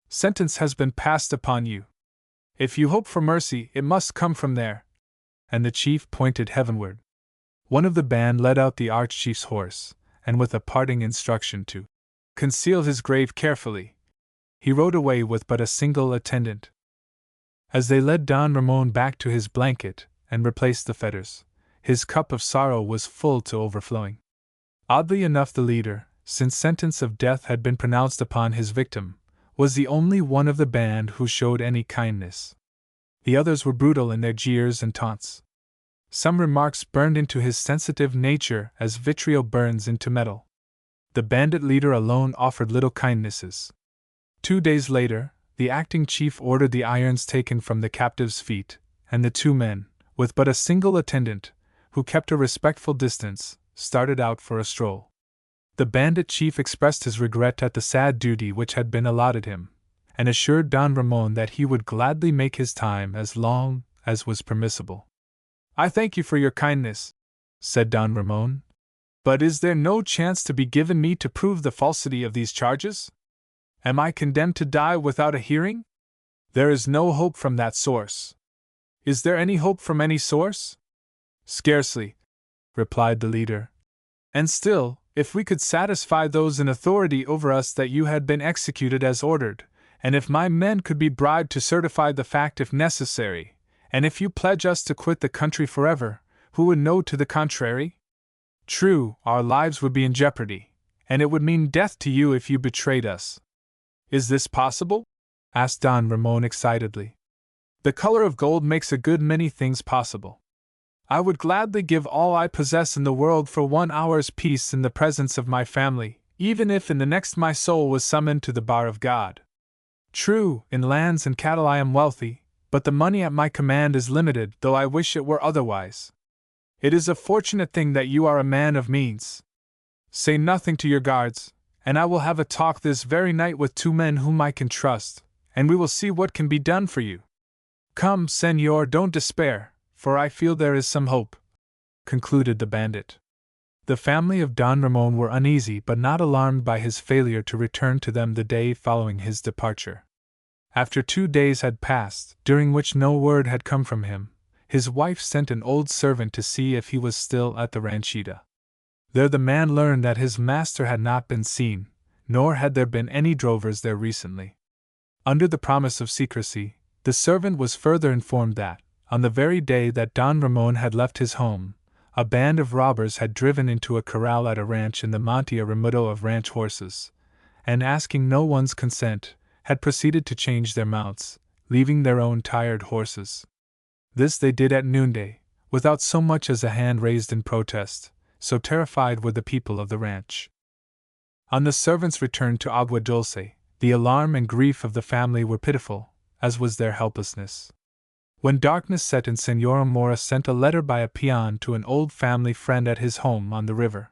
Sentence has been passed upon you. If you hope for mercy, it must come from there." And the chief pointed heavenward. One of the band led out the archchief's horse, and with a parting instruction to conceal his grave carefully, he rode away with but a single attendant. As they led Don Ramon back to his blanket and replaced the fetters, his cup of sorrow was full to overflowing. Oddly enough, the leader, since sentence of death had been pronounced upon his victim, was the only one of the band who showed any kindness. The others were brutal in their jeers and taunts. Some remarks burned into his sensitive nature as vitriol burns into metal. The bandit leader alone offered little kindnesses. 2 days later, the acting chief ordered the irons taken from the captive's feet, and the 2 men, with but a single attendant, who kept a respectful distance, started out for a stroll. The bandit chief expressed his regret at the sad duty which had been allotted him, and assured Don Ramon that he would gladly make his time as long as was permissible. "I thank you for your kindness," said Don Ramon. "But is there no chance to be given me to prove the falsity of these charges? Am I condemned to die without a hearing? There is no hope from that source." "Is there any hope from any source?" "Scarcely," replied the leader. "And still, if we could satisfy those in authority over us that you had been executed as ordered, and if my men could be bribed to certify the fact if necessary, and if you pledge us to quit the country forever, who would know to the contrary? True, our lives would be in jeopardy, and it would mean death to you if you betrayed us." "Is this possible?" asked Don Ramon excitedly. "The color of gold makes a good many things possible. I would gladly give all I possess in the world for 1 hour's peace in the presence of my family, even if in the next my soul was summoned to the bar of God. True, in lands and cattle I am wealthy, but the money at my command is limited, though I wish it were otherwise. It is a fortunate thing that you are a man of means. Say nothing to your guards, and I will have a talk this very night with 2 men whom I can trust, and we will see what can be done for you. Come, senor, don't despair, for I feel there is some hope," concluded the bandit. The family of Don Ramon were uneasy but not alarmed by his failure to return to them the day following his departure. After 2 days had passed, during which no word had come from him, his wife sent an old servant to see if he was still at the ranchita. There the man learned that his master had not been seen, nor had there been any drovers there recently. Under the promise of secrecy, the servant was further informed that, on the very day that Don Ramon had left his home, a band of robbers had driven into a corral at a ranch in the Monte a remudo of ranch horses, and asking no one's consent, had proceeded to change their mounts, leaving their own tired horses. This they did at noonday, without so much as a hand raised in protest, so terrified were the people of the ranch. On the servant's return to Agua Dulce, the alarm and grief of the family were pitiful, as was their helplessness. When darkness set in, Senora Mora sent a letter by a peon to an old family friend at his home on the river.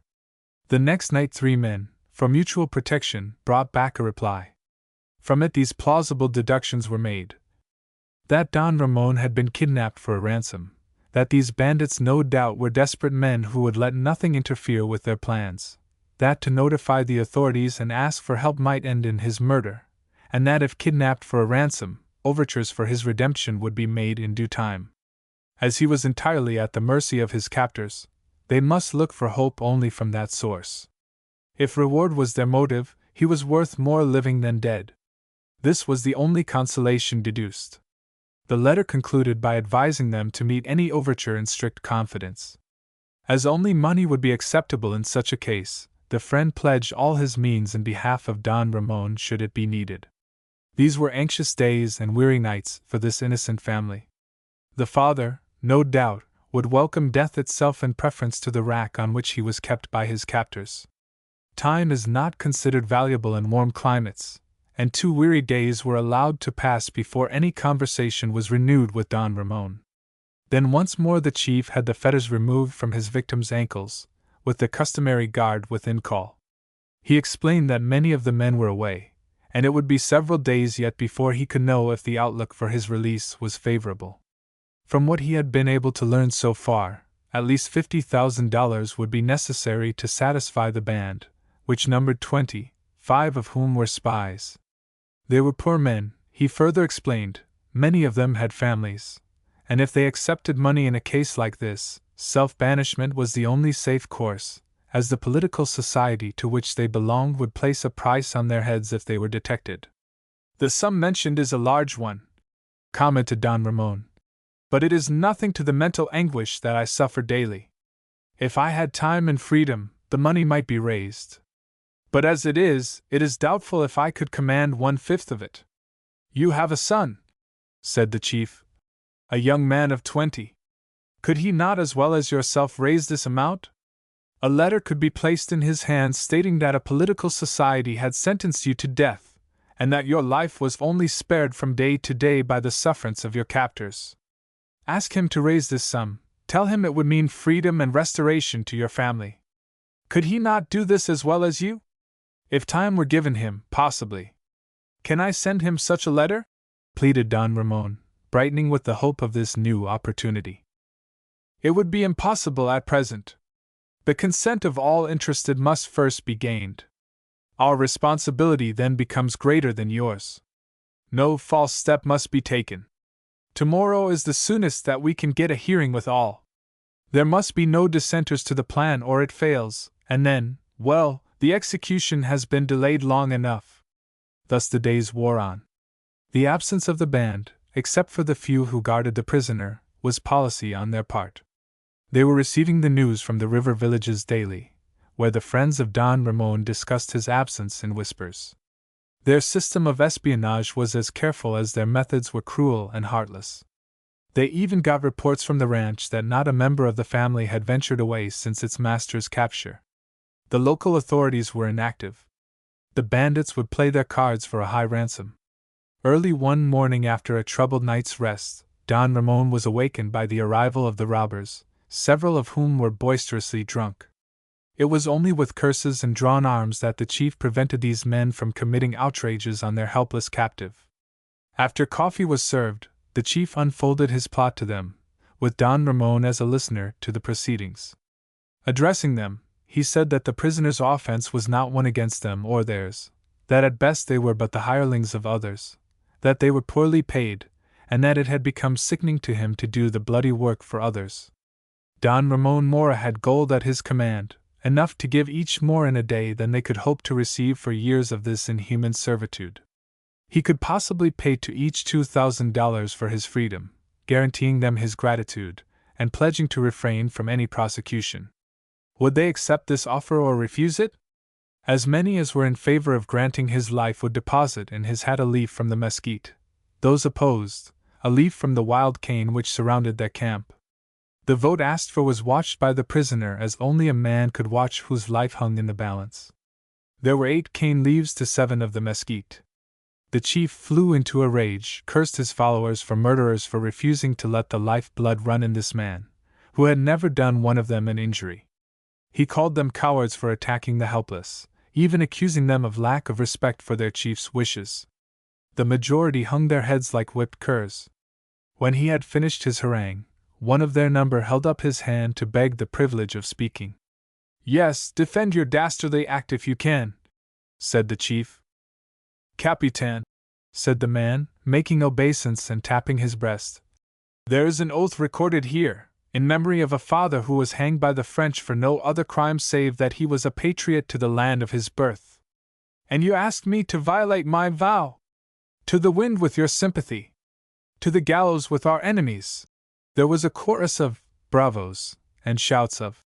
The next night 3 men, for mutual protection, brought back a reply. From it these plausible deductions were made. That Don Ramon had been kidnapped for a ransom, that these bandits no doubt were desperate men who would let nothing interfere with their plans, that to notify the authorities and ask for help might end in his murder, and that if kidnapped for a ransom, overtures for his redemption would be made in due time. As he was entirely at the mercy of his captors, they must look for hope only from that source. If reward was their motive, he was worth more living than dead. This was the only consolation deduced. The letter concluded by advising them to meet any overture in strict confidence. As only money would be acceptable in such a case, the friend pledged all his means in behalf of Don Ramon should it be needed. These were anxious days and weary nights for this innocent family. The father, no doubt, would welcome death itself in preference to the rack on which he was kept by his captors. Time is not considered valuable in warm climates, and 2 weary days were allowed to pass before any conversation was renewed with Don Ramon. Then once more the chief had the fetters removed from his victim's ankles, with the customary guard within call. He explained that many of the men were away, and it would be several days yet before he could know if the outlook for his release was favorable. From what he had been able to learn so far, at least $50,000 would be necessary to satisfy the band, which numbered 20, 5 of whom were spies. They were poor men, he further explained, many of them had families, and if they accepted money in a case like this, self-banishment was the only safe course, as the political society to which they belonged would place a price on their heads if they were detected. "The sum mentioned is a large one," commented Don Ramon, "but it is nothing to the mental anguish that I suffer daily. If I had time and freedom, the money might be raised. But as it is doubtful if I could command 1/5 of it." "You have a son," said the chief, "a young man of 20. Could he not as well as yourself raise this amount? A letter could be placed in his hands stating that a political society had sentenced you to death, and that your life was only spared from day to day by the sufferance of your captors. Ask him to raise this sum, tell him it would mean freedom and restoration to your family." Could he not do this as well as you? If time were given him, possibly. Can I send him such a letter? Pleaded Don Ramon, brightening with the hope of this new opportunity. It would be impossible at present. The consent of all interested must first be gained. Our responsibility then becomes greater than yours. No false step must be taken. Tomorrow is the soonest that we can get a hearing with all. There must be no dissenters to the plan or it fails, and then, well, the execution has been delayed long enough. Thus the days wore on. The absence of the band, except for the few who guarded the prisoner, was policy on their part. They were receiving the news from the river villages daily, where the friends of Don Ramon discussed his absence in whispers. Their system of espionage was as careful as their methods were cruel and heartless. They even got reports from the ranch that not a member of the family had ventured away since its master's capture. The local authorities were inactive. The bandits would play their cards for a high ransom. Early one morning after a troubled night's rest, Don Ramon was awakened by the arrival of the robbers, several of whom were boisterously drunk. It was only with curses and drawn arms that the chief prevented these men from committing outrages on their helpless captive. After coffee was served, the chief unfolded his plot to them, with Don Ramon as a listener to the proceedings. Addressing them, he said that the prisoner's offense was not one against them or theirs, that at best they were but the hirelings of others, that they were poorly paid, and that it had become sickening to him to do the bloody work for others. Don Ramon Mora had gold at his command, enough to give each more in a day than they could hope to receive for years of this inhuman servitude. He could possibly pay to each $2,000 for his freedom, guaranteeing them his gratitude, and pledging to refrain from any prosecution. Would they accept this offer or refuse it? As many as were in favor of granting his life would deposit in his hat a leaf from the mesquite. Those opposed, a leaf from the wild cane which surrounded their camp. The vote asked for was watched by the prisoner as only a man could watch whose life hung in the balance. There were 8 cane leaves to 7 of the mesquite. The chief flew into a rage, cursed his followers for murderers for refusing to let the life-blood run in this man, who had never done one of them an injury. He called them cowards for attacking the helpless, even accusing them of lack of respect for their chief's wishes. The majority hung their heads like whipped curs. When he had finished his harangue, one of their number held up his hand to beg the privilege of speaking. "Yes, defend your dastardly act if you can," said the chief. "Capitan," said the man, making obeisance and tapping his breast, "there is an oath recorded here, in memory of a father who was hanged by the French for no other crime save that he was a patriot to the land of his birth. And you ask me to violate my vow? To the wind with your sympathy! To the gallows with our enemies!" There was a chorus of bravos and shouts of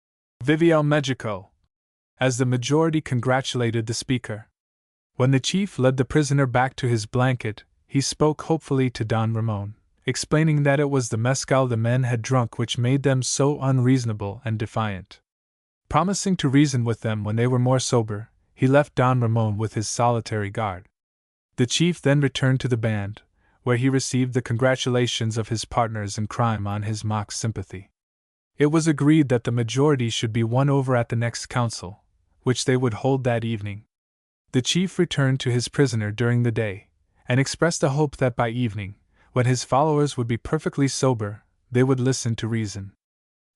"Viva Mexico!" as the majority congratulated the speaker. When the chief led the prisoner back to his blanket, he spoke hopefully to Don Ramon, explaining that it was the mezcal the men had drunk which made them so unreasonable and defiant. Promising to reason with them when they were more sober, he left Don Ramon with his solitary guard. The chief then returned to the band, where he received the congratulations of his partners in crime on his mock sympathy. It was agreed that the majority should be won over at the next council, which they would hold that evening. The chief returned to his prisoner during the day, and expressed a hope that by evening, when his followers would be perfectly sober, they would listen to reason.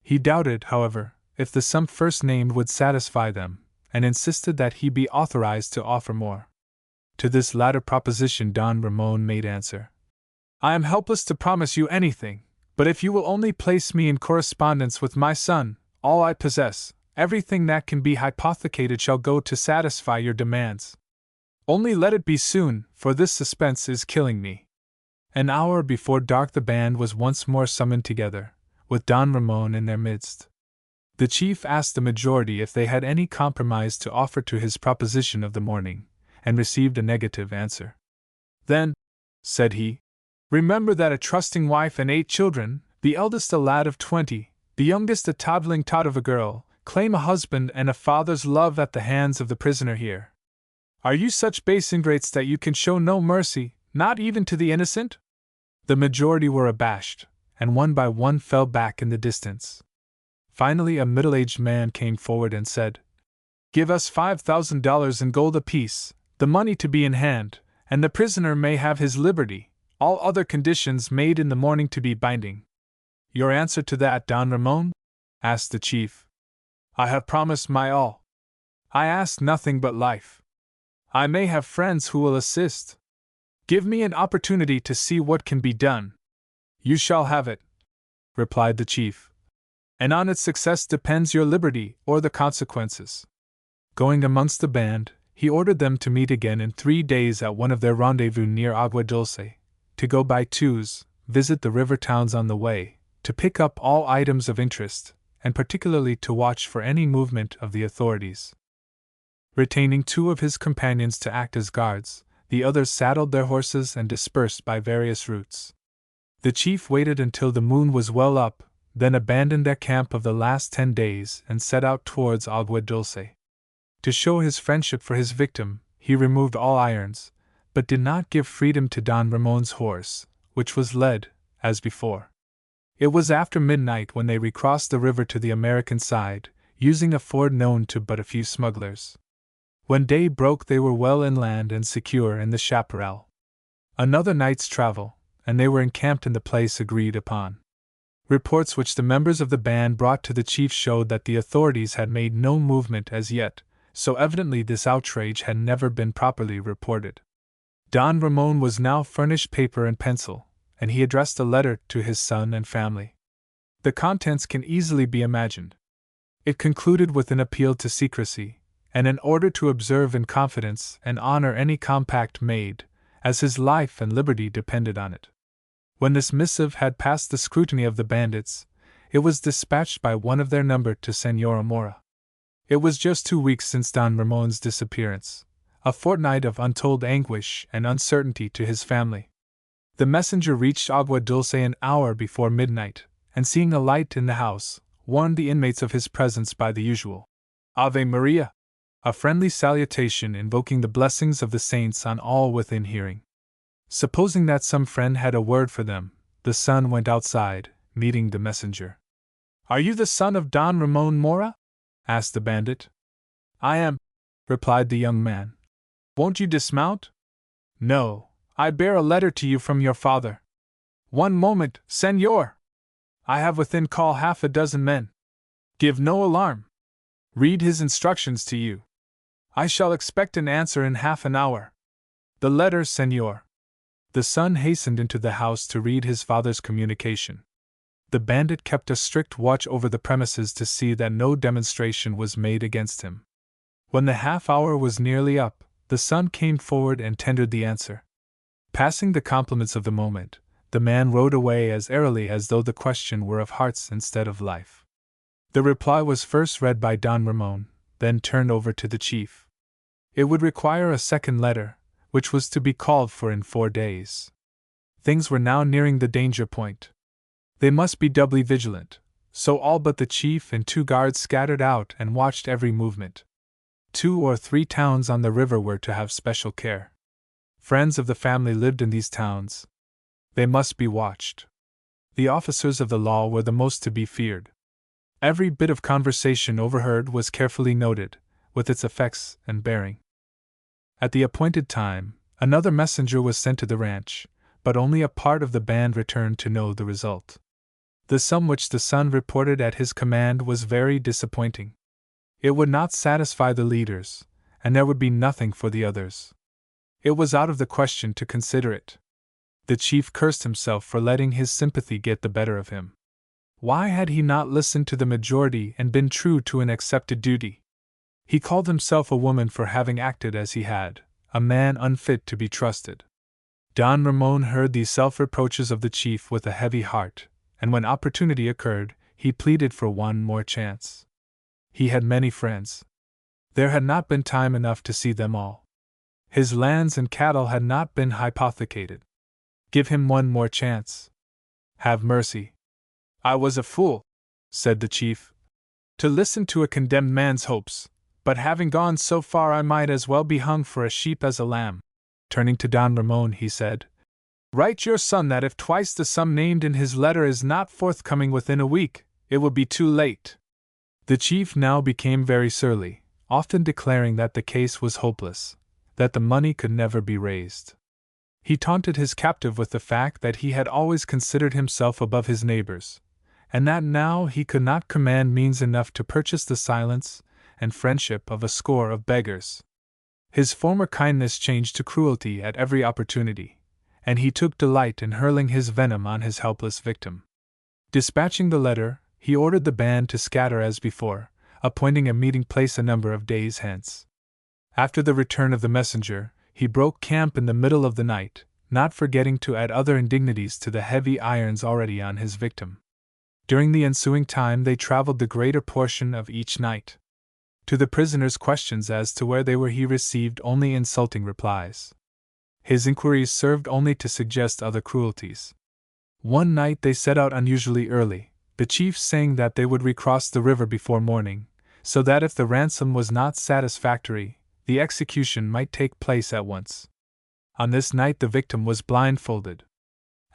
He doubted, however, if the sum first named would satisfy them, and insisted that he be authorized to offer more. To this latter proposition Don Ramon made answer: "I am helpless to promise you anything, but if you will only place me in correspondence with my son, all I possess, everything that can be hypothecated shall go to satisfy your demands. Only let it be soon, for this suspense is killing me." An hour before dark the band was once more summoned together, with Don Ramon in their midst. The chief asked the majority if they had any compromise to offer to his proposition of the morning, and received a negative answer. "Then," said he, "remember that a trusting wife and 8 children, the eldest a lad of 20, the youngest a toddling tot of a girl, claim a husband and a father's love at the hands of the prisoner here. Are you such base ingrates that you can show no mercy, not even to the innocent?" The majority were abashed, and one by one fell back in the distance. Finally a middle-aged man came forward and said, Give us $5,000 in gold apiece, the money to be in hand, and the prisoner may have his liberty, all other conditions made in the morning to be binding. Your answer to that, Don Ramon? Asked the chief. I have promised my all. I ask nothing but life. I may have friends who will assist. Give me an opportunity to see what can be done. You shall have it, replied the chief. And on its success depends your liberty or the consequences. Going amongst the band, he ordered them to meet again in 3 days at one of their rendezvous near Agua Dulce, to go by twos, visit the river towns on the way, to pick up all items of interest, and particularly to watch for any movement of the authorities. Retaining 2 of his companions to act as guards, the others saddled their horses and dispersed by various routes. The chief waited until the moon was well up, then abandoned their camp of the last 10 days and set out towards Agua Dulce. To show his friendship for his victim, he removed all irons, but did not give freedom to Don Ramon's horse, which was led, as before. It was after midnight when they recrossed the river to the American side, using a ford known to but a few smugglers. When day broke they were well inland and secure in the chaparral. Another night's travel, and they were encamped in the place agreed upon. Reports which the members of the band brought to the chief showed that the authorities had made no movement as yet, so evidently this outrage had never been properly reported. Don Ramon was now furnished paper and pencil, and he addressed a letter to his son and family. The contents can easily be imagined. It concluded with an appeal to secrecy, and an order to observe in confidence and honor any compact made, as his life and liberty depended on it. When this missive had passed the scrutiny of the bandits, it was dispatched by one of their number to Señora Mora. It was just 2 weeks since Don Ramon's disappearance, a fortnight of untold anguish and uncertainty to his family. The messenger reached Agua Dulce an hour before midnight, and seeing a light in the house, warned the inmates of his presence by the usual Ave Maria, a friendly salutation invoking the blessings of the saints on all within hearing. Supposing that some friend had a word for them, the son went outside, meeting the messenger. Are you the son of Don Ramon Mora? Asked the bandit. I am, replied the young man. Won't you dismount? No, I bear a letter to you from your father. One moment, senor! I have within call 6 men. Give no alarm. Read his instructions to you. I shall expect an answer in half an hour. The letter, senor. The son hastened into the house to read his father's communication. The bandit kept a strict watch over the premises to see that no demonstration was made against him. When the half-hour was nearly up, the son came forward and tendered the answer. Passing the compliments of the moment, the man rode away as airily as though the question were of hearts instead of life. The reply was first read by Don Ramon, then turned over to the chief. It would require a second letter, which was to be called for in 4 days. Things were now nearing the danger point. They must be doubly vigilant, so all but the chief and 2 guards scattered out and watched every movement. 2 or 3 towns on the river were to have special care. Friends of the family lived in these towns. They must be watched. The officers of the law were the most to be feared. Every bit of conversation overheard was carefully noted, with its effects and bearing. At the appointed time, another messenger was sent to the ranch, but only a part of the band returned to know the result. The sum which the son reported at his command was very disappointing. It would not satisfy the leaders, and there would be nothing for the others. It was out of the question to consider it. The chief cursed himself for letting his sympathy get the better of him. Why had he not listened to the majority and been true to an accepted duty? He called himself a woman for having acted as he had, a man unfit to be trusted. Don Ramon heard these self-reproaches of the chief with a heavy heart, and when opportunity occurred, he pleaded for one more chance. He had many friends. There had not been time enough to see them all. His lands and cattle had not been hypothecated. Give him one more chance. Have mercy. I was a fool, said the chief, to listen to a condemned man's hopes, but having gone so far I might as well be hung for a sheep as a lamb. Turning to Don Ramon, he said, Write your son that if twice the sum named in his letter is not forthcoming within a week, it will be too late. The chief now became very surly, often declaring that the case was hopeless, that the money could never be raised. He taunted his captive with the fact that he had always considered himself above his neighbors, and that now he could not command means enough to purchase the silence and friendship of a score of beggars. His former kindness changed to cruelty at every opportunity, and he took delight in hurling his venom on his helpless victim. Dispatching the letter, he ordered the band to scatter as before, appointing a meeting place a number of days hence. After the return of the messenger, he broke camp in the middle of the night, not forgetting to add other indignities to the heavy irons already on his victim. During the ensuing time they traveled the greater portion of each night. To the prisoner's questions as to where they were he received only insulting replies. His inquiries served only to suggest other cruelties. One night they set out unusually early, the chief saying that they would recross the river before morning, so that if the ransom was not satisfactory, the execution might take place at once. On this night the victim was blindfolded.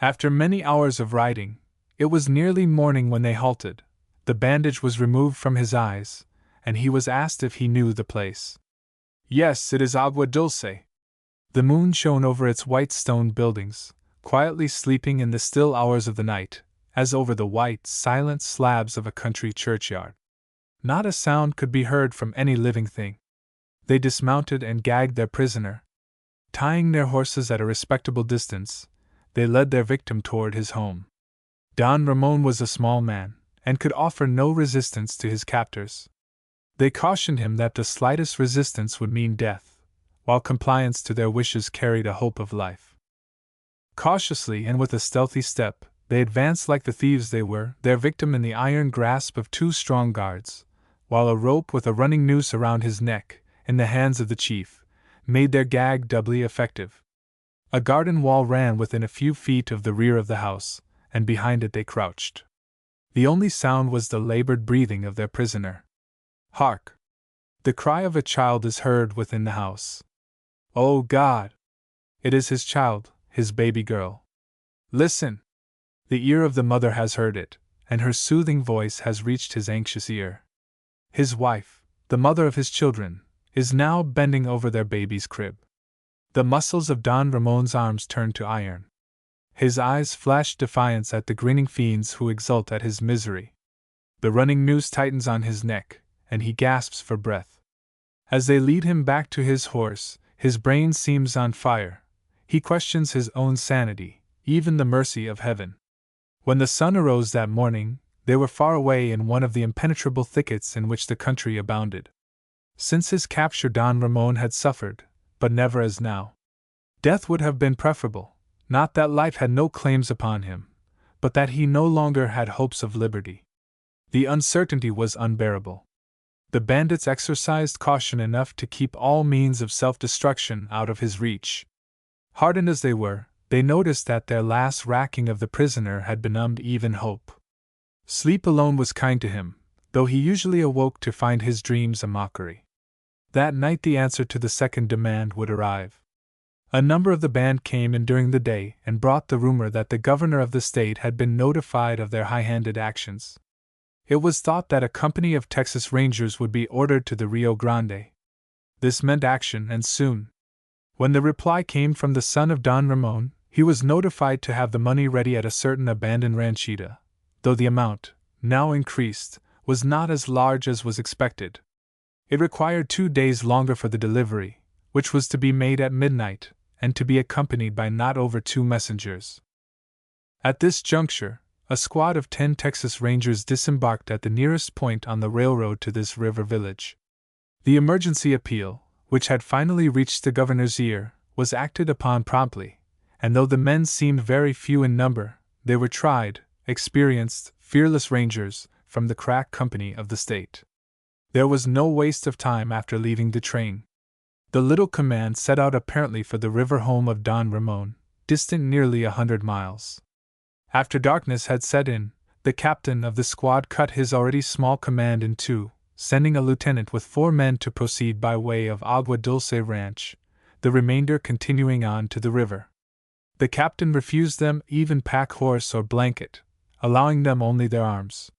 After many hours of riding, it was nearly morning when they halted. The bandage was removed from his eyes, and he was asked if he knew the place. "Yes, it is Agua Dulce." The moon shone over its white stone buildings, quietly sleeping in the still hours of the night, as over the white, silent slabs of a country churchyard. Not a sound could be heard from any living thing. They dismounted and gagged their prisoner. Tying their horses at a respectable distance, they led their victim toward his home. Don Ramon was a small man, and could offer no resistance to his captors. They cautioned him that the slightest resistance would mean death, while compliance to their wishes carried a hope of life. Cautiously and with a stealthy step, they advanced like the thieves they were, their victim in the iron grasp of two strong guards, while a rope with a running noose around his neck, in the hands of the chief, made their gag doubly effective. A garden wall ran within a few feet of the rear of the house, and behind it they crouched. The only sound was the labored breathing of their prisoner. Hark! The cry of a child is heard within the house. Oh God! It is his child, his baby girl. Listen! The ear of the mother has heard it, and her soothing voice has reached his anxious ear. His wife, the mother of his children, is now bending over their baby's crib. The muscles of Don Ramon's arms turn to iron. His eyes flash defiance at the grinning fiends who exult at his misery. The running noose tightens on his neck, and he gasps for breath. As they lead him back to his horse, his brain seems on fire. He questions his own sanity, even the mercy of heaven. When the sun arose that morning, they were far away in one of the impenetrable thickets in which the country abounded. Since his capture Don Ramon had suffered, but never as now. Death would have been preferable, not that life had no claims upon him, but that he no longer had hopes of liberty. The uncertainty was unbearable. The bandits exercised caution enough to keep all means of self-destruction out of his reach. Hardened as they were, they noticed that their last racking of the prisoner had benumbed even hope. Sleep alone was kind to him, though he usually awoke to find his dreams a mockery. That night the answer to the second demand would arrive. A number of the band came in during the day and brought the rumor that the governor of the state had been notified of their high-handed actions. It was thought that a company of Texas Rangers would be ordered to the Rio Grande. This meant action, and soon. When the reply came from the son of Don Ramon, he was notified to have the money ready at a certain abandoned ranchita, though the amount, now increased, was not as large as was expected. It required 2 days longer for the delivery, which was to be made at midnight, and to be accompanied by not over 2 messengers. At this juncture, a squad of 10 Texas Rangers disembarked at the nearest point on the railroad to this river village. The emergency appeal, which had finally reached the governor's ear, was acted upon promptly, and though the men seemed very few in number, they were tried, experienced, fearless Rangers from the crack company of the state. There was no waste of time after leaving the train. The little command set out apparently for the river home of Don Ramon, distant nearly 100 miles. After darkness had set in, the captain of the squad cut his already small command in two, sending a lieutenant with 4 men to proceed by way of Agua Dulce Ranch, the remainder continuing on to the river. The captain refused them even pack horse or blanket, allowing them only their arms.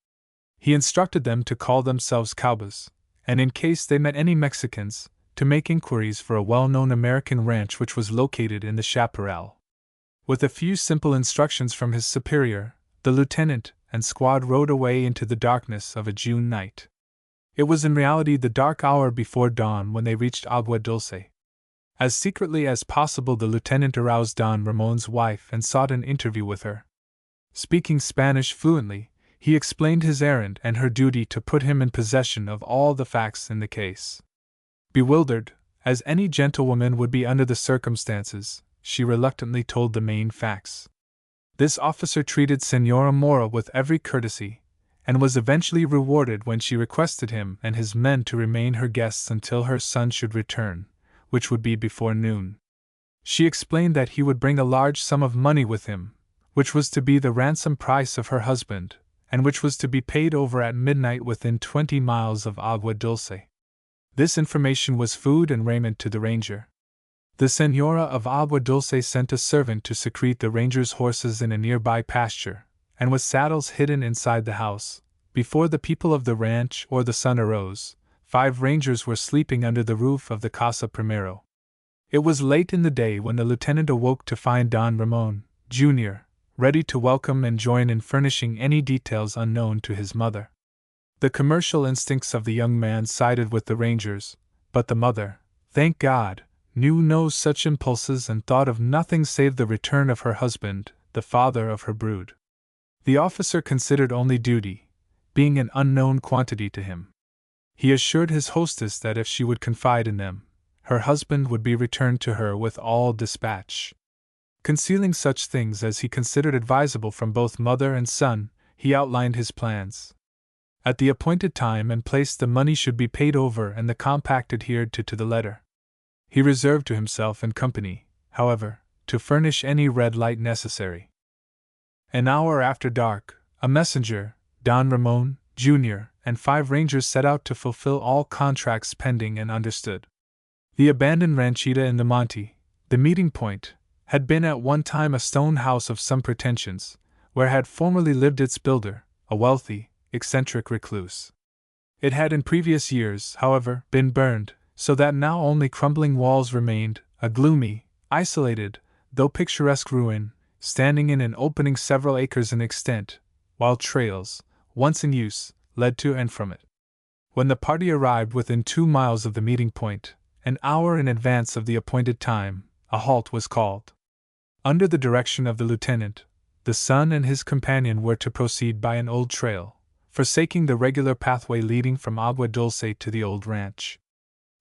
He instructed them to call themselves cowboys, and in case they met any Mexicans, to make inquiries for a well-known American ranch which was located in the chaparral. With a few simple instructions from his superior, the lieutenant and squad rode away into the darkness of a June night. It was in reality the dark hour before dawn when they reached Agua Dulce. As secretly as possible, the lieutenant aroused Don Ramon's wife and sought an interview with her. Speaking Spanish fluently, he explained his errand and her duty to put him in possession of all the facts in the case. Bewildered, as any gentlewoman would be under the circumstances, she reluctantly told the main facts. This officer treated Senora Mora with every courtesy, and was eventually rewarded when she requested him and his men to remain her guests until her son should return, which would be before noon. She explained that he would bring a large sum of money with him, which was to be the ransom price of her husband, and which was to be paid over at midnight within 20 miles of Agua Dulce. This information was food and raiment to the ranger. The Senora of Agua Dulce sent a servant to secrete the ranger's horses in a nearby pasture, and with saddles hidden inside the house, before the people of the ranch or the sun arose, 5 rangers were sleeping under the roof of the Casa Primero. It was late in the day when the lieutenant awoke to find Don Ramon, Jr., ready to welcome and join in furnishing any details unknown to his mother. The commercial instincts of the young man sided with the rangers, but the mother, thank God, knew no such impulses and thought of nothing save the return of her husband, the father of her brood. The officer considered only duty, being an unknown quantity to him. He assured his hostess that if she would confide in them, her husband would be returned to her with all dispatch. Concealing such things as he considered advisable from both mother and son, he outlined his plans. At the appointed time and place the money should be paid over and the compact adhered to the letter. He reserved to himself and company, however, to furnish any red light necessary. An hour after dark, a messenger, Don Ramon, Jr., and 5 rangers set out to fulfill all contracts pending and understood. The abandoned ranchita in the Monte, the meeting point, had been at one time a stone house of some pretensions, where had formerly lived its builder, a wealthy, eccentric recluse. It had in previous years, however, been burned, so that now only crumbling walls remained, a gloomy, isolated, though picturesque ruin, standing in an opening several acres in extent, while trails, once in use, led to and from it. When the party arrived within 2 miles of the meeting point, an hour in advance of the appointed time, a halt was called. Under the direction of the lieutenant, the son and his companion were to proceed by an old trail, forsaking the regular pathway leading from Agua Dulce to the old ranch.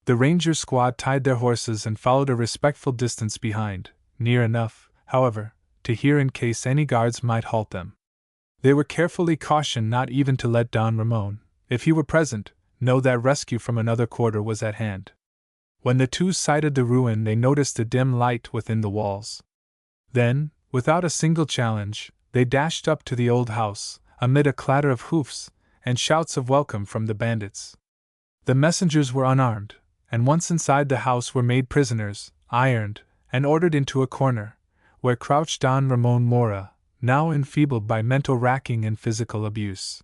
The ranger squad tied their horses and followed a respectful distance behind, near enough, however, to hear in case any guards might halt them. They were carefully cautioned not even to let Don Ramon, if he were present, know that rescue from another quarter was at hand. When the two sighted the ruin, they noticed a dim light within the walls. Then, without a single challenge, they dashed up to the old house, amid a clatter of hoofs and shouts of welcome from the bandits. The messengers were unarmed, and once inside the house were made prisoners, ironed, and ordered into a corner, where crouched Don Ramon Mora, now enfeebled by mental racking and physical abuse.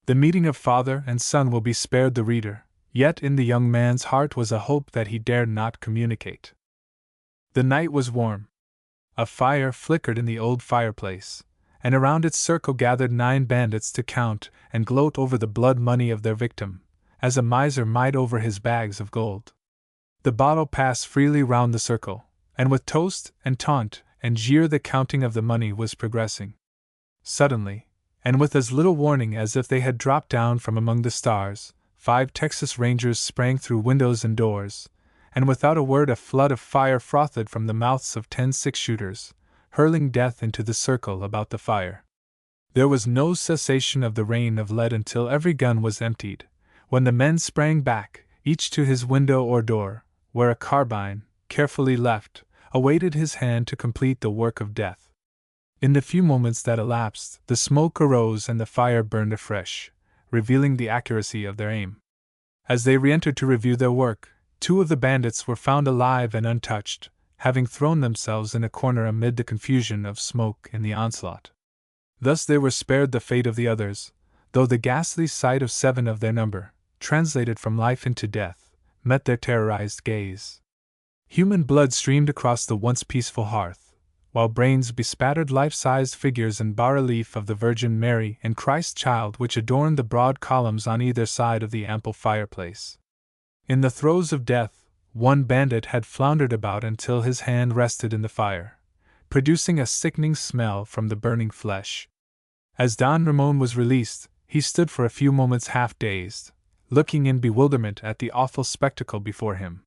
The meeting of father and son will be spared the reader, yet in the young man's heart was a hope that he dared not communicate. The night was warm. A fire flickered in the old fireplace, and around its circle gathered 9 bandits to count and gloat over the blood money of their victim, as a miser might over his bags of gold. The bottle passed freely round the circle, and with toast and taunt and jeer the counting of the money was progressing. Suddenly, and with as little warning as if they had dropped down from among the stars, 5 Texas Rangers sprang through windows and doors, and without a word a flood of fire frothed from the mouths of 10 6-shooters, hurling death into the circle about the fire. There was no cessation of the rain of lead until every gun was emptied, when the men sprang back, each to his window or door, where a carbine, carefully left, awaited his hand to complete the work of death. In the few moments that elapsed, the smoke arose and the fire burned afresh, revealing the accuracy of their aim. As they re-entered to review their work, 2 of the bandits were found alive and untouched, having thrown themselves in a corner amid the confusion of smoke in the onslaught. Thus they were spared the fate of the others, though the ghastly sight of 7 of their number, translated from life into death, met their terrorized gaze. Human blood streamed across the once peaceful hearth, while brains bespattered life-sized figures in bas-relief of the Virgin Mary and Christ Child which adorned the broad columns on either side of the ample fireplace. In the throes of death, one bandit had floundered about until his hand rested in the fire, producing a sickening smell from the burning flesh. As Don Ramon was released, he stood for a few moments half-dazed, looking in bewilderment at the awful spectacle before him.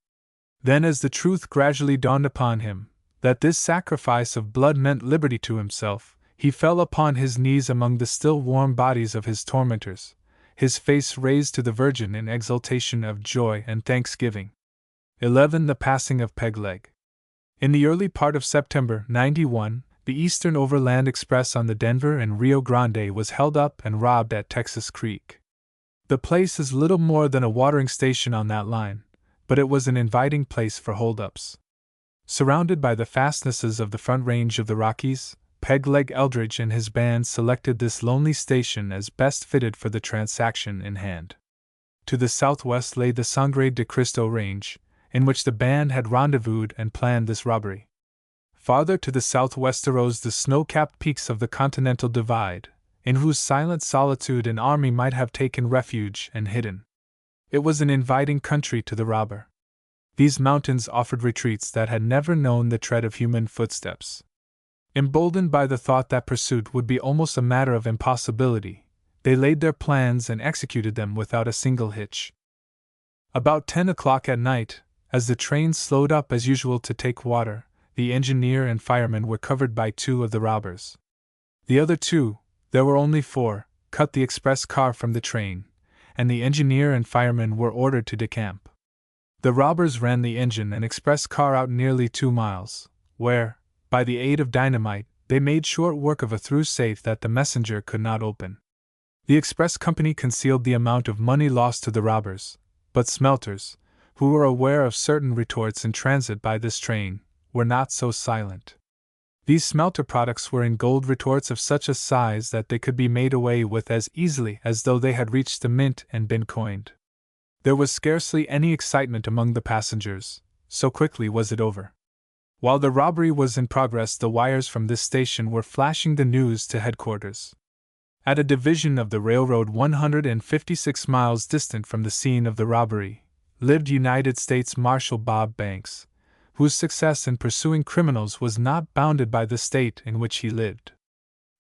Then, as the truth gradually dawned upon him, that this sacrifice of blood meant liberty to himself, he fell upon his knees among the still warm bodies of his tormentors, his face raised to the Virgin in exultation of joy and thanksgiving. 11. The passing of Pegleg. In the early part of September '91, the Eastern Overland Express on the Denver and Rio Grande was held up and robbed at Texas Creek. The place is little more than a watering station on that line, but it was an inviting place for holdups. Surrounded by the fastnesses of the Front Range of the Rockies, Pegleg Eldridge and his band selected this lonely station as best fitted for the transaction in hand. To the southwest lay the Sangre de Cristo Range, in which the band had rendezvoused and planned this robbery. Farther to the southwest arose the snow-capped peaks of the Continental Divide, in whose silent solitude an army might have taken refuge and hidden. It was an inviting country to the robber. These mountains offered retreats that had never known the tread of human footsteps. Emboldened by the thought that pursuit would be almost a matter of impossibility, they laid their plans and executed them without a single hitch. About 10 o'clock at night, as the train slowed up as usual to take water, the engineer and fireman were covered by 2 of the robbers. The other 2, there were only 4, cut the express car from the train, and the engineer and fireman were ordered to decamp. The robbers ran the engine and express car out nearly 2 miles, where, by the aid of dynamite, they made short work of a through safe that the messenger could not open. The express company concealed the amount of money lost to the robbers, but smelters, who were aware of certain retorts in transit by this train, were not so silent. These smelter products were in gold retorts of such a size that they could be made away with as easily as though they had reached the mint and been coined. There was scarcely any excitement among the passengers, so quickly was it over. While the robbery was in progress, the wires from this station were flashing the news to headquarters. At a division of the railroad 156 miles distant from the scene of the robbery, lived United States Marshal Bob Banks, whose success in pursuing criminals was not bounded by the state in which he lived.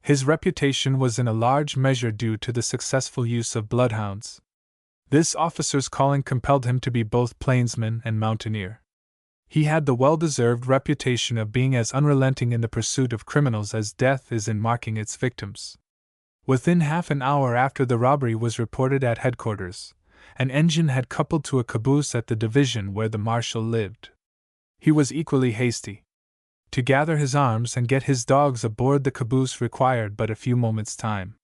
His reputation was in a large measure due to the successful use of bloodhounds. This officer's calling compelled him to be both plainsman and mountaineer. He had the well-deserved reputation of being as unrelenting in the pursuit of criminals as death is in marking its victims. Within half an hour after the robbery was reported at headquarters, an engine had coupled to a caboose at the division where the marshal lived. He was equally hasty. To gather his arms and get his dogs aboard the caboose required but a few moments' time.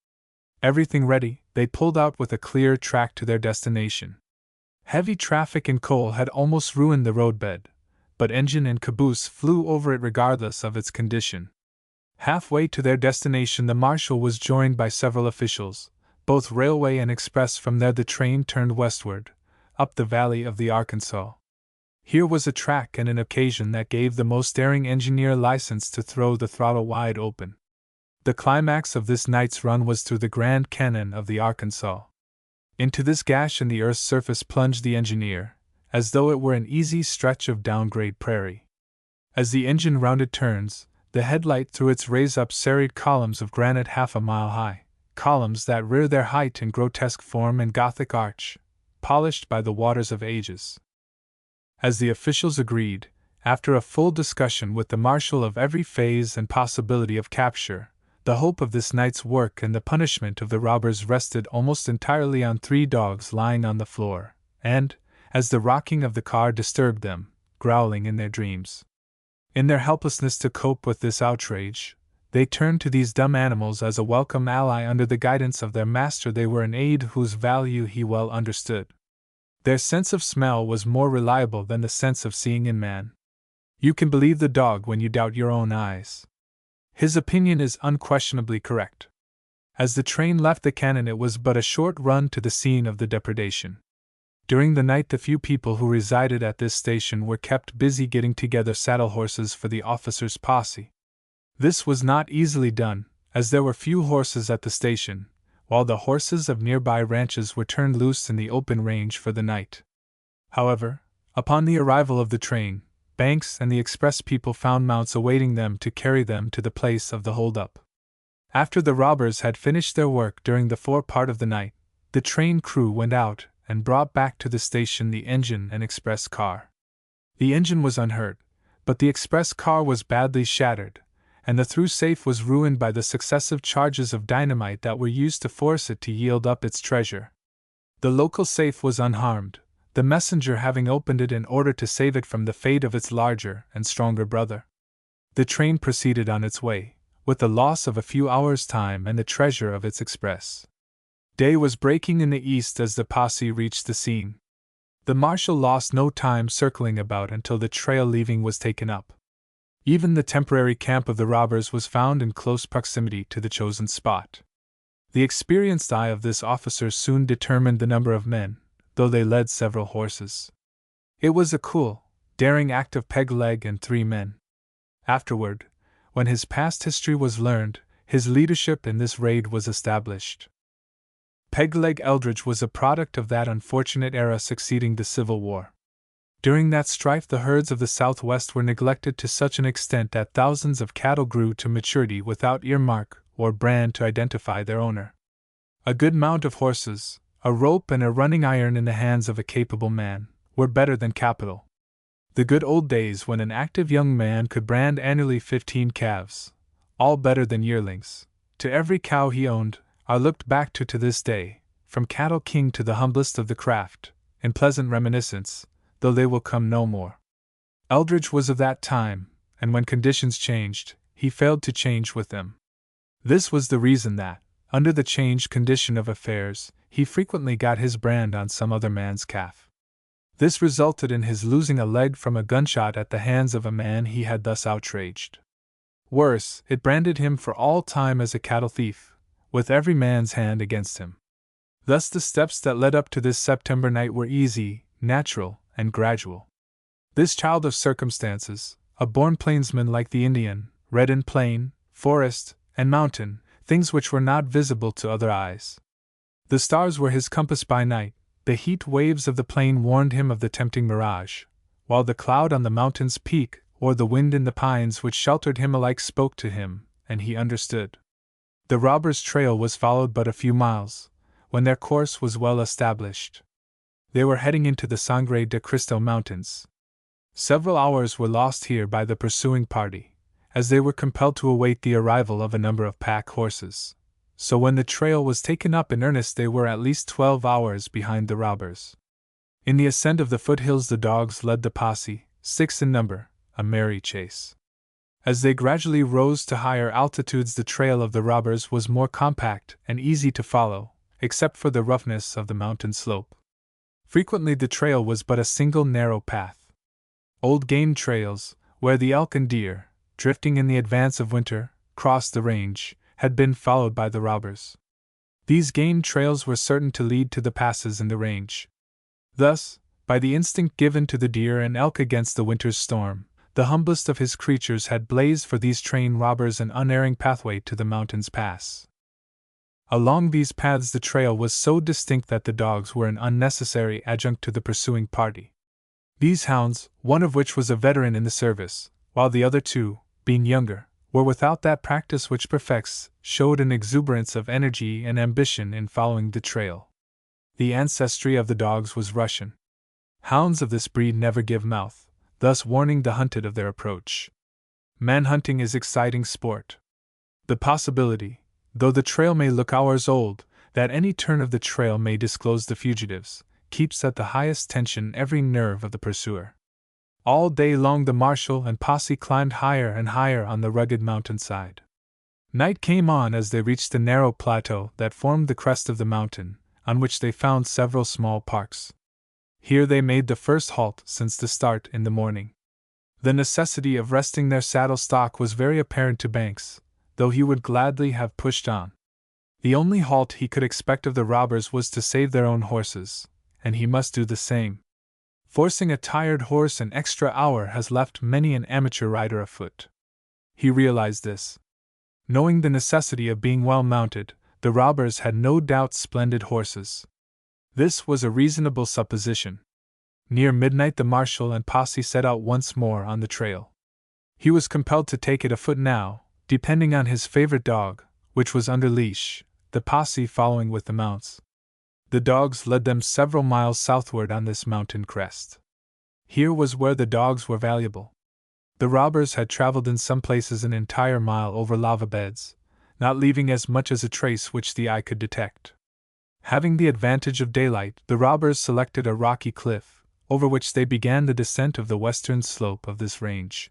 Everything ready, they pulled out with a clear track to their destination. Heavy traffic in coal had almost ruined the roadbed, but engine and caboose flew over it regardless of its condition. Halfway to their destination, the marshal was joined by several officials, both railway and express. From there the train turned westward, up the valley of the Arkansas. Here was a track and an occasion that gave the most daring engineer license to throw the throttle wide open. The climax of this night's run was through the Grand Canyon of the Arkansas. Into this gash in the earth's surface plunged the engineer, as though it were an easy stretch of downgrade prairie. As the engine rounded turns, the headlight threw its rays up serried columns of granite half a mile high, columns that rear their height in grotesque form and Gothic arch, polished by the waters of ages. As the officials agreed, after a full discussion with the marshal of every phase and possibility of capture, the hope of this night's work and the punishment of the robbers rested almost entirely on 3 dogs lying on the floor, and, as the rocking of the car disturbed them, growling in their dreams. In their helplessness to cope with this outrage, they turned to these dumb animals as a welcome ally. Under the guidance of their master they were an aid whose value he well understood. Their sense of smell was more reliable than the sense of seeing in man. You can believe the dog when you doubt your own eyes. His opinion is unquestionably correct. As the train left the canyon, it was but a short run to the scene of the depredation. During the night, the few people who resided at this station were kept busy getting together saddle horses for the officer's posse. This was not easily done, as there were few horses at the station, while the horses of nearby ranches were turned loose in the open range for the night. However, upon the arrival of the train, Banks and the express people found mounts awaiting them to carry them to the place of the hold-up. After the robbers had finished their work during the fore part of the night, the train crew went out and brought back to the station the engine and express car. The engine was unhurt, but the express car was badly shattered, and the through safe was ruined by the successive charges of dynamite that were used to force it to yield up its treasure. The local safe was unharmed, the messenger having opened it in order to save it from the fate of its larger and stronger brother. The train proceeded on its way, with the loss of a few hours' time and the treasure of its express. Day was breaking in the east as the posse reached the scene. The marshal lost no time circling about until the trail leaving was taken up. Even the temporary camp of the robbers was found in close proximity to the chosen spot. The experienced eye of this officer soon determined the number of men, though they led several horses. It was a cool, daring act of Pegleg and 3 men. Afterward, when his past history was learned, his leadership in this raid was established. Pegleg Eldridge was a product of that unfortunate era succeeding the Civil War. During that strife, the herds of the Southwest were neglected to such an extent that thousands of cattle grew to maturity without earmark or brand to identify their owner. A good mount of horses, a rope, and a running iron in the hands of a capable man were better than capital. The good old days when an active young man could brand annually 15 calves, all better than yearlings, to every cow he owned, are looked back to this day, from cattle king to the humblest of the craft, in pleasant reminiscence, though they will come no more. Eldridge was of that time, and when conditions changed, he failed to change with them. This was the reason that, under the changed condition of affairs, he frequently got his brand on some other man's calf. This resulted in his losing a leg from a gunshot at the hands of a man he had thus outraged. Worse, it branded him for all time as a cattle thief, with every man's hand against him. Thus the steps that led up to this September night were easy, natural, and gradual. This child of circumstances, a born plainsman like the Indian, read in plain, forest, and mountain, things which were not visible to other eyes. The stars were his compass by night, the heat waves of the plain warned him of the tempting mirage, while the cloud on the mountain's peak or the wind in the pines which sheltered him alike spoke to him, and he understood. The robbers' trail was followed but a few miles, when their course was well established. They were heading into the Sangre de Cristo Mountains. Several hours were lost here by the pursuing party, as they were compelled to await the arrival of a number of pack horses. So when the trail was taken up in earnest, they were at least 12 hours behind the robbers. In the ascent of the foothills, the dogs led the posse, 6 in number, a merry chase. As they gradually rose to higher altitudes, the trail of the robbers was more compact and easy to follow, except for the roughness of the mountain slope. Frequently the trail was but a single narrow path. Old game trails, where the elk and deer, drifting in the advance of winter, crossed the range, had been followed by the robbers. These game trails were certain to lead to the passes in the range. Thus, by the instinct given to the deer and elk against the winter's storm, the humblest of his creatures had blazed for these train robbers an unerring pathway to the mountain's pass. Along these paths the trail was so distinct that the dogs were an unnecessary adjunct to the pursuing party. These hounds, one of which was a veteran in the service, while the other 2, being younger, were without that practice which perfects, showed an exuberance of energy and ambition in following the trail. The ancestry of the dogs was Russian. Hounds of this breed never give mouth, thus warning the hunted of their approach. Manhunting is exciting sport. The possibility, though the trail may look hours old, that any turn of the trail may disclose the fugitives, keeps at the highest tension every nerve of the pursuer. All day long the marshal and posse climbed higher and higher on the rugged mountainside. Night came on as they reached the narrow plateau that formed the crest of the mountain, on which they found several small parks. Here they made the first halt since the start in the morning. The necessity of resting their saddle stock was very apparent to Banks, though he would gladly have pushed on. The only halt he could expect of the robbers was to save their own horses, and he must do the same. Forcing a tired horse an extra hour has left many an amateur rider afoot. He realized this. Knowing the necessity of being well mounted, the robbers had no doubt splendid horses. This was a reasonable supposition. Near midnight the marshal and posse set out once more on the trail. He was compelled to take it afoot now, depending on his favorite dog, which was under leash, the posse following with the mounts. The dogs led them several miles southward on this mountain crest. Here was where the dogs were valuable. The robbers had traveled in some places an entire mile over lava beds, not leaving as much as a trace which the eye could detect. Having the advantage of daylight, the robbers selected a rocky cliff, over which they began the descent of the western slope of this range.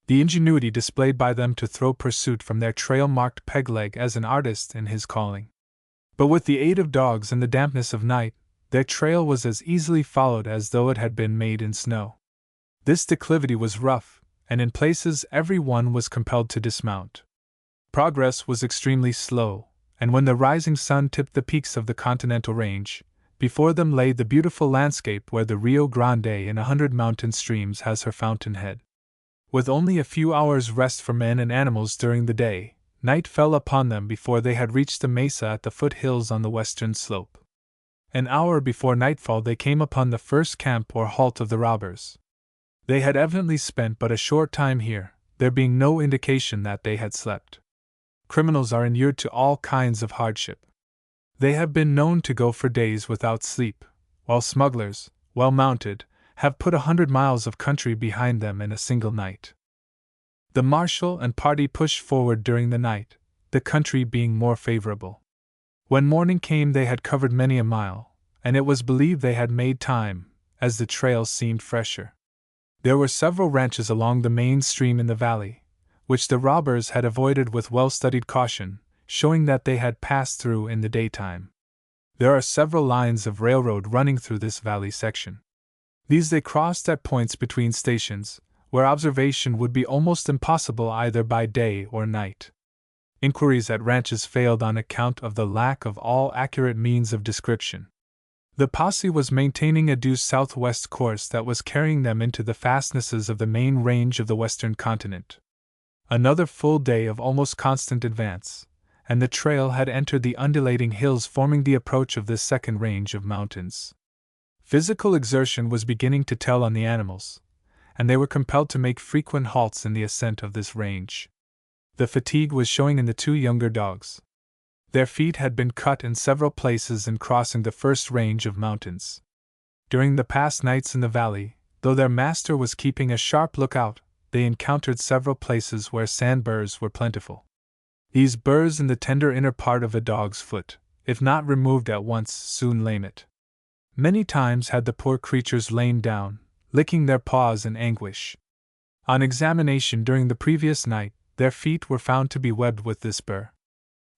The ingenuity displayed by them to throw pursuit from their trail marked Pegleg as an artist in his calling. But with the aid of dogs and the dampness of night, their trail was as easily followed as though it had been made in snow. This declivity was rough, and in places every one was compelled to dismount. Progress was extremely slow, and when the rising sun tipped the peaks of the Continental Range, before them lay the beautiful landscape where the Rio Grande in 100 mountain streams has her fountainhead. With only a few hours' rest for men and animals during the day, night fell upon them before they had reached the mesa at the foothills on the western slope. An hour before nightfall they came upon the first camp or halt of the robbers. They had evidently spent but a short time here, there being no indication that they had slept. Criminals are inured to all kinds of hardship. They have been known to go for days without sleep, while smugglers, well mounted, have put 100 miles of country behind them in a single night. The marshal and party pushed forward during the night, the country being more favorable. When morning came they had covered many a mile, and it was believed they had made time, as the trail seemed fresher. There were several ranches along the main stream in the valley, which the robbers had avoided with well-studied caution, showing that they had passed through in the daytime. There are several lines of railroad running through this valley section. These they crossed at points between stations, where observation would be almost impossible either by day or night. Inquiries at ranches failed on account of the lack of all accurate means of description. The posse was maintaining a due southwest course that was carrying them into the fastnesses of the main range of the western continent. Another full day of almost constant advance, and the trail had entered the undulating hills forming the approach of this second range of mountains. Physical exertion was beginning to tell on the animals, and they were compelled to make frequent halts in the ascent of this range. The fatigue was showing in the two younger dogs. Their feet had been cut in several places in crossing the first range of mountains. During the past nights in the valley, though their master was keeping a sharp lookout, they encountered several places where sandburrs were plentiful. These burrs in the tender inner part of a dog's foot, if not removed at once, soon lame it. Many times had the poor creatures lain down, licking their paws in anguish. On examination during the previous night, their feet were found to be webbed with this burr.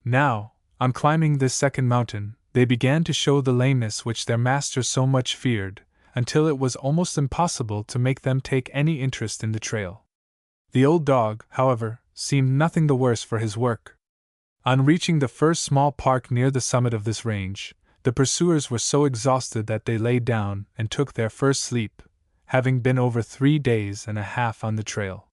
Now, on climbing this second mountain, they began to show the lameness which their master so much feared, until it was almost impossible to make them take any interest in the trail. The old dog, however, seemed nothing the worse for his work. On reaching the first small park near the summit of this range, the pursuers were so exhausted that they lay down and took their first sleep, having been over 3 days and a half on the trail.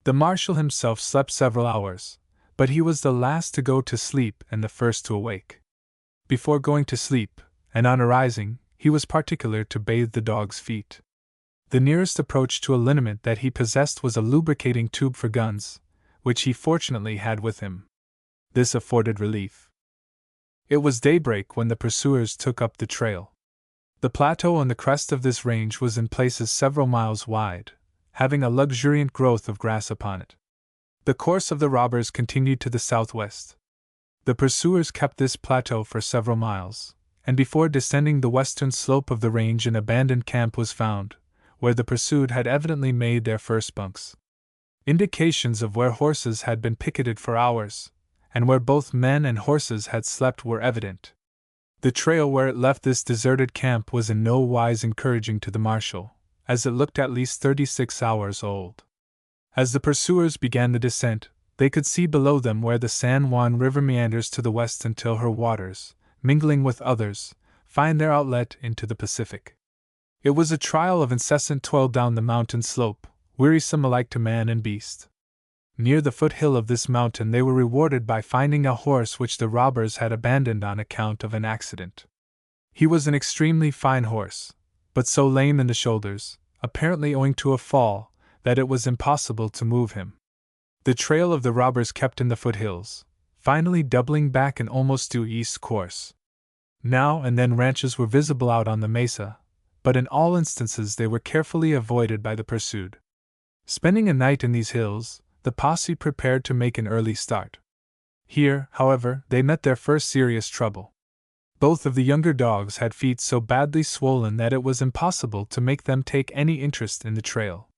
The marshal himself slept several hours, but he was the last to go to sleep and the first to awake. Before going to sleep, and on arising, he was particular to bathe the dog's feet. The nearest approach to a liniment that he possessed was a lubricating tube for guns, which he fortunately had with him. This afforded relief. It was daybreak when the pursuers took up the trail. The plateau on the crest of this range was in places several miles wide, having a luxuriant growth of grass upon it. The course of the robbers continued to the southwest. The pursuers kept this plateau for several miles, and before descending the western slope of the range an abandoned camp was found, where the pursued had evidently made their first bunks. Indications of where horses had been picketed for hours, and where both men and horses had slept were evident. The trail where it left this deserted camp was in no wise encouraging to the marshal, as it looked at least 36 hours old. As the pursuers began the descent, they could see below them where the San Juan River meanders to the west until her waters, mingling with others, find their outlet into the Pacific. It was a trial of incessant toil down the mountain slope, wearisome alike to man and beast. Near the foothill of this mountain they were rewarded by finding a horse which the robbers had abandoned on account of an accident. He was an extremely fine horse, but so lame in the shoulders, apparently owing to a fall, that it was impossible to move him. The trail of the robbers kept in the foothills, finally doubling back an almost due east course. Now and then ranches were visible out on the mesa, but in all instances they were carefully avoided by the pursued. Spending a night in these hills, the posse prepared to make an early start. Here, however, they met their first serious trouble. Both of the younger dogs had feet so badly swollen that it was impossible to make them take any interest in the trail.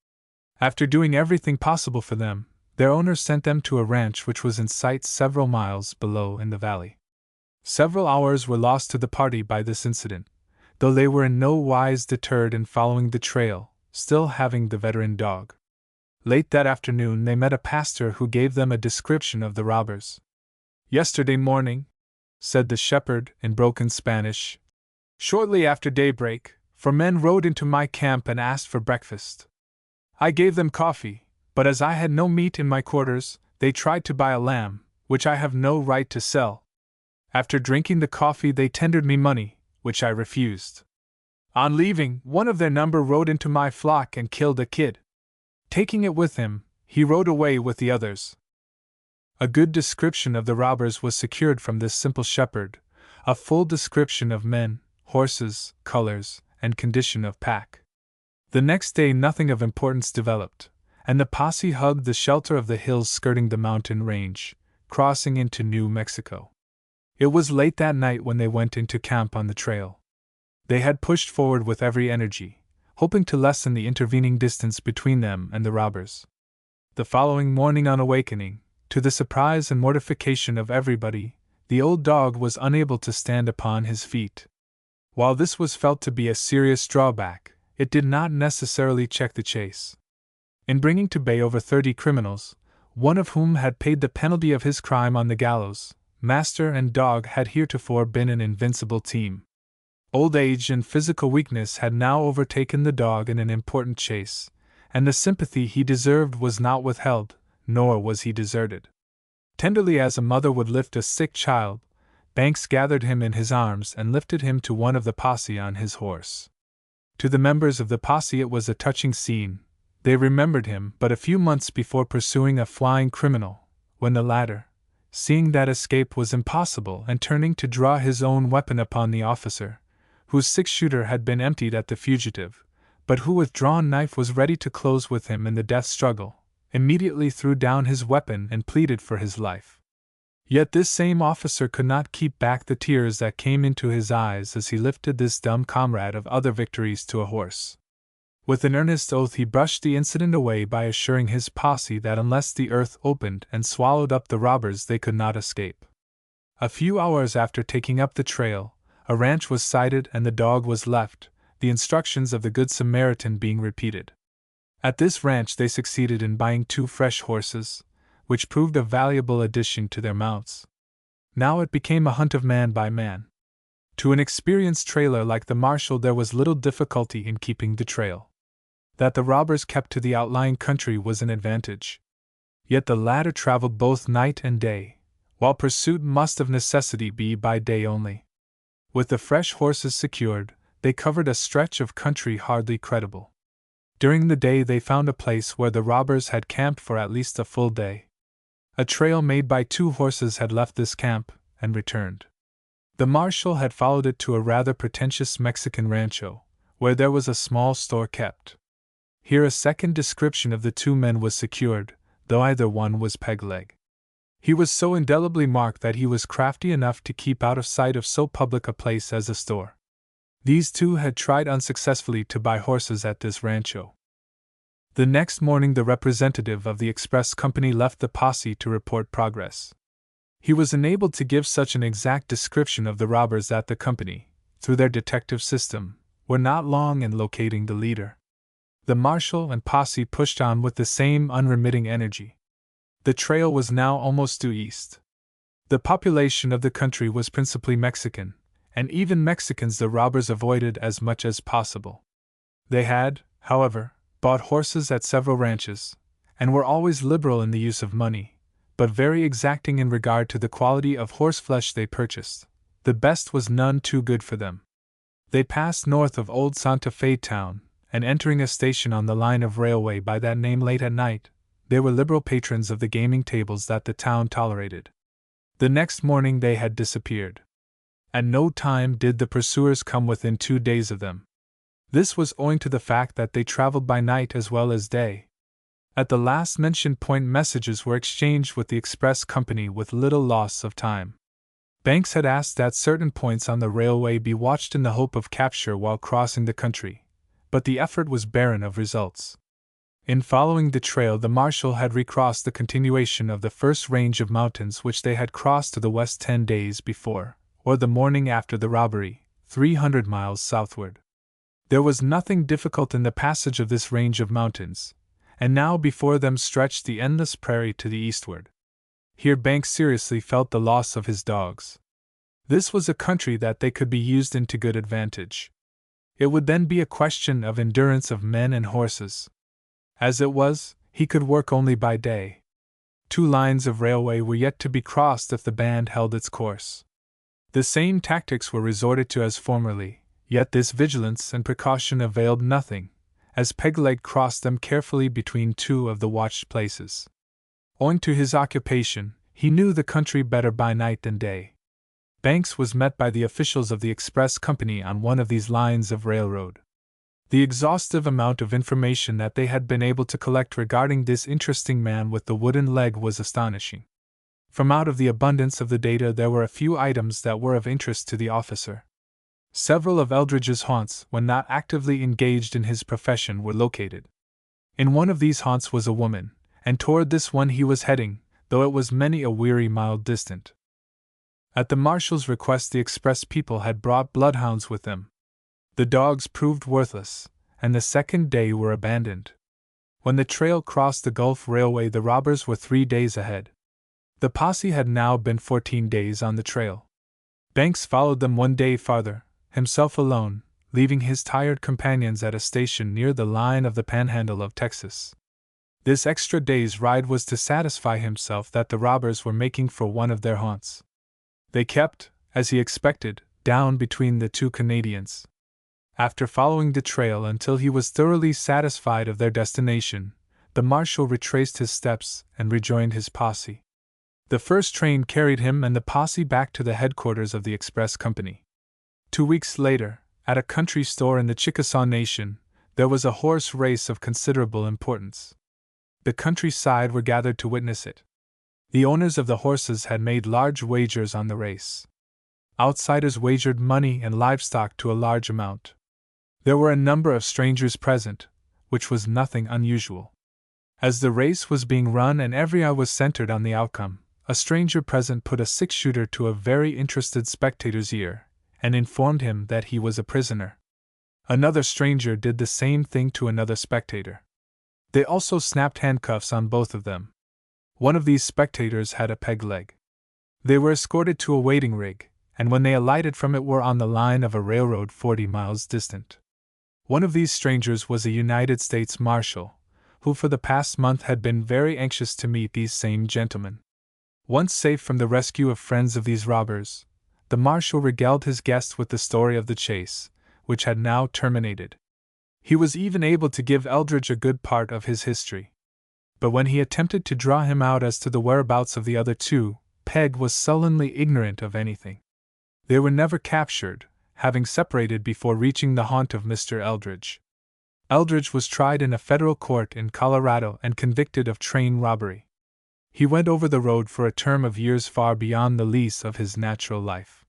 After doing everything possible for them, their owners sent them to a ranch which was in sight several miles below in the valley. Several hours were lost to the party by this incident, though they were in no wise deterred in following the trail, still having the veteran dog. Late that afternoon they met a pastor who gave them a description of the robbers. "Yesterday morning," said the shepherd in broken Spanish, "shortly after daybreak, 4 men rode into my camp and asked for breakfast. I gave them coffee, but as I had no meat in my quarters, they tried to buy a lamb, which I have no right to sell. After drinking the coffee they tendered me money, which I refused. On leaving, one of their number rode into my flock and killed a kid. Taking it with him, he rode away with the others." A good description of the robbers was secured from this simple shepherd, a full description of men, horses, colors, and condition of pack. The next day nothing of importance developed, and the posse hugged the shelter of the hills skirting the mountain range, crossing into New Mexico. It was late that night when they went into camp on the trail. They had pushed forward with every energy, hoping to lessen the intervening distance between them and the robbers. The following morning on awakening, to the surprise and mortification of everybody, the old dog was unable to stand upon his feet. While this was felt to be a serious drawback, it did not necessarily check the chase. In bringing to bay over 30 criminals, one of whom had paid the penalty of his crime on the gallows, master and dog had heretofore been an invincible team. Old age and physical weakness had now overtaken the dog in an important chase, and the sympathy he deserved was not withheld, nor was he deserted. Tenderly as a mother would lift a sick child, Banks gathered him in his arms and lifted him to one of the posse on his horse. To the members of the posse it was a touching scene. They remembered him but a few months before pursuing a flying criminal, when the latter, seeing that escape was impossible and turning to draw his own weapon upon the officer, whose six-shooter had been emptied at the fugitive, but who with drawn knife was ready to close with him in the death struggle, immediately threw down his weapon and pleaded for his life. Yet this same officer could not keep back the tears that came into his eyes as he lifted this dumb comrade of other victories to a horse. With an earnest oath he brushed the incident away by assuring his posse that unless the earth opened and swallowed up the robbers they could not escape. A few hours after taking up the trail, a ranch was sighted and the dog was left, the instructions of the Good Samaritan being repeated. At this ranch they succeeded in buying 2 fresh horses, which proved a valuable addition to their mounts. Now it became a hunt of man by man. To an experienced trailer like the marshal there was little difficulty in keeping the trail. That the robbers kept to the outlying country was an advantage. Yet the latter traveled both night and day, while pursuit must of necessity be by day only. With the fresh horses secured, they covered a stretch of country hardly credible. During the day they found a place where the robbers had camped for at least a full day. A trail made by 2 horses had left this camp and returned. The marshal had followed it to a rather pretentious Mexican rancho, where there was a small store kept. Here a second description of the 2 men was secured, though either one was peg-leg. He was so indelibly marked that he was crafty enough to keep out of sight of so public a place as a store. These 2 had tried unsuccessfully to buy horses at this rancho. The next morning the representative of the express company left the posse to report progress. He was enabled to give such an exact description of the robbers that the company, through their detective system, were not long in locating the leader. The marshal and posse pushed on with the same unremitting energy. The trail was now almost due east. The population of the country was principally Mexican, and even Mexicans the robbers avoided as much as possible. They had, however, bought horses at several ranches, and were always liberal in the use of money, but very exacting in regard to the quality of horseflesh they purchased. The best was none too good for them. They passed north of old Santa Fe town, and entering a station on the line of railway by that name late at night, they were liberal patrons of the gaming tables that the town tolerated. The next morning they had disappeared. At no time did the pursuers come within 2 days of them. This was owing to the fact that they traveled by night as well as day. At the last mentioned point messages were exchanged with the express company with little loss of time. Banks had asked that certain points on the railway be watched in the hope of capture while crossing the country, but the effort was barren of results. In following the trail, the marshal had recrossed the continuation of the first range of mountains which they had crossed to the west 10 days before, or the morning after the robbery, 300 miles southward. There was nothing difficult in the passage of this range of mountains, and now before them stretched the endless prairie to the eastward. Here Banks seriously felt the loss of his dogs. This was a country that they could be used in to good advantage. It would then be a question of endurance of men and horses. As it was, he could work only by day. 2 lines of railway were yet to be crossed if the band held its course. The same tactics were resorted to as formerly, yet this vigilance and precaution availed nothing, as Pegleg crossed them carefully between 2 of the watched places. Owing to his occupation, he knew the country better by night than day. Banks was met by the officials of the express company on one of these lines of railroad. The exhaustive amount of information that they had been able to collect regarding this interesting man with the wooden leg was astonishing. From out of the abundance of the data there were a few items that were of interest to the officer. Several of Eldridge's haunts, when not actively engaged in his profession, were located. In one of these haunts was a woman, and toward this one he was heading, though it was many a weary mile distant. At the marshal's request the express people had brought bloodhounds with them. The dogs proved worthless, and the second day were abandoned. When the trail crossed the Gulf Railway the robbers were 3 days ahead. The posse had now been 14 days on the trail. Banks followed them 1 day farther, himself alone, leaving his tired companions at a station near the line of the Panhandle of Texas. This extra day's ride was to satisfy himself that the robbers were making for one of their haunts. They kept, as he expected, down between the 2 Canadians. After following the trail until he was thoroughly satisfied of their destination, the marshal retraced his steps and rejoined his posse. The first train carried him and the posse back to the headquarters of the express company. 2 weeks later, at a country store in the Chickasaw Nation, there was a horse race of considerable importance. The countryside were gathered to witness it. The owners of the horses had made large wagers on the race. Outsiders wagered money and livestock to a large amount. There were a number of strangers present, which was nothing unusual. As the race was being run and every eye was centered on the outcome, a stranger present put a 6-shooter to a very interested spectator's ear, and informed him that he was a prisoner. Another stranger did the same thing to another spectator. They also snapped handcuffs on both of them. One of these spectators had a peg leg. They were escorted to a waiting rig, and when they alighted from it were on the line of a railroad 40 miles distant. One of these strangers was a United States Marshal, who for the past month had been very anxious to meet these same gentlemen. Once safe from the rescue of friends of these robbers, the Marshal regaled his guest with the story of the chase, which had now terminated. He was even able to give Eldridge a good part of his history. But when he attempted to draw him out as to the whereabouts of the other 2, Peg was sullenly ignorant of anything. They were never captured, having separated before reaching the haunt of Mr. Eldridge. Eldridge was tried in a federal court in Colorado and convicted of train robbery. He went over the road for a term of years far beyond the lease of his natural life.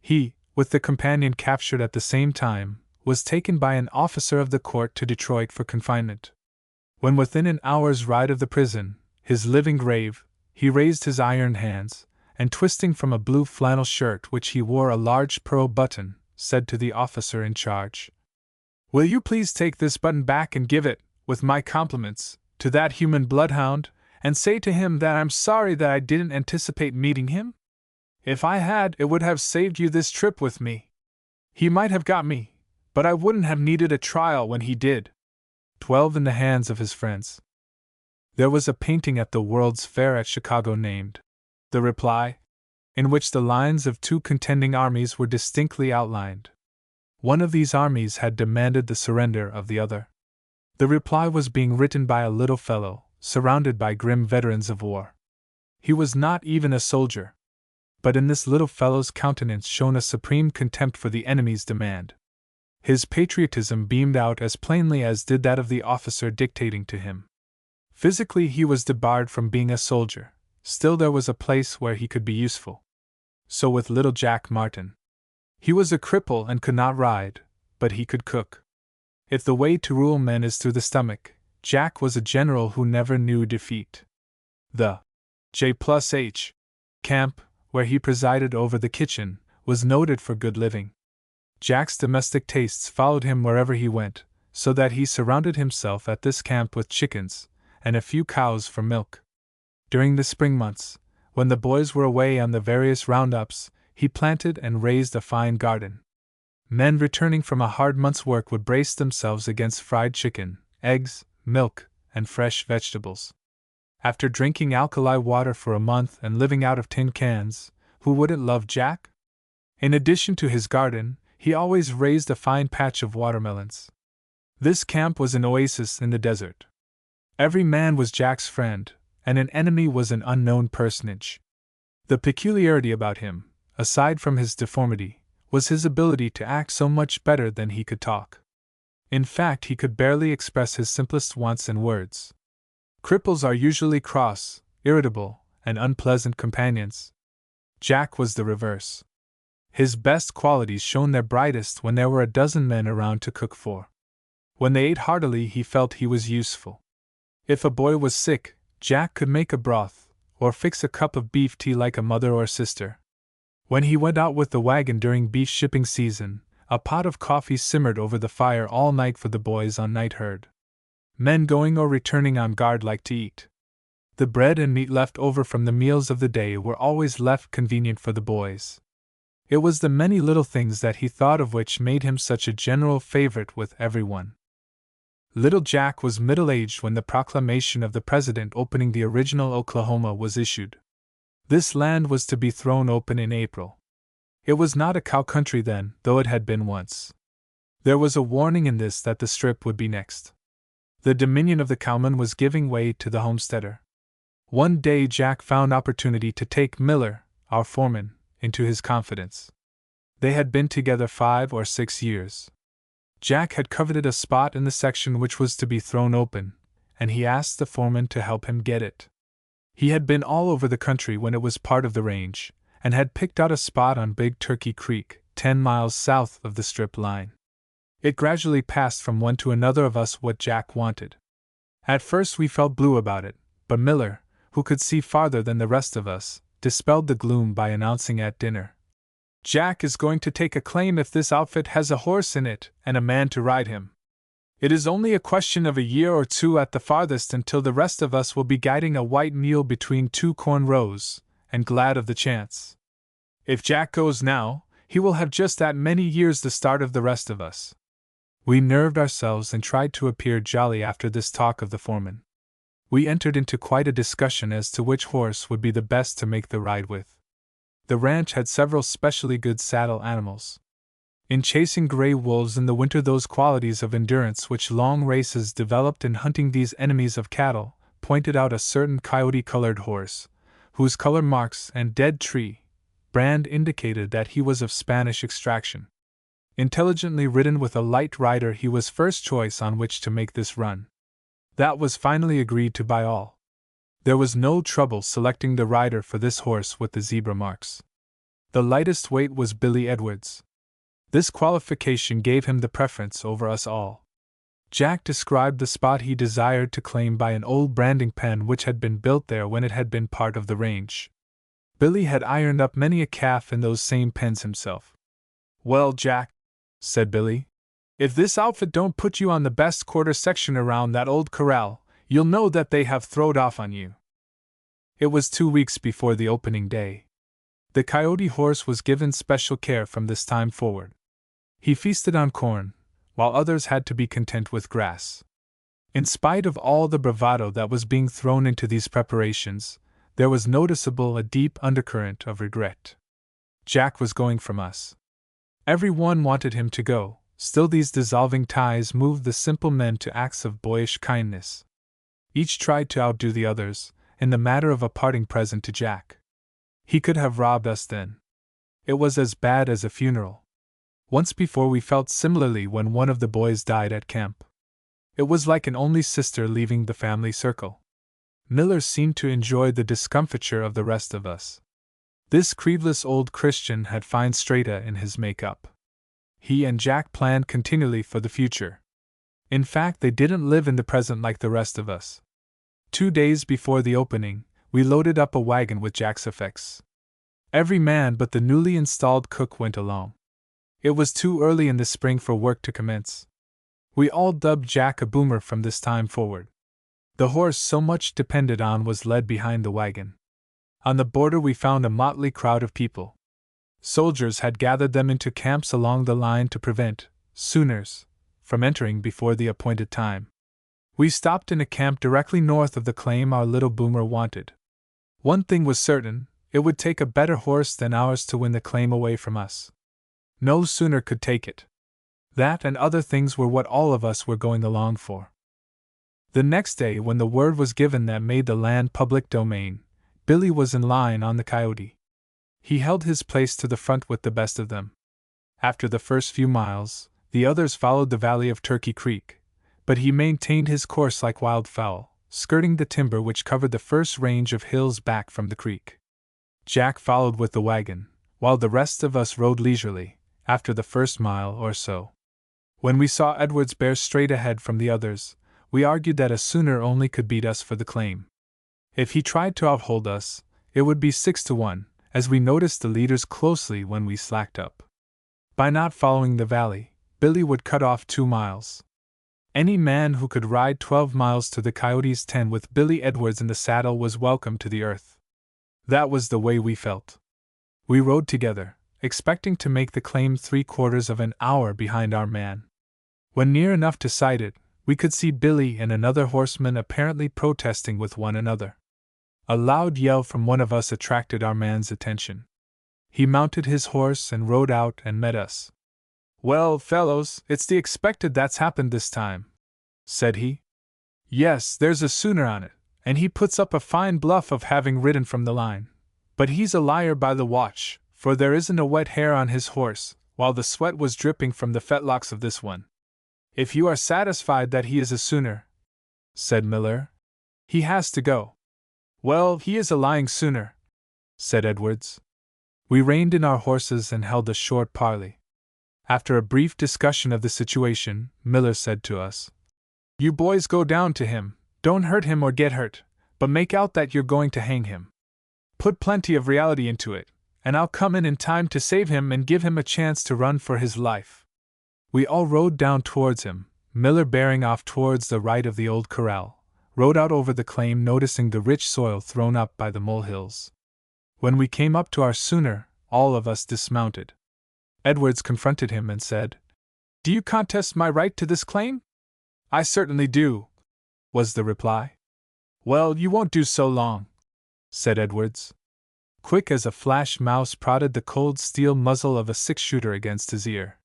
He, with the companion captured at the same time, was taken by an officer of the court to Detroit for confinement. When within an hour's ride of the prison, his living grave, he raised his iron hands, and twisting from a blue flannel shirt which he wore a large pearl button, said to the officer in charge, "Will you please take this button back and give it, with my compliments, to that human bloodhound, and say to him that I'm sorry that I didn't anticipate meeting him?" If I had, it would have saved you this trip with me. He might have got me, but I wouldn't have needed a trial when he did. 12 in the hands of his friends. There was a painting at the World's Fair at Chicago named The Reply, in which the lines of two contending armies were distinctly outlined. One of these armies had demanded the surrender of the other. The reply was being written by a little fellow, surrounded by grim veterans of war. He was not even a soldier. But in this little fellow's countenance shone a supreme contempt for the enemy's demand. His patriotism beamed out as plainly as did that of the officer dictating to him. Physically he was debarred from being a soldier, still there was a place where he could be useful. So with little Jack Martin. He was a cripple and could not ride, but he could cook. If the way to rule men is through the stomach, Jack was a general who never knew defeat. The J+H camp, where he presided over the kitchen, was noted for good living. Jack's domestic tastes followed him wherever he went, so that he surrounded himself at this camp with chickens and a few cows for milk. During the spring months, when the boys were away on the various roundups, he planted and raised a fine garden. Men returning from a hard month's work would brace themselves against fried chicken, eggs, milk, and fresh vegetables. After drinking alkali water for a month and living out of tin cans, who wouldn't love Jack? In addition to his garden, he always raised a fine patch of watermelons. This camp was an oasis in the desert. Every man was Jack's friend, and an enemy was an unknown personage. The peculiarity about him, aside from his deformity, was his ability to act so much better than he could talk. In fact, he could barely express his simplest wants in words. Cripples are usually cross, irritable, and unpleasant companions. Jack was the reverse. His best qualities shone their brightest when there were a dozen men around to cook for. When they ate heartily, he felt he was useful. If a boy was sick, Jack could make a broth, or fix a cup of beef tea like a mother or sister. When he went out with the wagon during beef shipping season, a pot of coffee simmered over the fire all night for the boys on night herd. Men going or returning on guard liked to eat. The bread and meat left over from the meals of the day were always left convenient for the boys. It was the many little things that he thought of which made him such a general favorite with everyone. Little Jack was middle-aged when the proclamation of the president opening the original Oklahoma was issued. This land was to be thrown open in April. It was not a cow country then, though it had been once. There was a warning in this that the Strip would be next. The dominion of the cowman was giving way to the homesteader. One day Jack found opportunity to take Miller, our foreman, into his confidence. They had been together 5 or 6 years. Jack had coveted a spot in the section which was to be thrown open, and he asked the foreman to help him get it. He had been all over the country when it was part of the range, and had picked out a spot on Big Turkey Creek, 10 miles south of the Strip line. It gradually passed from one to another of us what Jack wanted. At first we felt blue about it, but Miller, who could see farther than the rest of us, dispelled the gloom by announcing at dinner, "Jack is going to take a claim if this outfit has a horse in it and a man to ride him. It is only a question of a year or 2 at the farthest until the rest of us will be guiding a white mule between 2 corn rows, and glad of the chance. If Jack goes now, he will have just that many years the start of the rest of us." We nerved ourselves and tried to appear jolly after this talk of the foreman. We entered into quite a discussion as to which horse would be the best to make the ride with. The ranch had several specially good saddle animals. In chasing gray wolves in the winter, those qualities of endurance which long races developed in hunting these enemies of cattle pointed out a certain coyote-colored horse, whose color marks and dead tree brand indicated that he was of Spanish extraction. Intelligently ridden with a light rider, he was first choice on which to make this run. That was finally agreed to by all. There was no trouble selecting the rider for this horse with the zebra marks. The lightest weight was Billy Edwards. This qualification gave him the preference over us all. Jack described the spot he desired to claim by an old branding pen which had been built there when it had been part of the range. Billy had ironed up many a calf in those same pens himself. "Well, Jack," said Billy, "if this outfit don't put you on the best quarter section around that old corral, you'll know that they have throwed off on you." It was 2 weeks before the opening day. The coyote horse was given special care from this time forward. He feasted on corn, while others had to be content with grass. In spite of all the bravado that was being thrown into these preparations, there was noticeable a deep undercurrent of regret. Jack was going from us. Every one wanted him to go, still these dissolving ties moved the simple men to acts of boyish kindness. Each tried to outdo the others, in the matter of a parting present to Jack. He could have robbed us then. It was as bad as a funeral. Once before we felt similarly when one of the boys died at camp. It was like an only sister leaving the family circle. Miller seemed to enjoy the discomfiture of the rest of us. This creedless old Christian had fine strata in his make-up. He and Jack planned continually for the future. In fact, they didn't live in the present like the rest of us. 2 days before the opening, we loaded up a wagon with Jack's effects. Every man but the newly installed cook went along. It was too early in the spring for work to commence. We all dubbed Jack a boomer from this time forward. The horse so much depended on was led behind the wagon. On the border we found a motley crowd of people. Soldiers had gathered them into camps along the line to prevent Sooners from entering before the appointed time. We stopped in a camp directly north of the claim our little boomer wanted. One thing was certain, it would take a better horse than ours to win the claim away from us. No Sooner could take it. That and other things were what all of us were going along for. The next day, when the word was given that made the land public domain, Billy was in line on the coyote. He held his place to the front with the best of them. After the first few miles, the others followed the valley of Turkey Creek, but he maintained his course like wildfowl, skirting the timber which covered the first range of hills back from the creek. Jack followed with the wagon, while the rest of us rode leisurely, after the first mile or so. When we saw Edwards bear straight ahead from the others, we argued that a Sooner only could beat us for the claim. If he tried to outhold us, it would be 6-1, as we noticed the leaders closely when we slacked up. By not following the valley, Billy would cut off 2 miles. Any man who could ride 12 miles to the coyote's 10 with Billy Edwards in the saddle was welcome to the earth. That was the way we felt. We rode together, expecting to make the claim 3/4 of an hour behind our man. When near enough to sight it, we could see Billy and another horseman apparently protesting with one another. A loud yell from one of us attracted our man's attention. He mounted his horse and rode out and met us. "Well, fellows, it's the expected that's happened this time," said he. "Yes, there's a Sooner on it, and he puts up a fine bluff of having ridden from the line. But he's a liar by the watch, for there isn't a wet hair on his horse, while the sweat was dripping from the fetlocks of this one. If you are satisfied that he is a Sooner," said Miller, "he has to go." "Well, he is a lying Sooner," said Edwards. We reined in our horses and held a short parley. After a brief discussion of the situation, Miller said to us, "You boys go down to him, don't hurt him or get hurt, but make out that you're going to hang him. Put plenty of reality into it, and I'll come in time to save him and give him a chance to run for his life." We all rode down towards him, Miller bearing off towards the right of the old corral, rode out over the claim noticing the rich soil thrown up by the molehills. When we came up to our Sooner, all of us dismounted. Edwards confronted him and said, "Do you contest my right to this claim?" "I certainly do," was the reply. "Well, you won't do so long," said Edwards. Quick as a flash, Mouse prodded the cold steel muzzle of a 6-shooter against his ear.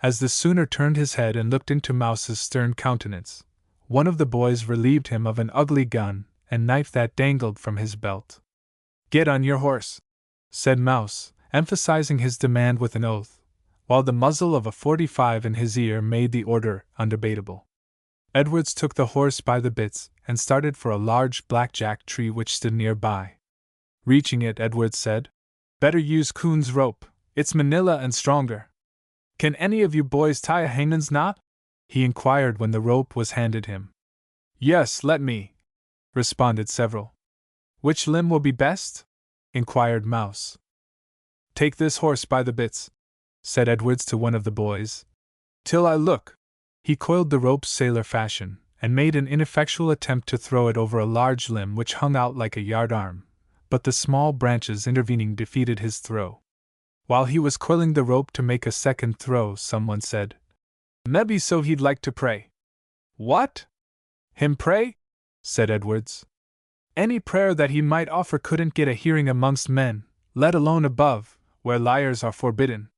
As the Sooner turned his head and looked into Mouse's stern countenance, one of the boys relieved him of an ugly gun and knife that dangled from his belt. "Get on your horse," said Mouse, emphasizing his demand with an oath, while the muzzle of a .45 in his ear made the order undebatable. Edwards took the horse by the bits and started for a large blackjack tree which stood nearby. Reaching it, Edwards said, "Better use Coon's rope, it's manila and stronger. Can any of you boys tie a hangman's knot?" he inquired when the rope was handed him. "Yes, let me," responded several. "Which limb will be best?" inquired Mouse. "Take this horse by the bits," said Edwards to one of the boys. "Till I look." He coiled the rope sailor fashion, and made an ineffectual attempt to throw it over a large limb which hung out like a yardarm, but the small branches intervening defeated his throw. While he was coiling the rope to make a second throw, someone said, "Maybe so he'd like to pray." "What? Him pray?" said Edwards. "Any prayer that he might offer couldn't get a hearing amongst men, let alone above, where liars are forbidden."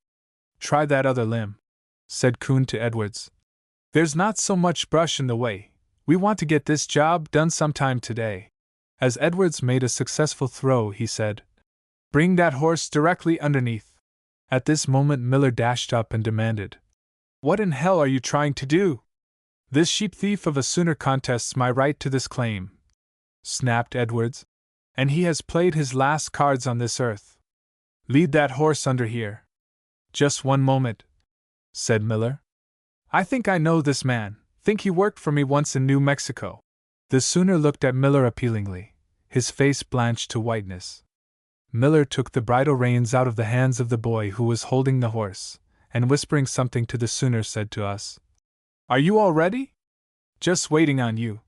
"Try that other limb," said Coon to Edwards. "There's not so much brush in the way. We want to get this job done sometime today." As Edwards made a successful throw, he said, "Bring that horse directly underneath." At this moment Miller dashed up and demanded, "What in hell are you trying to do?" "This sheep thief of a Sooner contests my right to this claim," snapped Edwards, "and he has played his last cards on this earth. Lead that horse under here." "Just one moment," said Miller. "I think I know this man. Think he worked for me once in New Mexico." The Sooner looked at Miller appealingly, his face blanched to whiteness. Miller took the bridle reins out of the hands of the boy who was holding the horse, and whispering something to the Sooner said to us, "Are you all ready?" "Just waiting on you,"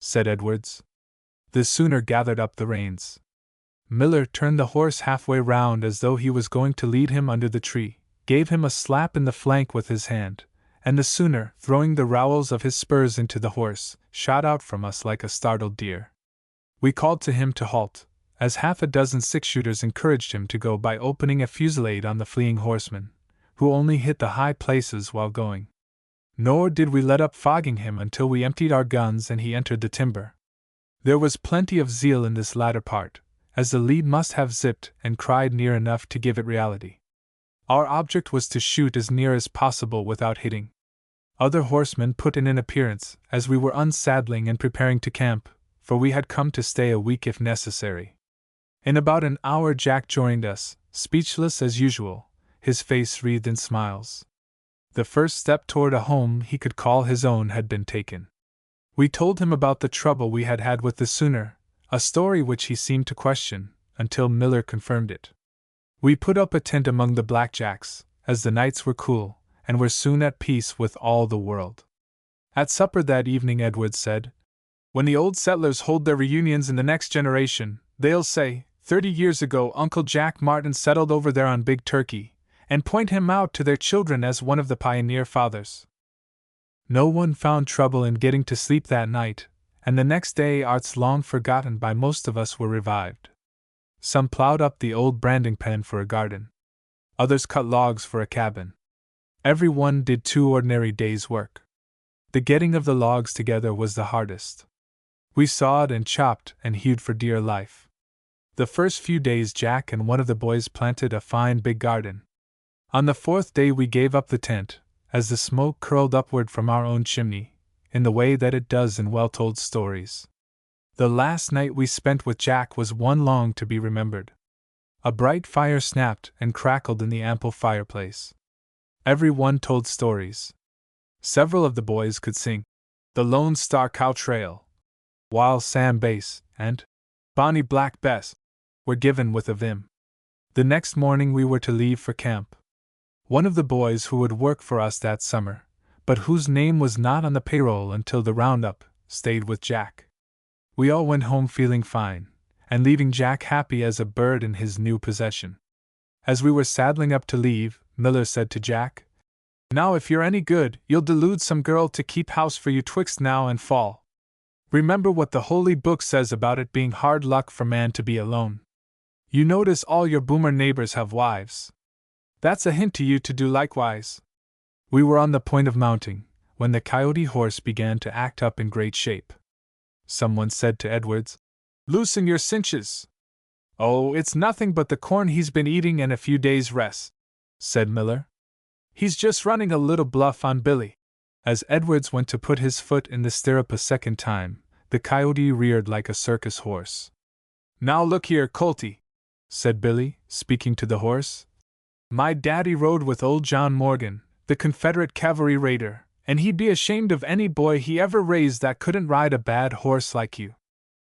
said Edwards. The Sooner gathered up the reins. Miller turned the horse halfway round as though he was going to lead him under the tree, gave him a slap in the flank with his hand, and the Sooner, throwing the rowels of his spurs into the horse, shot out from us like a startled deer. We called to him to halt, as half a dozen six-shooters encouraged him to go by opening a fusillade on the fleeing horseman, who only hit the high places while going. Nor did we let up fogging him until we emptied our guns and he entered the timber. There was plenty of zeal in this latter part, as the lead must have zipped and cried near enough to give it reality. Our object was to shoot as near as possible without hitting. Other horsemen put in an appearance as we were unsaddling and preparing to camp, for we had come to stay a week if necessary. In about an hour Jack joined us, speechless as usual, his face wreathed in smiles. The first step toward a home he could call his own had been taken. We told him about the trouble we had had with the Sooner, a story which he seemed to question, until Miller confirmed it. We put up a tent among the blackjacks, as the nights were cool, and were soon at peace with all the world. At supper that evening Edwards said, "When the old settlers hold their reunions in the next generation, they'll say, 30 years ago Uncle Jack Martin settled over there on Big Turkey, and point him out to their children as one of the pioneer fathers." No one found trouble in getting to sleep that night, and the next day arts long forgotten by most of us were revived. Some plowed up the old branding pen for a garden. Others cut logs for a cabin. Every one did 2 ordinary days' work. The getting of the logs together was the hardest. We sawed and chopped and hewed for dear life. The first few days Jack and one of the boys planted a fine big garden. On the 4th day we gave up the tent, as the smoke curled upward from our own chimney, in the way that it does in well-told stories. The last night we spent with Jack was one long to be remembered. A bright fire snapped and crackled in the ample fireplace. Every one told stories. Several of the boys could sing "The Lone Star Cow Trail," while Sam Bass and "Bonnie Black Bess" were given with a vim. The next morning we were to leave for camp. One of the boys who would work for us that summer, but whose name was not on the payroll until the roundup, stayed with Jack. We all went home feeling fine, and leaving Jack happy as a bird in his new possession. As we were saddling up to leave, Miller said to Jack, "Now if you're any good, you'll delude some girl to keep house for you twixt now and fall. Remember what the Holy Book says about it being hard luck for man to be alone. You notice all your boomer neighbors have wives. That's a hint to you to do likewise." We were on the point of mounting, when the coyote horse began to act up in great shape. Someone said to Edwards, "Loosen your cinches." "Oh, it's nothing but the corn he's been eating and a few days' rest," said Miller. "He's just running a little bluff on Billy." As Edwards went to put his foot in the stirrup a second time, the coyote reared like a circus horse. "Now look here, Colty," said Billy, speaking to the horse. "My daddy rode with old John Morgan, the Confederate cavalry raider, and he'd be ashamed of any boy he ever raised that couldn't ride a bad horse like you.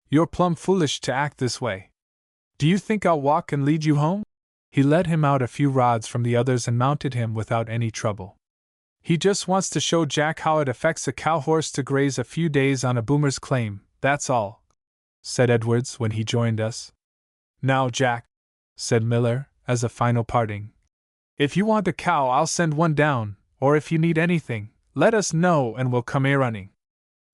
You're plumb foolish to act this way. Do you think I'll walk and lead you home?" He led him out a few rods from the others and mounted him without any trouble. "He just wants to show Jack how it affects a cow horse to graze a few days on a boomer's claim, that's all," said Edwards when he joined us. "Now, Jack," said Miller, as a final parting, "if you want a cow, I'll send one down, or if you need anything, let us know and we'll come running.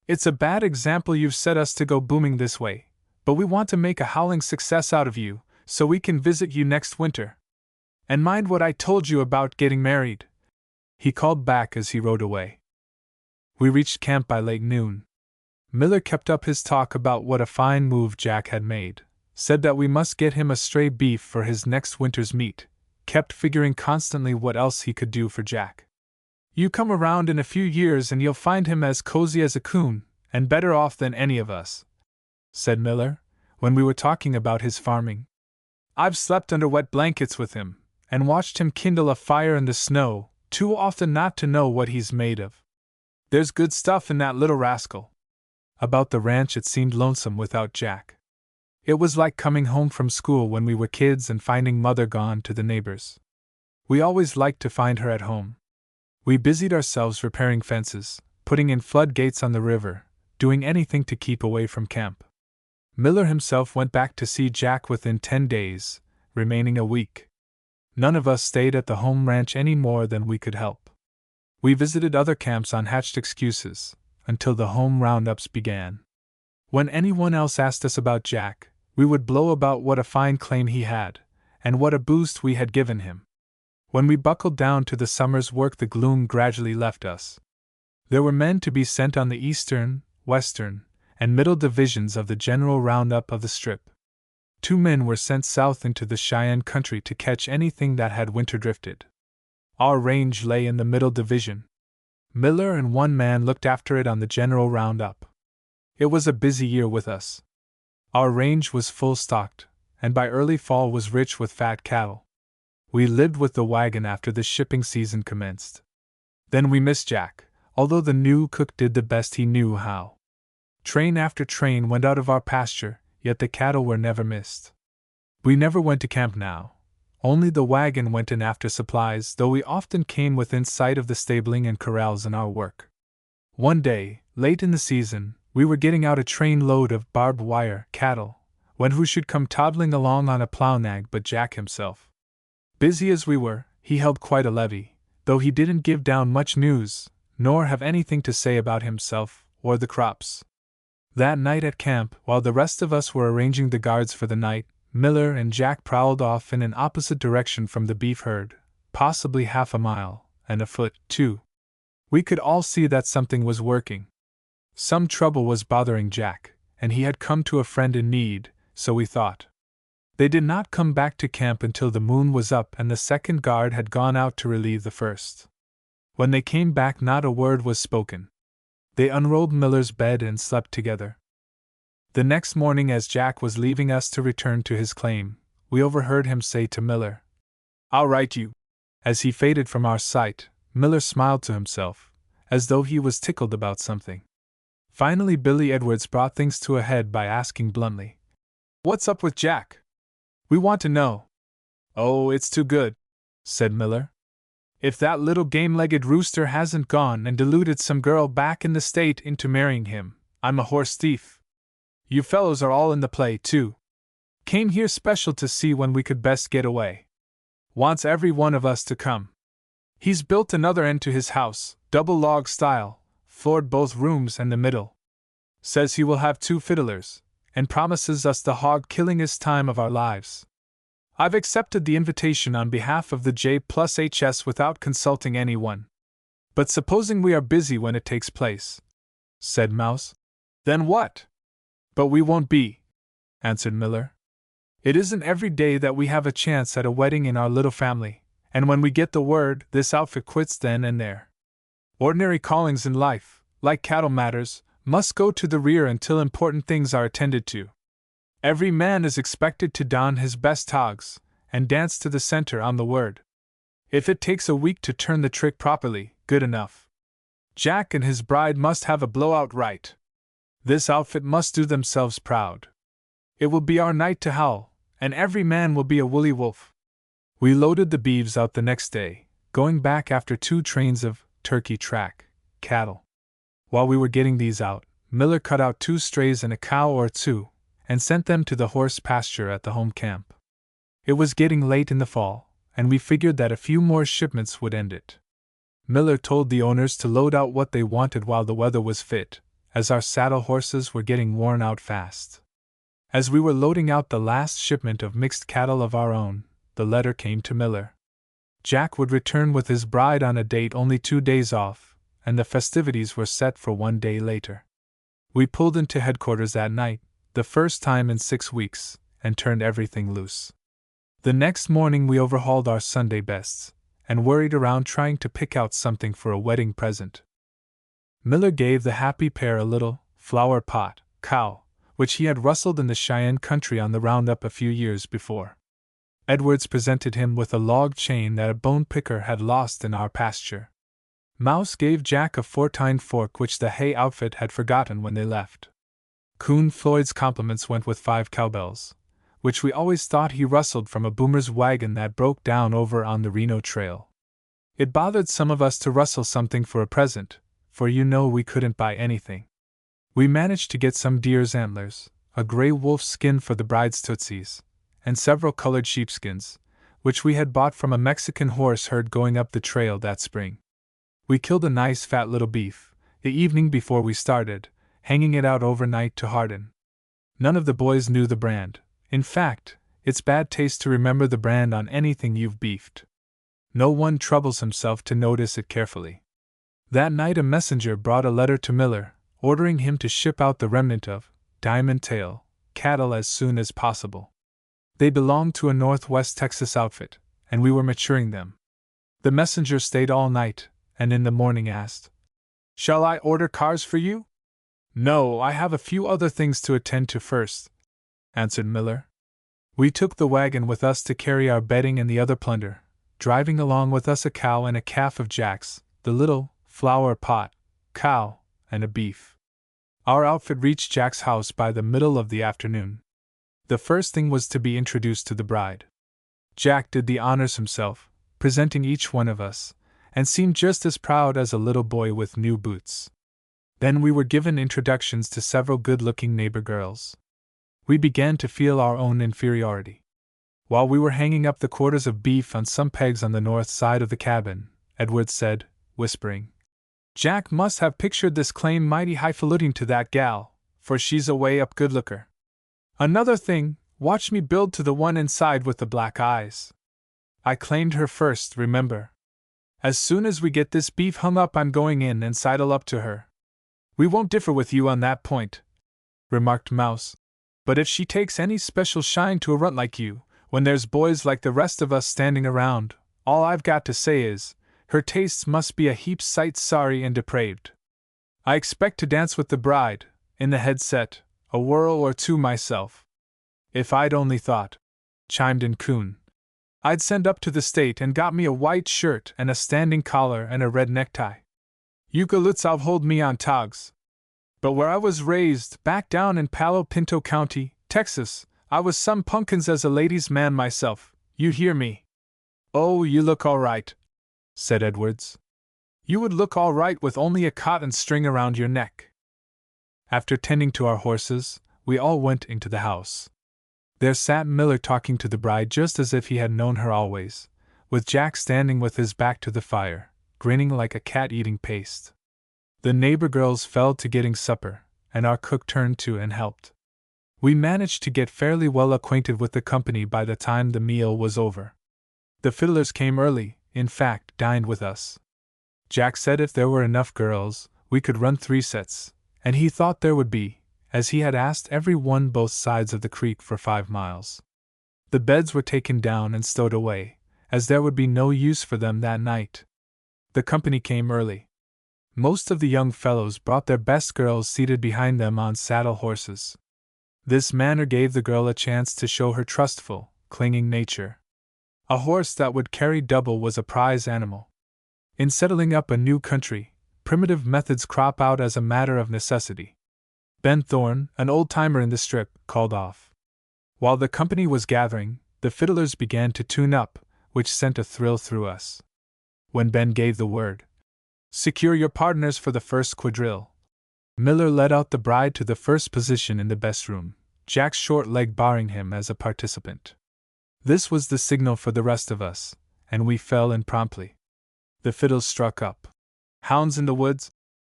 It's a bad example you've set us to go booming this way, but we want to make a howling success out of you, so we can visit you next winter. And mind what I told you about getting married," he called back as he rode away. We reached camp by late noon. Miller kept up his talk about what a fine move Jack had made, said that we must get him a stray beef for his next winter's meat, kept figuring constantly what else he could do for Jack. "You come around in a few years and you'll find him as cozy as a coon, and better off than any of us," said Miller, when we were talking about his farming. "I've slept under wet blankets with him, and watched him kindle a fire in the snow, too often not to know what he's made of. There's good stuff in that little rascal." About the ranch, it seemed lonesome without Jack. It was like coming home from school when we were kids and finding Mother gone to the neighbors. We always liked to find her at home. We busied ourselves repairing fences, putting in floodgates on the river, doing anything to keep away from camp. Miller himself went back to see Jack within 10 days, remaining a week. None of us stayed at the home ranch any more than we could help. We visited other camps on hatched excuses, until the home roundups began. When anyone else asked us about Jack, we would blow about what a fine claim he had, and what a boost we had given him. When we buckled down to the summer's work, the gloom gradually left us. There were men to be sent on the eastern, western, and middle divisions of the general roundup of the Strip. 2 men were sent south into the Cheyenne country to catch anything that had winter drifted. Our range lay in the middle division. Miller and 1 man looked after it on the general roundup. It was a busy year with us. Our range was full stocked, and by early fall was rich with fat cattle. We lived with the wagon after the shipping season commenced. Then we missed Jack, although the new cook did the best he knew how. Train after train went out of our pasture, yet the cattle were never missed. We never went to camp now. Only the wagon went in after supplies, though we often came within sight of the stabling and corrals in our work. One day, late in the season, we were getting out a train load of barbed wire cattle, when who should come toddling along on a plow nag but Jack himself. Busy as we were, he held quite a levee, though he didn't give down much news, nor have anything to say about himself or the crops. That night at camp, while the rest of us were arranging the guards for the night, Miller and Jack prowled off in an opposite direction from the beef herd, possibly half a mile, and afoot, too. We could all see that something was working. Some trouble was bothering Jack, and he had come to a friend in need, so we thought. They did not come back to camp until the moon was up and the second guard had gone out to relieve the first. When they came back, not a word was spoken. They unrolled Miller's bed and slept together. The next morning, as Jack was leaving us to return to his claim, we overheard him say to Miller, "I'll write you." As he faded from our sight, Miller smiled to himself, as though he was tickled about something. Finally, Billy Edwards brought things to a head by asking bluntly, "What's up with Jack? We want to know." "Oh, it's too good," said Miller. "If that little game-legged rooster hasn't gone and deluded some girl back in the state into marrying him, I'm a horse thief. You fellows are all in the play, too. Came here special to see when we could best get away. Wants every one of us to come. He's built another end to his house, double log style, floored both rooms and the middle. Says he will have 2 fiddlers, and promises us the hog-killingest time of our lives. I've accepted the invitation on behalf of the J+HS without consulting anyone. But supposing we are busy when it takes place," said Mouse. "Then what?" "But we won't be," answered Miller. "It isn't every day that we have a chance at a wedding in our little family, and when we get the word, this outfit quits then and there. Ordinary callings in life, like cattle matters, must go to the rear until important things are attended to. Every man is expected to don his best togs, and dance to the center on the word. If it takes a week to turn the trick properly, good enough. Jack and his bride must have a blowout right. This outfit must do themselves proud. It will be our night to howl, and every man will be a woolly wolf." We loaded the beeves out the next day, going back after 2 trains of turkey track cattle. While we were getting these out, Miller cut out 2 strays and a cow or 2, and sent them to the horse pasture at the home camp. It was getting late in the fall, and we figured that a few more shipments would end it. Miller told the owners to load out what they wanted while the weather was fit, as our saddle horses were getting worn out fast. As we were loading out the last shipment of mixed cattle of our own, the letter came to Miller. Jack would return with his bride on a date only 2 days off, and the festivities were set for 1 day later. We pulled into headquarters that night, the first time in 6 weeks, and turned everything loose. The next morning we overhauled our Sunday bests, and worried around trying to pick out something for a wedding present. Miller gave the happy pair a little flower pot cow, which he had rustled in the Cheyenne country on the roundup a few years before. Edwards presented him with a log chain that a bone picker had lost in our pasture. Mouse gave Jack a 4-tined fork which the hay outfit had forgotten when they left. Coon Floyd's compliments went with 5 cowbells, which we always thought he rustled from a boomer's wagon that broke down over on the Reno Trail. It bothered some of us to rustle something for a present, for we couldn't buy anything. We managed to get some deer's antlers, a gray wolf skin for the bride's tootsies, and several colored sheepskins, which we had bought from a Mexican horse herd going up the trail that spring. We killed a nice fat little beef, the evening before we started, hanging it out overnight to harden. None of the boys knew the brand. In fact, it's bad taste to remember the brand on anything you've beefed. No one troubles himself to notice it carefully. That night a messenger brought a letter to Miller, ordering him to ship out the remnant of Diamond Tail cattle as soon as possible. They belonged to a Northwest Texas outfit, and we were maturing them. The messenger stayed all night, and in the morning asked, "Shall I order cars for you?" "No, I have a few other things to attend to first," answered Miller. We took the wagon with us to carry our bedding and the other plunder, driving along with us a cow and a calf of Jack's, the little flower pot cow, and a beef. Our outfit reached Jack's house by the middle of the afternoon. The first thing was to be introduced to the bride. Jack did the honors himself, presenting each one of us, and seemed just as proud as a little boy with new boots. Then we were given introductions to several good-looking neighbor girls. We began to feel our own inferiority. While we were hanging up the quarters of beef on some pegs on the north side of the cabin, Edwards said, whispering, "Jack must have pictured this claim mighty highfalutin to that gal, for she's a way-up good-looker. Another thing, watch me build to the one inside with the black eyes. I claimed her first, remember. As soon as we get this beef hung up I'm going in and sidle up to her." "We won't differ with you on that point," remarked Mouse. "But if she takes any special shine to a runt like you, when there's boys like the rest of us standing around, all I've got to say is, her tastes must be a heap sight sorry and depraved. I expect to dance with the bride, in the headset, a whirl or two myself." "If I'd only thought," chimed in Coon, "I'd send up to the state and got me a white shirt and a standing collar and a red necktie. You Galutzow hold me on togs. But where I was raised, back down in Palo Pinto County, Texas, I was some punkins as a ladies' man myself, you'd hear me." "Oh, you look all right," said Edwards. "You would look all right with only a cotton string around your neck." After tending to our horses, we all went into the house. There sat Miller talking to the bride just as if he had known her always, with Jack standing with his back to the fire, grinning like a cat eating paste. The neighbor girls fell to getting supper, and our cook turned to and helped. We managed to get fairly well acquainted with the company by the time the meal was over. The fiddlers came early, in fact, dined with us. Jack said if there were enough girls, we could run 3 sets, and he thought there would be, as he had asked every one both sides of the creek for 5 miles. The beds were taken down and stowed away, as there would be no use for them that night. The company came early. Most of the young fellows brought their best girls seated behind them on saddle horses. This manner gave the girl a chance to show her trustful, clinging nature. A horse that would carry double was a prize animal. In settling up a new country, primitive methods crop out as a matter of necessity. Ben Thorne, an old-timer in the Strip, called off. While the company was gathering, the fiddlers began to tune up, which sent a thrill through us. When Ben gave the word, "Secure your partners for the first quadrille," Miller led out the bride to the first position in the best room, Jack's short leg barring him as a participant. This was the signal for the rest of us, and we fell in promptly. The fiddles struck up. "Hounds in the woods?"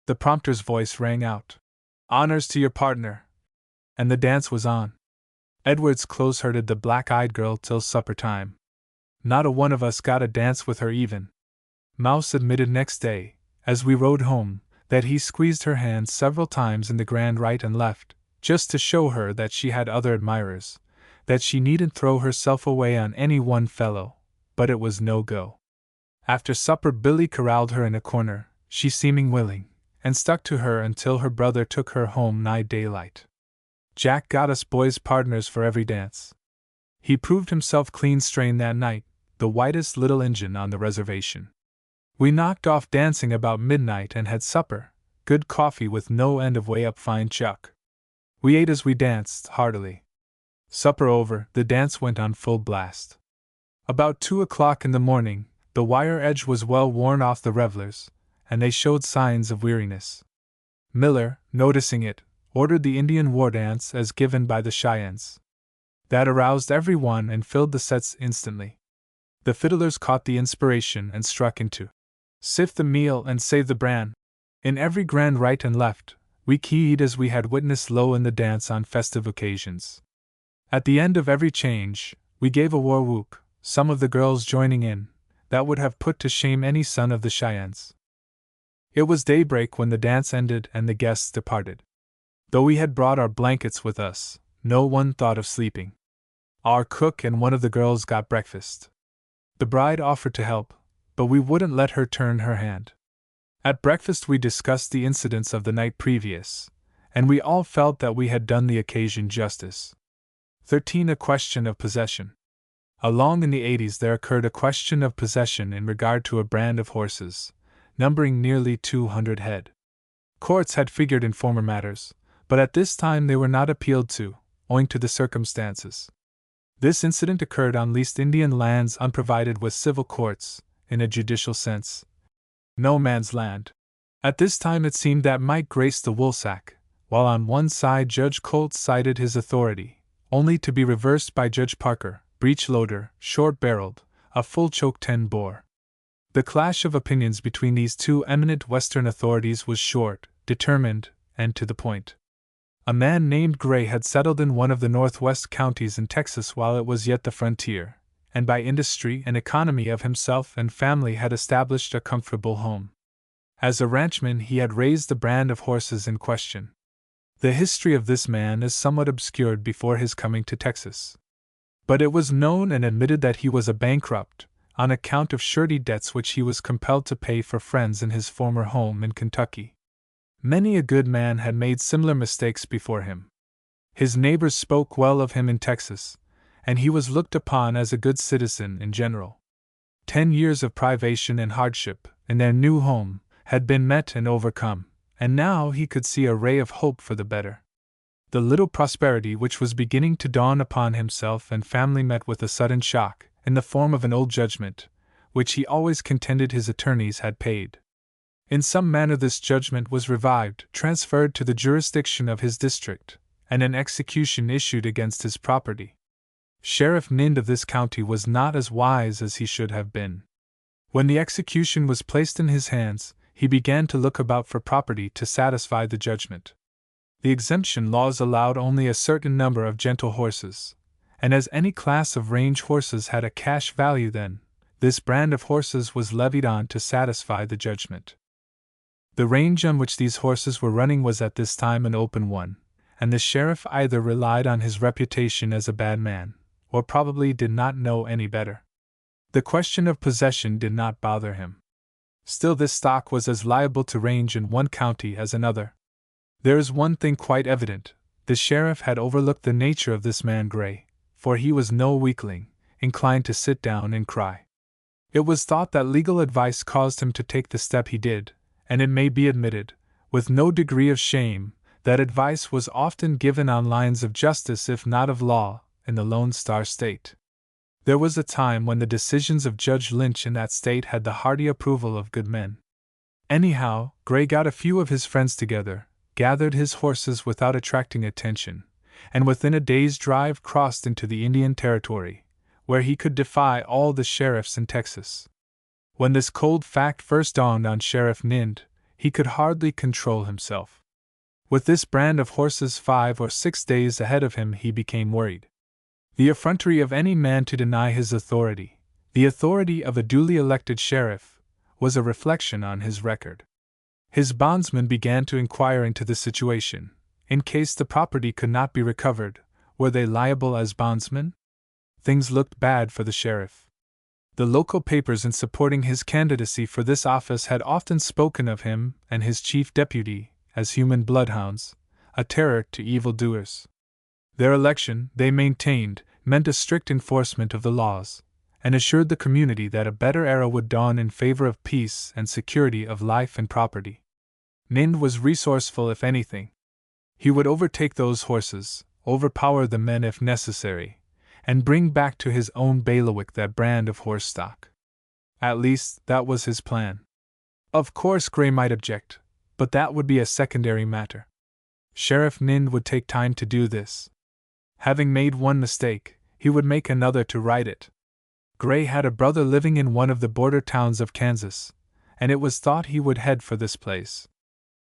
The prompter's voice rang out. "Honors to your partner." And the dance was on. Edwards close-herded the black-eyed girl till supper time. Not a one of us got a dance with her even. Mouse admitted next day, as we rode home, that he squeezed her hand several times in the grand right and left, just to show her that she had other admirers, that she needn't throw herself away on any one fellow, but it was no go. After supper Billy corralled her in a corner, she seeming willing, and stuck to her until her brother took her home nigh daylight. Jack got us boys partners for every dance. He proved himself clean strain that night, the whitest little Injun on the reservation. We knocked off dancing about midnight and had supper, good coffee with no end of way up fine chuck. We ate as we danced, heartily. Supper over, the dance went on full blast. About 2 o'clock in the morning, the wire edge was well worn off the revelers, and they showed signs of weariness. Miller, noticing it, ordered the Indian war dance as given by the Cheyennes. That aroused every one and filled the sets instantly. The fiddlers caught the inspiration and struck into "Sift the meal and save the bran." In every grand right and left, we keyed as we had witnessed low in the dance on festive occasions. At the end of every change, we gave a war whoop, some of the girls joining in, that would have put to shame any son of the Cheyennes. It was daybreak when the dance ended and the guests departed. Though we had brought our blankets with us, no one thought of sleeping. Our cook and one of the girls got breakfast. The bride offered to help, but we wouldn't let her turn her hand. At breakfast we discussed the incidents of the night previous, and we all felt that we had done the occasion justice. 13. A question of possession. Along in the 80s there occurred a question of possession in regard to a brand of horses, numbering nearly 200 head. Courts had figured in former matters, but at this time they were not appealed to, owing to the circumstances. This incident occurred on leased Indian lands unprovided with civil courts, in a judicial sense. No man's land. At this time it seemed that might grace the woolsack, while on one side Judge Colt cited his authority, only to be reversed by Judge Parker, breech-loader, short-barreled, a full-choke 10-bore. The clash of opinions between these two eminent Western authorities was short, determined, and to the point. A man named Gray had settled in one of the northwest counties in Texas while it was yet the frontier, and by industry and economy of himself and family had established a comfortable home. As a ranchman he had raised the brand of horses in question. The history of this man is somewhat obscured before his coming to Texas. But it was known and admitted that he was a bankrupt, on account of surety debts which he was compelled to pay for friends in his former home in Kentucky. Many a good man had made similar mistakes before him. His neighbors spoke well of him in Texas, and he was looked upon as a good citizen in general. 10 years of privation and hardship, in their new home, had been met and overcome, and now he could see a ray of hope for the better. The little prosperity which was beginning to dawn upon himself and family met with a sudden shock, in the form of an old judgment, which he always contended his attorneys had paid. In some manner this judgment was revived, transferred to the jurisdiction of his district, and an execution issued against his property. Sheriff Nind of this county was not as wise as he should have been. When the execution was placed in his hands, he began to look about for property to satisfy the judgment. The exemption laws allowed only a certain number of gentle horses, and as any class of range horses had a cash value then, this brand of horses was levied on to satisfy the judgment. The range on which these horses were running was at this time an open one, and the sheriff either relied on his reputation as a bad man, or probably did not know any better. The question of possession did not bother him. Still this stock was as liable to range in one county as another. There is one thing quite evident, the sheriff had overlooked the nature of this man Gray, for he was no weakling, inclined to sit down and cry. It was thought that legal advice caused him to take the step he did, and it may be admitted, with no degree of shame, that advice was often given on lines of justice if not of law, in the Lone Star State. There was a time when the decisions of Judge Lynch in that state had the hearty approval of good men. Anyhow, Gray got a few of his friends together, gathered his horses without attracting attention, and within a day's drive crossed into the Indian Territory, where he could defy all the sheriffs in Texas. When this cold fact first dawned on Sheriff Nind, he could hardly control himself. With this brand of horses 5 or 6 days ahead of him, he became worried. The effrontery of any man to deny his authority, the authority of a duly elected sheriff, was a reflection on his record. His bondsmen began to inquire into the situation. In case the property could not be recovered, were they liable as bondsmen? Things looked bad for the sheriff. The local papers in supporting his candidacy for this office had often spoken of him and his chief deputy as human bloodhounds, a terror to evildoers. Their election, they maintained, meant a strict enforcement of the laws, and assured the community that a better era would dawn in favor of peace and security of life and property. Nind was resourceful if anything. He would overtake those horses, overpower the men if necessary, and bring back to his own bailiwick that brand of horse stock. At least, that was his plan. Of course Gray might object, but that would be a secondary matter. Sheriff Nind would take time to do this. Having made one mistake, he would make another to right it. Gray had a brother living in one of the border towns of Kansas, and it was thought he would head for this place.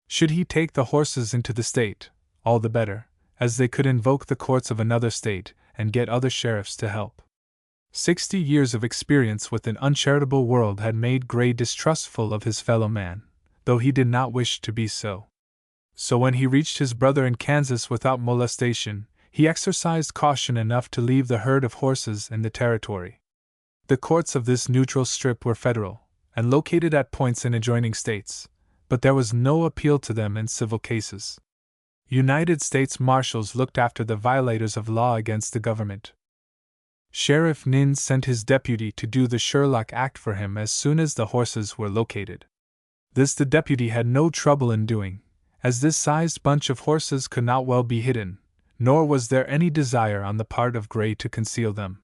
Should he take the horses into the state, all the better, as they could invoke the courts of another state and get other sheriffs to help. 60 years of experience with an uncharitable world had made Gray distrustful of his fellow man, though he did not wish to be so. So when he reached his brother in Kansas without molestation, he exercised caution enough to leave the herd of horses in the territory. The courts of this neutral strip were federal, and located at points in adjoining states, but there was no appeal to them in civil cases. United States Marshals looked after the violators of law against the government. Sheriff Nind sent his deputy to do the Sherlock Act for him as soon as the horses were located. This the deputy had no trouble in doing, as this sized bunch of horses could not well be hidden, nor was there any desire on the part of Gray to conceal them.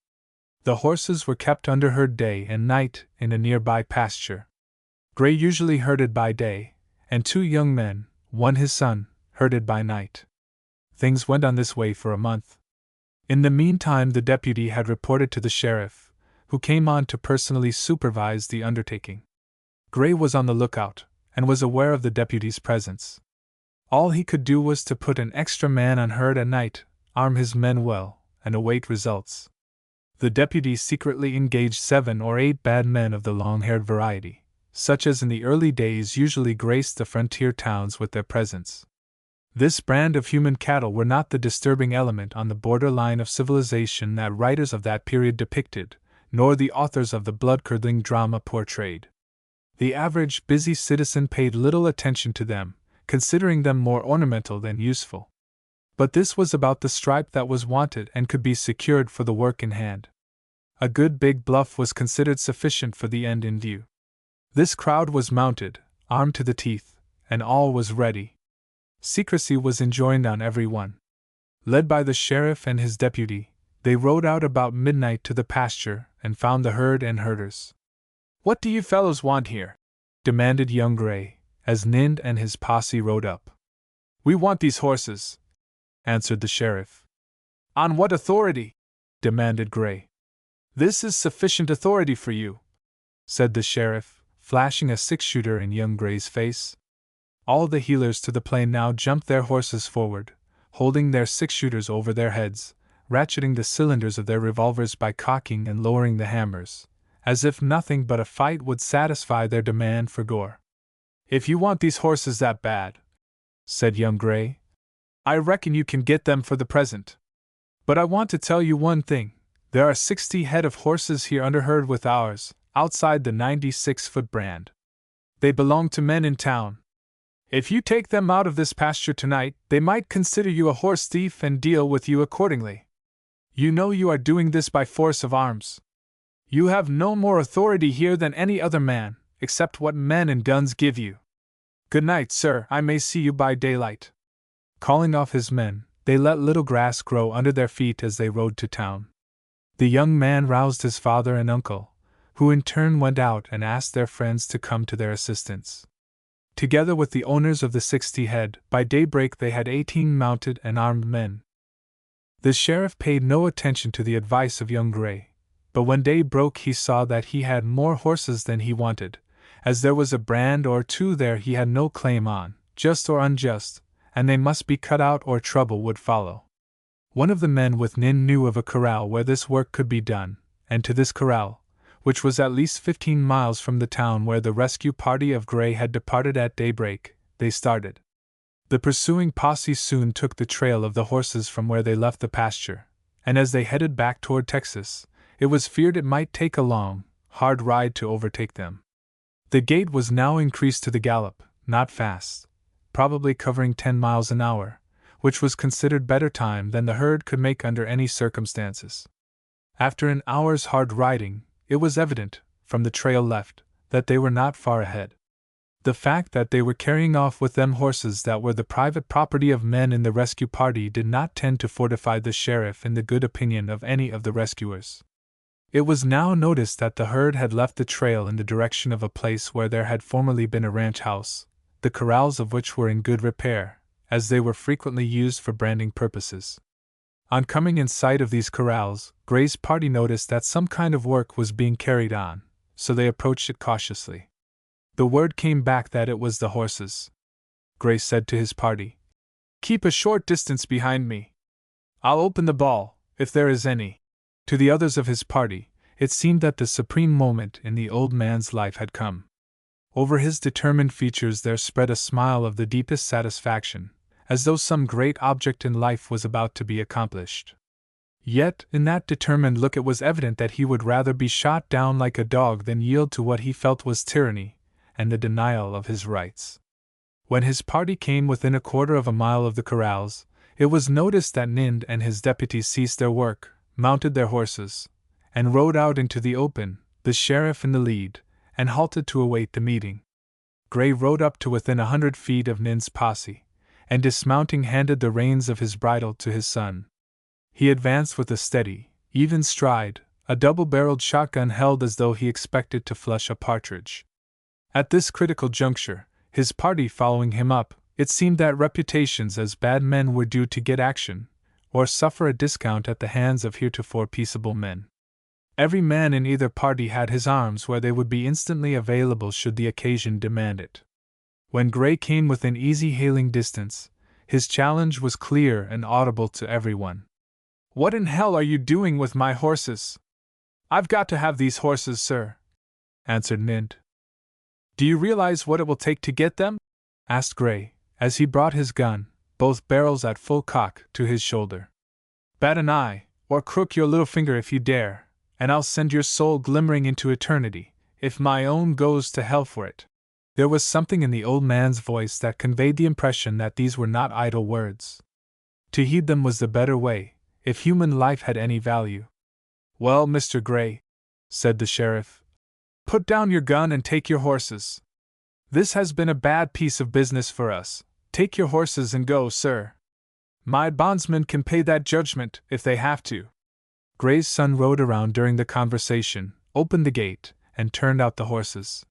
The horses were kept under herd day and night in a nearby pasture. Gray usually herded by day, and 2 young men, one his son, herded by night. Things went on this way for a month. In the meantime, the deputy had reported to the sheriff, who came on to personally supervise the undertaking. Gray was on the lookout, and was aware of the deputy's presence. All he could do was to put an extra man on herd at night, arm his men well, and await results. The deputy secretly engaged 7 or 8 bad men of the long-haired variety, such as in the early days usually graced the frontier towns with their presence. This brand of human cattle were not the disturbing element on the border line of civilization that writers of that period depicted, nor the authors of the blood-curdling drama portrayed. The average busy citizen paid little attention to them, considering them more ornamental than useful. But this was about the stripe that was wanted and could be secured for the work in hand. A good big bluff was considered sufficient for the end in view. This crowd was mounted, armed to the teeth, and all was ready. Secrecy was enjoined on every one. Led by the sheriff and his deputy, they rode out about midnight to the pasture and found the herd and herders. "What do you fellows want here?" demanded young Gray, as Nind and his posse rode up. "We want these horses," answered the sheriff. "On what authority?" demanded Gray. "This is sufficient authority for you," said the sheriff, flashing a 6-shooter in young Gray's face. All the heelers to the plain now jumped their horses forward, holding their 6-shooters over their heads, ratcheting the cylinders of their revolvers by cocking and lowering the hammers, as if nothing but a fight would satisfy their demand for gore. "If you want these horses that bad," said young Gray, "I reckon you can get them for the present. But I want to tell you one thing. There are 60 head of horses here under herd with ours, outside the 96-foot brand. They belong to men in town. If you take them out of this pasture tonight, they might consider you a horse thief and deal with you accordingly. You know you are doing this by force of arms. You have no more authority here than any other man, except what men and guns give you. Good night, sir, I may see you by daylight." Calling off his men, they let little grass grow under their feet as they rode to town. The young man roused his father and uncle, who in turn went out and asked their friends to come to their assistance. Together with the owners of the 60 head, by daybreak they had 18 mounted and armed men. The sheriff paid no attention to the advice of young Gray, but when day broke he saw that he had more horses than he wanted, as there was a brand or two there he had no claim on, just or unjust, and they must be cut out or trouble would follow. One of the men with Nin knew of a corral where this work could be done, and to this corral, which was at least 15 miles from the town where the rescue party of Gray had departed at daybreak, they started. The pursuing posse soon took the trail of the horses from where they left the pasture, and as they headed back toward Texas, it was feared it might take a long, hard ride to overtake them. The gait was now increased to the gallop, not fast, probably covering 10 miles an hour, which was considered better time than the herd could make under any circumstances. After an hour's hard riding, it was evident, from the trail left, that they were not far ahead. The fact that they were carrying off with them horses that were the private property of men in the rescue party did not tend to fortify the sheriff in the good opinion of any of the rescuers. It was now noticed that the herd had left the trail in the direction of a place where there had formerly been a ranch house, the corrals of which were in good repair, as they were frequently used for branding purposes. On coming in sight of these corrals, Gray's party noticed that some kind of work was being carried on, so they approached it cautiously. The word came back that it was the horses. Gray said to his party, "Keep a short distance behind me. I'll open the ball, if there is any." To the others of his party, it seemed that the supreme moment in the old man's life had come. Over his determined features there spread a smile of the deepest satisfaction, as though some great object in life was about to be accomplished. Yet, in that determined look it was evident that he would rather be shot down like a dog than yield to what he felt was tyranny, and the denial of his rights. When his party came within a quarter of a mile of the corrals, it was noticed that Nind and his deputies ceased their work, mounted their horses, and rode out into the open, the sheriff in the lead, and halted to await the meeting. Gray rode up to within 100 feet of Nind's posse, and dismounting handed the reins of his bridle to his son. He advanced with a steady, even stride, a double-barreled shotgun held as though he expected to flush a partridge. At this critical juncture, his party following him up, it seemed that reputations as bad men were due to get action, or suffer a discount at the hands of heretofore peaceable men. Every man in either party had his arms where they would be instantly available should the occasion demand it. When Gray came within easy hailing distance, his challenge was clear and audible to everyone. "What in hell are you doing with my horses?" "I've got to have these horses, sir," answered Nind. "Do you realize what it will take to get them?" asked Gray, as he brought his gun, both barrels at full cock, to his shoulder. "Bat an eye, or crook your little finger if you dare, and I'll send your soul glimmering into eternity, if my own goes to hell for it." There was something in the old man's voice that conveyed the impression that these were not idle words. To heed them was the better way, if human life had any value. "Well, Mr. Gray," said the sheriff, "put down your gun and take your horses. This has been a bad piece of business for us. Take your horses and go, sir. My bondsmen can pay that judgment if they have to." Gray's son rode around during the conversation, opened the gate, and turned out the horses.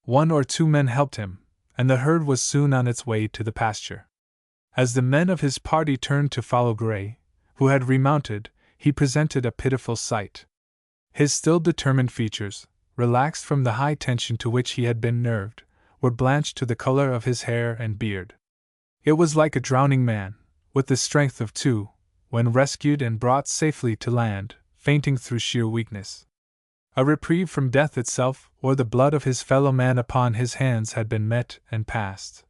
1 or 2 men helped him, and the herd was soon on its way to the pasture. As the men of his party turned to follow Gray, who had remounted, he presented a pitiful sight. His still determined features, relaxed from the high tension to which he had been nerved, were blanched to the color of his hair and beard. It was like a drowning man, with the strength of 2, when rescued and brought safely to land, fainting through sheer weakness. A reprieve from death itself, or the blood of his fellow man upon his hands had been met and passed.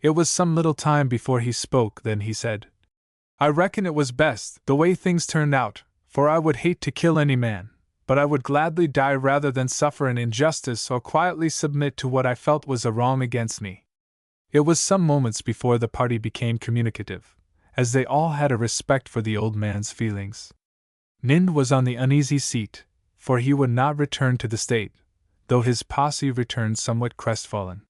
It was some little time before he spoke, then he said, "I reckon it was best, the way things turned out, for I would hate to kill any man, but I would gladly die rather than suffer an injustice or quietly submit to what I felt was a wrong against me." It was some moments before the party became communicative, as they all had a respect for the old man's feelings. Nind was on the uneasy seat, for he would not return to the state, though his posse returned somewhat crestfallen.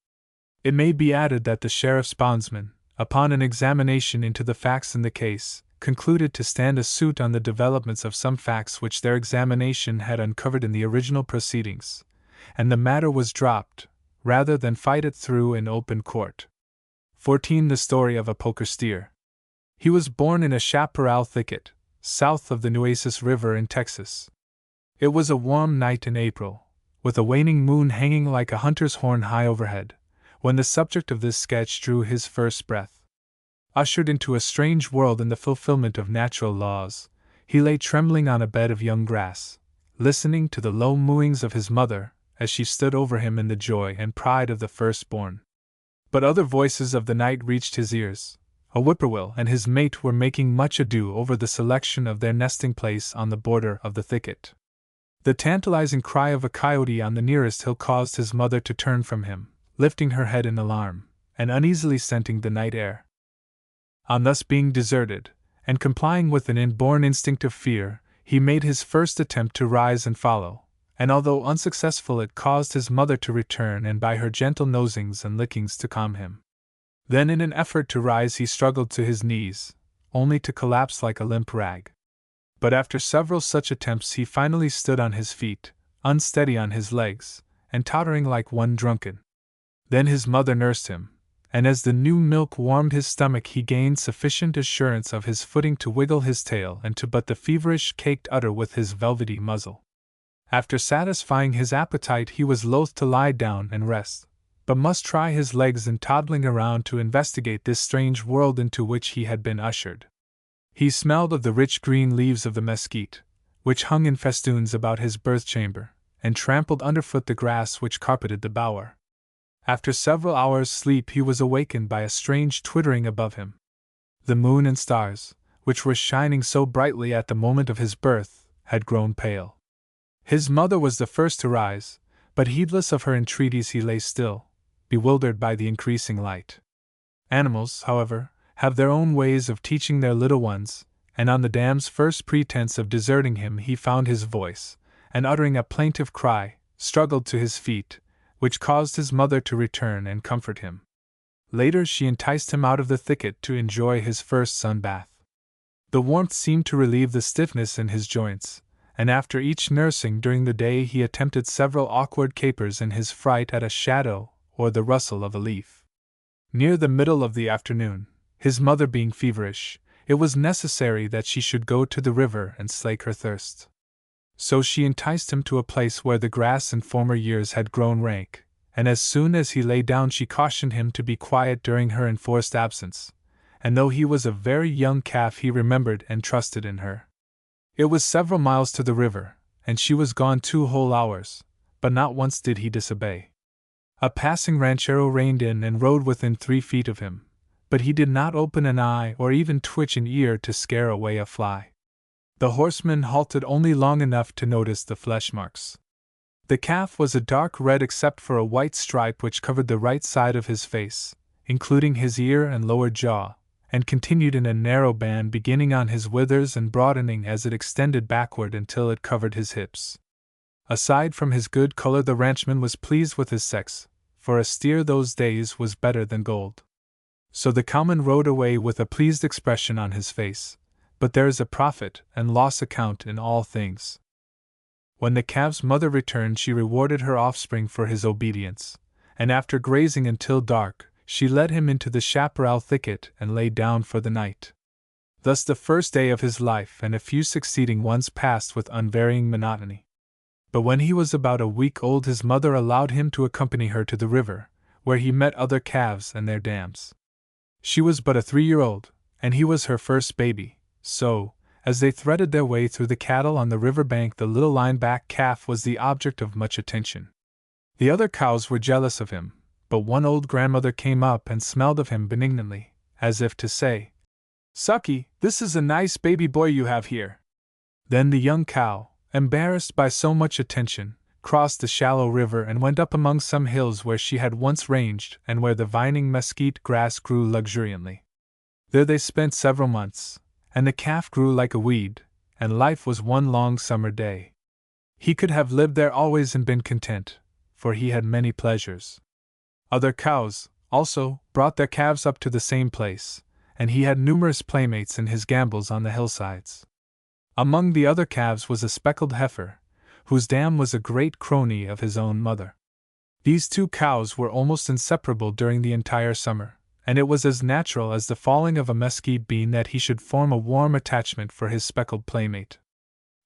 It may be added that the sheriff's bondsman, upon an examination into the facts in the case, concluded to stand a suit on the developments of some facts which their examination had uncovered in the original proceedings, and the matter was dropped, rather than fight it through in open court. 14. The story of a poker steer. He was born in a chaparral thicket, south of the Nueces River in Texas. It was a warm night in April, with a waning moon hanging like a hunter's horn high overhead, when the subject of this sketch drew his first breath. Ushered into a strange world in the fulfillment of natural laws, he lay trembling on a bed of young grass, listening to the low mooings of his mother as she stood over him in the joy and pride of the firstborn. But other voices of the night reached his ears. A whippoorwill and his mate were making much ado over the selection of their nesting place on the border of the thicket. The tantalizing cry of a coyote on the nearest hill caused his mother to turn from him, lifting her head in alarm, and uneasily scenting the night air. On thus being deserted, and complying with an inborn instinct of fear, he made his first attempt to rise and follow, and although unsuccessful it caused his mother to return and by her gentle nosings and lickings to calm him. Then in an effort to rise he struggled to his knees, only to collapse like a limp rag. But after several such attempts he finally stood on his feet, unsteady on his legs, and tottering like one drunken. Then his mother nursed him, and as the new milk warmed his stomach he gained sufficient assurance of his footing to wiggle his tail and to butt the feverish caked udder with his velvety muzzle. After satisfying his appetite he was loath to lie down and rest, but must try his legs in toddling around to investigate this strange world into which he had been ushered. He smelled of the rich green leaves of the mesquite, which hung in festoons about his birth chamber, and trampled underfoot the grass which carpeted the bower. After several hours' sleep he was awakened by a strange twittering above him. The moon and stars, which were shining so brightly at the moment of his birth, had grown pale. His mother was the first to rise, but heedless of her entreaties he lay still, bewildered by the increasing light. Animals, however, have their own ways of teaching their little ones, and on the dam's first pretense of deserting him he found his voice, and uttering a plaintive cry, struggled to his feet, which caused his mother to return and comfort him. Later she enticed him out of the thicket to enjoy his first sun bath. The warmth seemed to relieve the stiffness in his joints, and after each nursing during the day he attempted several awkward capers in his fright at a shadow or the rustle of a leaf. Near the middle of the afternoon, his mother being feverish, it was necessary that she should go to the river and slake her thirst. So she enticed him to a place where the grass in former years had grown rank, and as soon as he lay down she cautioned him to be quiet during her enforced absence, and though he was a very young calf he remembered and trusted in her. It was several miles to the river, and she was gone 2 whole hours, but not once did he disobey. A passing ranchero reined in and rode within 3 feet of him, but he did not open an eye or even twitch an ear to scare away a fly. The horseman halted only long enough to notice the flesh marks. The calf was a dark red except for a white stripe which covered the right side of his face, including his ear and lower jaw, and continued in a narrow band beginning on his withers and broadening as it extended backward until it covered his hips. Aside from his good color the ranchman was pleased with his sex, for a steer those days was better than gold. So the cowman rode away with a pleased expression on his face. But there is a profit and loss account in all things. When the calf's mother returned she rewarded her offspring for his obedience, and after grazing until dark, she led him into the chaparral thicket and lay down for the night. Thus the first day of his life and a few succeeding ones passed with unvarying monotony. But when he was about a week old his mother allowed him to accompany her to the river, where he met other calves and their dams. She was but a 3-year-old, and he was her first baby. So, as they threaded their way through the cattle on the river bank the little line-back calf was the object of much attention. The other cows were jealous of him, but one old grandmother came up and smelled of him benignantly, as if to say, "Sucky, this is a nice baby boy you have here." Then the young cow, embarrassed by so much attention, crossed the shallow river and went up among some hills where she had once ranged and where the vining mesquite grass grew luxuriantly. There they spent several months, and the calf grew like a weed, and life was one long summer day. He could have lived there always and been content, for he had many pleasures. Other cows, also, brought their calves up to the same place, and he had numerous playmates in his gambols on the hillsides. Among the other calves was a speckled heifer, whose dam was a great crony of his own mother. These 2 cows were almost inseparable during the entire summer, and it was as natural as the falling of a mesquite bean that he should form a warm attachment for his speckled playmate.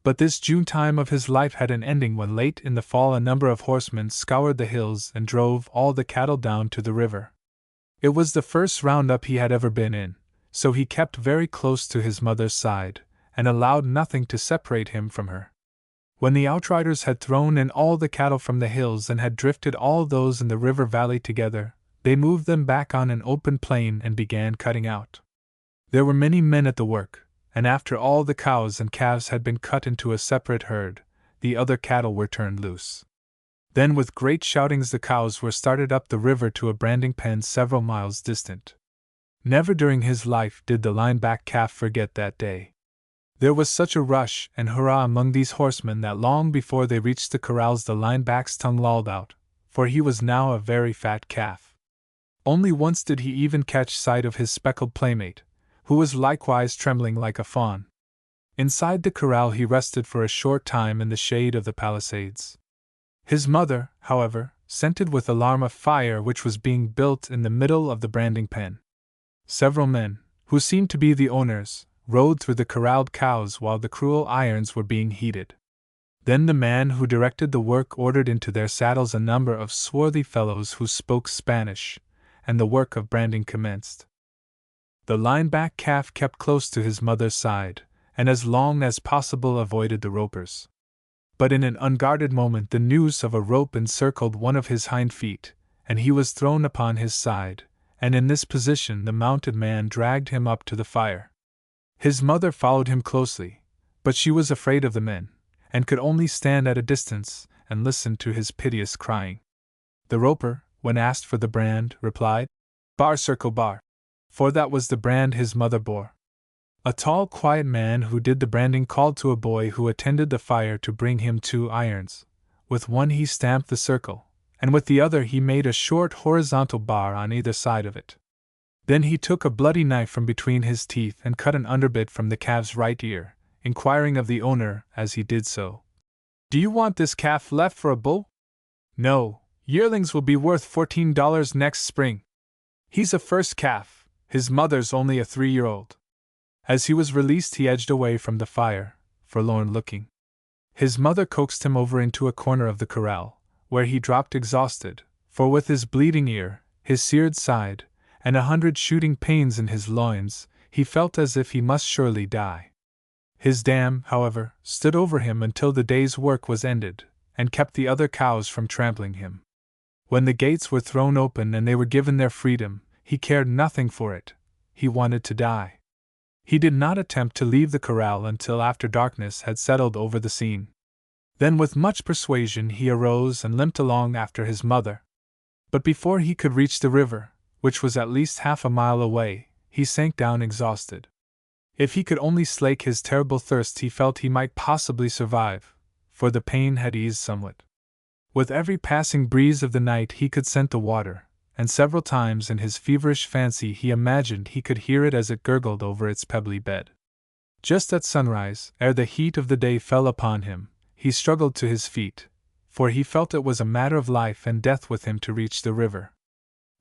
But this June time of his life had an ending when late in the fall a number of horsemen scoured the hills and drove all the cattle down to the river. It was the first roundup he had ever been in, so he kept very close to his mother's side, and allowed nothing to separate him from her. When the outriders had thrown in all the cattle from the hills and had drifted all those in the river valley together, they moved them back on an open plain and began cutting out. There were many men at the work, and after all the cows and calves had been cut into a separate herd, the other cattle were turned loose. Then with great shoutings the cows were started up the river to a branding pen several miles distant. Never during his life did the line-back calf forget that day. There was such a rush and hurrah among these horsemen that long before they reached the corrals the line-back's tongue lolled out, for he was now a very fat calf. Only once did he even catch sight of his speckled playmate, who was likewise trembling like a fawn. Inside the corral he rested for a short time in the shade of the palisades. His mother, however, scented with alarm a fire which was being built in the middle of the branding pen. Several men, who seemed to be the owners, rode through the corralled cows while the cruel irons were being heated. Then the man who directed the work ordered into their saddles a number of swarthy fellows who spoke Spanish, and the work of branding commenced. The line-back calf kept close to his mother's side, and as long as possible avoided the ropers. But in an unguarded moment the noose of a rope encircled one of his hind feet, and he was thrown upon his side, and in this position the mounted man dragged him up to the fire. His mother followed him closely, but she was afraid of the men, and could only stand at a distance and listen to his piteous crying. The roper, when asked for the brand, replied, "Bar circle bar," for that was the brand his mother bore. A tall, quiet man who did the branding called to a boy who attended the fire to bring him 2 irons. With one he stamped the circle, and with the other he made a short horizontal bar on either side of it. Then he took a bloody knife from between his teeth and cut an underbit from the calf's right ear, inquiring of the owner as he did so, "Do you want this calf left for a bull?" "No, yearlings will be worth $14 next spring. He's a first calf, his mother's only a 3-year-old. As he was released he edged away from the fire, forlorn-looking. His mother coaxed him over into a corner of the corral, where he dropped exhausted, for with his bleeding ear, his seared side, and 100 shooting pains in his loins, he felt as if he must surely die. His dam, however, stood over him until the day's work was ended, and kept the other cows from trampling him. When the gates were thrown open and they were given their freedom, he cared nothing for it. He wanted to die. He did not attempt to leave the corral until after darkness had settled over the scene. Then with much persuasion he arose and limped along after his mother. But before he could reach the river, which was at least half a mile away, he sank down exhausted. If he could only slake his terrible thirst he felt he might possibly survive, for the pain had eased somewhat. With every passing breeze of the night he could scent the water, and several times in his feverish fancy he imagined he could hear it as it gurgled over its pebbly bed. Just at sunrise, ere the heat of the day fell upon him, he struggled to his feet, for he felt it was a matter of life and death with him to reach the river.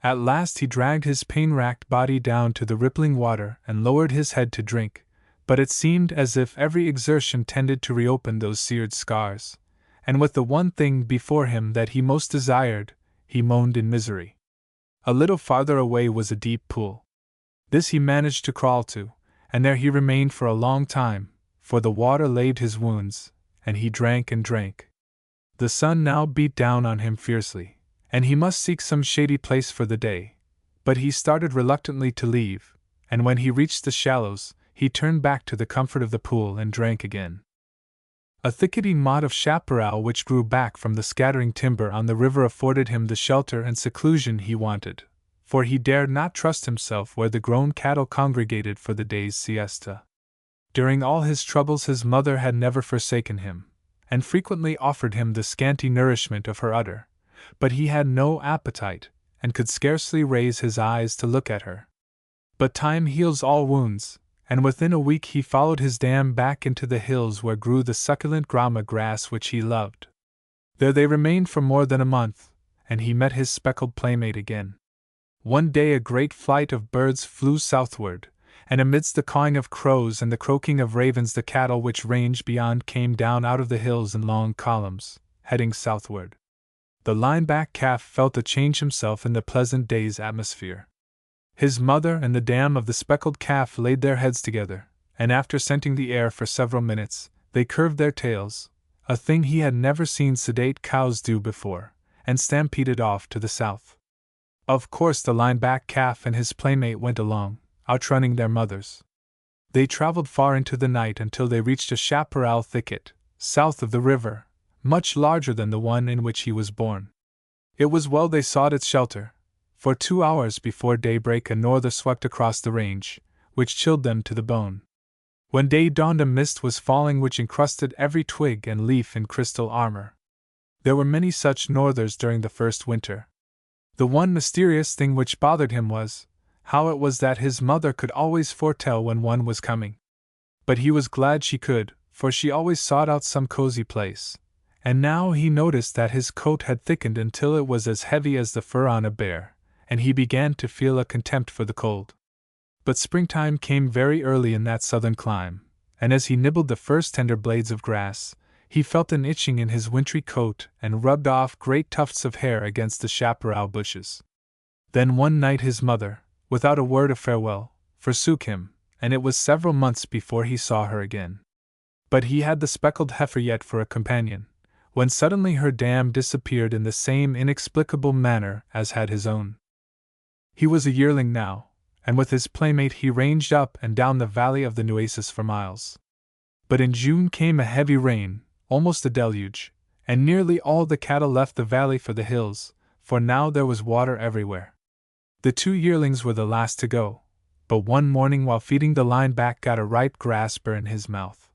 At last he dragged his pain-racked body down to the rippling water and lowered his head to drink, but it seemed as if every exertion tended to reopen those seared scars, and with the one thing before him that he most desired, he moaned in misery. A little farther away was a deep pool. This he managed to crawl to, and there he remained for a long time, for the water laved his wounds, and he drank and drank. The sun now beat down on him fiercely, and he must seek some shady place for the day, but he started reluctantly to leave, and when he reached the shallows, he turned back to the comfort of the pool and drank again. A thickety motte of chaparral which grew back from the scattering timber on the river afforded him the shelter and seclusion he wanted, for he dared not trust himself where the grown cattle congregated for the day's siesta. During all his troubles his mother had never forsaken him, and frequently offered him the scanty nourishment of her udder, but he had no appetite, and could scarcely raise his eyes to look at her. But time heals all wounds, and within a week he followed his dam back into the hills where grew the succulent grama grass which he loved. There they remained for more than a month, and he met his speckled playmate again. One day a great flight of birds flew southward, and amidst the cawing of crows and the croaking of ravens the cattle which ranged beyond came down out of the hills in long columns, heading southward. The line-back calf felt a change himself in the pleasant day's atmosphere. His mother and the dam of the speckled calf laid their heads together, and after scenting the air for several minutes, they curved their tails, a thing he had never seen sedate cows do before, and stampeded off to the south. Of course the line-back calf and his playmate went along, outrunning their mothers. They traveled far into the night until they reached a chaparral thicket, south of the river, much larger than the one in which he was born. It was well they sought its shelter, for 2 hours before daybreak a norther swept across the range, which chilled them to the bone. When day dawned a mist was falling which encrusted every twig and leaf in crystal armor. There were many such northers during the first winter. The one mysterious thing which bothered him was how it was that his mother could always foretell when one was coming. But he was glad she could, for she always sought out some cozy place, and now he noticed that his coat had thickened until it was as heavy as the fur on a bear, and he began to feel a contempt for the cold. But springtime came very early in that southern clime, and as he nibbled the first tender blades of grass, he felt an itching in his wintry coat and rubbed off great tufts of hair against the chaparral bushes. Then one night his mother, without a word of farewell, forsook him, and it was several months before he saw her again. But he had the speckled heifer yet for a companion, when suddenly her dam disappeared in the same inexplicable manner as had his own. He was a yearling now, and with his playmate he ranged up and down the valley of the Nueces for miles. But in June came a heavy rain, almost a deluge, and nearly all the cattle left the valley for the hills, for now there was water everywhere. The 2 yearlings were the last to go, but one morning while feeding the line-back got a ripe grass burr in his mouth.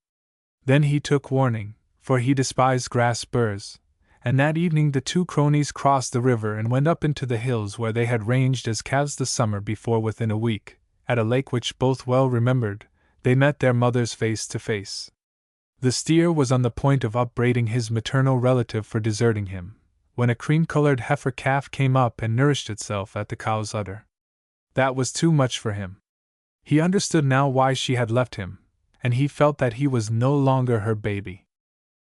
Then he took warning, for he despised grass burrs, and that evening the 2 cronies crossed the river and went up into the hills where they had ranged as calves the summer before. Within a week, at a lake which both well remembered, they met their mothers face to face. The steer was on the point of upbraiding his maternal relative for deserting him, when a cream-colored heifer calf came up and nourished itself at the cow's udder. That was too much for him. He understood now why she had left him, and he felt that he was no longer her baby.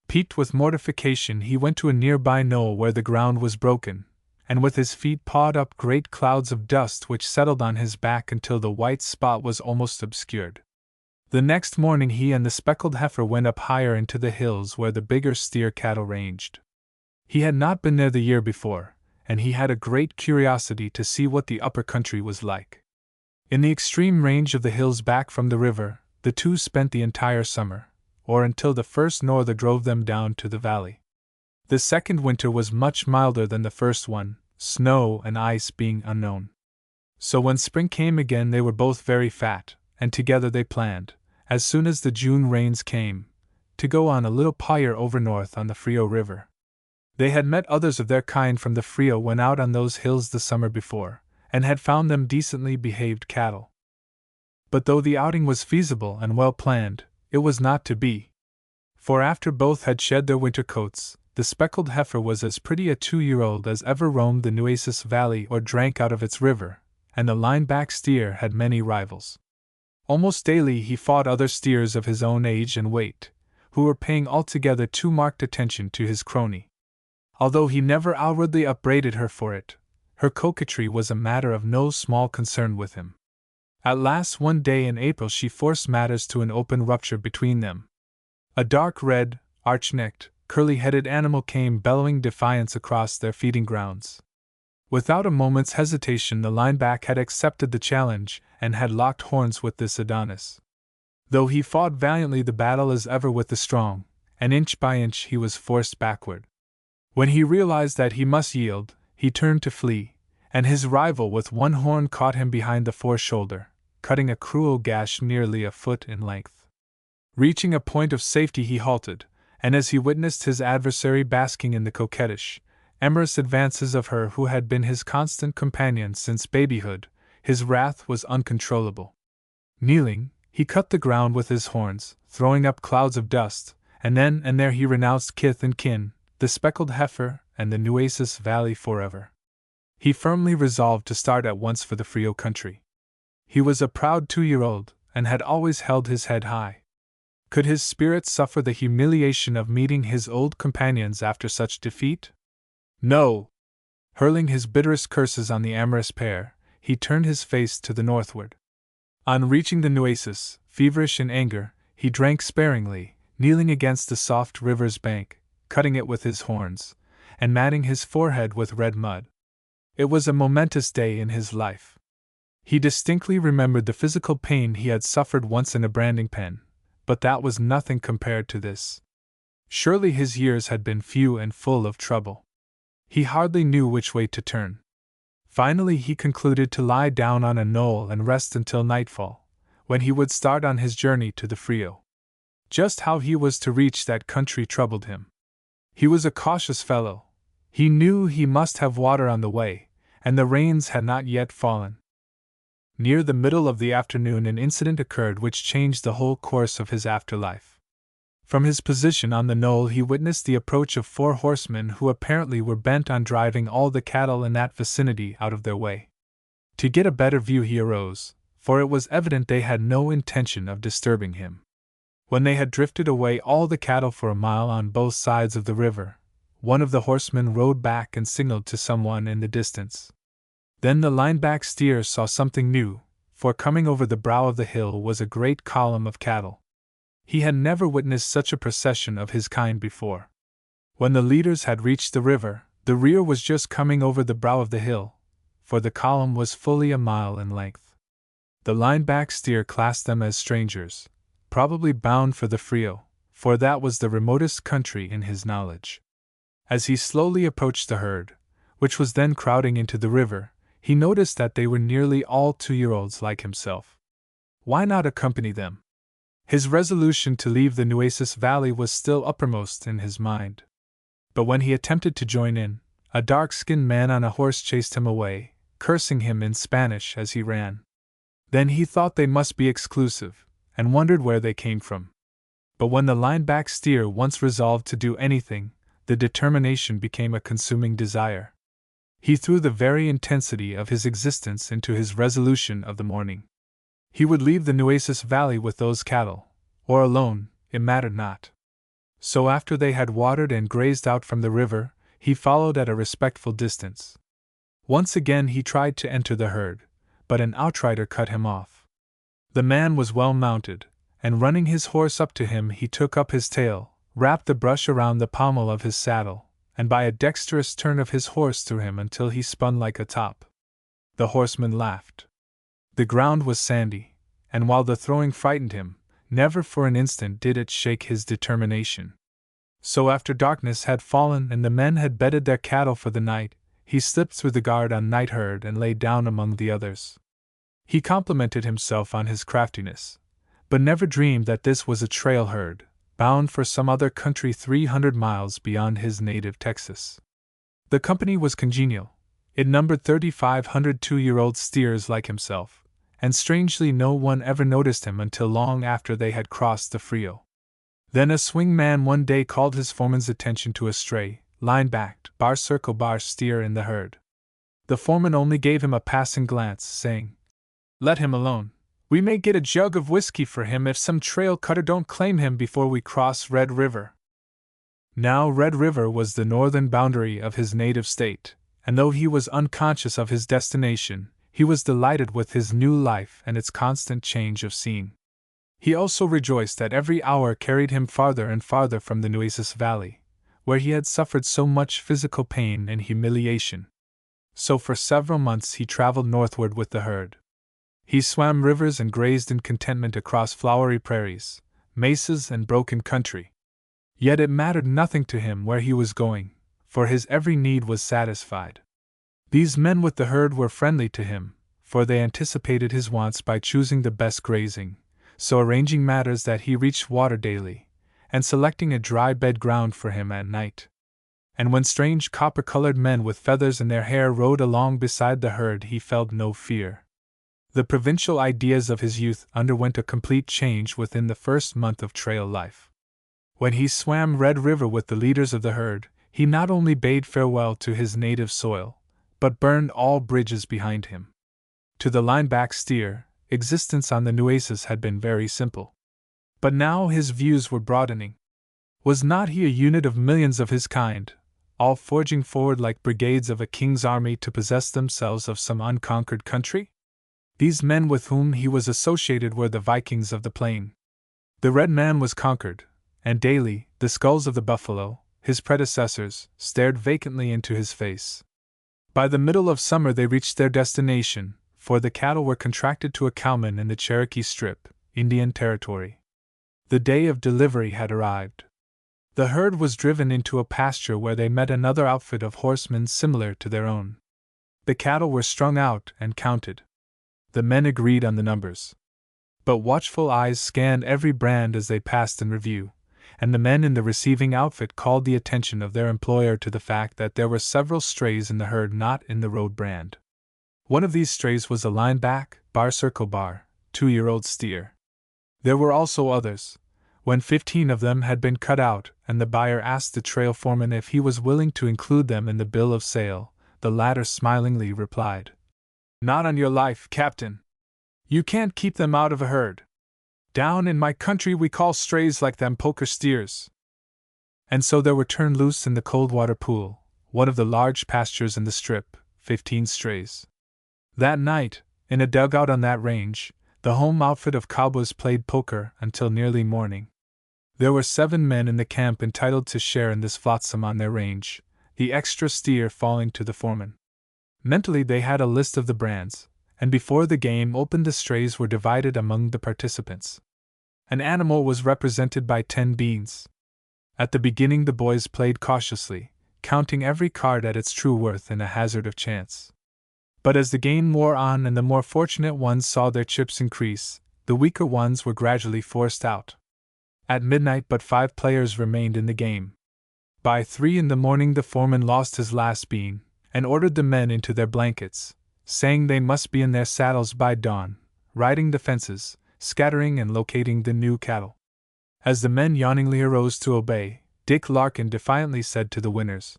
Piqued with mortification, he went to a nearby knoll where the ground was broken, and with his feet pawed up great clouds of dust which settled on his back until the white spot was almost obscured. The next morning he and the speckled heifer went up higher into the hills where the bigger steer cattle ranged. He had not been there the year before, and he had a great curiosity to see what the upper country was like. In the extreme range of the hills back from the river, the 2 spent the entire summer, or until the first norther drove them down to the valley. The second winter was much milder than the first one, snow and ice being unknown. So when spring came again they were both very fat, and together they planned, as soon as the June rains came, to go on a little pyre over north on the Frio River. They had met others of their kind from the Frio when out on those hills the summer before, and had found them decently behaved cattle. But though the outing was feasible and well planned, it was not to be. For after both had shed their winter coats, the speckled heifer was as pretty a 2-year-old as ever roamed the Nueces Valley or drank out of its river, and the line-back steer had many rivals. Almost daily he fought other steers of his own age and weight, who were paying altogether too marked attention to his crony. Although he never outwardly upbraided her for it, her coquetry was a matter of no small concern with him. At last one day in April she forced matters to an open rupture between them. A dark red, arch-necked, curly-headed animal came bellowing defiance across their feeding grounds. Without a moment's hesitation the line-back had accepted the challenge and had locked horns with this Adonis. Though he fought valiantly the battle as ever with the strong, and inch by inch he was forced backward. When he realized that he must yield, he turned to flee, and his rival with one horn caught him behind the foreshoulder, cutting a cruel gash nearly a foot in length. Reaching a point of safety he halted, and as he witnessed his adversary basking in the coquettish, amorous advances of her who had been his constant companion since babyhood, his wrath was uncontrollable. Kneeling, he cut the ground with his horns, throwing up clouds of dust, and then and there he renounced kith and kin, the speckled heifer, and the Nueces Valley forever. He firmly resolved to start at once for the Frio country. He was a proud 2-year-old, and had always held his head high. Could his spirit suffer the humiliation of meeting his old companions after such defeat? No! Hurling his bitterest curses on the amorous pair, he turned his face to the northward. On reaching the Nueces, feverish in anger, he drank sparingly, kneeling against the soft river's bank, cutting it with his horns, and matting his forehead with red mud. It was a momentous day in his life. He distinctly remembered the physical pain he had suffered once in a branding pen, but that was nothing compared to this. Surely his years had been few and full of trouble. He hardly knew which way to turn. Finally, he concluded to lie down on a knoll and rest until nightfall, when he would start on his journey to the Frio. Just how he was to reach that country troubled him. He was a cautious fellow. He knew he must have water on the way, and the rains had not yet fallen. Near the middle of the afternoon, an incident occurred which changed the whole course of his afterlife. From his position on the knoll, he witnessed the approach of 4 horsemen who apparently were bent on driving all the cattle in that vicinity out of their way. To get a better view, he arose, for it was evident they had no intention of disturbing him. When they had drifted away all the cattle for a mile on both sides of the river, one of the horsemen rode back and signaled to someone in the distance. Then the line-back steer saw something new, for coming over the brow of the hill was a great column of cattle. He had never witnessed such a procession of his kind before. When the leaders had reached the river, the rear was just coming over the brow of the hill, for the column was fully a mile in length. The line-back steer classed them as strangers, probably bound for the Frio, for that was the remotest country in his knowledge. As he slowly approached the herd, which was then crowding into the river, he noticed that they were nearly all 2-year-olds like himself. Why not accompany them? His resolution to leave the Nueces Valley was still uppermost in his mind. But when he attempted to join in, a dark-skinned man on a horse chased him away, cursing him in Spanish as he ran. Then he thought they must be exclusive, and wondered where they came from. But when the line-back steer once resolved to do anything, the determination became a consuming desire. He threw the very intensity of his existence into his resolution of the morning. He would leave the Nueces Valley with those cattle, or alone, it mattered not. So after they had watered and grazed out from the river, he followed at a respectful distance. Once again he tried to enter the herd, but an outrider cut him off. The man was well mounted, and running his horse up to him, he took up his tail, wrapped the brush around the pommel of his saddle, and by a dexterous turn of his horse threw him until he spun like a top. The horseman laughed. The ground was sandy, and while the throwing frightened him, never for an instant did it shake his determination. So after darkness had fallen and the men had bedded their cattle for the night, he slipped through the guard on night herd and lay down among the others. He complimented himself on his craftiness, but never dreamed that this was a trail herd, bound for some other country 300 miles beyond his native Texas. The company was congenial. It numbered 3,500 2-year-old steers like himself, and strangely no one ever noticed him until long after they had crossed the Frio. Then a swing man one day called his foreman's attention to a stray, line-backed, bar-circle-bar steer in the herd. The foreman only gave him a passing glance, saying, "Let him alone. We may get a jug of whiskey for him if some trail cutter don't claim him before we cross Red River." Now Red River was the northern boundary of his native state, and though he was unconscious of his destination, he was delighted with his new life and its constant change of scene. He also rejoiced that every hour carried him farther and farther from the Nueces Valley, where he had suffered so much physical pain and humiliation. So for several months he traveled northward with the herd. He swam rivers and grazed in contentment across flowery prairies, mesas, and broken country. Yet it mattered nothing to him where he was going, for his every need was satisfied. These men with the herd were friendly to him, for they anticipated his wants by choosing the best grazing, so arranging matters that he reached water daily, and selecting a dry bed ground for him at night. And when strange copper-colored men with feathers in their hair rode along beside the herd, he felt no fear. The provincial ideas of his youth underwent a complete change within the first month of trail life. When he swam Red River with the leaders of the herd, he not only bade farewell to his native soil, but burned all bridges behind him. To the line-back steer, existence on the Nueces had been very simple. But now his views were broadening. Was not he a unit of millions of his kind, all forging forward like brigades of a king's army to possess themselves of some unconquered country? These men with whom he was associated were the Vikings of the plain. The red man was conquered, and daily, the skulls of the buffalo, his predecessors, stared vacantly into his face. By the middle of summer they reached their destination, for the cattle were contracted to a cowman in the Cherokee Strip, Indian Territory. The day of delivery had arrived. The herd was driven into a pasture where they met another outfit of horsemen similar to their own. The cattle were strung out and counted. The men agreed on the numbers. But watchful eyes scanned every brand as they passed in review, and the men in the receiving outfit called the attention of their employer to the fact that there were several strays in the herd not in the road brand. One of these strays was a line-back, bar-circle bar, 2-year-old steer. There were also others. When 15 of them had been cut out, and the buyer asked the trail foreman if he was willing to include them in the bill of sale, the latter smilingly replied, "Not on your life, Captain. You can't keep them out of a herd. Down in my country we call strays like them poker steers." And so there were turned loose in the Coldwater Pool, one of the large pastures in the Strip, 15 strays. That night, in a dugout on that range, the home outfit of cowboys played poker until nearly morning. There were 7 men in the camp entitled to share in this flotsam on their range, the extra steer falling to the foreman. Mentally they had a list of the brands, and before the game opened the strays were divided among the participants. An animal was represented by 10 beans. At the beginning the boys played cautiously, counting every card at its true worth in a hazard of chance. But as the game wore on and the more fortunate ones saw their chips increase, the weaker ones were gradually forced out. At midnight but 5 players remained in the game. By 3 in the morning the foreman lost his last bean, and ordered the men into their blankets, saying they must be in their saddles by dawn, riding the fences, scattering and locating the new cattle. As the men yawningly arose to obey, Dick Larkin defiantly said to the winners,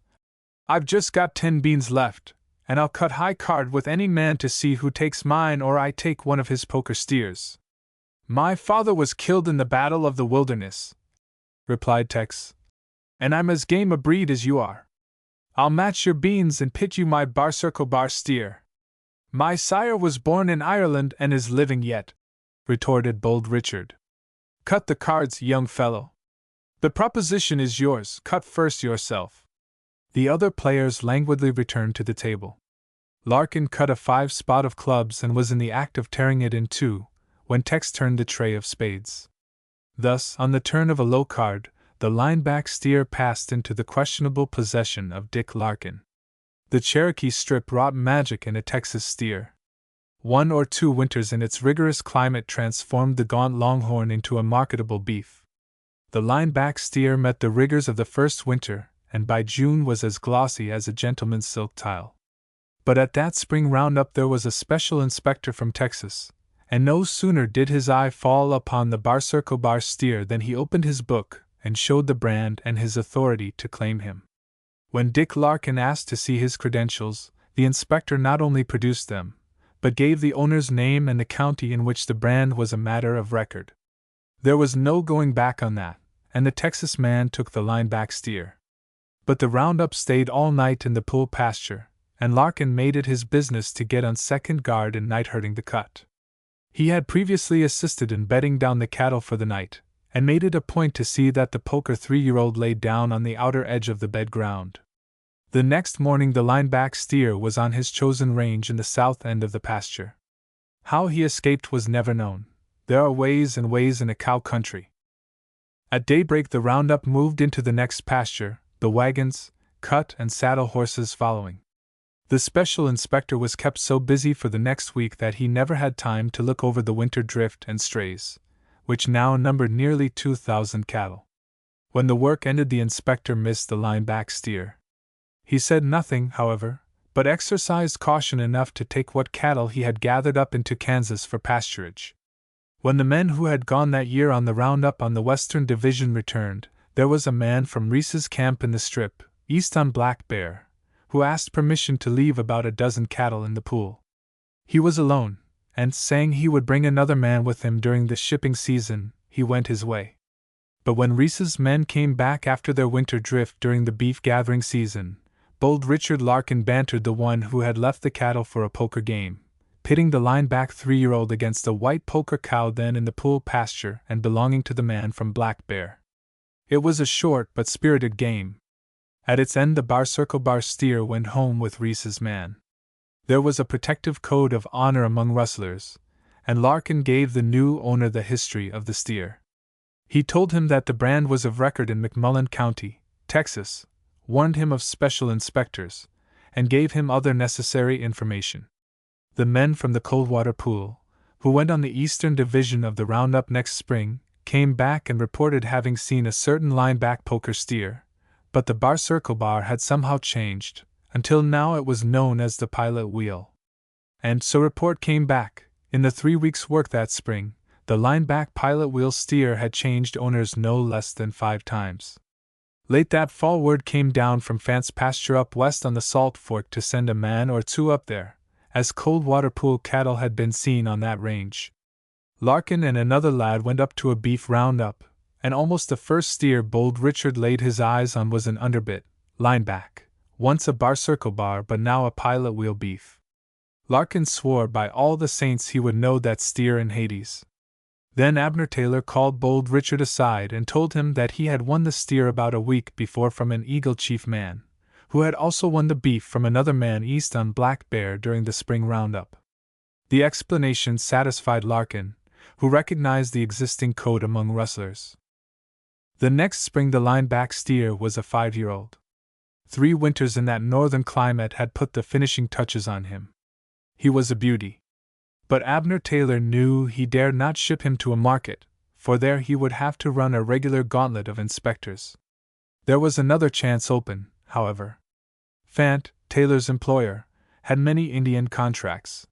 "I've just got 10 beans left, and I'll cut high card with any man to see who takes mine or I take one of his poker steers." "My father was killed in the Battle of the Wilderness," replied Tex, "and I'm as game a breed as you are. I'll match your beans and pit you my bar-circle bar steer." "My sire was born in Ireland and is living yet," retorted bold Richard. "Cut the cards, young fellow. The proposition is yours, cut first yourself." The other players languidly returned to the table. Larkin cut a 5 spot of clubs and was in the act of tearing it in two, when Tex turned the tray of spades. Thus, on the turn of a low card, the line-back steer passed into the questionable possession of Dick Larkin. The Cherokee Strip wrought magic in a Texas steer. 1 or 2 winters in its rigorous climate transformed the gaunt longhorn into a marketable beef. The line-back steer met the rigors of the first winter, and by June was as glossy as a gentleman's silk tile. But at that spring roundup there was a special inspector from Texas, and no sooner did his eye fall upon the bar-circle bar steer than he opened his book and showed the brand and his authority to claim him. When Dick Larkin asked to see his credentials, the inspector not only produced them, but gave the owner's name and the county in which the brand was a matter of record. There was no going back on that, and the Texas man took the line-back steer. But the roundup stayed all night in the pool pasture, and Larkin made it his business to get on second guard in night herding the cut. He had previously assisted in bedding down the cattle for the night, and made it a point to see that the poker 3-year-old lay down on the outer edge of the bed ground. The next morning the line-back steer was on his chosen range in the south end of the pasture. How he escaped was never known. There are ways and ways in a cow country. At daybreak the roundup moved into the next pasture, the wagons, cut and saddle horses following. The special inspector was kept so busy for the next week that he never had time to look over the winter drift and strays, which now numbered nearly 2,000 cattle. When the work ended the inspector missed the line-back steer. He said nothing, however, but exercised caution enough to take what cattle he had gathered up into Kansas for pasturage. When the men who had gone that year on the roundup on the Western Division returned, there was a man from Reese's camp in the Strip, east on Black Bear, who asked permission to leave about a dozen cattle in the pool. He was alone, and saying he would bring another man with him during the shipping season, he went his way. But when Reese's men came back after their winter drift during the beef-gathering season, bold Richard Larkin bantered the one who had left the cattle for a poker game, pitting the line-back 3-year-old against a white poker cow then in the pool pasture and belonging to the man from Black Bear. It was a short but spirited game. At its end the bar-circle bar steer went home with Reese's man. There was a protective code of honor among rustlers, and Larkin gave the new owner the history of the steer. He told him that the brand was of record in McMullen County, Texas, warned him of special inspectors, and gave him other necessary information. The men from the Coldwater Pool, who went on the eastern division of the roundup next spring, came back and reported having seen a certain line-back poker steer, but the bar-circle bar had somehow changed, until now it was known as the pilot wheel. And so report came back, in the 3 weeks' work that spring, the line-back pilot wheel steer had changed owners no less than 5 times. Late that fall word came down from Fant's pasture up west on the Salt Fork to send a man or two up there, as Coldwater Pool cattle had been seen on that range. Larkin and another lad went up to a beef roundup, and almost the first steer bold Richard laid his eyes on was an underbit, line-back, once a bar-circle bar but now a pilot wheel beef. Larkin swore by all the saints he would know that steer in Hades. Then Abner Taylor called bold Richard aside and told him that he had won the steer about a week before from an Eagle Chief man, who had also won the beef from another man east on Black Bear during the spring roundup. The explanation satisfied Larkin, who recognized the existing code among rustlers. The next spring the line-back steer was a 5-year-old. 3 winters in that northern climate had put the finishing touches on him. He was a beauty. But Abner Taylor knew he dared not ship him to a market, for there he would have to run a regular gauntlet of inspectors. There was another chance open, however. Fant, Taylor's employer, had many Indian contracts.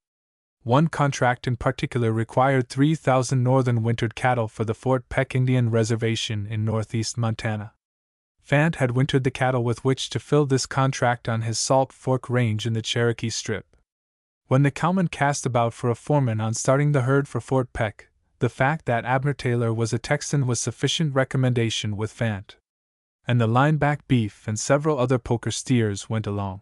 One contract in particular required 3,000 northern wintered cattle for the Fort Peck Indian Reservation in northeast Montana. Fant had wintered the cattle with which to fill this contract on his Salt Fork Range in the Cherokee Strip. When the cowman cast about for a foreman on starting the herd for Fort Peck, the fact that Abner Taylor was a Texan was sufficient recommendation with Fant. And the line-back beef and several other poker steers went along.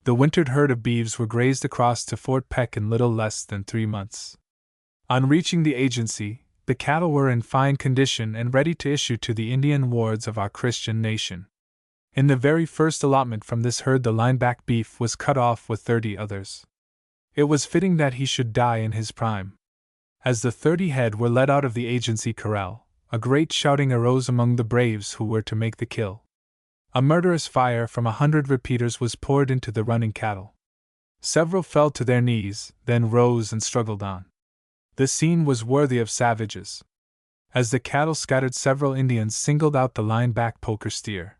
The wintered herd of beeves were grazed across to Fort Peck in little less than 3 months. On reaching the agency, the cattle were in fine condition and ready to issue to the Indian wards of our Christian nation. In the very first allotment from this herd the line-back beef was cut off with 30 others. It was fitting that he should die in his prime. As the 30 head were led out of the agency corral, a great shouting arose among the braves who were to make the kill. A murderous fire from 100 repeaters was poured into the running cattle. Several fell to their knees, then rose and struggled on. The scene was worthy of savages. As the cattle scattered, several Indians singled out the line-back poker steer.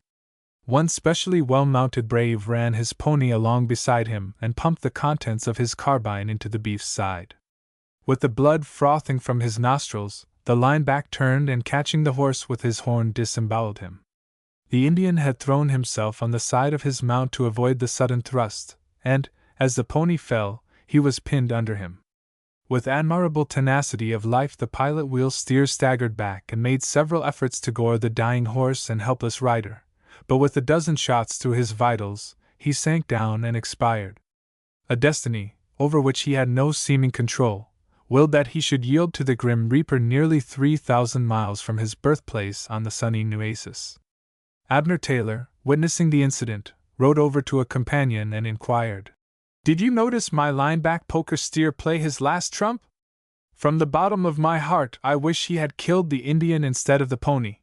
One specially well-mounted brave ran his pony along beside him and pumped the contents of his carbine into the beef's side. With the blood frothing from his nostrils, the line-back turned and catching the horse with his horn disemboweled him. The Indian had thrown himself on the side of his mount to avoid the sudden thrust, and, as the pony fell, he was pinned under him. With admirable tenacity of life the pilot wheel steer staggered back and made several efforts to gore the dying horse and helpless rider, but with a dozen shots through his vitals, he sank down and expired. A destiny, over which he had no seeming control, willed that he should yield to the grim reaper nearly 3,000 miles from his birthplace on the sunny Nueces. Abner Taylor, witnessing the incident, rode over to a companion and inquired, "Did you notice my line-back poker steer play his last trump? From the bottom of my heart I wish he had killed the Indian instead of the pony."